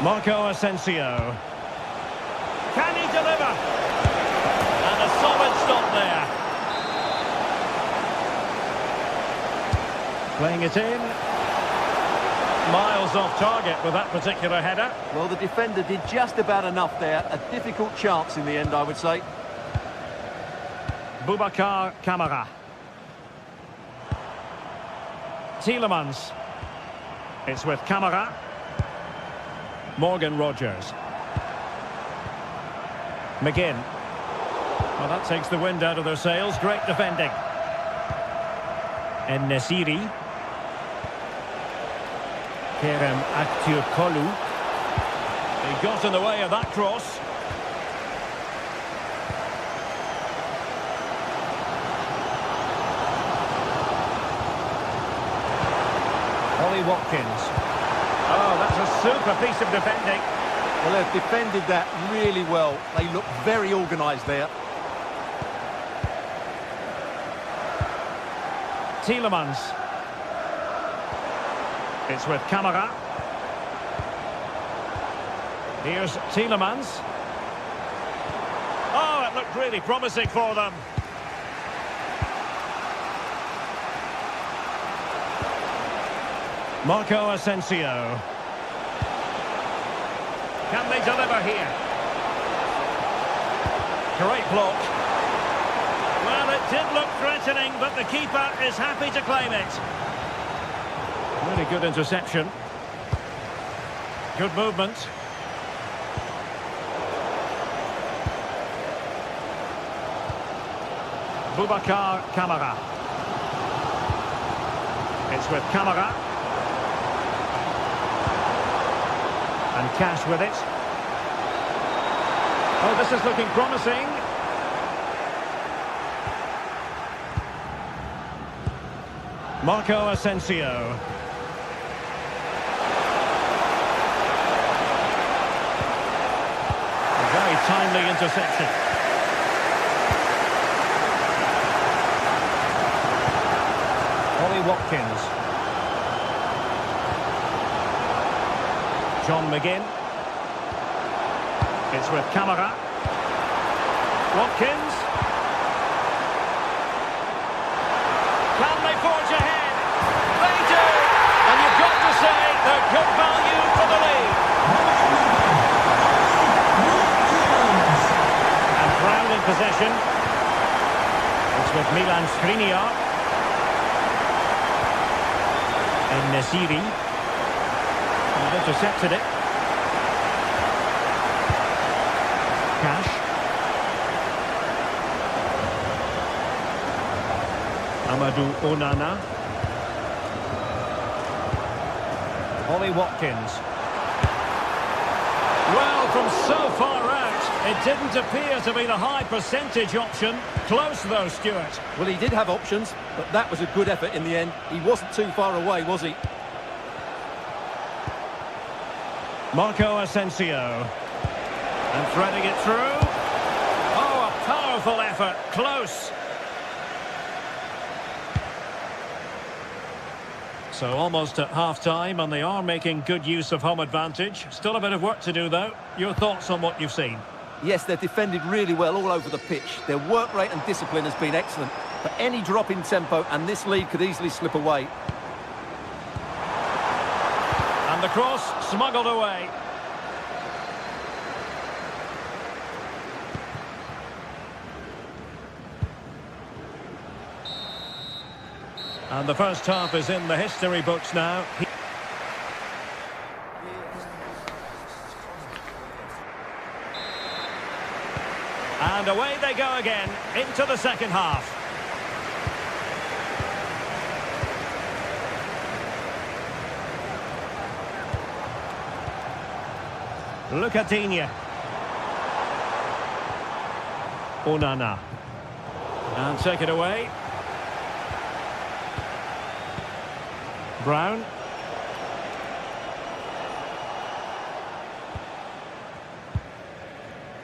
Marco Asensio. Can he deliver? And a solid stop there. Playing it in. Miles off target with that particular header. Well, the defender did just about enough there. A difficult chance in the end, I would say. Boubacar Kamara. Tielemans. It's with Kamara. Morgan Rogers. McGinn. Well, that takes the wind out of their sails. Great defending. En-Nesyri. Kerem Aktürkoğlu. He got in the way of that cross. Ollie Watkins. Oh, that's a super piece of defending. Well, they've defended that really well. They look very organised there. Tielemans. It's with Kamara. Here's Tielemans. Oh, it looked really promising for them. Marco Asensio. Can they deliver here? Great block. Well, it did look threatening, but the keeper is happy to claim it. Really good interception. Good movement. Boubacar Kamara. It's with Kamara. And Cash with it. Oh, this is looking promising. Marco Asensio. A very timely interception. Ollie Watkins. John McGinn. It's with Kamara. Watkins. Can they forge ahead? They do! And you've got to say they're good value for the lead. And Brown in possession. It's with Milan Skriniar. And Nesiri. And intercepted it. Cash. Amadou Onana. Ollie Watkins. Well, from so far out, it didn't appear to be the high percentage option. Close though, Stuart. Well, he did have options, but that was a good effort in the end. He wasn't too far away, was he? Marco Asensio. And threading it through. Oh, a powerful effort. Close. So almost at half-time, and they are making good use of home advantage. Still a bit of work to do, though. Your thoughts on what you've seen? Yes, they've defended really well all over the pitch. Their work rate and discipline has been excellent. But any drop in tempo, and this lead could easily slip away. And the cross smuggled away. And the first half is in the history books now. And away they go again, into the second half. Look at Digne. Onana. And take it away. Brown.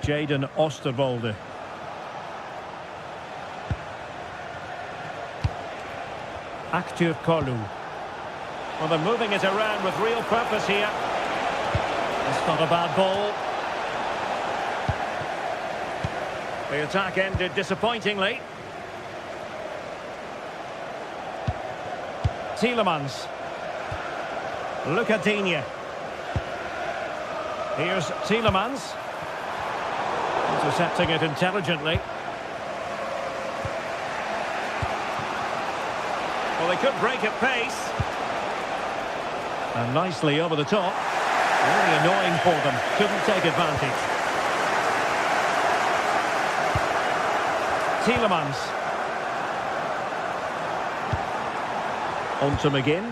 Jadon Osterwolde. Aktür Kolu. Well, they're moving it around with real purpose here. It's not a bad ball. The attack ended disappointingly. Tielemans. Look at Digne. Here's Tielemans. Intercepting it intelligently. Well, they could break at pace. And nicely over the top. Really annoying for them. Couldn't take advantage. Tielemans. On to McGinn.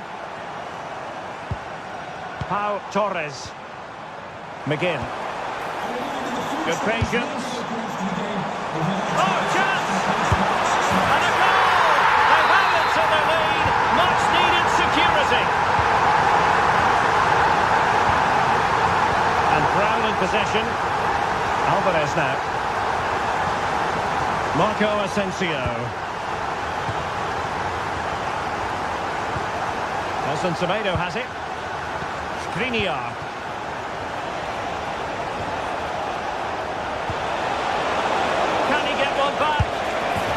Pau Torres. McGinn. Good patience. Oh, chance! And a goal! They've added to their lead. Much needed security. And Brown in possession. Alvarez now. Marco Asensio. Nelson Semedo has it. Skriniar. Can he get one back?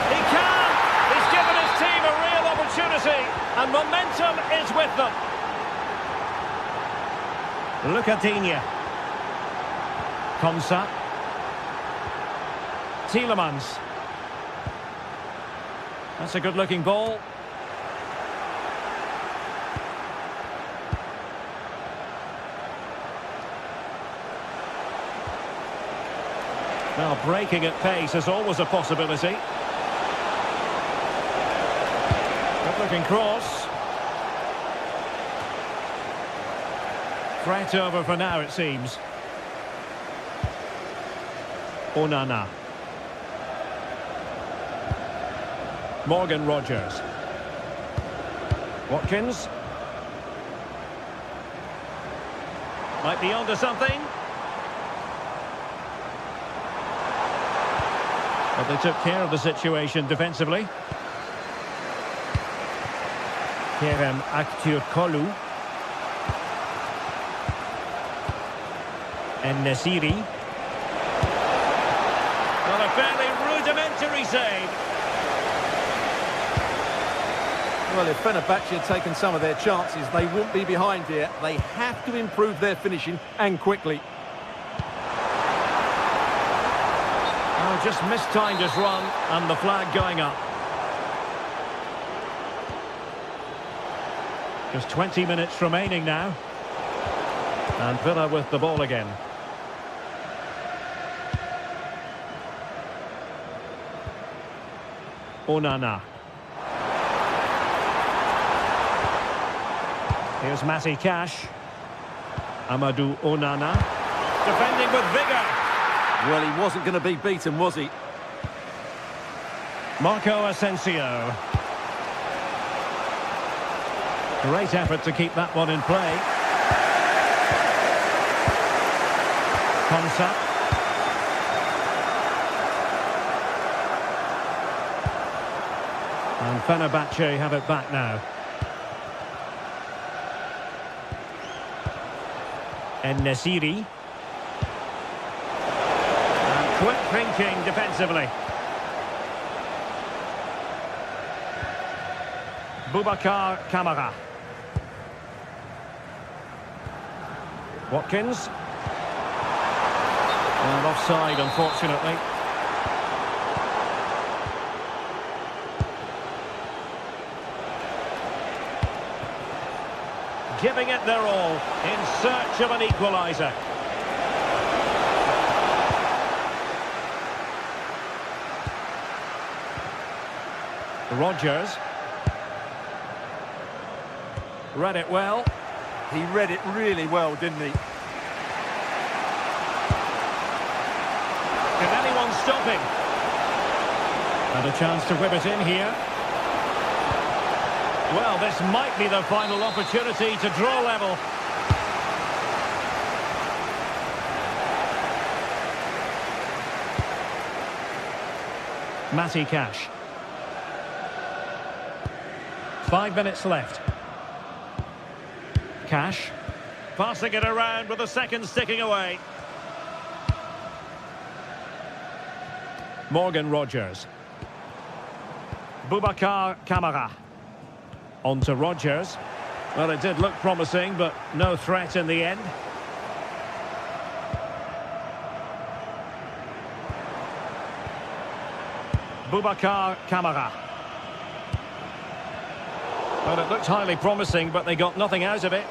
He can! He's given his team a real opportunity, and momentum is with them. Look at Digne. Konsa. Tielemans. That's a good-looking ball. Well, breaking at pace is always a possibility. Good-looking cross. Threat over for now, it seems. Onana. Morgan Rogers. Watkins. Might be onto something. But they took care of the situation defensively. Kerem Aktürkoğlu. And Nesiri. Well, a fairly rudimentary save. Well, if Fenerbahce had taken some of their chances, they wouldn't be behind here. They have to improve their finishing, and quickly. Oh, just mistimed his run, and the flag going up. Just 20 minutes remaining now. And Villa with the ball again. Onana. Here's Matty Cash. Amadou Onana. Defending with vigour. Well, he wasn't going to be beaten, was he? Marco Asensio. Great effort to keep that one in play. Konsa. And Fenerbahce have it back now. En-Nesyri. And quick thinking defensively. Boubacar Kamara. Watkins. And offside, unfortunately. Giving it their all in search of an equaliser. Rodgers. Read it well. He read it really well, didn't he? Can anyone stop him? And a chance to whip it in here. Well, this might be the final opportunity to draw level. Matty Cash. 5 minutes left. Cash. Passing it around with the seconds ticking away. Morgan Rodgers. Boubacar Kamara. On to Rodgers. Well, it did look promising, but no threat in the end. Boubacar Kamara. Well, it looked highly promising, but they got nothing out of it.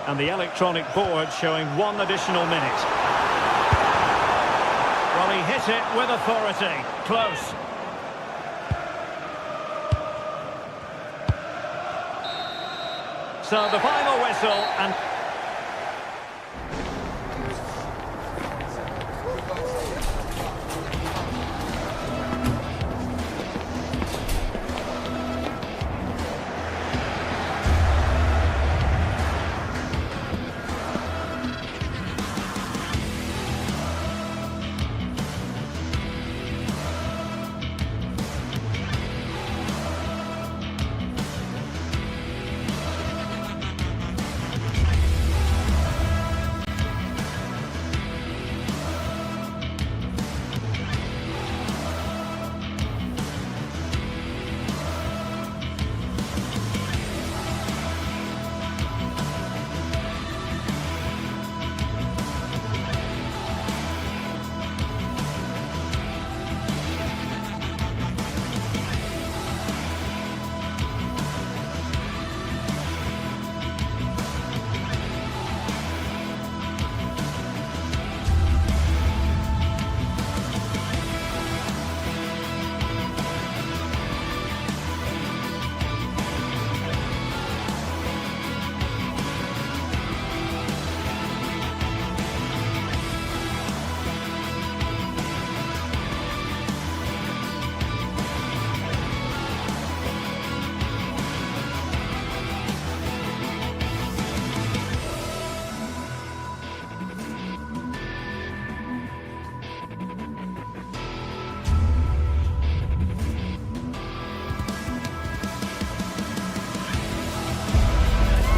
And the electronic board showing 1 additional minute. Well, he hit it with authority. Close. So the final whistle and...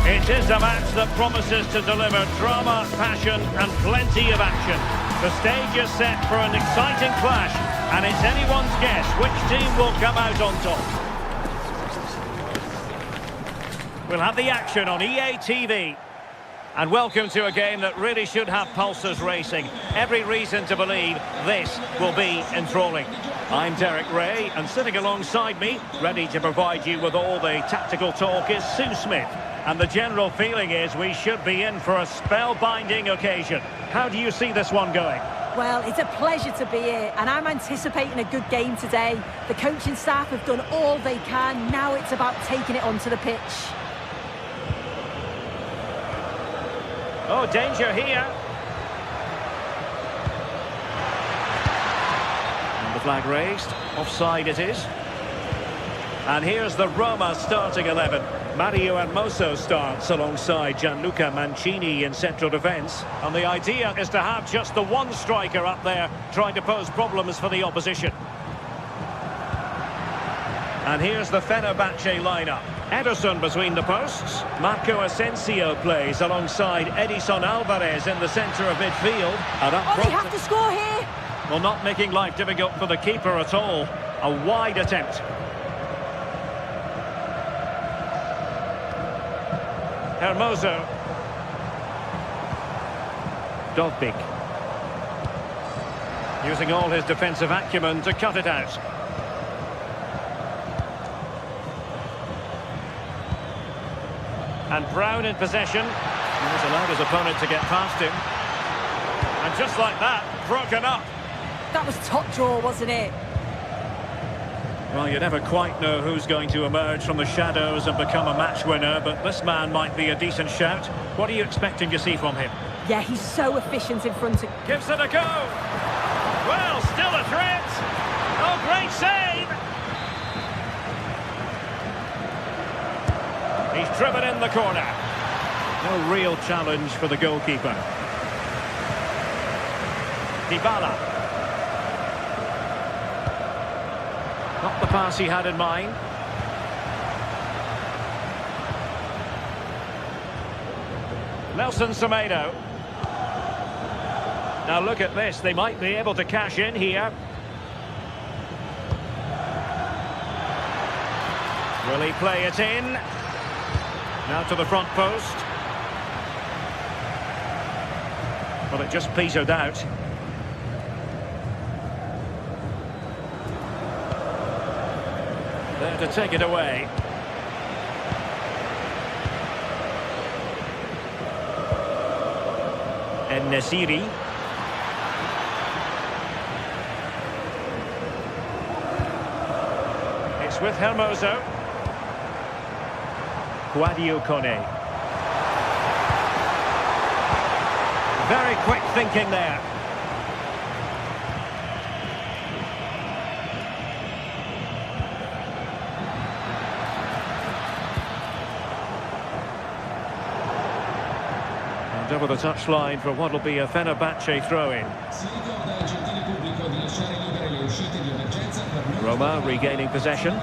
It is a match that promises to deliver drama, passion and plenty of action. The stage is set for an exciting clash, and it's anyone's guess which team will come out on top. We'll have the action on EA TV. And welcome to a game that really should have pulses racing. Every reason to believe this will be enthralling. I'm Derek Ray, and sitting alongside me, ready to provide you with all the tactical talk, is Sue Smith. And the general feeling is we should be in for a spellbinding occasion. How do you see this one going? Well, it's a pleasure to be here, and I'm anticipating a good game today. The coaching staff have done all they can. Now it's about taking it onto the pitch. Oh, danger here. And the flag raised. Offside it is. And here's the Roma starting 11. Mario Hermoso starts alongside Gianluca Mancini in central defence. And the idea is to have just the one striker up there trying to pose problems for the opposition. And here's the Fenerbahce lineup. Ederson between the posts. Marco Asensio plays alongside Edison Alvarez in the centre of midfield. And up Oh, front, they have to score here! well, not making life difficult for the keeper at all. A wide attempt. Hermoso. Dovbik. Using all his defensive acumen to cut it out. And Brown in possession. He's allowed his opponent to get past him. And just like that, broken up. That was top draw, wasn't it? Well, you never quite know who's going to emerge from the shadows and become a match winner, but this man might be a decent shout. What are you expecting to see from him? Yeah, he's so efficient in front of... Gives it a go. Well, still a threat. Oh, great save. He's driven in the corner. No real challenge for the goalkeeper. Dybala. Not the pass he had in mind. Nelson Semedo. Now look at this, they might be able to cash in here. Will he play it in? Now to the front post. Well, it just petered out. There to take it away. En-Nesyri. It's with Hermoso. Guadio Kone. Very quick thinking there. And over the touchline for what will be a Fenerbahce throw-in. Roma regaining possession.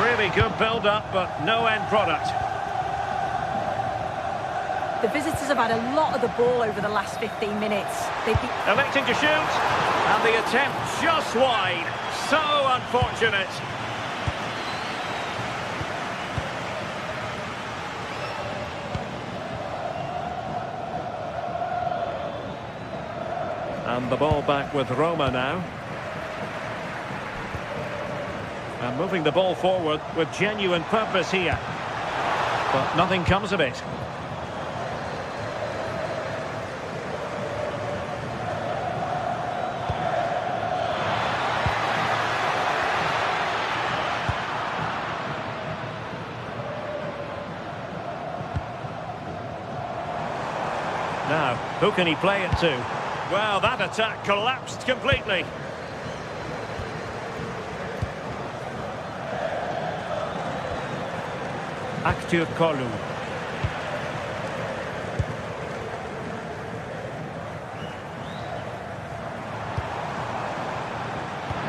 Really good build-up, but no end product. The visitors have had a lot of the ball over the last 15 minutes. They've been... Electing to shoot, and the attempt just wide. So unfortunate. And the ball back with Roma now. And moving the ball forward with genuine purpose here. But nothing comes of it. Now, who can he play it to? Well, that attack collapsed completely. Aktür Kolu.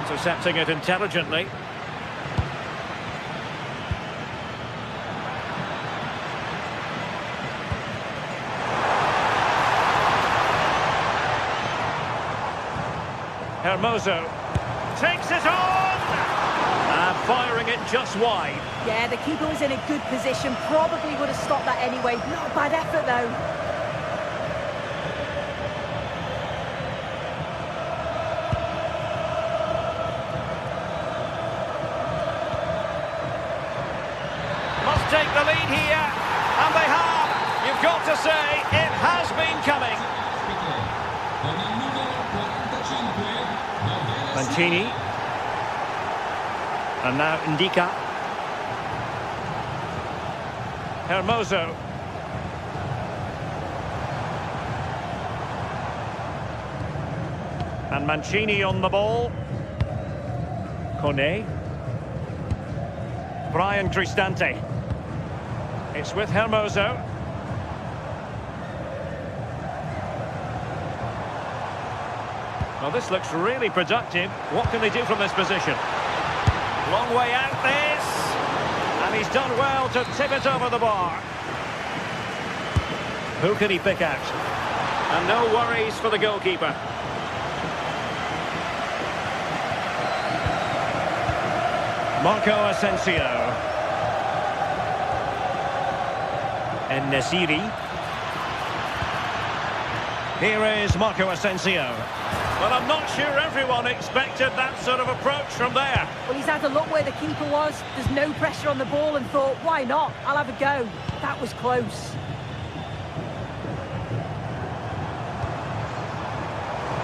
Intercepting it intelligently. Hermoso takes it on! And firing it just wide. Yeah, the keeper was in a good position. Probably would have stopped that anyway. Not a bad effort, though. Must take the lead here. And they have. You've got to say, it has been coming. Mancini. And now Ndika. Hermoso. And Mancini on the ball. Kone. Brian Cristante. It's with Hermoso. Well, this looks really productive. What can they do from this position? Long way out this. And he's done well to tip it over the bar. Who can he pick out? And no worries for the goalkeeper. Marco Asensio. En-Nesyri. Here is Marco Asensio. Well, I'm not sure everyone expected that sort of approach from there. Well, he's had a look where the keeper was. There's no pressure on the ball and thought, why not? I'll have a go. That was close.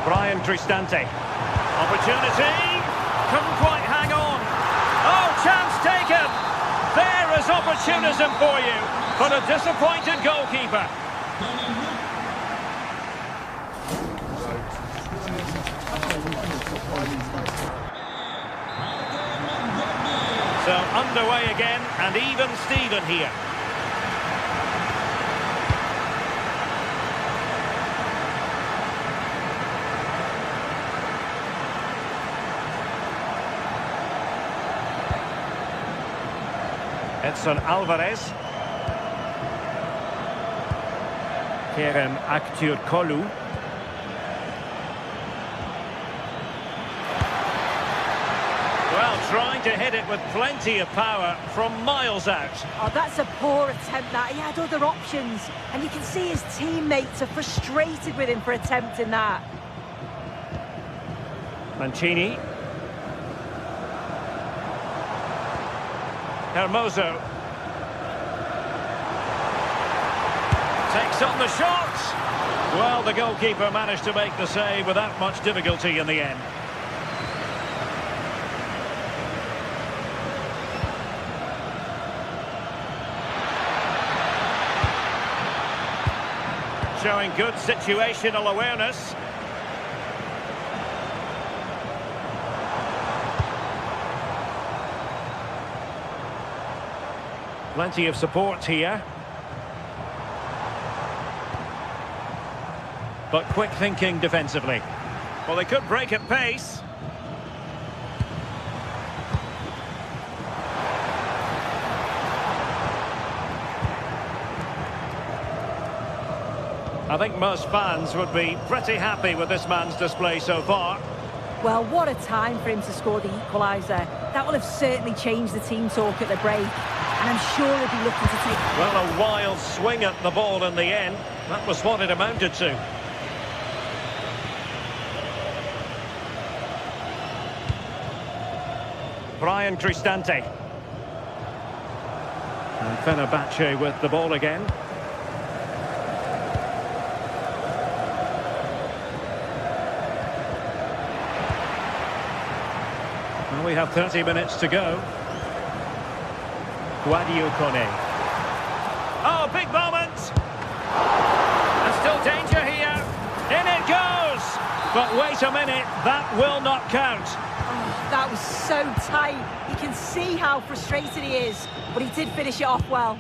Brian Cristante. Opportunity. Couldn't quite hang on. Oh, chance taken. There is opportunism for you. But a disappointed goalkeeper. So underway again, and even Steven here. Edson Alvarez. Kerem Aktürkoğlu. Well, trying to hit it with plenty of power from miles out. Oh, that's a poor attempt, that. He had other options. And you can see his teammates are frustrated with him for attempting that. Mancini. Hermoso. Takes on the shot. Well, the goalkeeper managed to make the save without much difficulty in the end. Showing good situational awareness. Plenty of support here. But quick thinking defensively. Well, they could break at pace. I think most fans would be pretty happy with this man's display so far. Well, what a time for him to score the equaliser. That will have certainly changed the team talk at the break. And I'm sure he'll be looking to take... Well, a wild swing at the ball in the end. That was what it amounted to. Brian Cristante. And Fenerbahce with the ball again. Well, we have 30 minutes to go. Guadio Kone. Oh, big moment! And still danger here. In it goes! But wait a minute, that will not count. Oh, that was so tight. You can see how frustrated he is, but he did finish it off well.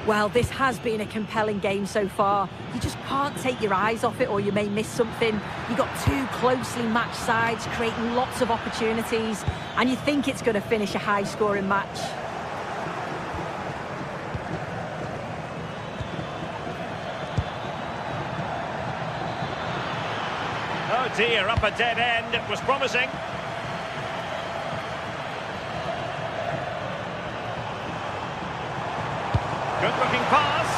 Well, this has been a compelling game so far. You just can't take your eyes off it or you may miss something. You've got two closely matched sides creating lots of opportunities and you think it's going to finish a high-scoring match. Oh, dear, up a dead end. It was promising. Good-looking pass.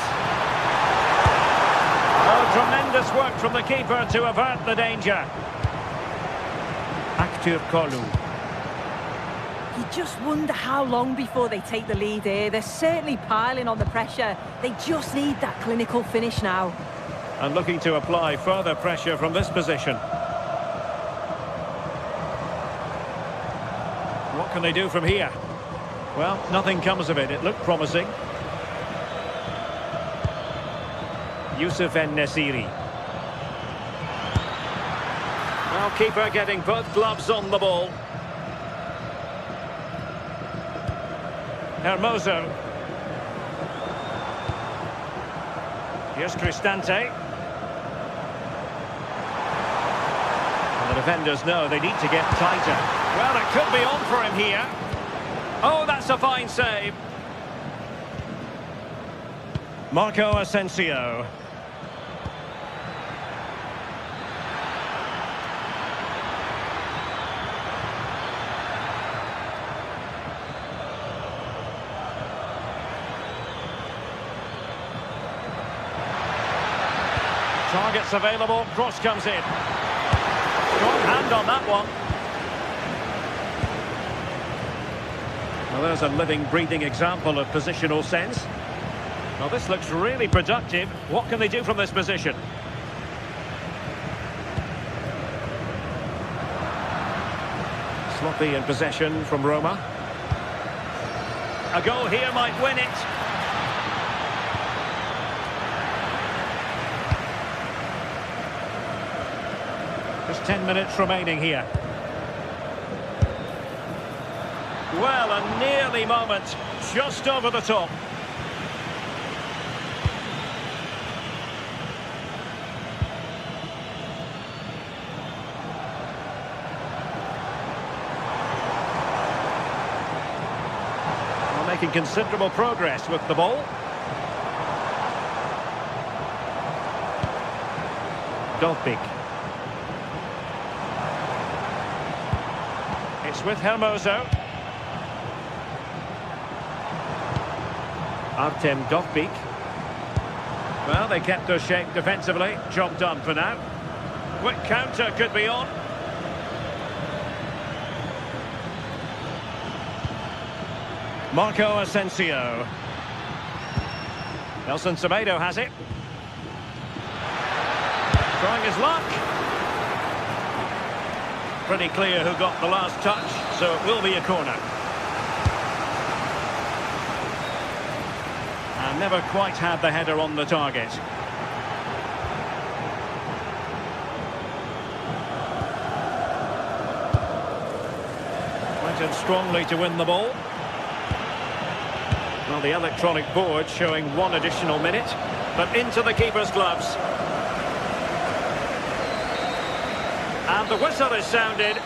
Oh, tremendous work from the keeper to avert the danger. Aktur Kolu. You just wonder how long before they take the lead here. They're certainly piling on the pressure. They just need that clinical finish now. And looking to apply further pressure from this position. What can they do from here? Well, nothing comes of it. It looked promising. Yusuf En-Nesyri. Well, keeper getting both gloves on the ball. Hermoso. Here's Cristante. And the defenders know they need to get tighter. Well, it could be on for him here. Oh, that's a fine save. Marco Asensio. Targets available, cross comes in. Strong hand on that one. Well, there's a living, breathing example of positional sense. Well, this looks really productive. What can they do from this position? Sloppy in possession from Roma. A goal here might win it. Just 10 minutes remaining here. Well, a nearly moment, just over the top. Well, making considerable progress with the ball. Dovbyk. It's with Hermoso. Artem Dovbyk. Well, they kept their shape defensively. Job done for now. Quick counter could be on. Marco Asensio. Nelson Semedo has it. Trying his luck. Pretty clear who got the last touch, so it will be a corner. And never quite had the header on the target. Went in strongly to win the ball. Well, the electronic board showing 1 additional minute, but into the keeper's gloves. And the whistle is sounded.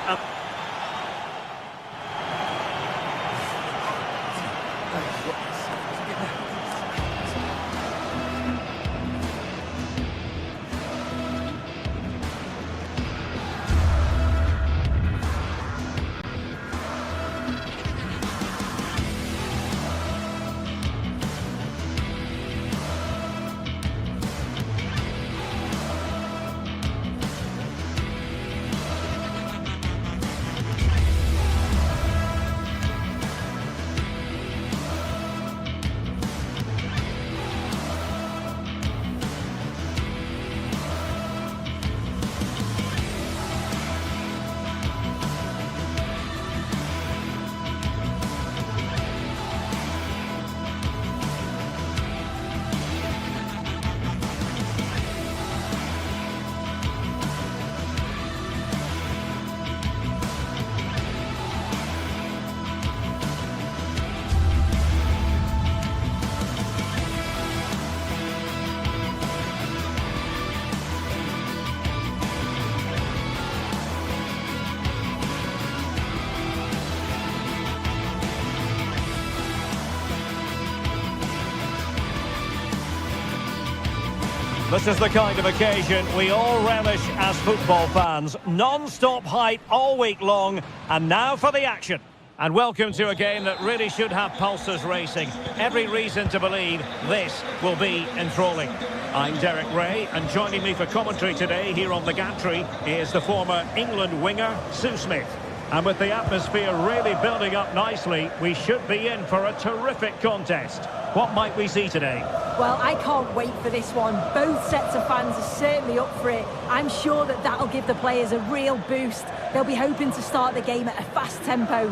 This is the kind of occasion we all relish as football fans. Non-stop hype all week long, and now for the action. And welcome to a game that really should have pulses racing. Every reason to believe this will be enthralling. I'm Derek Ray, and joining me for commentary today here on the gantry is the former England winger, Sue Smith. And with the atmosphere really building up nicely, we should be in for a terrific contest. What might we see today? Well, I can't wait for this one. Both sets of fans are certainly up for it. I'm sure that that'll give the players a real boost. They'll be hoping to start the game at a fast tempo.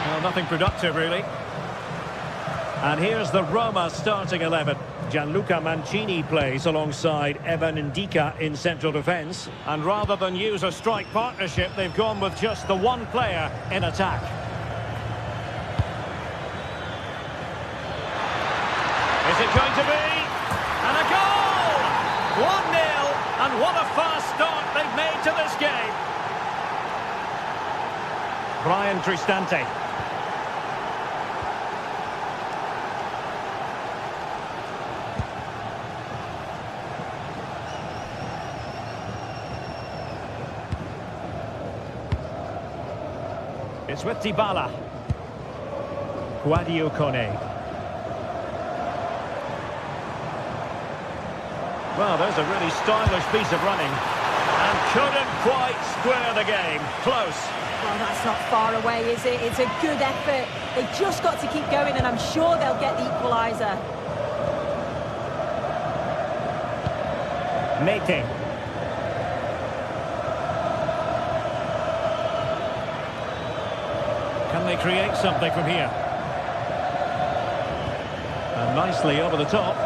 Well, nothing productive, really. And here's the Roma starting 11. Gianluca Mancini plays alongside Evan Ndika in central defence. And rather than use a strike partnership, they've gone with just the one player in attack. Is it going to be? And a goal! 1-0, and what a fast start they've made to this game. Brian Cristante. It's with Dybala. Guadio Kone. Well, there's a really stylish piece of running. And couldn't quite square the game. Close. Well, that's not far away, is it? It's a good effort. They've just got to keep going, and I'm sure they'll get the equaliser. Mete. Can they create something from here? And nicely over the top.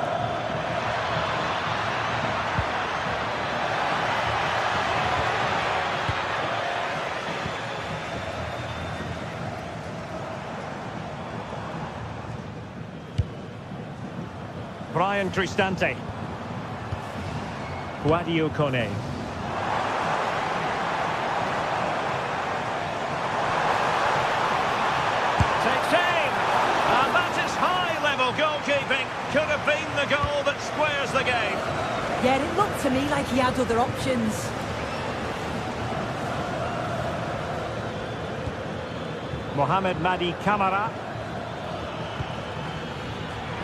Brian Cristante. Guadio Kone. Goalkeeping could have been the goal that squares the game. Yeah, it looked to me like he had other options. Mohamed Madi Camara.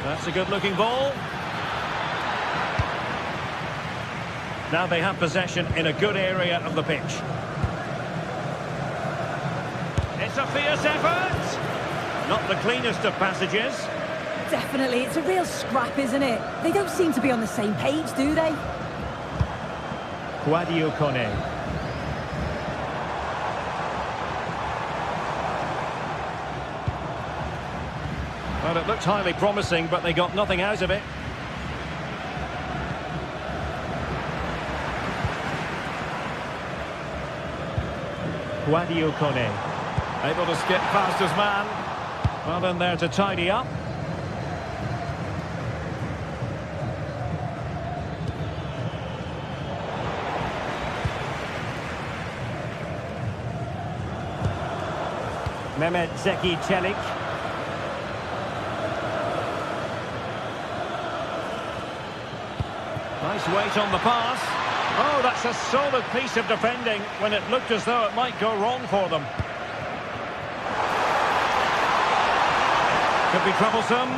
That's a good-looking ball. Now they have possession in a good area of the pitch. It's a fierce effort. Not the cleanest of passages. Definitely, it's a real scrap, isn't it? They don't seem to be on the same page, do they? Guadio Kone. Well, it looked highly promising, but they got nothing out of it. Guadio Kone. Able to skip past his man. Well, in there to tidy up. Mehmet Zeki Çelik. Nice weight on the pass. Oh, that's a solid piece of defending when it looked as though it might go wrong for them. Could be troublesome.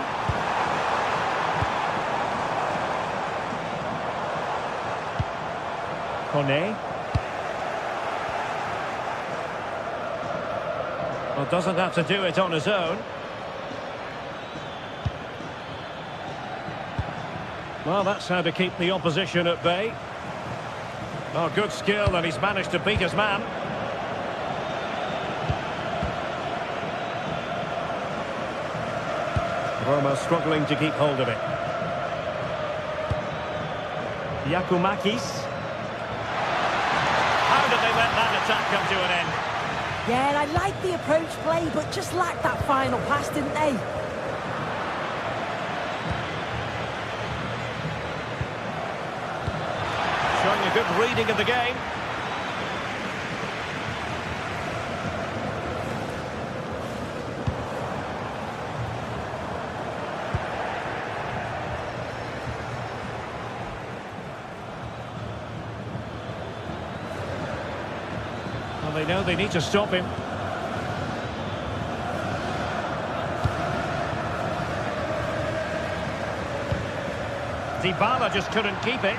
Kone. Well, doesn't have to do it on his own. Well, that's how to keep the opposition at bay. Oh, good skill, and he's managed to beat his man. Roma struggling to keep hold of it. Yakumakis. How did they let that attack come to an end? Yeah, and I like the approach play, but just lacked that final pass, didn't they? Showing a good reading of the game. they know they need to stop him. Dybala just couldn't keep it.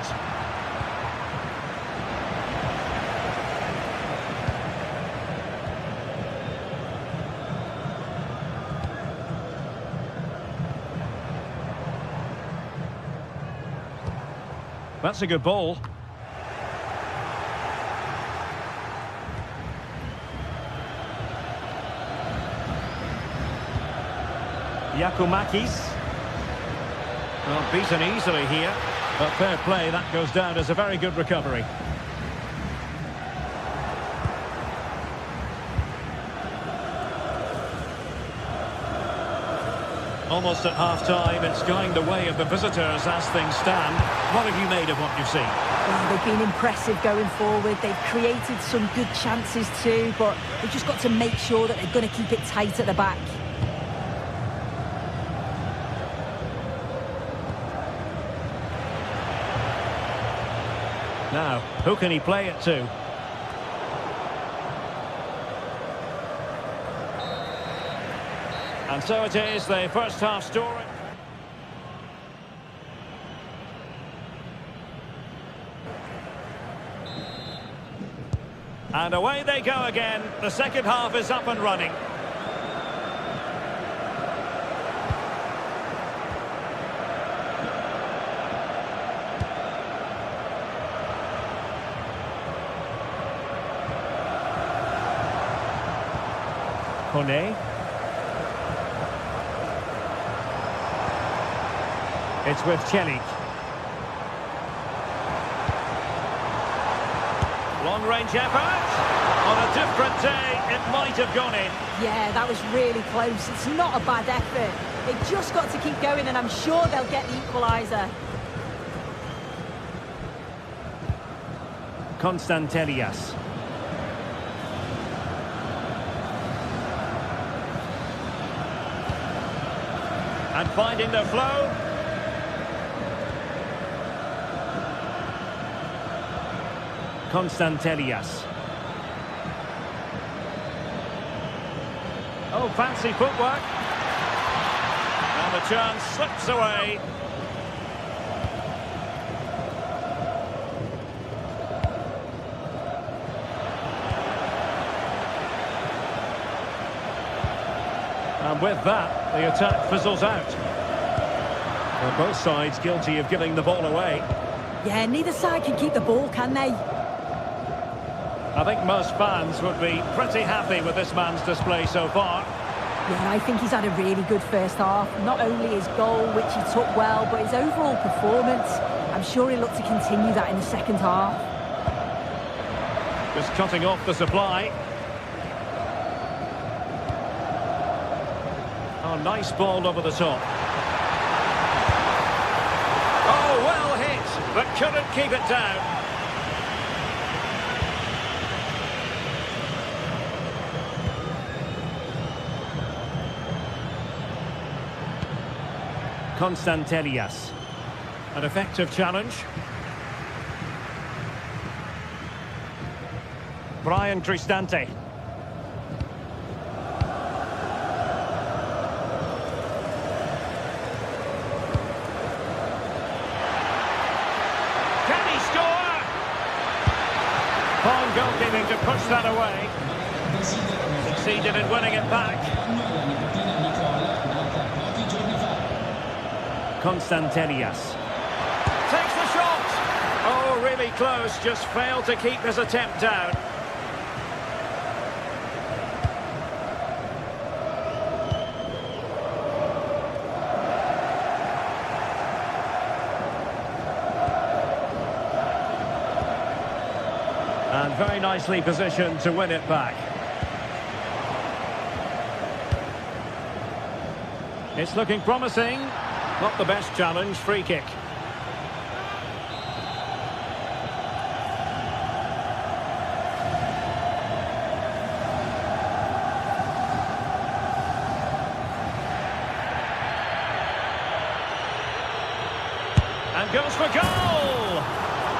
That's a good ball. Yakumakis. Well, beaten easily here, but fair play, that goes down as a very good recovery. Almost at half-time, it's going the way of the visitors as things stand. What have you made of what you've seen? Well, they've been impressive going forward. They've created some good chances too, but they've just got to make sure that they're going to keep it tight at the back. Now, who can he play it to? And so it is, the first half story. And away they go again. The second half is up and running. Kone. It's with Chelik. Long-range effort. On a different day, it might have gone in. Yeah, that was really close. It's not a bad effort. They've just got to keep going, and I'm sure they'll get the equaliser. Constantelias. And finding the flow. Constantelias. Oh, fancy footwork. And the chance slips away. And with that, the attack fizzles out. Well, both sides guilty of giving the ball away. Yeah, neither side can keep the ball, can they? I think most fans would be pretty happy with this man's display so far. Yeah, I think he's had a really good first half. Not only his goal, which he took well, but his overall performance. I'm sure he'll look to continue that in the second half. Just cutting off the supply. Oh, nice ball over the top. Oh, well hit, but couldn't keep it down. Constantelias. An effective challenge. Brian Cristante. Can he score? Fine goalkeeping to push that away. Succeeded in winning it back. Constantelias. Takes the shot! Oh, really close, just failed to keep his attempt down. And very nicely positioned to win it back. It's looking promising. Not the best challenge, free kick. And goes for goal!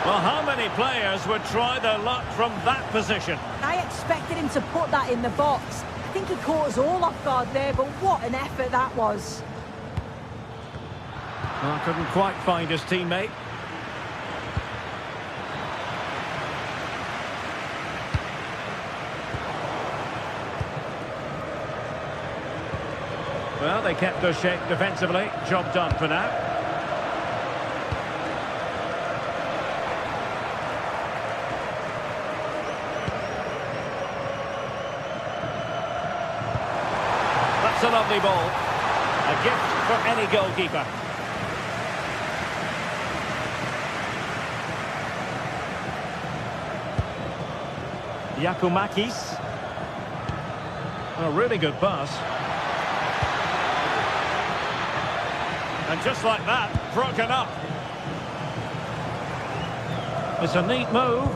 Well, how many players would try their luck from that position? I expected him to put that in the box. I think he caught us all off guard there, but what an effort that was. Well, couldn't quite find his teammate. Well, they kept their shape defensively. Job done for now. That's a lovely ball. A gift for any goalkeeper. Giacomakis. A really good pass. And just like that, broken up. It's a neat move.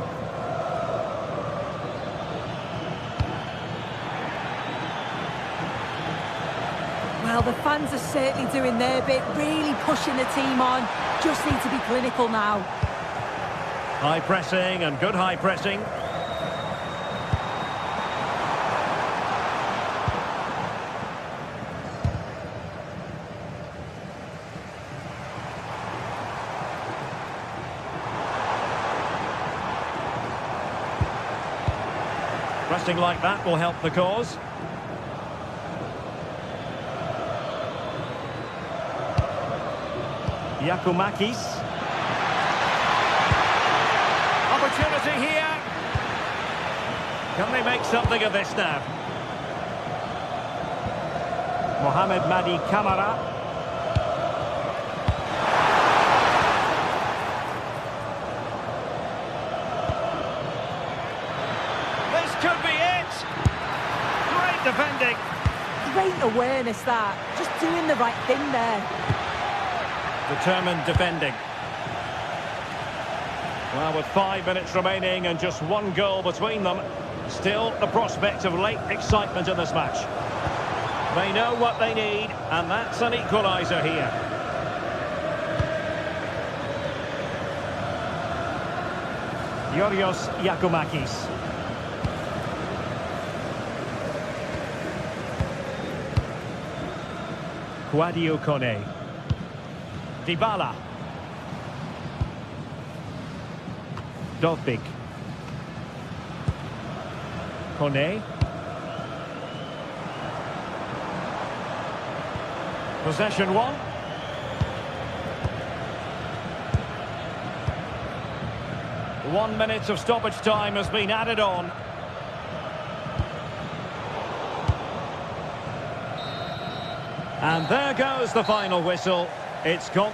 Well, the fans are certainly doing their bit, really pushing the team on. Just need to be clinical now. High pressing and good high pressing. Pressing like that will help the cause. Giacomakis. Opportunity here. Can they make something of this now? Mohamed Madi Camara. This could be it. Great defending. Great awareness that. Just doing the right thing there. Determined defending. Well, with 5 minutes remaining and just one goal between them, still the prospect of late excitement in this match. They know what they need, and that's an equaliser here. Yorios Giacomakis. Quadio Kone. Dybala. Dovbik. Kone. Possession one. One minute of stoppage time has been added on. And there goes the final whistle. It's gone.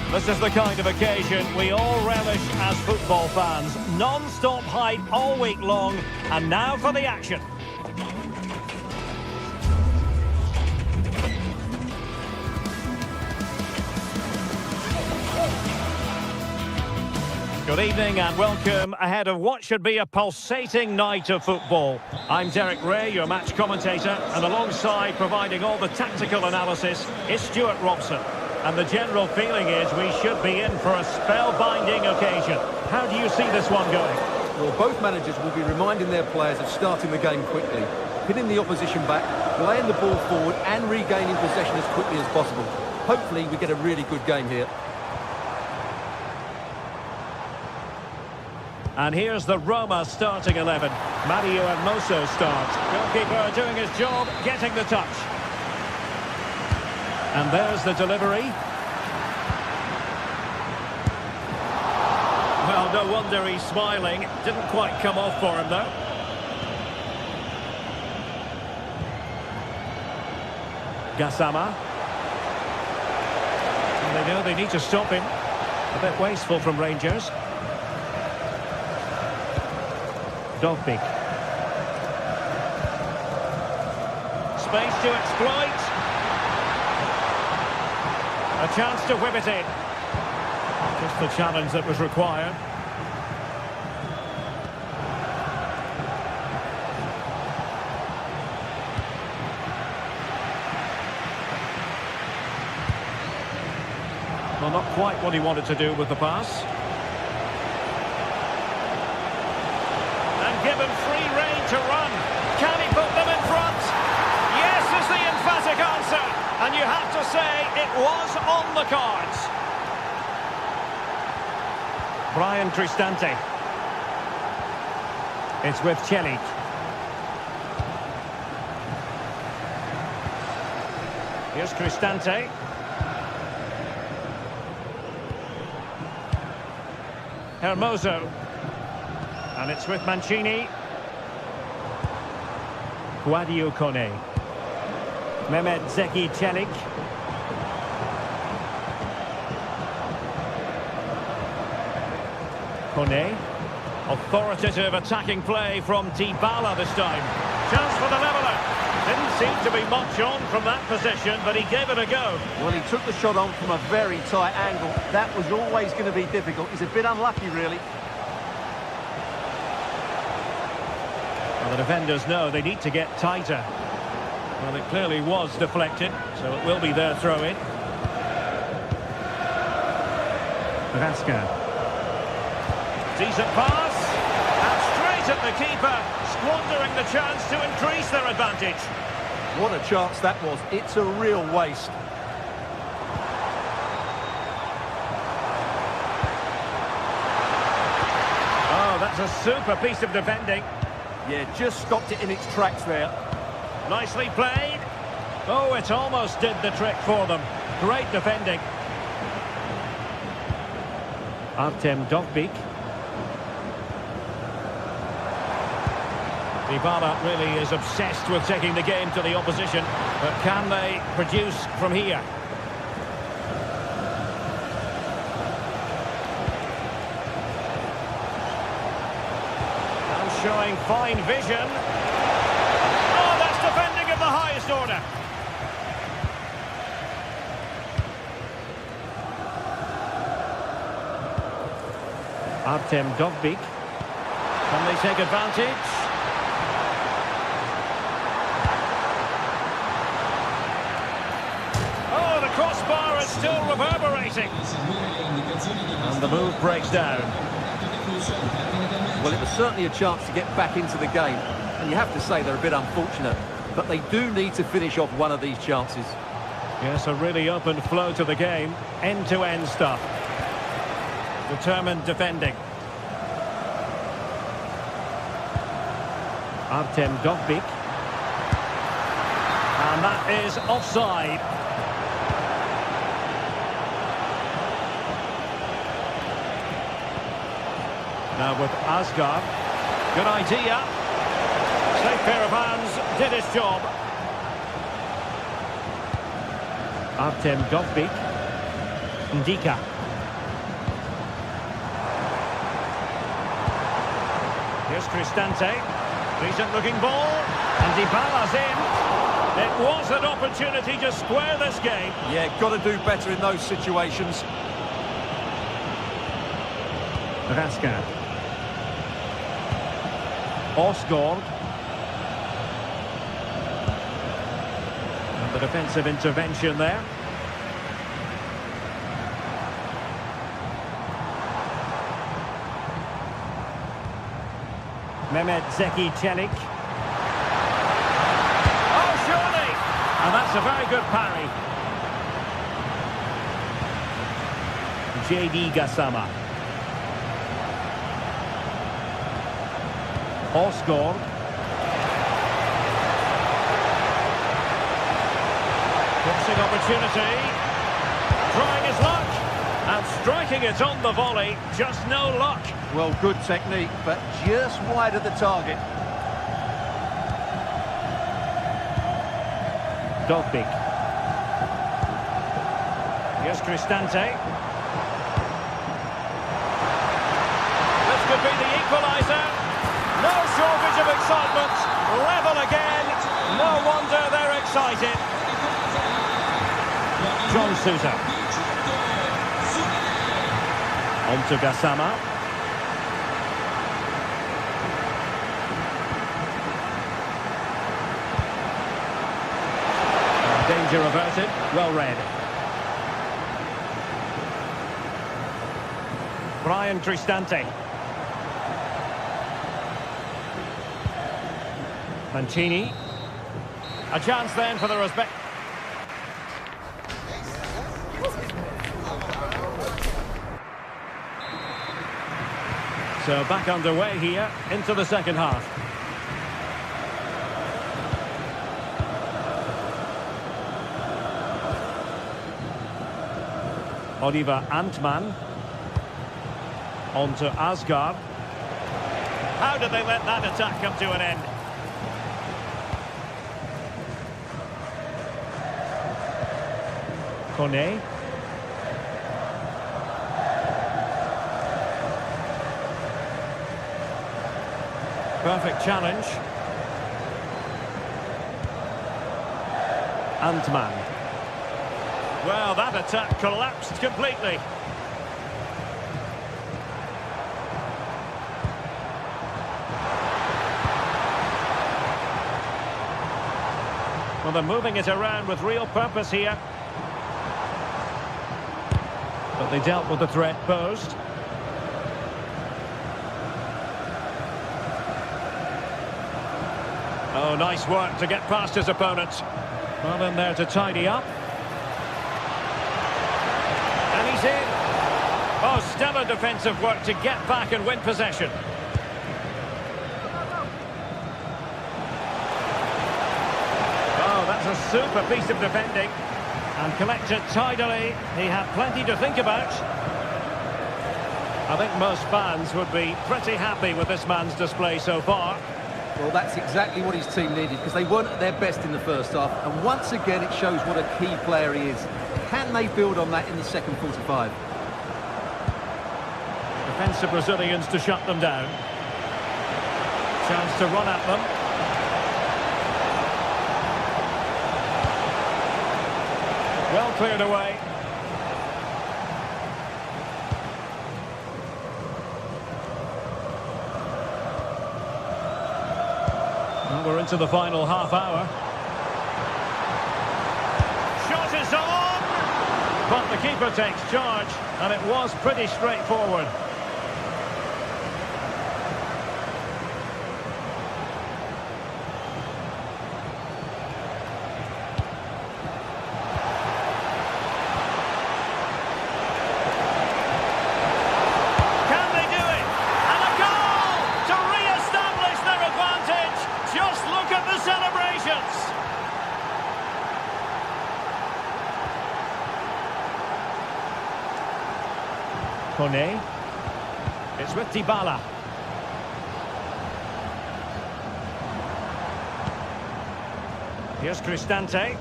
This is the kind of occasion we all relish as football fans. Non-stop hype all week long, and now for the action. Good evening and welcome ahead of what should be a pulsating night of football. I'm Derek Ray, your match commentator, and alongside providing all the tactical analysis is Stuart Robson. And the general feeling is we should be in for a spellbinding occasion. How do you see this one going? Well, both managers will be reminding their players of starting the game quickly, pinning the opposition back, playing the ball forward and regaining possession as quickly as possible. Hopefully we get a really good game here. And here's the Roma starting 11. Mario Hermoso starts. Goalkeeper doing his job, getting the touch. And there's the delivery. Well, no wonder he's smiling. Didn't quite come off for him, though. Gassama. And they know they need to stop him. A bit wasteful from Rangers. Dovbik. Space to exploit. A chance to whip it in. Just the challenge that was required. Well, not quite what he wanted to do with the pass. Given free rein to run. Can he put them in front? Yes is the emphatic answer. And you have to say it was on the cards. Brian Cristante. It's with Celik. Here's Cristante. Hermoso. And it's with Mancini. Guadio Kone. Mehmet Zeki Celik. Kone. Authoritative attacking play from Dybala this time. Chance for the leveller. Didn't seem to be much on from that position, but he gave it a go. Well, he took the shot on from a very tight angle. That was always going to be difficult. He's a bit unlucky, really. Well, the defenders know they need to get tighter. Well, it clearly was deflected, so it will be their throw-in. Raska. Decent pass. And straight at the keeper, squandering the chance to increase their advantage. What a chance that was. It's a real waste. Oh, that's a super piece of defending. Yeah, just stopped it in its tracks there. Nicely played. Oh, it almost did the trick for them. Great defending. Artem Dovbik. Dybala really is obsessed with taking the game to the opposition. But can they produce from here? Showing fine vision. Oh, that's defending of the highest order. Artem Dovbik. Can they take advantage? Oh, the crossbar is still reverberating. And the move breaks down. Well, it was certainly a chance to get back into the game. And you have to say they're a bit unfortunate. But they do need to finish off one of these chances. Yes, a really open flow to the game. End-to-end stuff. Determined defending. Artem Dovbik. And that is offside. Now with Asgar. Good idea. Safe pair of hands, did his job. Artem Dovbik. Ndika. Here's Cristante. Decent looking ball. And Dybala's in. It was an opportunity to square this game. Yeah, got to do better in those situations. Raska. Osgård. And the defensive intervention there. Mehmet Zeki Çelik. Oh, surely! And that's a very good parry. JD Gassama. Osgård. Crossing opportunity. Trying his luck. And striking it on the volley. Just no luck. Well, good technique, but just wide of the target. Dogbig. Here's Cristante. This could be the equaliser. No shortage of excitement. Level again. No wonder they're excited. John Sousa. On to Gassama. Danger averted. Well read. Brian Cristante. Mancini. A chance then for the respect. So back underway here into the second half. Oliver Antman. On to Asgard. How did they let that attack come to an end? Kone. Perfect challenge. Antman. Well, that attack collapsed completely. Well, they're moving it around with real purpose here. But they dealt with the threat posed. Oh, nice work to get past his opponent. Well, in there to tidy up. And he's in. Oh, stellar defensive work to get back and win possession. Oh, that's a super piece of defending. And collected tidily. He had plenty to think about. I think most fans would be pretty happy with this man's display so far. Well, that's exactly what his team needed, because they weren't at their best in the first half. And once again, it shows what a key player he is. Can they build on that in the second 45? Defensive Brazilians to shut them down. Chance to run at them. Well cleared away. And we're into the final half hour. Shot is on! But the keeper takes charge, and it was pretty straightforward. Kone. It's with Dybala. Here's Cristante.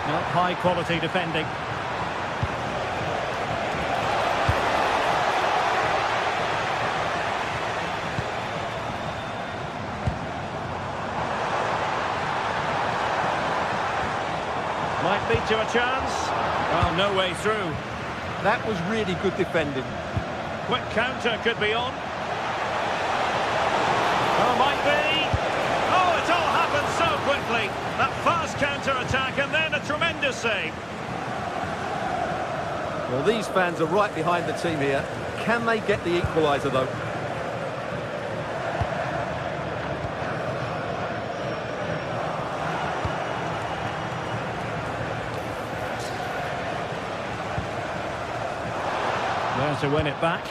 Not high quality defending. into a chance. Well, no way through. That was really good defending. Quick counter could be on. Oh, might be. Oh, it all happened so quickly. That fast counter-attack and then a tremendous save. Well, these fans are right behind the team here. Can they get the equaliser, though? There to win it back.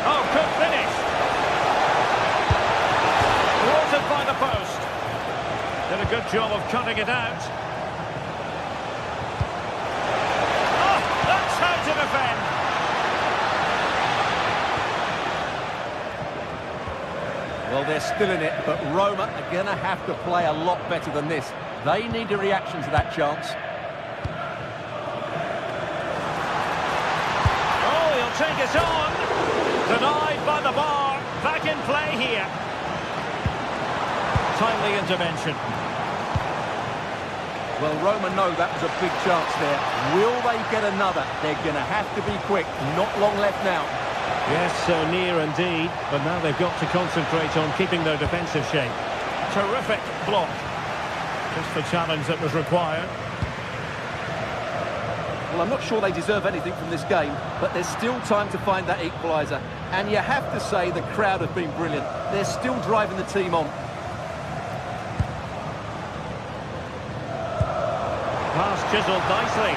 Oh, good finish. Thwarted by the post. Did a good job of cutting it out. Oh, that's how to defend. Well, they're still in it, but Roma are going to have to play a lot better than this. They need a reaction to that chance. Oh, he'll take it on. Denied by the bar. Back in play here. Timely intervention. Well, Roma know that was a big chance there. Will they get another? They're going to have to be quick. Not long left now. Yes, so near indeed, but now they've got to concentrate on keeping their defensive shape. Terrific block. Just the challenge that was required. Well, I'm not sure they deserve anything from this game, but there's still time to find that equaliser. And you have to say the crowd have been brilliant. They're still driving the team on. Pass chiselled nicely.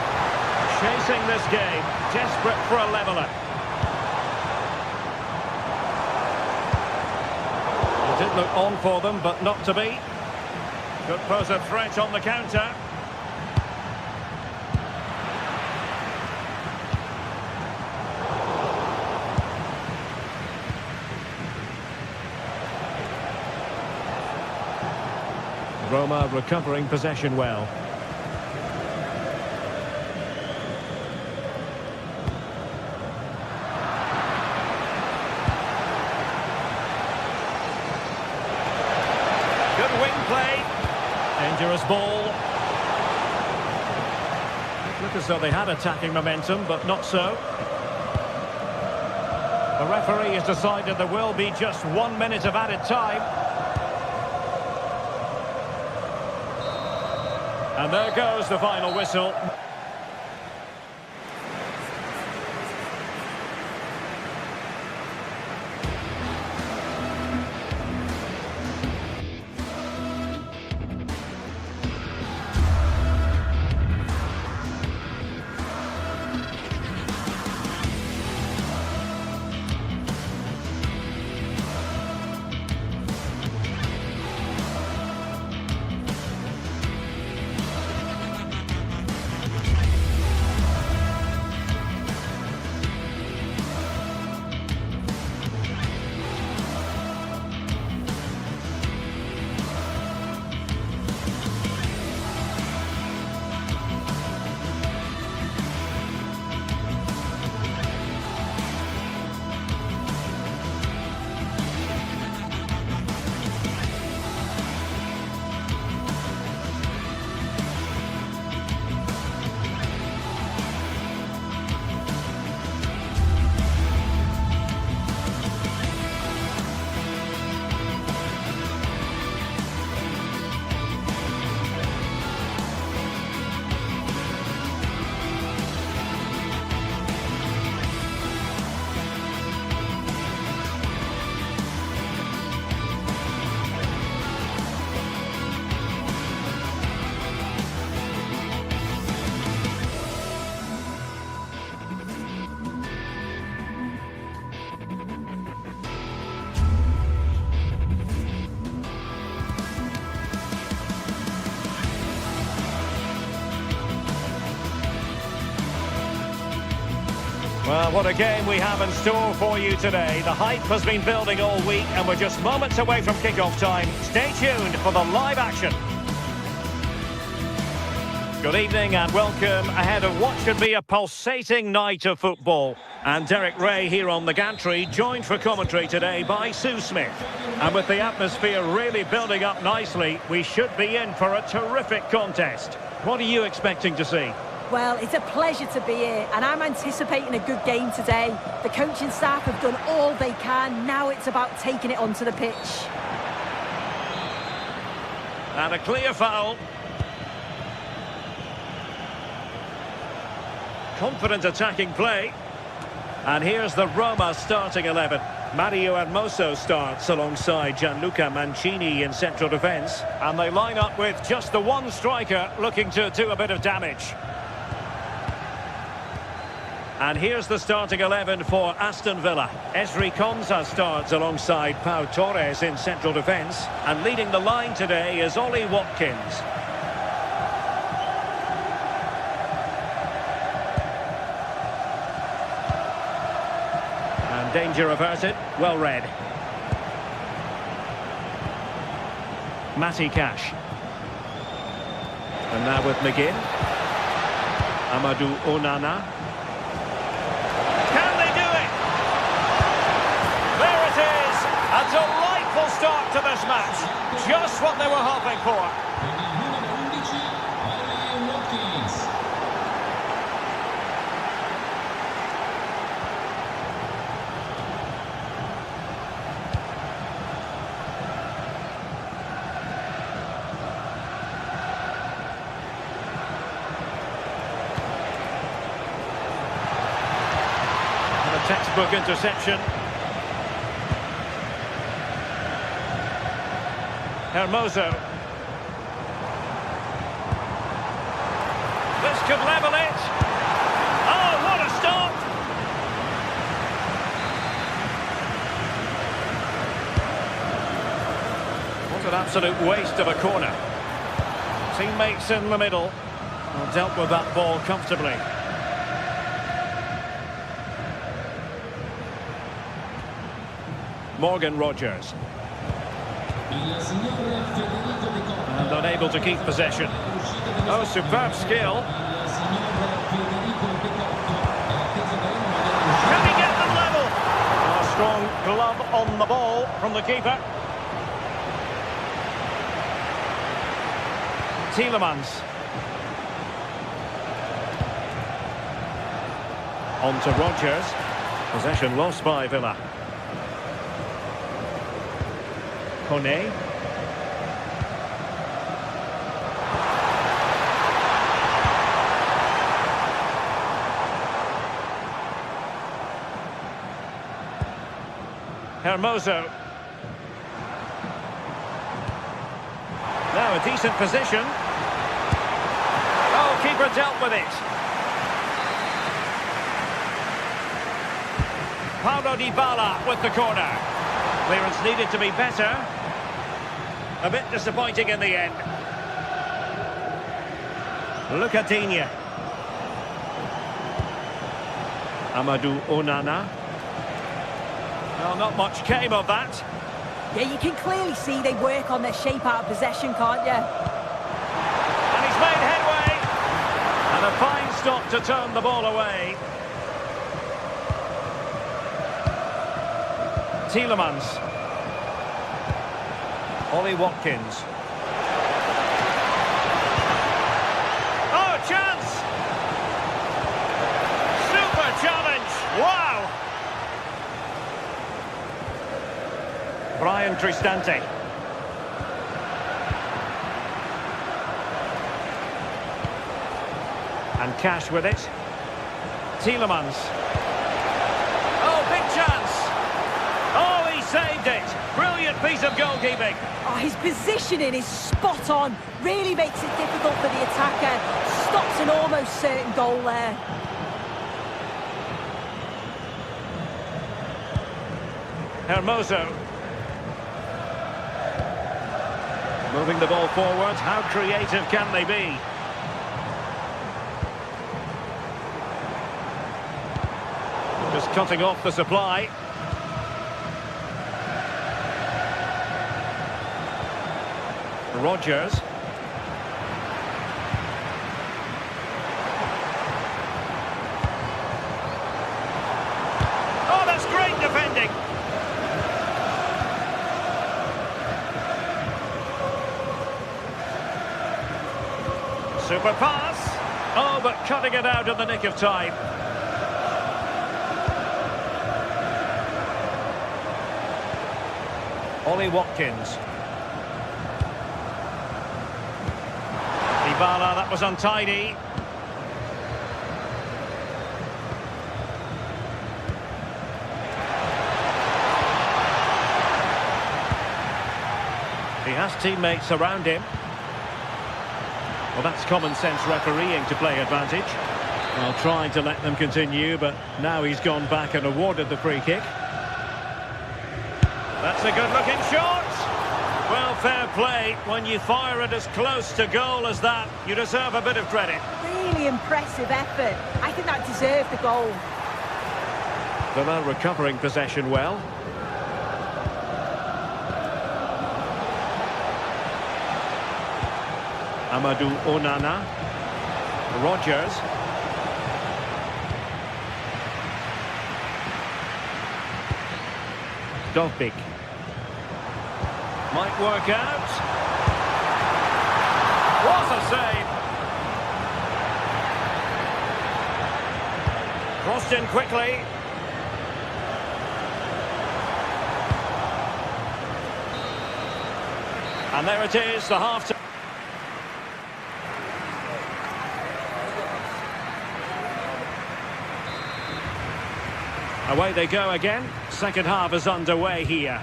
Chasing this game, desperate for a leveller. It did look on for them, but not to be. Could pose a threat on the counter. Roma recovering possession well. Good wing play. Dangerous ball. It looked as though they had attacking momentum, but not so. The referee has decided there will be just 1 minute of added time. And there goes the final whistle. Well, what a game we have in store for you today. The hype has been building all week and we're just moments away from kick-off time. Stay tuned for the live action. Good evening and welcome ahead of what should be a pulsating night of football. And Derek Ray here on the gantry, joined for commentary today by Sue Smith. And with the atmosphere really building up nicely, we should be in for a terrific contest. What are you expecting to see? Well, it's a pleasure to be here, and I'm anticipating a good game today. The coaching staff have done all they can. Now it's about taking it onto the pitch. And a clear foul. Confident attacking play. And here's the Roma starting 11. Mario Hermoso starts alongside Gianluca Mancini in central defence. And they line up with just the one striker looking to do a bit of damage. And here's the starting 11 for Aston Villa. Ezri Konsa starts alongside Pau Torres in central defence. And leading the line today is Ollie Watkins. And danger averted, well read. Matty Cash. And now with McGinn. Amadou Onana. A delightful start to this match. Just what they were hoping for. And a textbook interception. Hermoso. This could level it. Oh, what a stop! What an absolute waste of a corner. Teammates in the middle. Well, dealt with that ball comfortably. Morgan Rogers. And unable to keep possession. Oh, superb skill. Can he get them level? A strong glove on the ball from the keeper. Tielemans. On to Rogers. Possession lost by Villa. Kone. Hermoso. Now a decent position. Oh, keeper dealt with it. Paulo Dybala with the corner. Clearance needed to be better. A bit disappointing in the end. Lucadinha. Amadou Onana. Well, not much came of that. Yeah, you can clearly see they work on their shape out of possession, can't you? And he's made headway. And a fine stop to turn the ball away. Tielemans. Ollie Watkins. Oh, chance! Super challenge! Wow! Brian Cristante. And Cash with it. Tielemans. Oh, big chance! Oh, he saved it! Brilliant piece of goalkeeping. Oh, his positioning is spot on. Really makes it difficult for the attacker. Stops an almost certain goal there. Hermoso. Moving the ball forward. How creative can they be? Just cutting off the supply. Rogers. defending. Super pass. Oh, but cutting it out in the nick of time. Ollie Watkins. Dybala, that was untidy. He has teammates around him. Well, that's common sense refereeing to play advantage. Well, trying to let them continue, but now he's gone back and awarded the free kick. That's a good-looking shot. Well, fair play. When you fire it as close to goal as that, you deserve a bit of credit. Really impressive effort. I think that deserved the goal. Villa recovering possession well. Amadou Onana. Rodgers. Dovbik. Might work out. What a save! Crossed in quickly. And there it is, the half-time. Away they go again. Second half is underway here.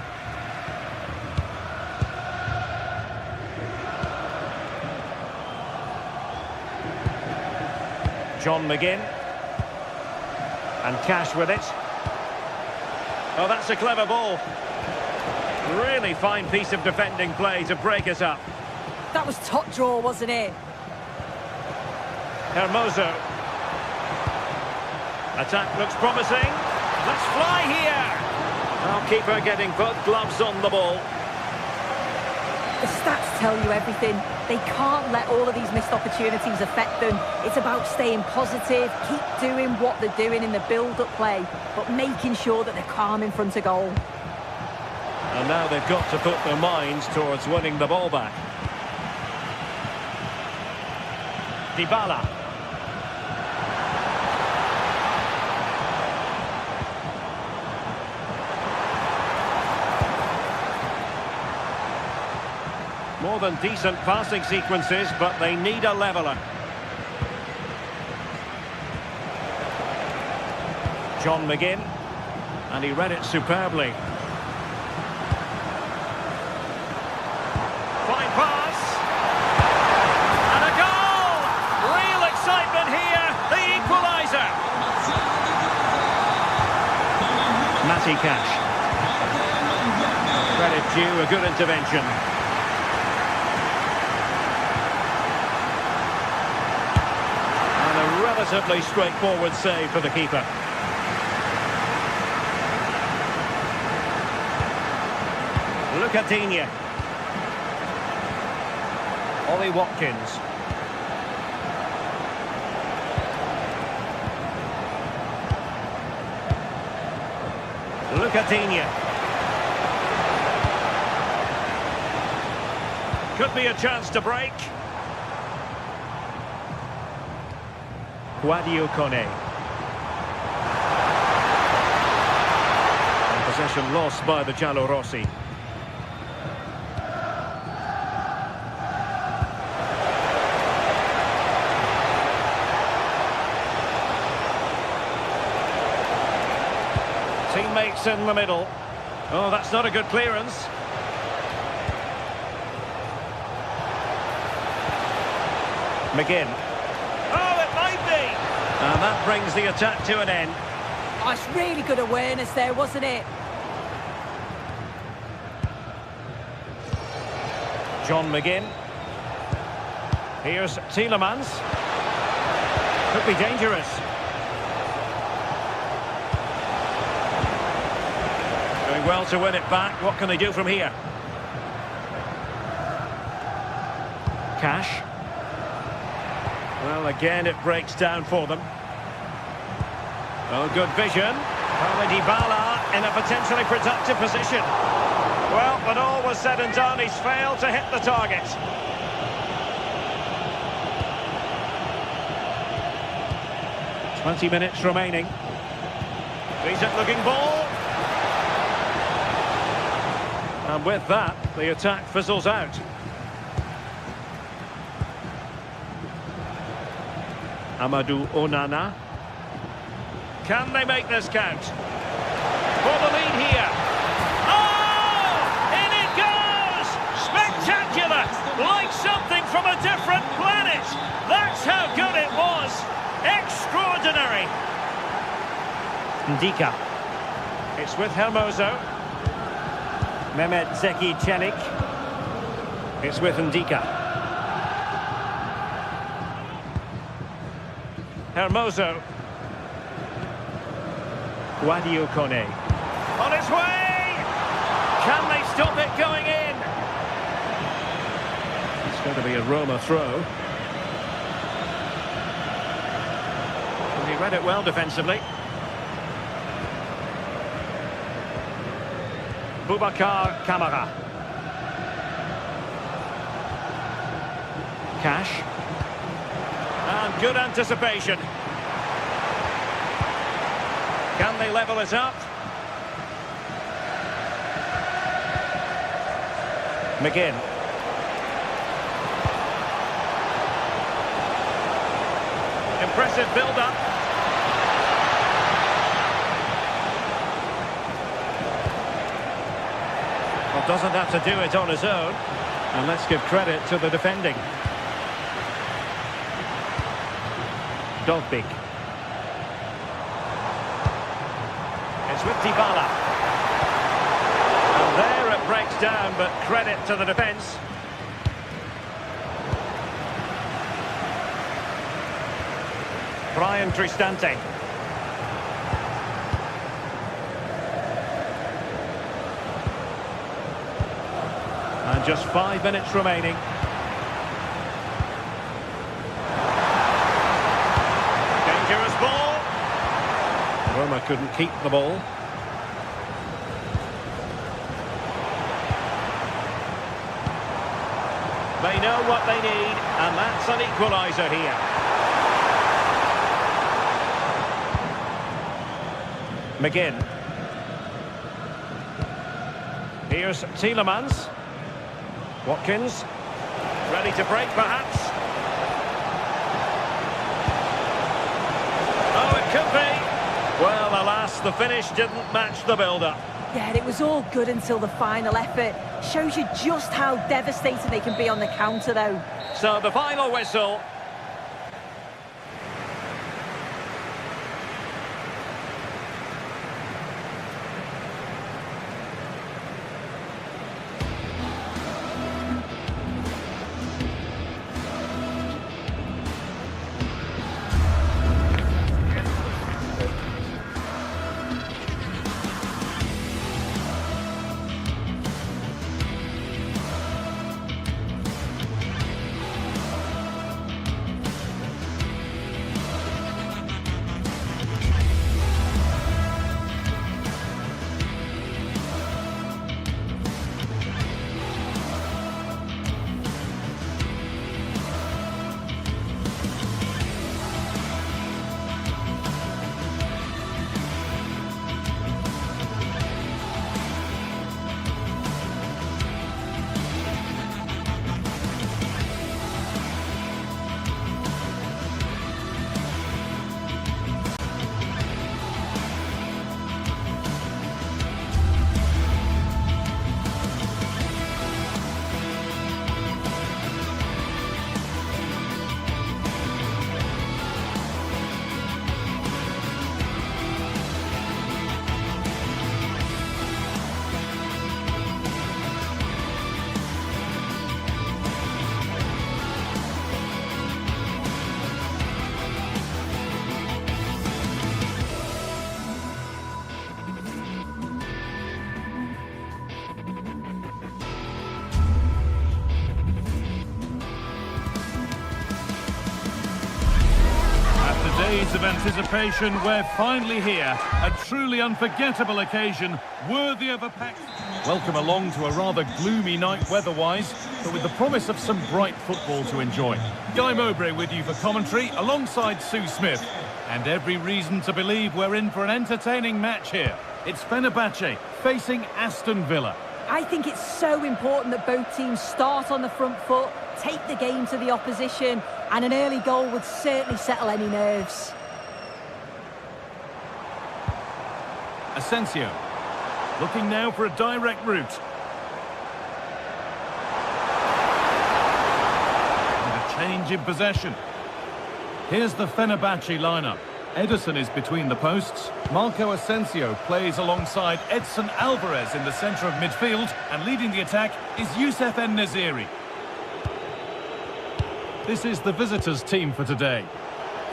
John McGinn. And Cash with it. Oh, that's a clever ball. Really fine piece of defending play to break it up. That was top draw, wasn't it? Hermoso. Attack looks promising. Let's fly here. Now keeper getting both gloves on the ball. The stats tell you everything. They can't let all of these missed opportunities affect them. It's about staying positive, keep doing what they're doing in the build-up play, but making sure that they're calm in front of goal. And now they've got to put their minds towards winning the ball back. Dybala. More than decent passing sequences, but they need a leveller. John McGinn, and he read it superbly. Fine pass, and a goal! Real excitement here, the equaliser. Matty Cash. Credit due, a good intervention. Relatively straightforward save for the keeper. Lucadinha. Ollie Watkins. Lucadinha. Could be a chance to break. Guadio Kone. And possession lost by the Giallorossi. Teammates in the middle. Oh, that's not a good clearance. McGinn. And that brings the attack to an end. Oh, it's really good awareness there, wasn't it? John McGinn. Here's Tielemans. Could be dangerous. Doing well to win it back. What can they do from here? Cash. Well, again, it breaks down for them. Oh, good vision. Dybala in a potentially productive position. Well, when all was said and done, he's failed to hit the target. "20 minutes remaining. Decent-looking ball. And with that, the attack fizzles out. Amadou Onana. Can they make this count? For the lead here. Oh! In it goes! Spectacular! Like something from a different planet. That's how good it was. Extraordinary. Ndika. It's with Hermoso. Mehmet Zeki Çelik. It's with Ndika. Hermoso. Guadio Kone. On its way! Can they stop it going in? It's going to be a Roma throw. And he read it well defensively. Boubacar Kamara. Cash. And good anticipation. Can they level it up? McGinn. Impressive build-up. Well, doesn't have to do it on his own. And let's give credit to the defending. Dogbik. It's with Dybala. And there it breaks down, but credit to the defence. Brian Cristante. And just 5 minutes remaining. Dangerous ball. Roma couldn't keep the ball. They know what they need, and that's an equaliser here. McGinn. Here's Tielemans. Watkins. Ready to break, perhaps. Oh, it could be. Well, alas, the finish didn't match the build-up. Yeah, it was all good until the final effort. Shows you just how devastating they can be on the counter, though. So the final whistle. days of anticipation, we're finally here. A truly unforgettable occasion, worthy of a packed... Welcome along to a rather gloomy night weather-wise, but with the promise of some bright football to enjoy. Guy Mowbray with you for commentary, alongside Sue Smith. And every reason to believe we're in for an entertaining match here. It's Fenerbahce facing Aston Villa. I think it's so important that both teams start on the front foot, take the game to the opposition, and an early goal would certainly settle any nerves. Asensio, looking now for a direct route. And a change in possession. Here's the Fenerbahce lineup. Ederson is between the posts. Marco Asensio plays alongside Edson Alvarez in the centre of midfield. And leading the attack is Youssef En-Nesyri. This is the visitors' team for today.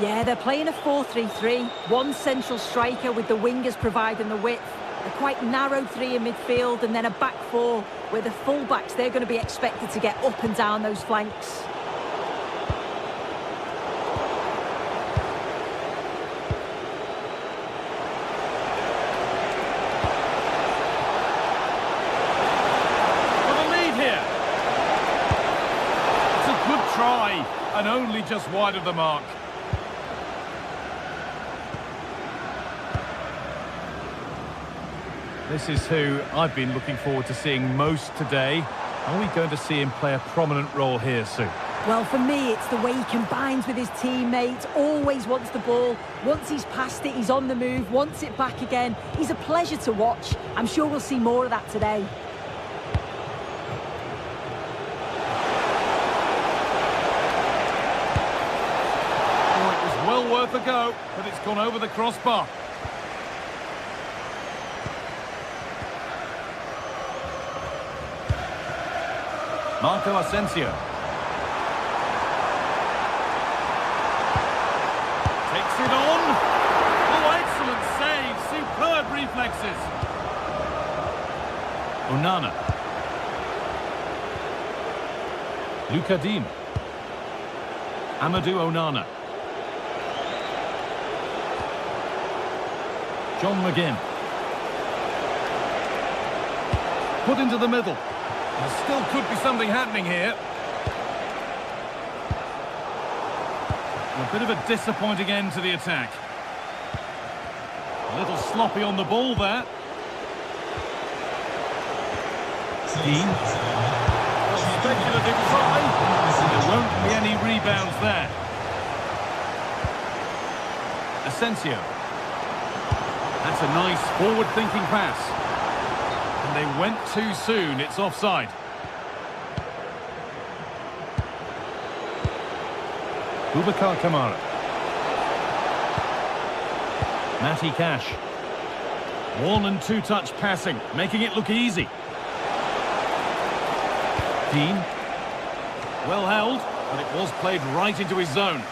Yeah, they're playing a 4-3-3. One central striker with the wingers providing the width. A quite narrow three in midfield and then a back four where the full-backs, they're going to be expected to get up and down those flanks. And only just wide of the mark. This is who I've been looking forward to seeing most today. Are we going to see him play a prominent role here, Sue? Well, for me, it's the way he combines with his teammates, always wants the ball. Once he's passed it, he's on the move, wants it back again. He's a pleasure to watch. I'm sure we'll see more of that today. Well worth a go, but it's gone over the crossbar. Marco Asensio. Takes it on. Oh, excellent save. Superb reflexes. Onana. Luka Dean. Amadou Onana. John McGinn. Put into the middle. There still could be something happening here. A bit of a disappointing end to the attack. A little sloppy on the ball there. Dean. Speculative try. There won't be any rebounds there. Asensio. That's a nice forward-thinking pass. And they went too soon. It's offside. Boubacar Kamara. Matty Cash. One and two touch passing, making it look easy. Dean. Well held, but it was played right into his zone.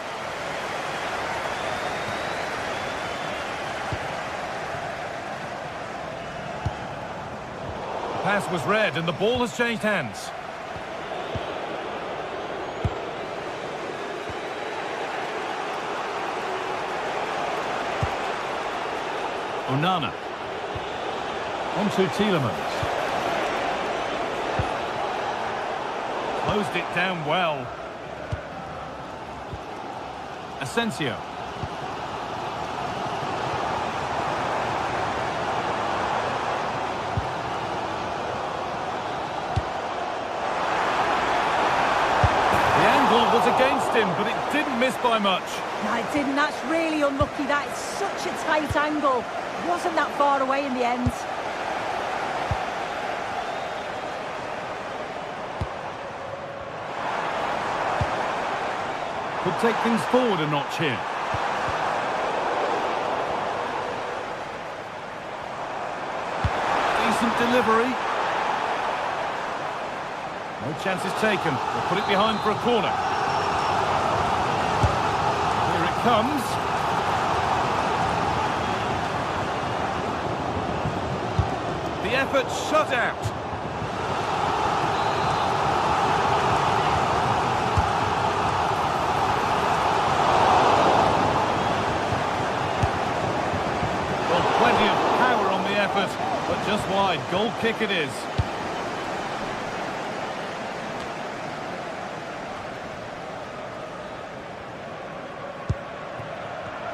Pass was read and the ball has changed hands. Onana. On to Tielemans. Closed it down well. Asensio. Was against him, but it didn't miss by much. No, it didn't. That's really unlucky. That is such a tight angle. It wasn't that far away in the end. Could take things forward a notch here. Decent delivery. No chances taken. They'll put it behind for a corner. Here it comes. The effort shut out. effort, but just wide. Goal kick it is.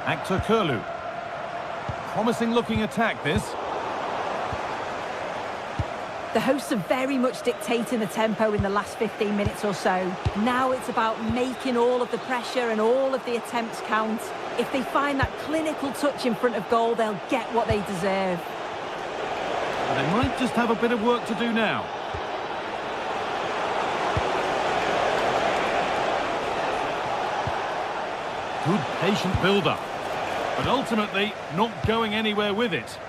Actor Kurlu. Promising looking attack this. The hosts are very much dictating the tempo in the last 15 minutes or so. Now it's about making all of the pressure and all of the attempts count. If they find that clinical touch in front of goal, they'll get what they deserve. They might just have a bit of work to do now. Good patient build-up, but ultimately not going anywhere with it.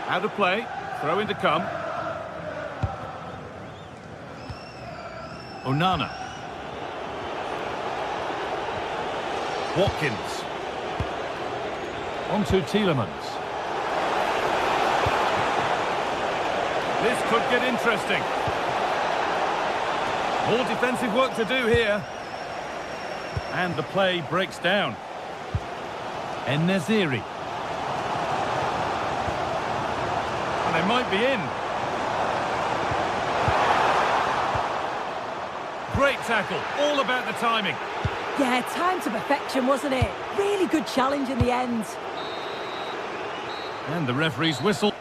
Out of play, throw in to come. Onana. Watkins. On to Tielemans. This could get interesting. More defensive work to do here. And the play breaks down. En-Nesyri. And they might be in. Great tackle, all about the timing. Yeah, time to perfection, wasn't it? Really good challenge in the end. And the referee's whistle.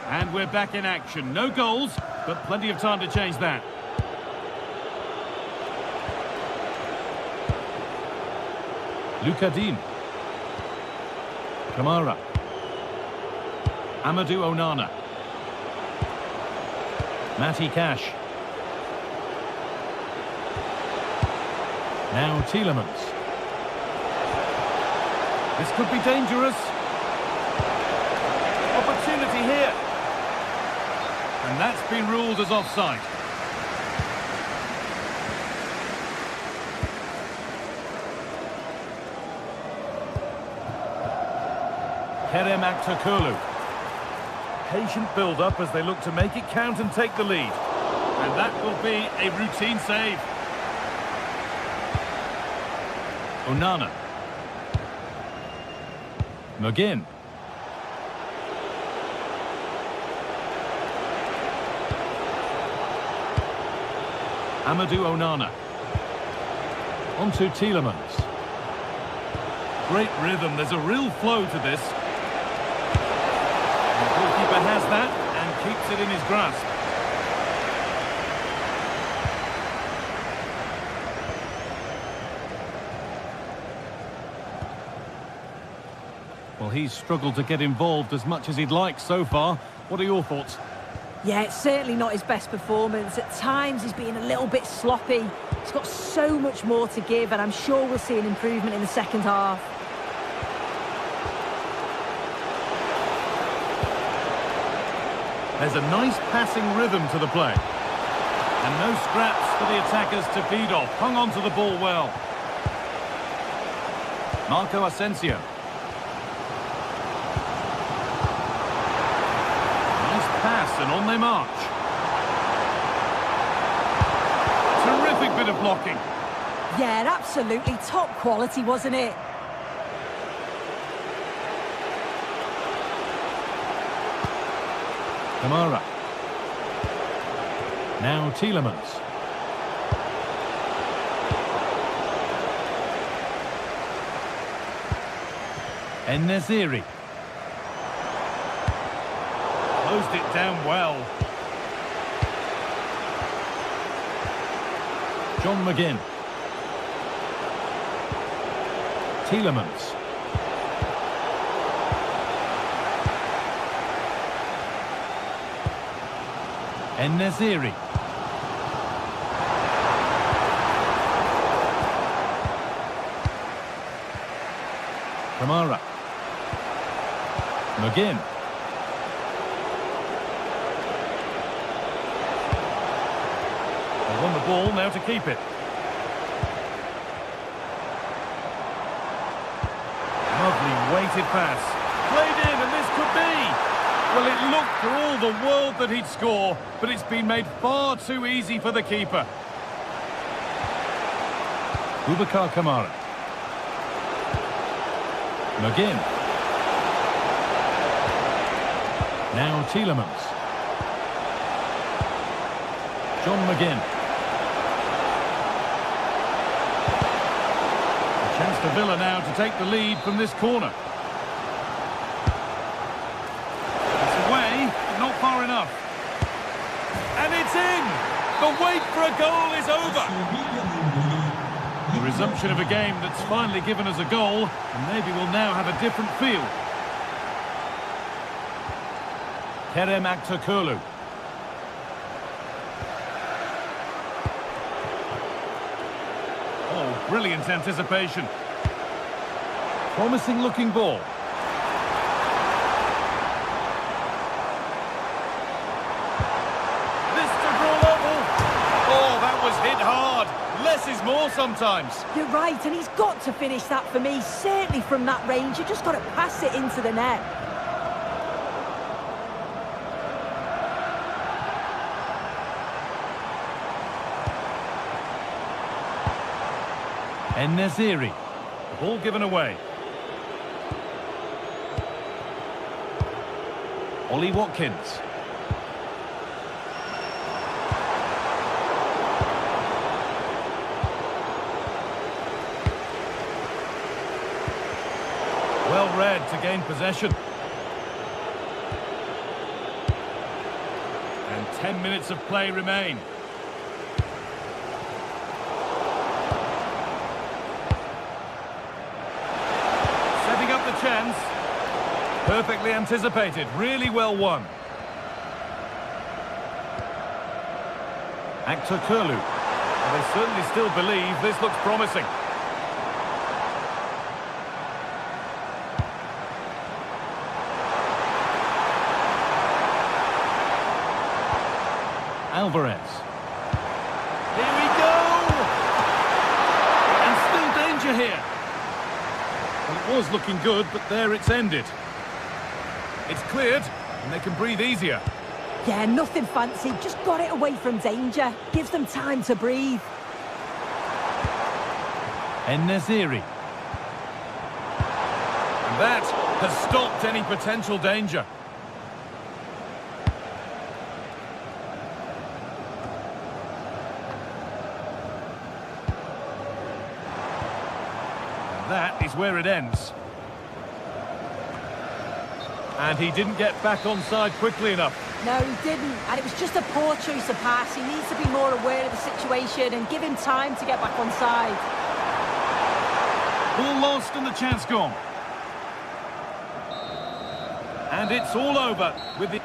And we're back in action. No goals, but plenty of time to change that. Lucadine. Kamara. Amadou Onana. Matty Cash. Now Tielemans. This could be dangerous. Opportunity here. And that's been ruled as offside. Kerem Aktürkoğlu. Patient build-up as they look to make it count and take the lead. And that will be a routine save. Onana. McGinn. Amadou Onana. On to Tielemans. Great rhythm, there's a real flow to this. The goalkeeper has that and keeps it in his grasp. Well, he's struggled to get involved as much as he'd like so far. What are your thoughts? Yeah, it's certainly not his best performance. At times, he's been a little bit sloppy. He's got so much more to give, and I'm sure we'll see an improvement in the second half. There's a nice passing rhythm to the play. And no scraps for the attackers to feed off. Hung on to the ball well. Marco Asensio. Pass and on they march. Terrific bit of blocking. Yeah, absolutely top quality, wasn't it? Kamara. Now Tielemans. En-Nesyri. Closed it down well. John McGinn. Tielemans. En-Nesyri. Kamara. McGinn. On the ball now to keep it. Lovely weighted pass. Played in, and this could be. Well, it looked for all the world that he'd score, but it's been made far too easy for the keeper. Boubacar Kamara. McGinn. Now Tielemans. John McGinn. A chance for Villa now to take the lead from this corner. It's away, but not far enough. And it's in! The wait for a goal is over! The resumption of a game that's finally given us a goal, and maybe we'll now have a different feel. Kerem Aktürkoğlu. Oh, brilliant anticipation. Promising looking ball. This to draw level. Oh, that was hit hard. Less is more sometimes. You're right, and he's got to finish that for me. Certainly from that range, you just got to pass it into the net. En-Nesyri. The ball given away. Ollie Watkins. Well read to gain possession. And 10 minutes of play remain. Setting up the chance. Perfectly anticipated, really well won. Aktürkoğlu. They certainly still believe this looks promising. Alvarez. Here we go! And still danger here. Well, it was looking good, but there it's ended. It's cleared, and they can breathe easier. Yeah, nothing fancy. Just got it away from danger. Gives them time to breathe. En-Nesyri. And that has stopped any potential danger. That is where it ends. And he didn't get back on side quickly enough. No, he didn't. And it was just a poor choice of pass. He needs to be more aware of the situation and give him time to get back on side. Ball lost and the chance gone. And it's all over with the...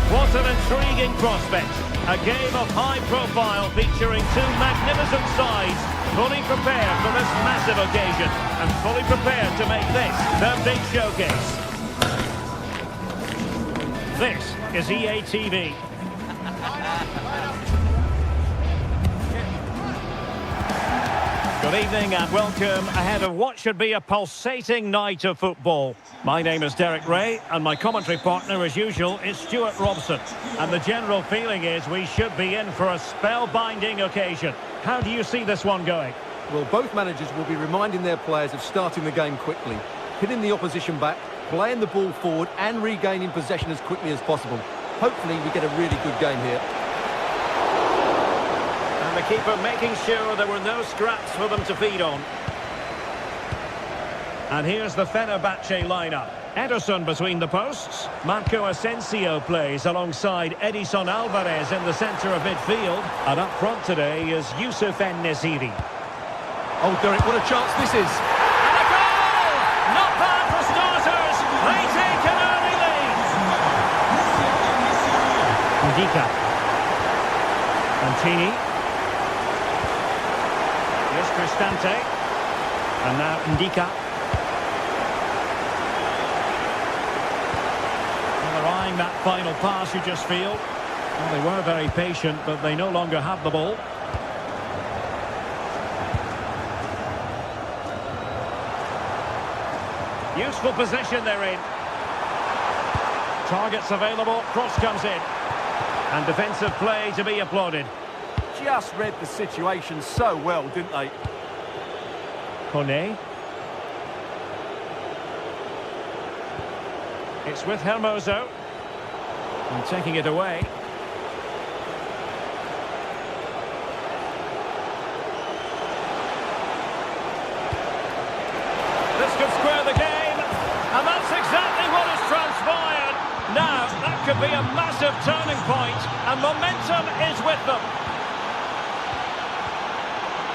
What an intriguing prospect. A game of high profile featuring two magnificent sides, fully prepared for this massive occasion and fully prepared to make this their big showcase. This is EA TV. Good evening and welcome ahead of what should be a pulsating night of football. My name is Derek Ray and my commentary partner as usual is Stuart Robson. And the general feeling is we should be in for a spellbinding occasion. How do you see this one going? Well, both managers will be reminding their players of starting the game quickly, hitting the opposition back, playing the ball forward and regaining possession as quickly as possible. Hopefully we get a really good game here. And the keeper making sure there were no scraps for them to feed on. And here's the Fenerbahce lineup. Ederson between the posts. Marco Asensio plays alongside Edison Alvarez in the centre of midfield. And up front today is Youssef En-Nesyri. Oh, Derek, what a chance this is. And a goal! Not bad for starters. They take an early lead. Ndika. Mantini. Here's Cristante. And now Ndika. Well, they're eyeing that final pass, you just feel. Well, they were very patient, but they no longer have the ball. Useful position they're in. Targets available, cross comes in. And defensive play to be applauded. Just read the situation so well, didn't they? Kone. It's with Hermoso. And taking it away. This could square the game. And that's exactly what has transpired. Now, that could be a massive turning point, and momentum is with them.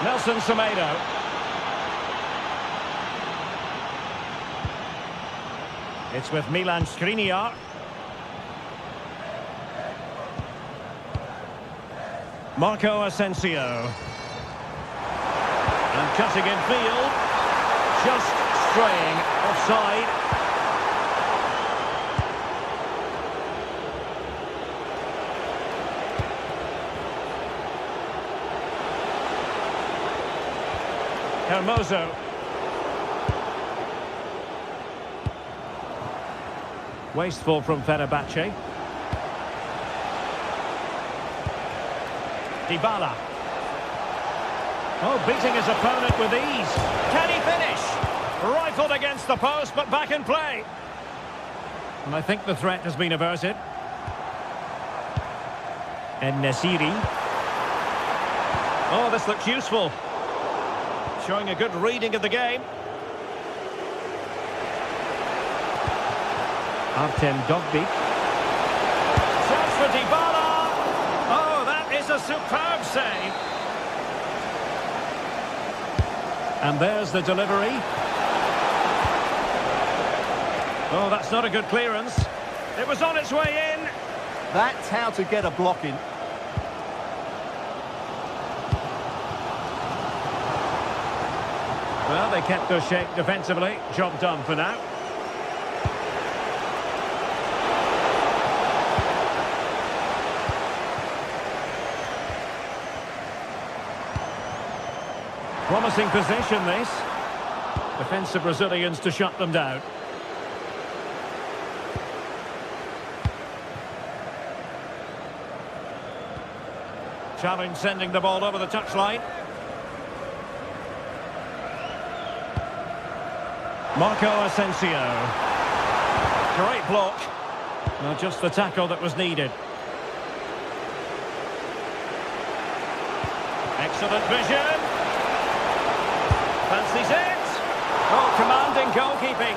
Nelson Semedo. It's with Milan Skriniar. Marco Asensio. And cutting in field. Just straying offside. Hermoso. Wasteful from Fenerbahce. Dybala. Oh, beating his opponent with ease. Can he finish? Rifled against the post, but back in play. And I think the threat has been averted. En-Nesyri. Oh, this looks useful. Showing a good reading of the game. Artem Dovbyk. Chance for Dybala. Oh, that is a superb save. And there's the delivery. Oh, that's not a good clearance. It was on its way in. That's how to get a block in. Well, they kept their shape defensively. Job done for now. Promising possession, this. Defensive Brazilians to shut them down. Challenge sending the ball over the touchline. Marco Asensio. Great block. Not just the tackle that was needed. Excellent vision. Fancies it. Oh, commanding goalkeeping.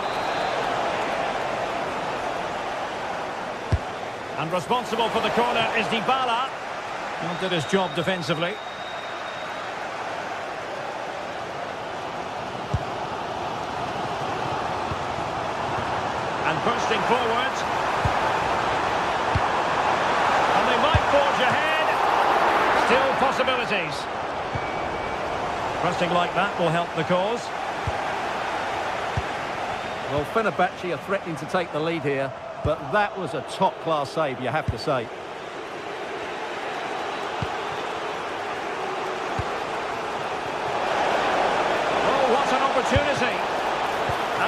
And responsible for the corner is Dybala. He did his job defensively. And bursting forward. And they might forge ahead. Still possibilities. Pressing like that will help the cause. Well, Fenerbahce are threatening to take the lead here, but that was a top-class save, you have to say.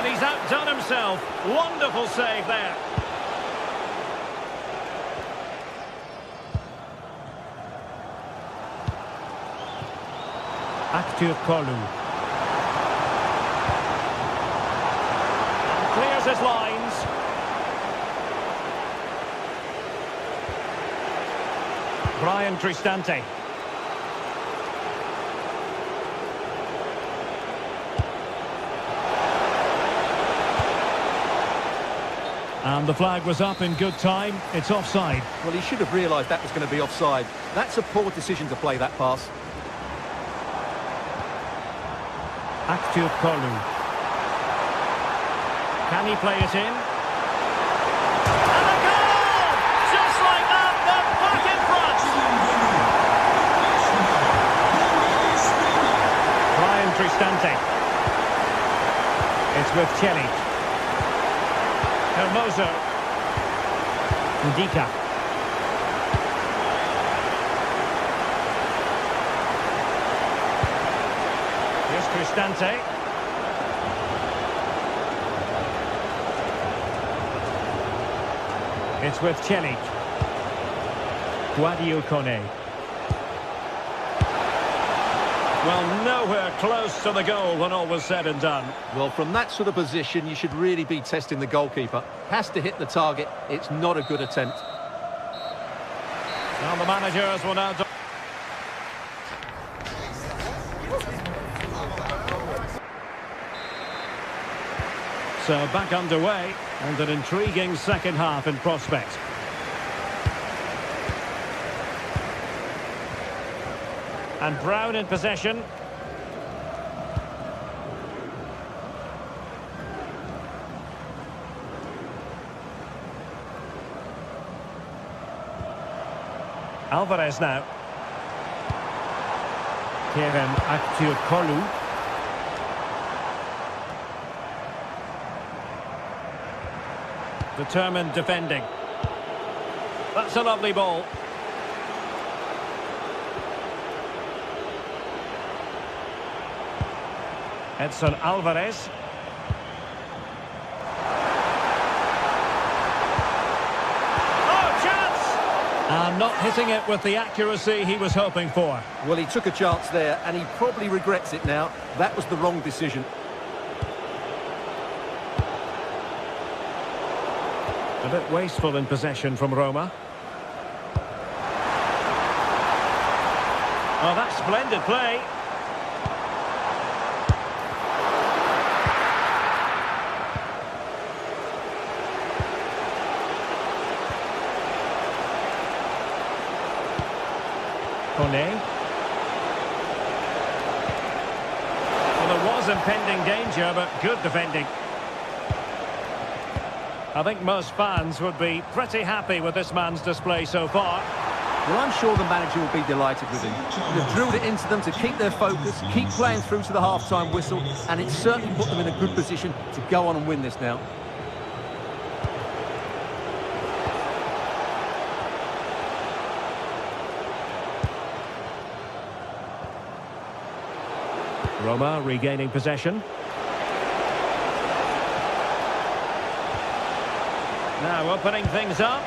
He's outdone himself. Wonderful save there. Active Kolu. Clears his lines. Brian Cristante. And the flag was up in good time. It's offside. Well, he should have realised that was going to be offside. That's a poor decision to play that pass. Active Kolu. Can he play it in? And a goal! Just like that, they're back in front! Brian Cristante. It's with Chelly. Hermoso. Ndika. Here's Cristante. It's with Chelly. Guadio Kone. Well, nowhere close to the goal when all was said and done. Well, from that sort of position, you should really be testing the goalkeeper. Has to hit the target. It's not a good attempt. Now the managers will now... So back underway, and an intriguing second half in prospect. And Brown in possession. Alvarez now. Kerem Aktürkoğlu. Determined defending. That's a lovely ball. Edson Alvarez. Oh, chance! And not hitting it with the accuracy he was hoping for. Well, he took a chance there, and he probably regrets it now. That was the wrong decision. A bit wasteful in possession from Roma. Oh, that's splendid play. Kone. Well, there was impending danger, but good defending. I think most fans would be pretty happy with this man's display so far. Well, I'm sure the manager will be delighted with him. They've drilled it into them to keep their focus, keep playing through to the half-time whistle, and it's certainly put them in a good position to go on and win this now. Roma regaining possession. Now opening things up.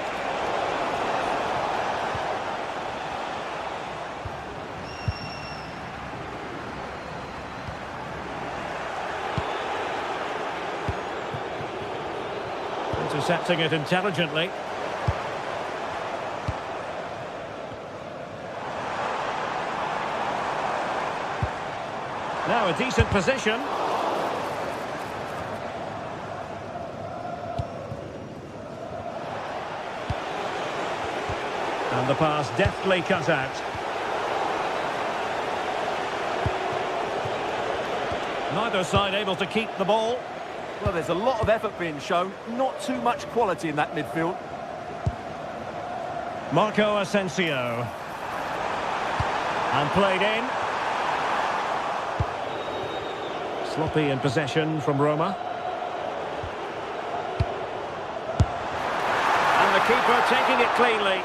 Intercepting it intelligently. Now a decent position. And the pass deftly cut out. Neither side able to keep the ball. Well, there's a lot of effort being shown, not too much quality in that midfield. Marco Asensio. And played in. Sloppy in possession from Roma. And the keeper taking it cleanly.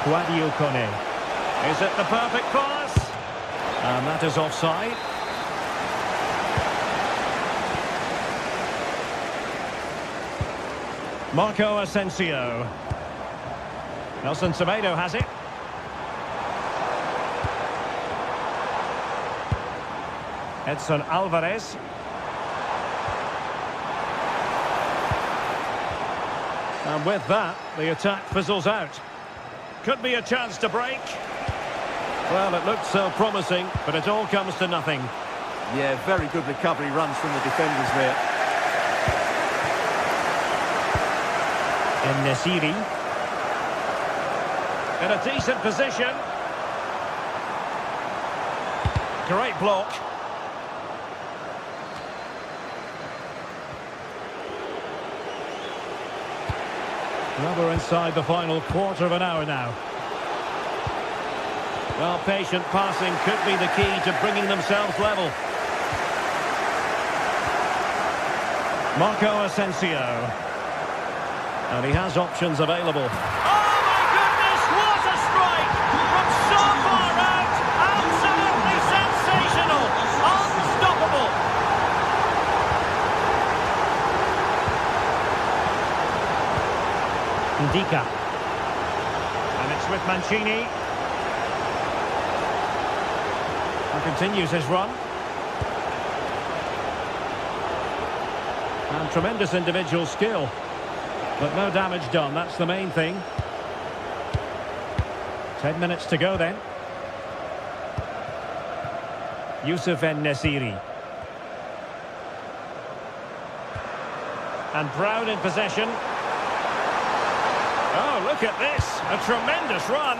Guadio Kone. Is it the perfect pass? And that is offside. Marco Asensio. Nelson Semedo has it. Edson Alvarez. And with that, the attack fizzles out. Could be a chance to break. Well, it looked so promising, but it all comes to nothing. Yeah, very good recovery runs from the defenders there. En-Nesyri. In a decent position. Great block. Well, we're inside the final quarter of an hour now. Well, patient passing could be the key to bringing themselves level. Marco Asensio. And he has options available. Oh my goodness, what a strike! From so far out, absolutely sensational! Unstoppable! Ndika. And it's with Mancini. And continues his run. And tremendous individual skill. But no damage done, that's the main thing. 10 minutes to go then. Youssef En-Nesyri. And Brown in possession. Oh, look at this. A tremendous run.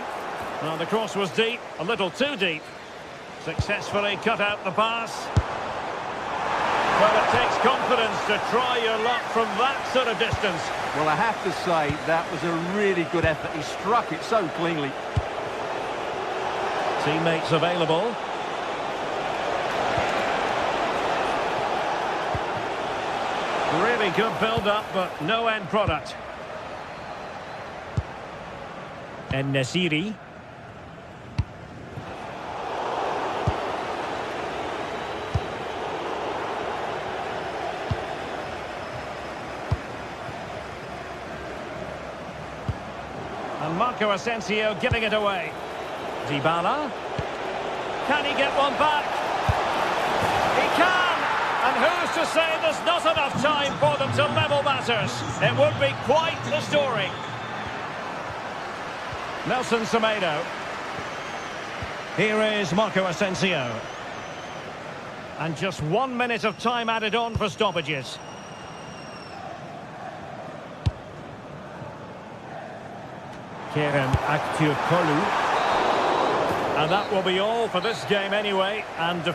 Well, the cross was deep, a little too deep. Successfully cut out the pass. Well, it takes confidence to try your luck from that sort of distance. Well, I have to say, that was a really good effort. He struck it so cleanly. Teammates available. Really good build-up, but no end product. En-Nesyri. And Marco Asensio giving it away. Dybala. Can he get one back? He can! And who's to say there's not enough time for them to level matters? It would be quite the story. Nelson Semedo. Here is Marco Asensio. And just 1 minute of time added on for stoppages. Kerem Aktürkoğlu. And that will be all for this game anyway. And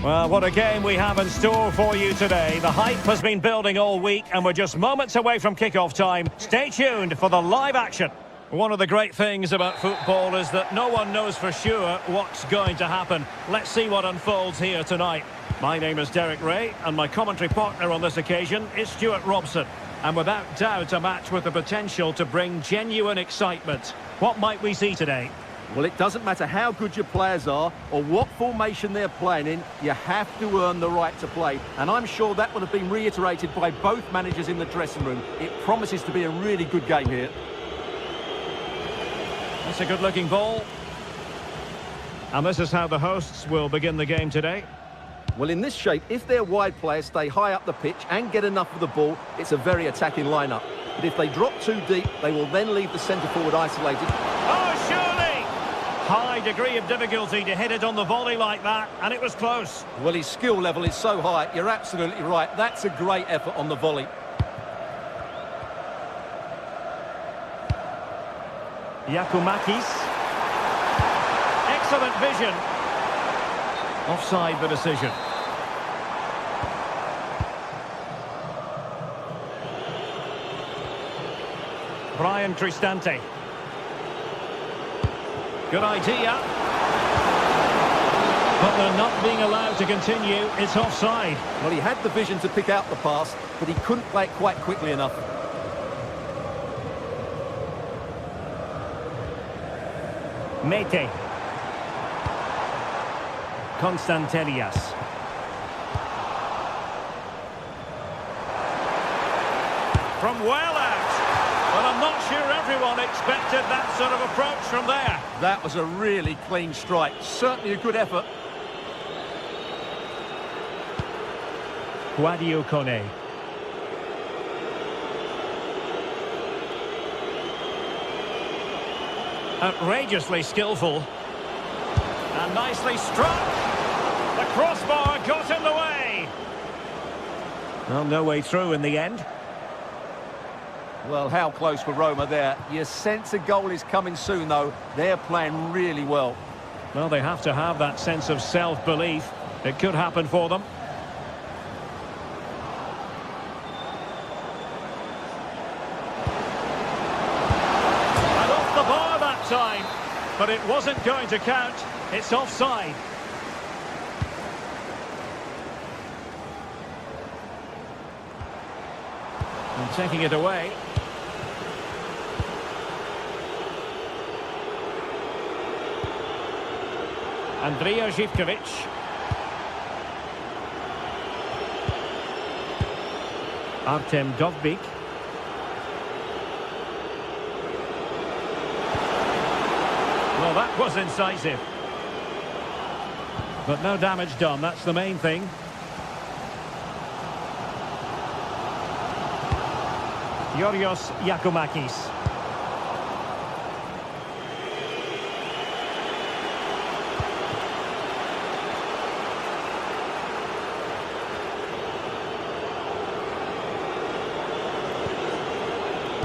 Well, what a game we have in store for you today. The hype has been building all week and we're just moments away from kick-off time. Stay tuned for the live action. One of the great things about football is that no one knows for sure what's going to happen. Let's see what unfolds here tonight. My name is Derek Ray and my commentary partner on this occasion is Stuart Robson. And without doubt a match with the potential to bring genuine excitement. What might we see today? Well, it doesn't matter how good your players are or what formation they're playing in, you have to earn the right to play. And I'm sure that would have been reiterated by both managers in the dressing room. It promises to be a really good game here. That's a good-looking ball. And this is how the hosts will begin the game today. Well, in this shape, if their wide players stay high up the pitch and get enough of the ball, it's a very attacking lineup. But if they drop too deep, they will then leave the centre-forward isolated. Oh, surely! High degree of difficulty to hit it on the volley like that, and it was close. Well, his skill level is so high, you're absolutely right. That's a great effort on the volley. Giacomakis. Excellent vision. Offside the decision. Brian Cristante. Good idea. But they're not being allowed to continue. It's offside. Well, he had the vision to pick out the pass, but he couldn't play it quite quickly enough. Mete. Constantelias. From well out. Well, I'm not sure everyone expected that sort of approach from there. That was a really clean strike. Certainly a good effort. Guadio Kone. Outrageously skillful. And nicely struck. The crossbar got in the way. Well, no way through in the end. Well, how close were Roma there? You sense a goal is coming soon, though. They're playing really well. Well, they have to have that sense of self-belief. It could happen for them. And off the bar that time. But it wasn't going to count. It's offside. And taking it away. Andrija Živković. Artem Dovbyk. Well, that was incisive. But no damage done, that's the main thing. Yorios Giacomakis.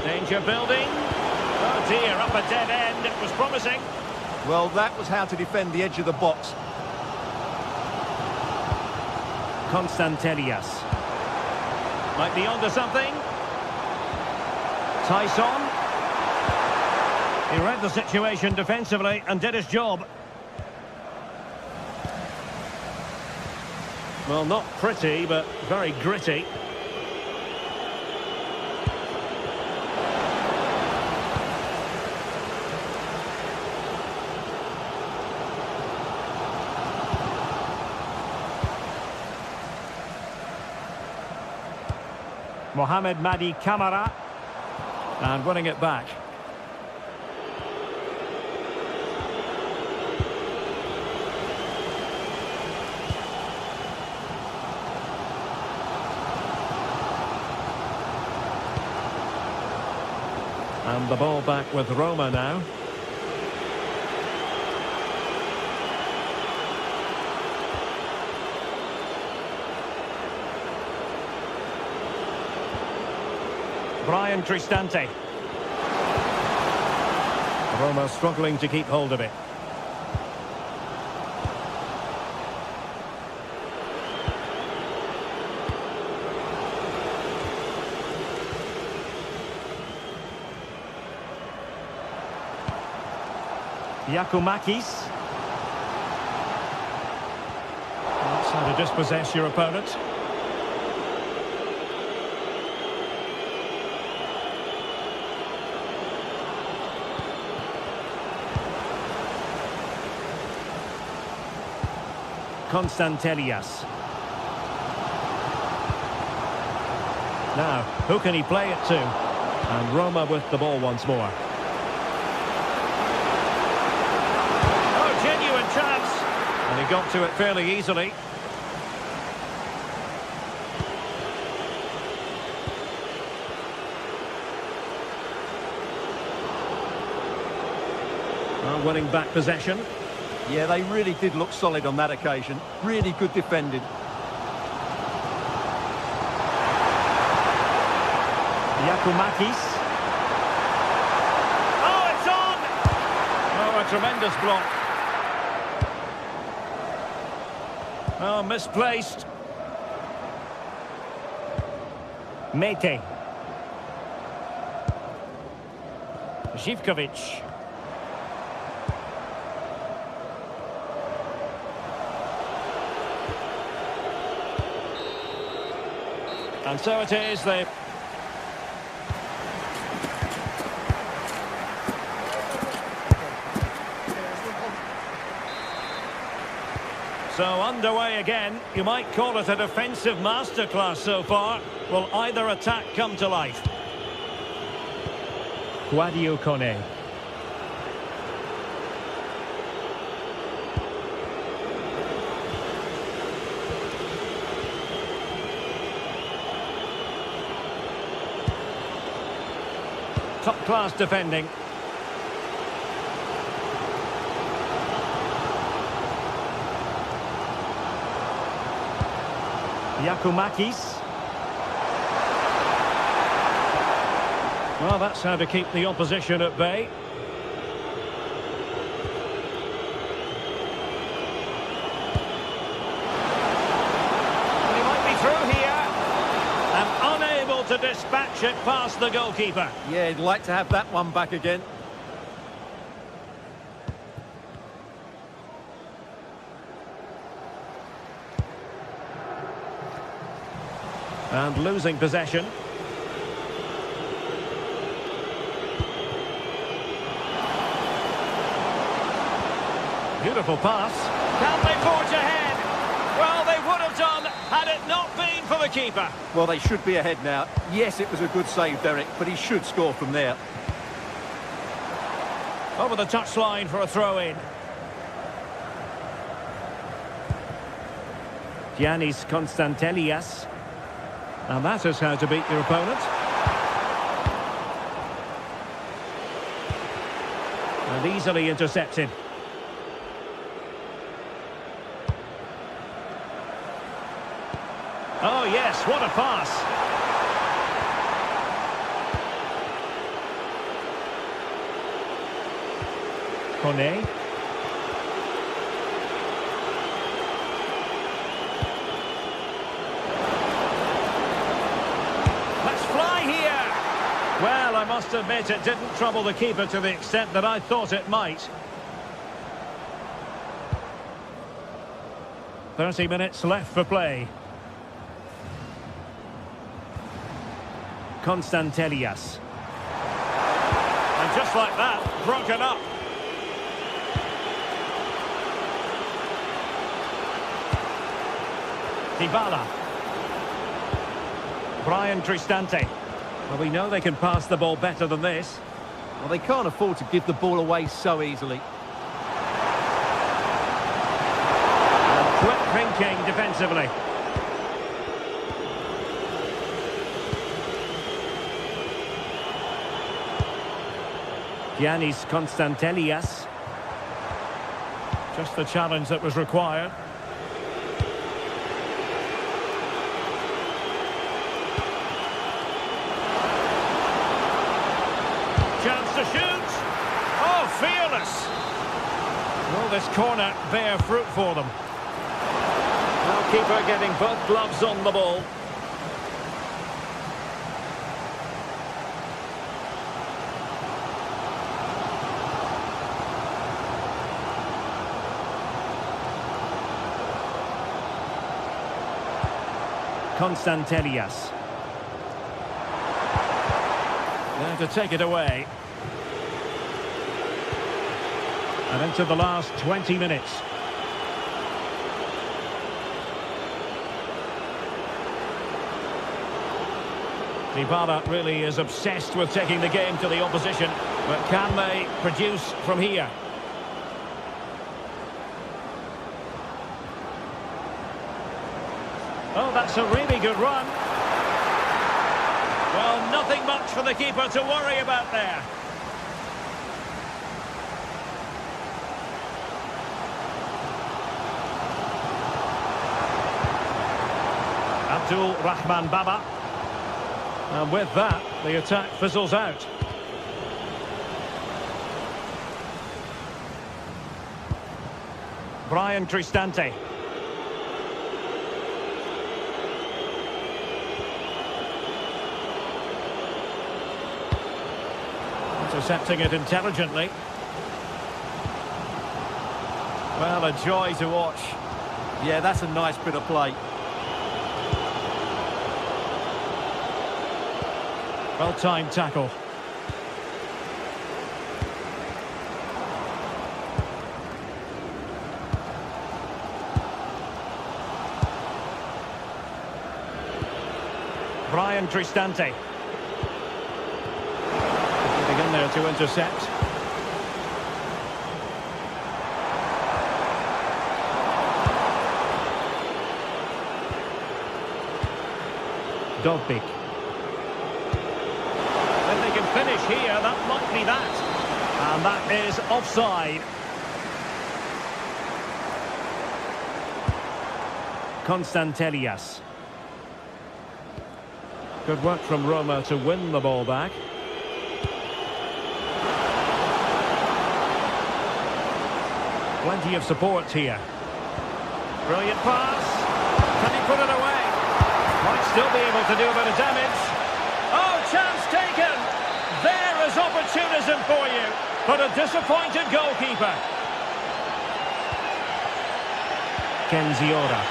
Danger building. Oh dear, up a dead end. It was promising. Well, that was how to defend the edge of the box. Constantelias. Might be onto something. Tyson. He read the situation defensively and did his job. Well, not pretty, but very gritty. Mohamed Madi Camara. And winning it back. And the ball back with Roma now. Brian Cristante. Roma struggling to keep hold of it. Yakumakis. That's how to dispossess your opponent. Constantelias. Now, who can he play it to? And Roma with the ball once more. Oh, genuine chance. And he got to it fairly easily. Winning back possession. Yeah, they really did look solid on that occasion. Really good defending. Yakumakis. Oh, it's on! Oh, a tremendous block. Oh, misplaced. Mete. Zivkovic. And so it is, they... So underway again. You might call it a defensive masterclass so far. Will either attack come to life? Guadio Kone. Top-class defending. Yakumakis. Well, that's how to keep the opposition at bay. He might be through here. And unable to dispatch it past the goalkeeper. Yeah, he'd like to have that one back again. And losing possession. Beautiful pass. Can they forge ahead? Well, they would have done had it not been for the keeper. Well, they should be ahead now. Yes, it was a good save, Derek, but he should score from there. Over the touchline for a throw-in. Giannis Constantelias. And that is how to beat your opponent. And easily intercepted. Oh yes, what a pass. Kone. Let's fly here. Well, I must admit it didn't trouble the keeper to the extent that I thought it might. 30 minutes left for play. Constantelias. And just like that, broken up. Dybala. Brian Cristante. Well, we know they can pass the ball better than this. Well, they can't afford to give the ball away so easily. And quick thinking defensively. Giannis Constantelias. Just the challenge that was required. Chance to shoot. Oh, fearless. Will this corner bear fruit for them? Goalkeeper getting both gloves on the ball. Constantelias. There to take it away. And into the last 20 minutes. Dybala really is obsessed with taking the game to the opposition, but can they produce from here? Oh, that's a really good run. Well, nothing much for the keeper to worry about there. Abdul Rahman Baba. And with that, the attack fizzles out. Brian Cristante. Intercepting it intelligently. Well, a joy to watch. Yeah, that's a nice bit of play. Well-timed tackle. Brian Cristante. Getting in there to intercept. Dovbik. If they can finish here, that might be that. And that is offside. Constantelias. Good work from Roma to win the ball back. Plenty of support here. Brilliant pass. Can he put it away? Might still be able to do a bit of damage. Oh, chance taken. There is opportunism for you. But a disappointed goalkeeper. Kenziora.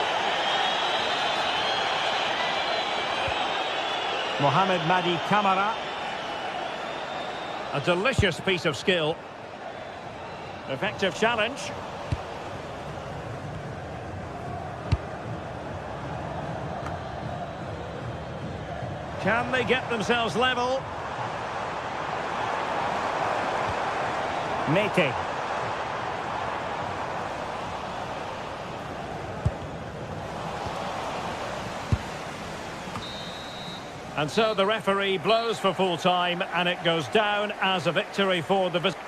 Mohamed Madi Camara. A delicious piece of skill. Effective challenge. Can they get themselves level? Mete. And so the referee blows for full time, and it goes down as a victory for the visitors.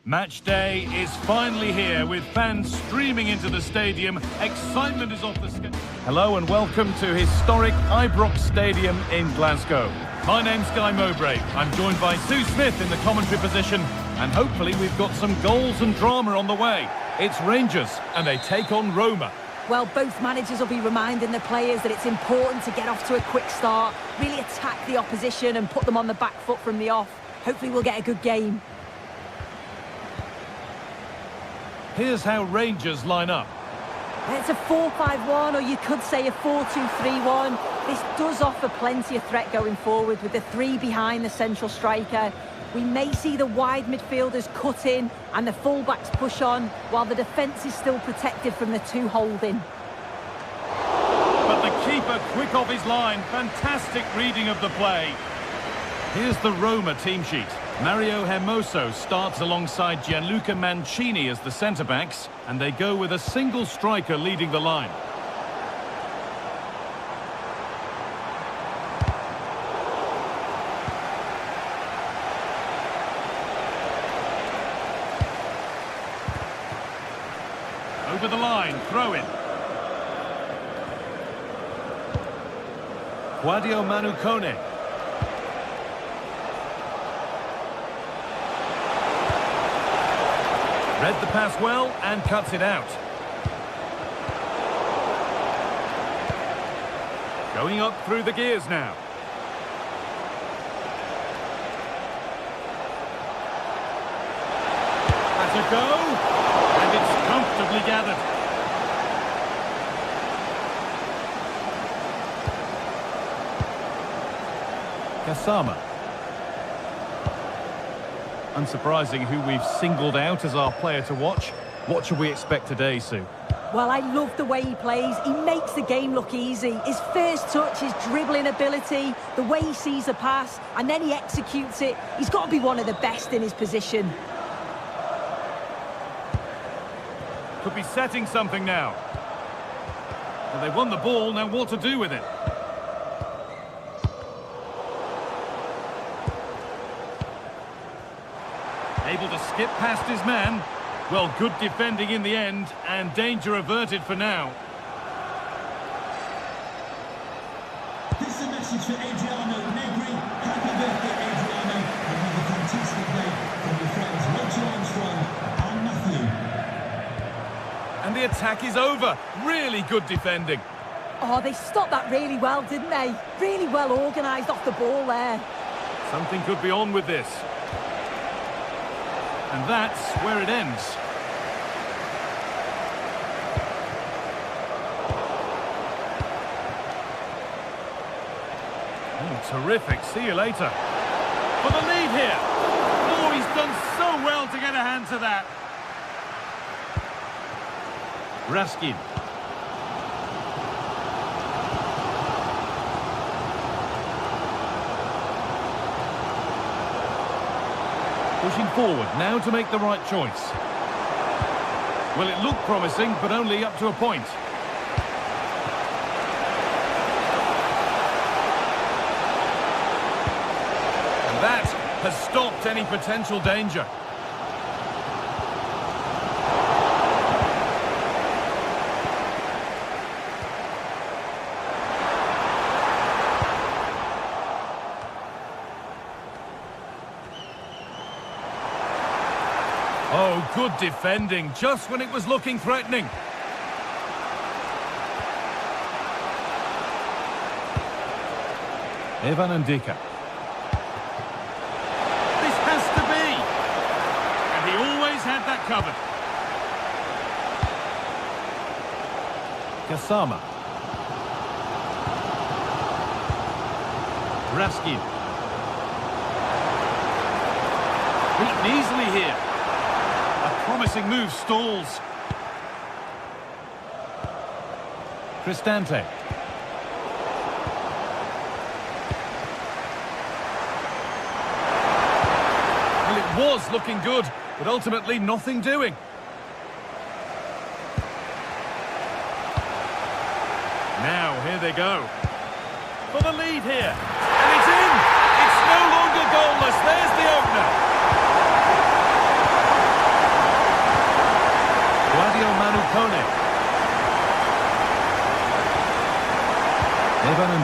Match day is finally here with fans streaming into the stadium. Excitement is off the scale. Hello and welcome to historic Ibrox Stadium in Glasgow. My name's Guy Mowbray. I'm joined by Sue Smith in the commentary position, and hopefully we've got some goals and drama on the way. It's Rangers and they take on Roma. Well, both managers will be reminding the players that it's important to get off to a quick start, really attack the opposition and put them on the back foot from the off. Hopefully we'll get a good game. Here's how Rangers line up. It's a 4-5-1, or you could say a 4-2-3-1. This does offer plenty of threat going forward with the three behind the central striker. We may see the wide midfielders cut in and the fullbacks push on, while the defence is still protected from the two holding. But the keeper quick off his line. Fantastic reading of the play. Here's the Roma team sheet. Mario Hermoso starts alongside Gianluca Mancini as the centre-backs, and they go with a single striker leading the line. Over the line, throw in. Quadio Manukone. Read the pass well and cuts it out. Going up through the gears now. Has a go, and it's comfortably gathered. Kasama. Unsurprising who we've singled out as our player to watch. What should we expect today, Sue? Well, I love the way he plays. He makes the game look easy. His first touch, his dribbling ability, the way he sees a pass, and then he executes it. He's got to be one of the best in his position. Could be setting something now. Well, they won the ball, now what to do with it? Able to skip past his man. Well, good defending in the end, and danger averted for now. This is a message for Adriano Negri. Happy birthday, Adriano. And have a fantastic day from your friends Roger Armstrong and Matthew. And the attack is over. Really good defending. Oh, they stopped that really well, didn't they? Really well organised off the ball there. Something could be on with this. And that's where it ends. Oh, terrific. See you later. For the lead here. Oh, he's done so well to get a hand to that. Raskin. Pushing forward now to make the right choice. Well, it looked promising, but only up to a point. And that has stopped any potential danger. Oh, good defending, just when it was looking threatening. Evan Ndika. This has to be! And he always had that covered. Kasama. Raskin. Beaten easily here. Promising move stalls. Cristante. Well, it was looking good, but ultimately nothing doing. Now, here they go. For the lead here. And it's in! It's no longer goalless. There's the opener.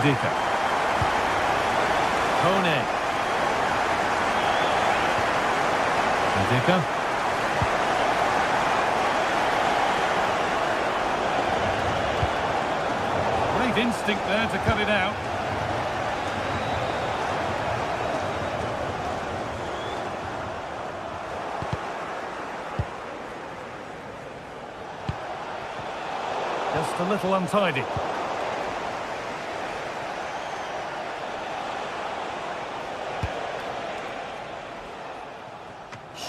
Ndika. Kone. Ndika. Great instinct there to cut it out. Just a little untidy.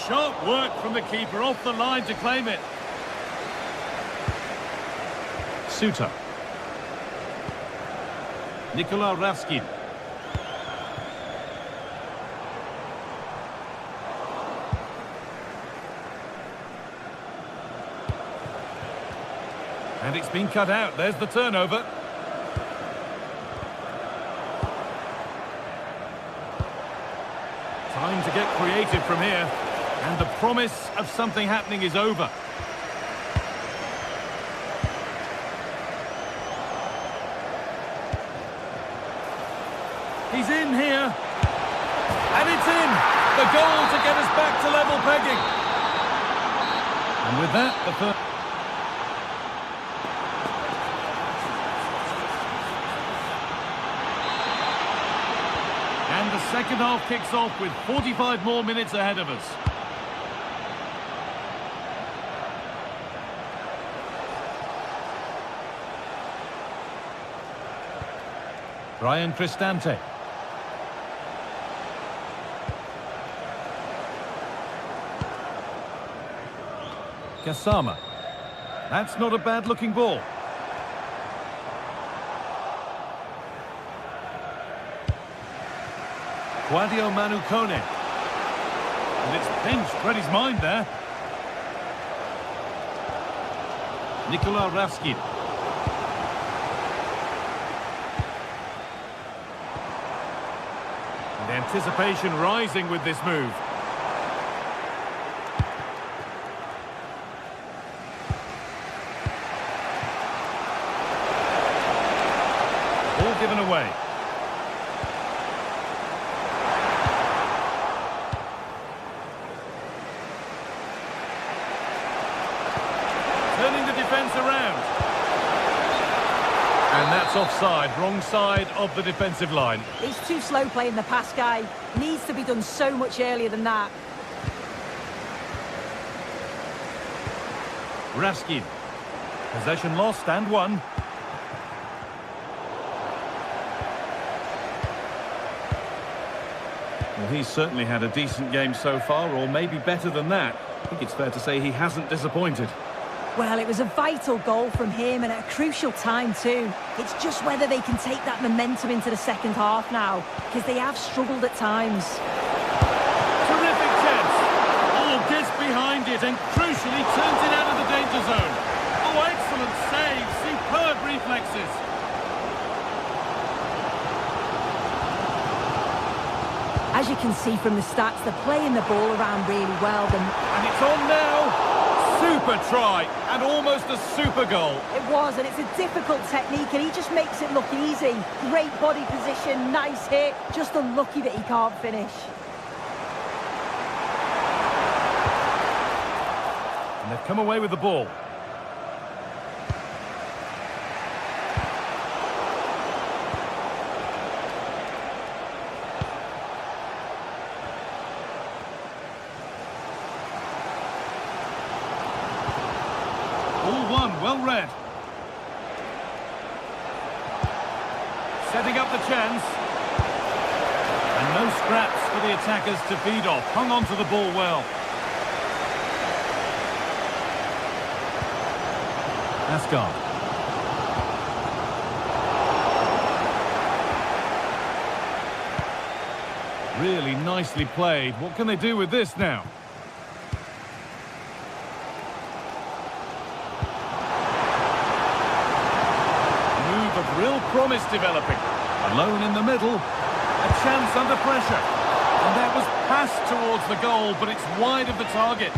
Sharp work from the keeper off the line to claim it. Suter. Nikola Raskin. And it's been cut out. There's the turnover. Time to get creative from here. And the promise of something happening is over. He's in here. And it's in. The goal to get us back to level pegging. And with that, the first... And the second half kicks off with 45 more minutes ahead of us. Brian Cristante. Kasama. That's not a bad-looking ball. Quadio Manu Kone. And it's pinched, read his mind there. Nikola Raskin. And anticipation rising with this move. All given away. Turning the defence around. And that's offside, wrong side of the defensive line. He's too slow playing the pass, guy. Needs to be done so much earlier than that. Raskin. Possession lost and won. Well, he's certainly had a decent game so far, or maybe better than that. I think it's fair to say he hasn't disappointed. Well, it was a vital goal from him and at a crucial time too. It's just whether they can take that momentum into the second half now, because they have struggled at times. Terrific chance. Oh, gets behind it and crucially turns it out of the danger zone. Oh, excellent save. Superb reflexes. As you can see from the stats, they're playing the ball around really well. And it's on now. Super try and almost a super goal. It was, and it's a difficult technique, and he just makes it look easy. Great body position, nice hit, just unlucky that he can't finish. And they've come away with the ball. All one, well read. Setting up the chance. And no scraps for the attackers to feed off. Hung on to the ball well. Asgard. Really nicely played. What can they do with this now? Move of real promise developing. Alone in the middle. A chance under pressure. And that was passed towards the goal, but it's wide of the target.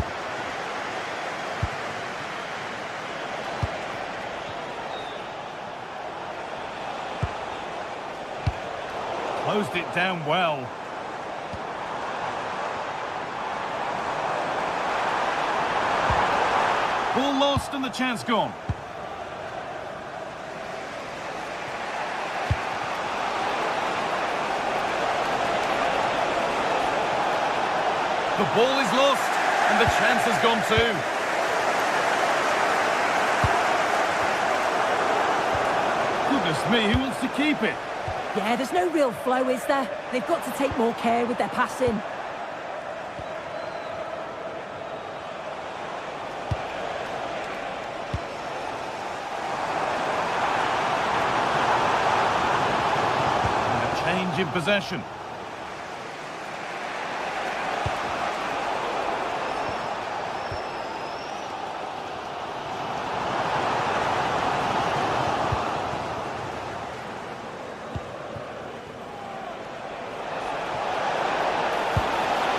Closed it down well. Ball lost and the chance gone. The ball is lost and the chance has gone too. Goodness me, who wants to keep it? Yeah, there's no real flow, is there? They've got to take more care with their passing. Change in possession.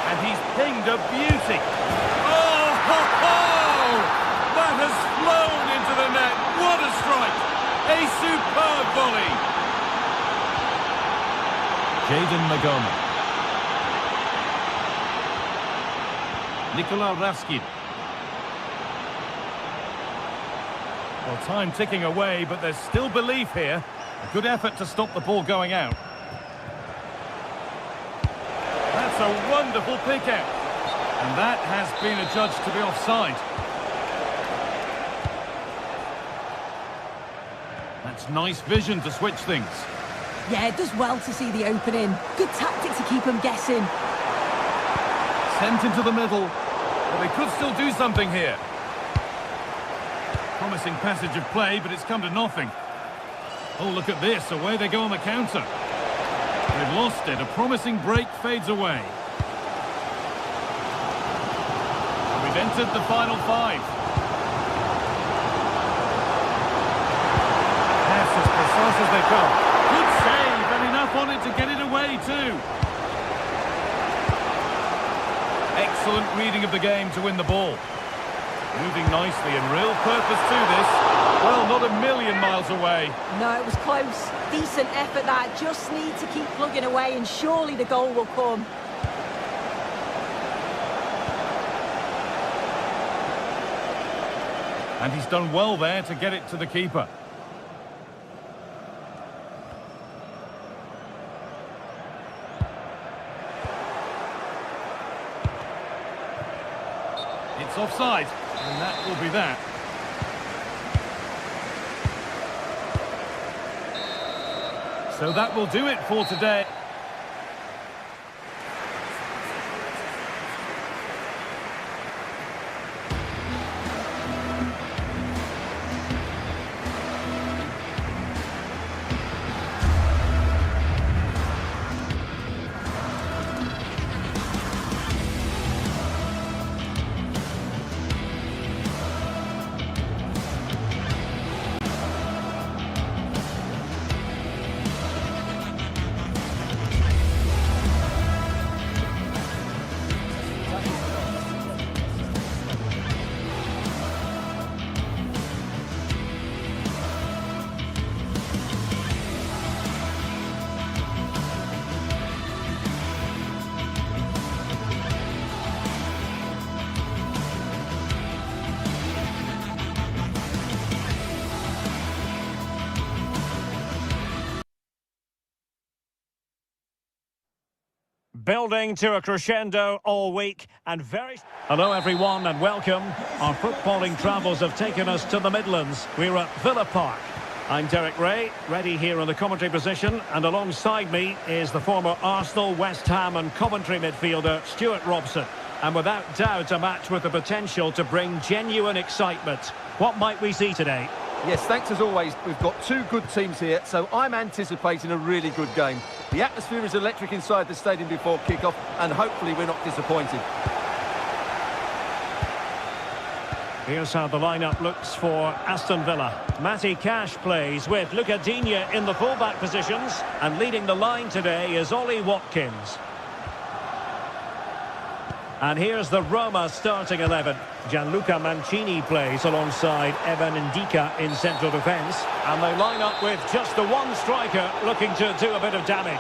And he's pinged a beauty. Oh, ho, ho! That has flown into the net. What a strike! A superb volley. Jaden Magoma. Nikola Raskin. Well, time ticking away, but there's still belief here. A good effort to stop the ball going out. That's a wonderful pick out. And that has been adjudged to be offside. That's nice vision to switch things. Yeah, it does well to see the opening. Good tactic to keep them guessing. Sent into the middle. Well, they could still do something here. Promising passage of play, but it's come to nothing. Oh, look at this. Away they go on the counter. They've lost it. A promising break fades away. We've entered the final 5. Pass as precise as they come. Good save, and enough on it to get it away too. Excellent reading of the game to win the ball. Moving nicely and real purpose to this. Well, not a million miles away. No, it was close. Decent effort that. Just need to keep plugging away and surely the goal will come. And he's done well there to get it to the keeper. It's offside, and that will be that. So that will do it for today. Building to a crescendo all week and very... Hello everyone and welcome. Our footballing travels have taken us to the Midlands. We're at Villa Park. I'm Derek Ray, ready here in the commentary position, and alongside me is the former Arsenal, West Ham and Coventry midfielder Stuart Robson. And without doubt a match with the potential to bring genuine excitement. What might we see today? Yes, thanks as always. We've got two good teams here, so I'm anticipating a really good game. The atmosphere is electric inside the stadium before kick-off, and hopefully we're not disappointed. Here's how the lineup looks for Aston Villa. Matty Cash plays with Luca Digne in the fullback positions, and leading the line today is Ollie Watkins. And here's the Roma starting 11. Gianluca Mancini plays alongside Evan Ndika in central defence. And they line up with just the one striker looking to do a bit of damage.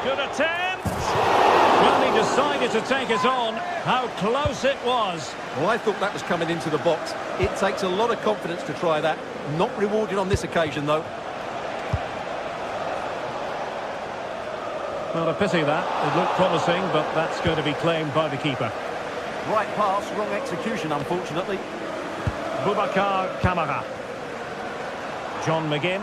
Good attempt. Well, he decided to take it on. How close it was. Well, I thought that was coming into the box. It takes a lot of confidence to try that. Not rewarded on this occasion, though. Well, a pity that. It looked promising, but that's going to be claimed by the keeper. Right pass, wrong execution, unfortunately. Boubacar Kamara. John McGinn.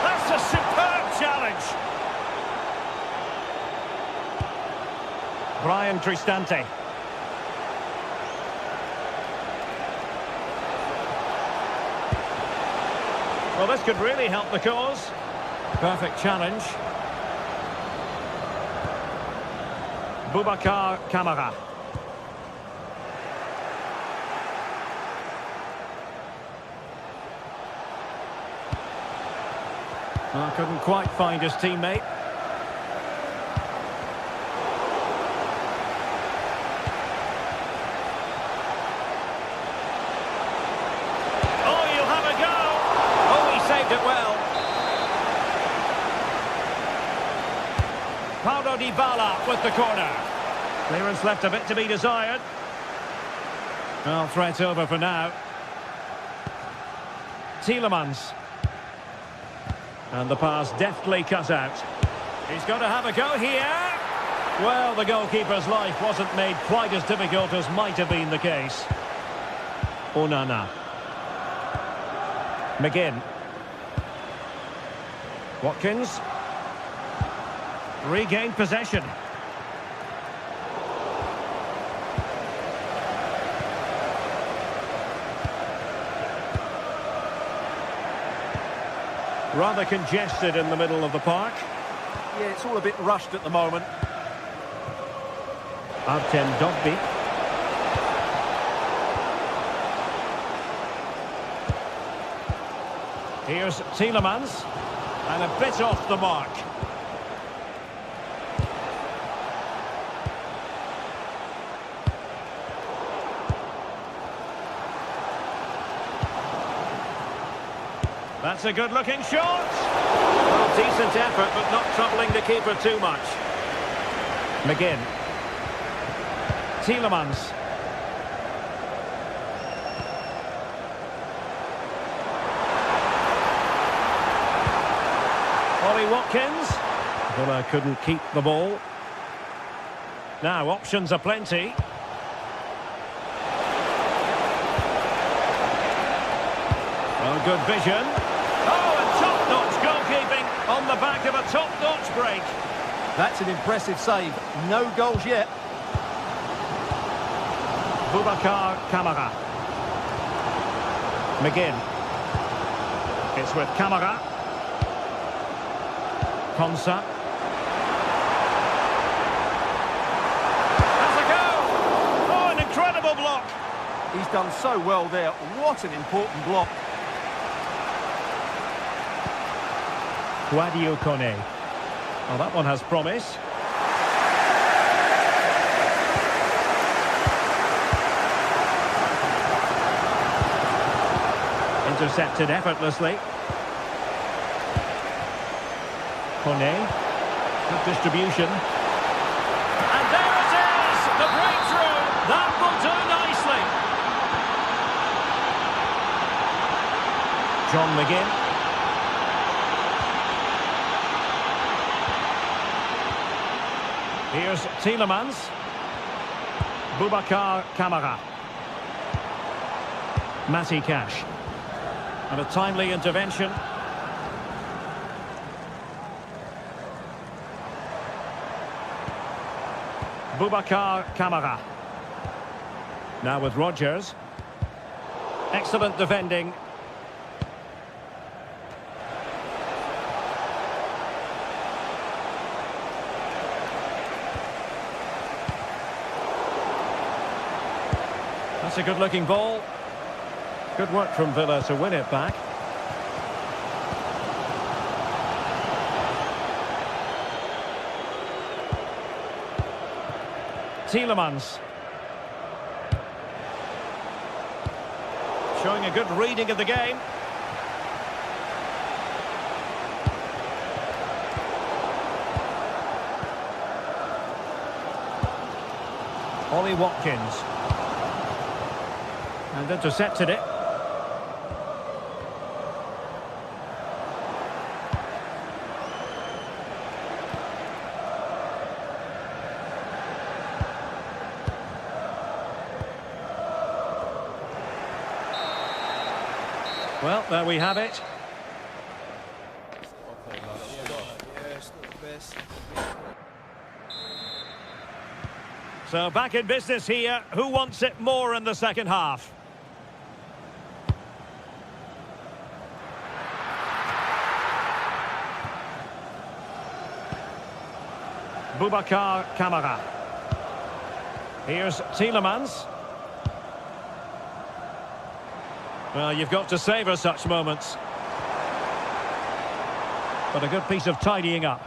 That's a superb challenge. Brian Cristante. Well, this could really help the cause. Perfect challenge. Boubacar Kamara. Well, couldn't quite find his teammate. Oh, you'll have a go. Oh, he saved it well. Paulo Dybala with the corner. Clearance left a bit to be desired. Well, threat over for now. Tielemans. And the pass deftly cut out. He's going to have a go here. Well, the goalkeeper's life wasn't made quite as difficult as might have been the case. Onana. McGinn. Watkins. Regained possession. Rather congested in the middle of the park. Yeah, it's all a bit rushed at the moment. Artem Dovbyk. Here's Tielemans. And a bit off the mark. That's a good-looking shot. Well, decent effort, but not troubling the keeper too much. McGinn. Tielemans. Ollie Watkins. Villa couldn't keep the ball. Now, options are plenty. Well, good vision. Oh, and top-notch goalkeeping on the back of a top-notch break. That's an impressive save. No goals yet. Boubacar Kamara. McGinn. It's with Kamara. Konsa. That's a goal! Oh, an incredible block. He's done so well there. What an important block. Guadio Kone. Oh, that one has promise. Intercepted effortlessly. Kone. Good distribution. And there it is! The breakthrough! That will do nicely. John McGinn. Here's Tielemans. Boubacar Kamara. Matty Cash. And a timely intervention. Boubacar Kamara. Now with Rodgers. Excellent defending. That's a good-looking ball. Good work from Villa to win it back. Tielemans. Showing a good reading of the game. Ollie Watkins. And intercepted it. Well, there we have it. So back in business here. Who wants it more in the second half? Boubacar Kamara. Here's Tielemans. Well, you've got to savour such moments. But a good piece of tidying up.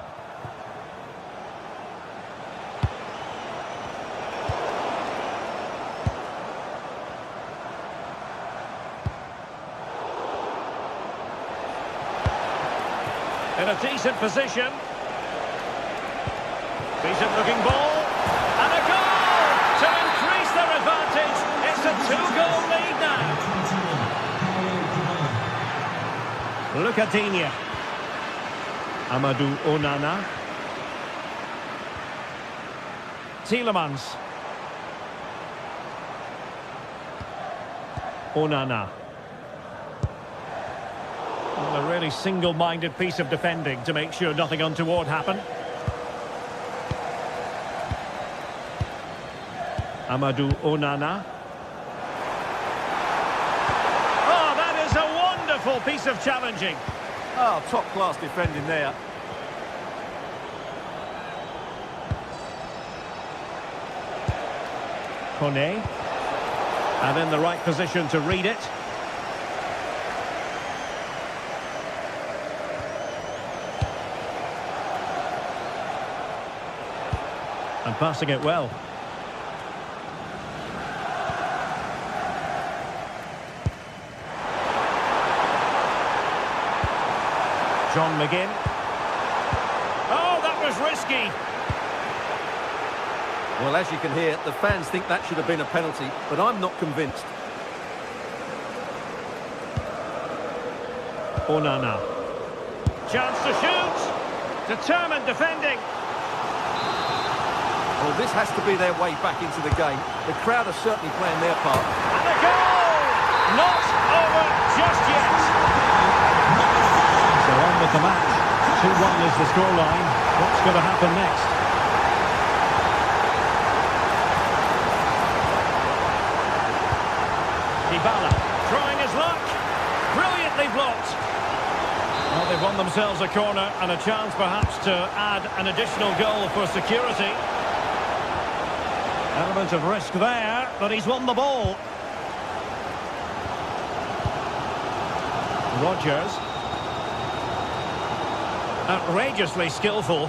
In a decent position. Decent looking ball. And a goal to increase their advantage. It's a 2-goal lead now. Luca Digne. Amadou Onana. Tielemans. Onana. Well, a really single-minded piece of defending to make sure nothing untoward happened. Amadou Onana. Oh, that is a wonderful piece of challenging. Oh, top-class defending there. Kone. And in the right position to read it. And passing it well. John McGinn. Oh, that was risky. Well, as you can hear, the fans think that should have been a penalty, but I'm not convinced. Onana. Chance to shoot. Determined defending. Well, this has to be their way back into the game. The crowd are certainly playing their part. And a goal! Not over just yet. So on with the match. 2-1 is the scoreline. What's going to happen next? Dybala trying his luck. Brilliantly blocked. Well, they've won themselves a corner and a chance perhaps to add an additional goal for security. Element of risk there, but he's won the ball. Rodgers. Outrageously skillful.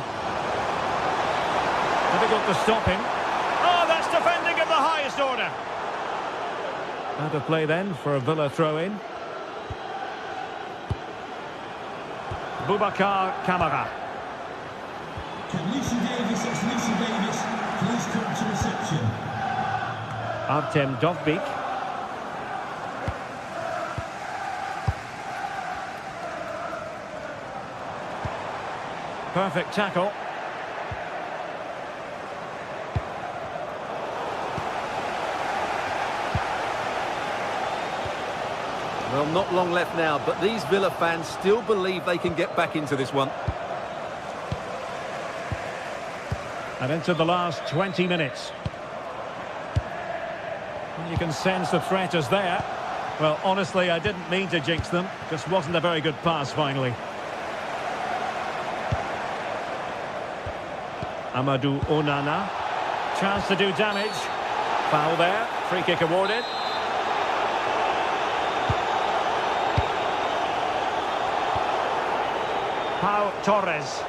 Difficult to stop him. Oh, that's defending of the highest order. Out of play then for a Villa throw-in. Boubacar Kamara. Can Lucy Davis, it's Lucy Davis, please come to reception. Artem Dovbyk. Perfect tackle. Well, not long left now, but these Villa fans still believe they can get back into this one. And into the last 20 minutes. And you can sense the threat is there. Well, honestly, I didn't mean to jinx them. Just wasn't a very good pass, finally. Amadou Onana. Chance to do damage. Foul there. Free kick awarded. Pau Torres.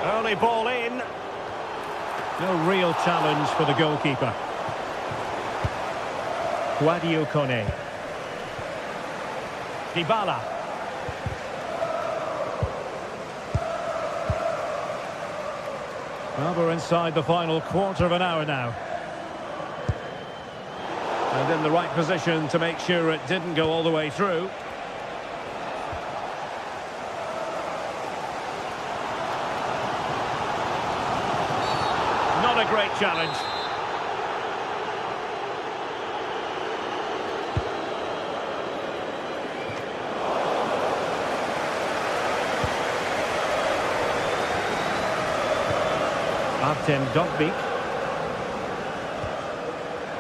Early ball in. No real challenge for the goalkeeper. Sadio Kone. Dybala. Well, we're inside the final quarter of an hour now. And in the right position to make sure it didn't go all the way through. Not a great challenge. Artem Dovbyk.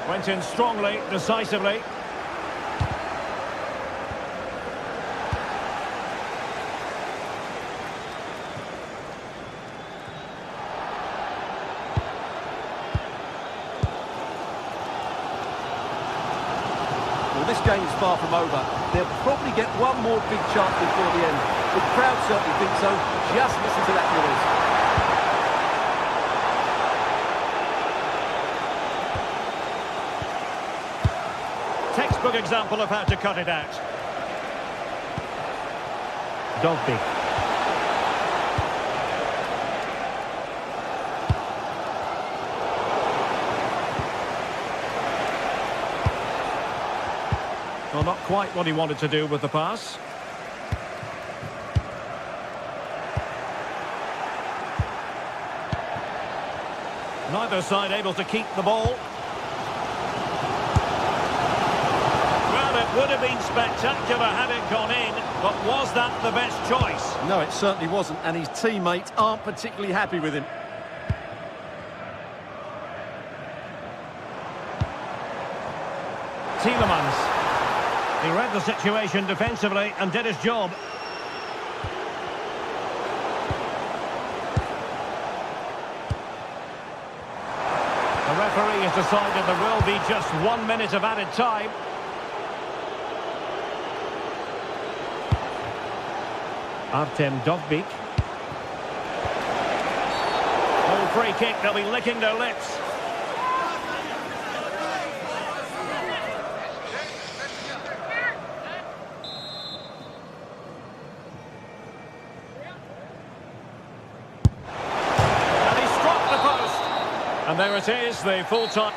Went in strongly, decisively. Well, this game is far from over. They'll probably get one more big chance before the end. The crowd certainly think so. Just listen to that noise. Textbook example of how to cut it out. Dovbyk. Well, not quite what he wanted to do with the pass. Neither side able to keep the ball. Would have been spectacular had it gone in, but was that the best choice? No, it certainly wasn't, and his teammates aren't particularly happy with him. Tielemans. He read the situation defensively and did his job. The referee has decided there will be just 1 minute of added time. Artem Dovbyk. Oh, free kick, they'll be licking their lips. And he struck the post. And there it is, the full-time...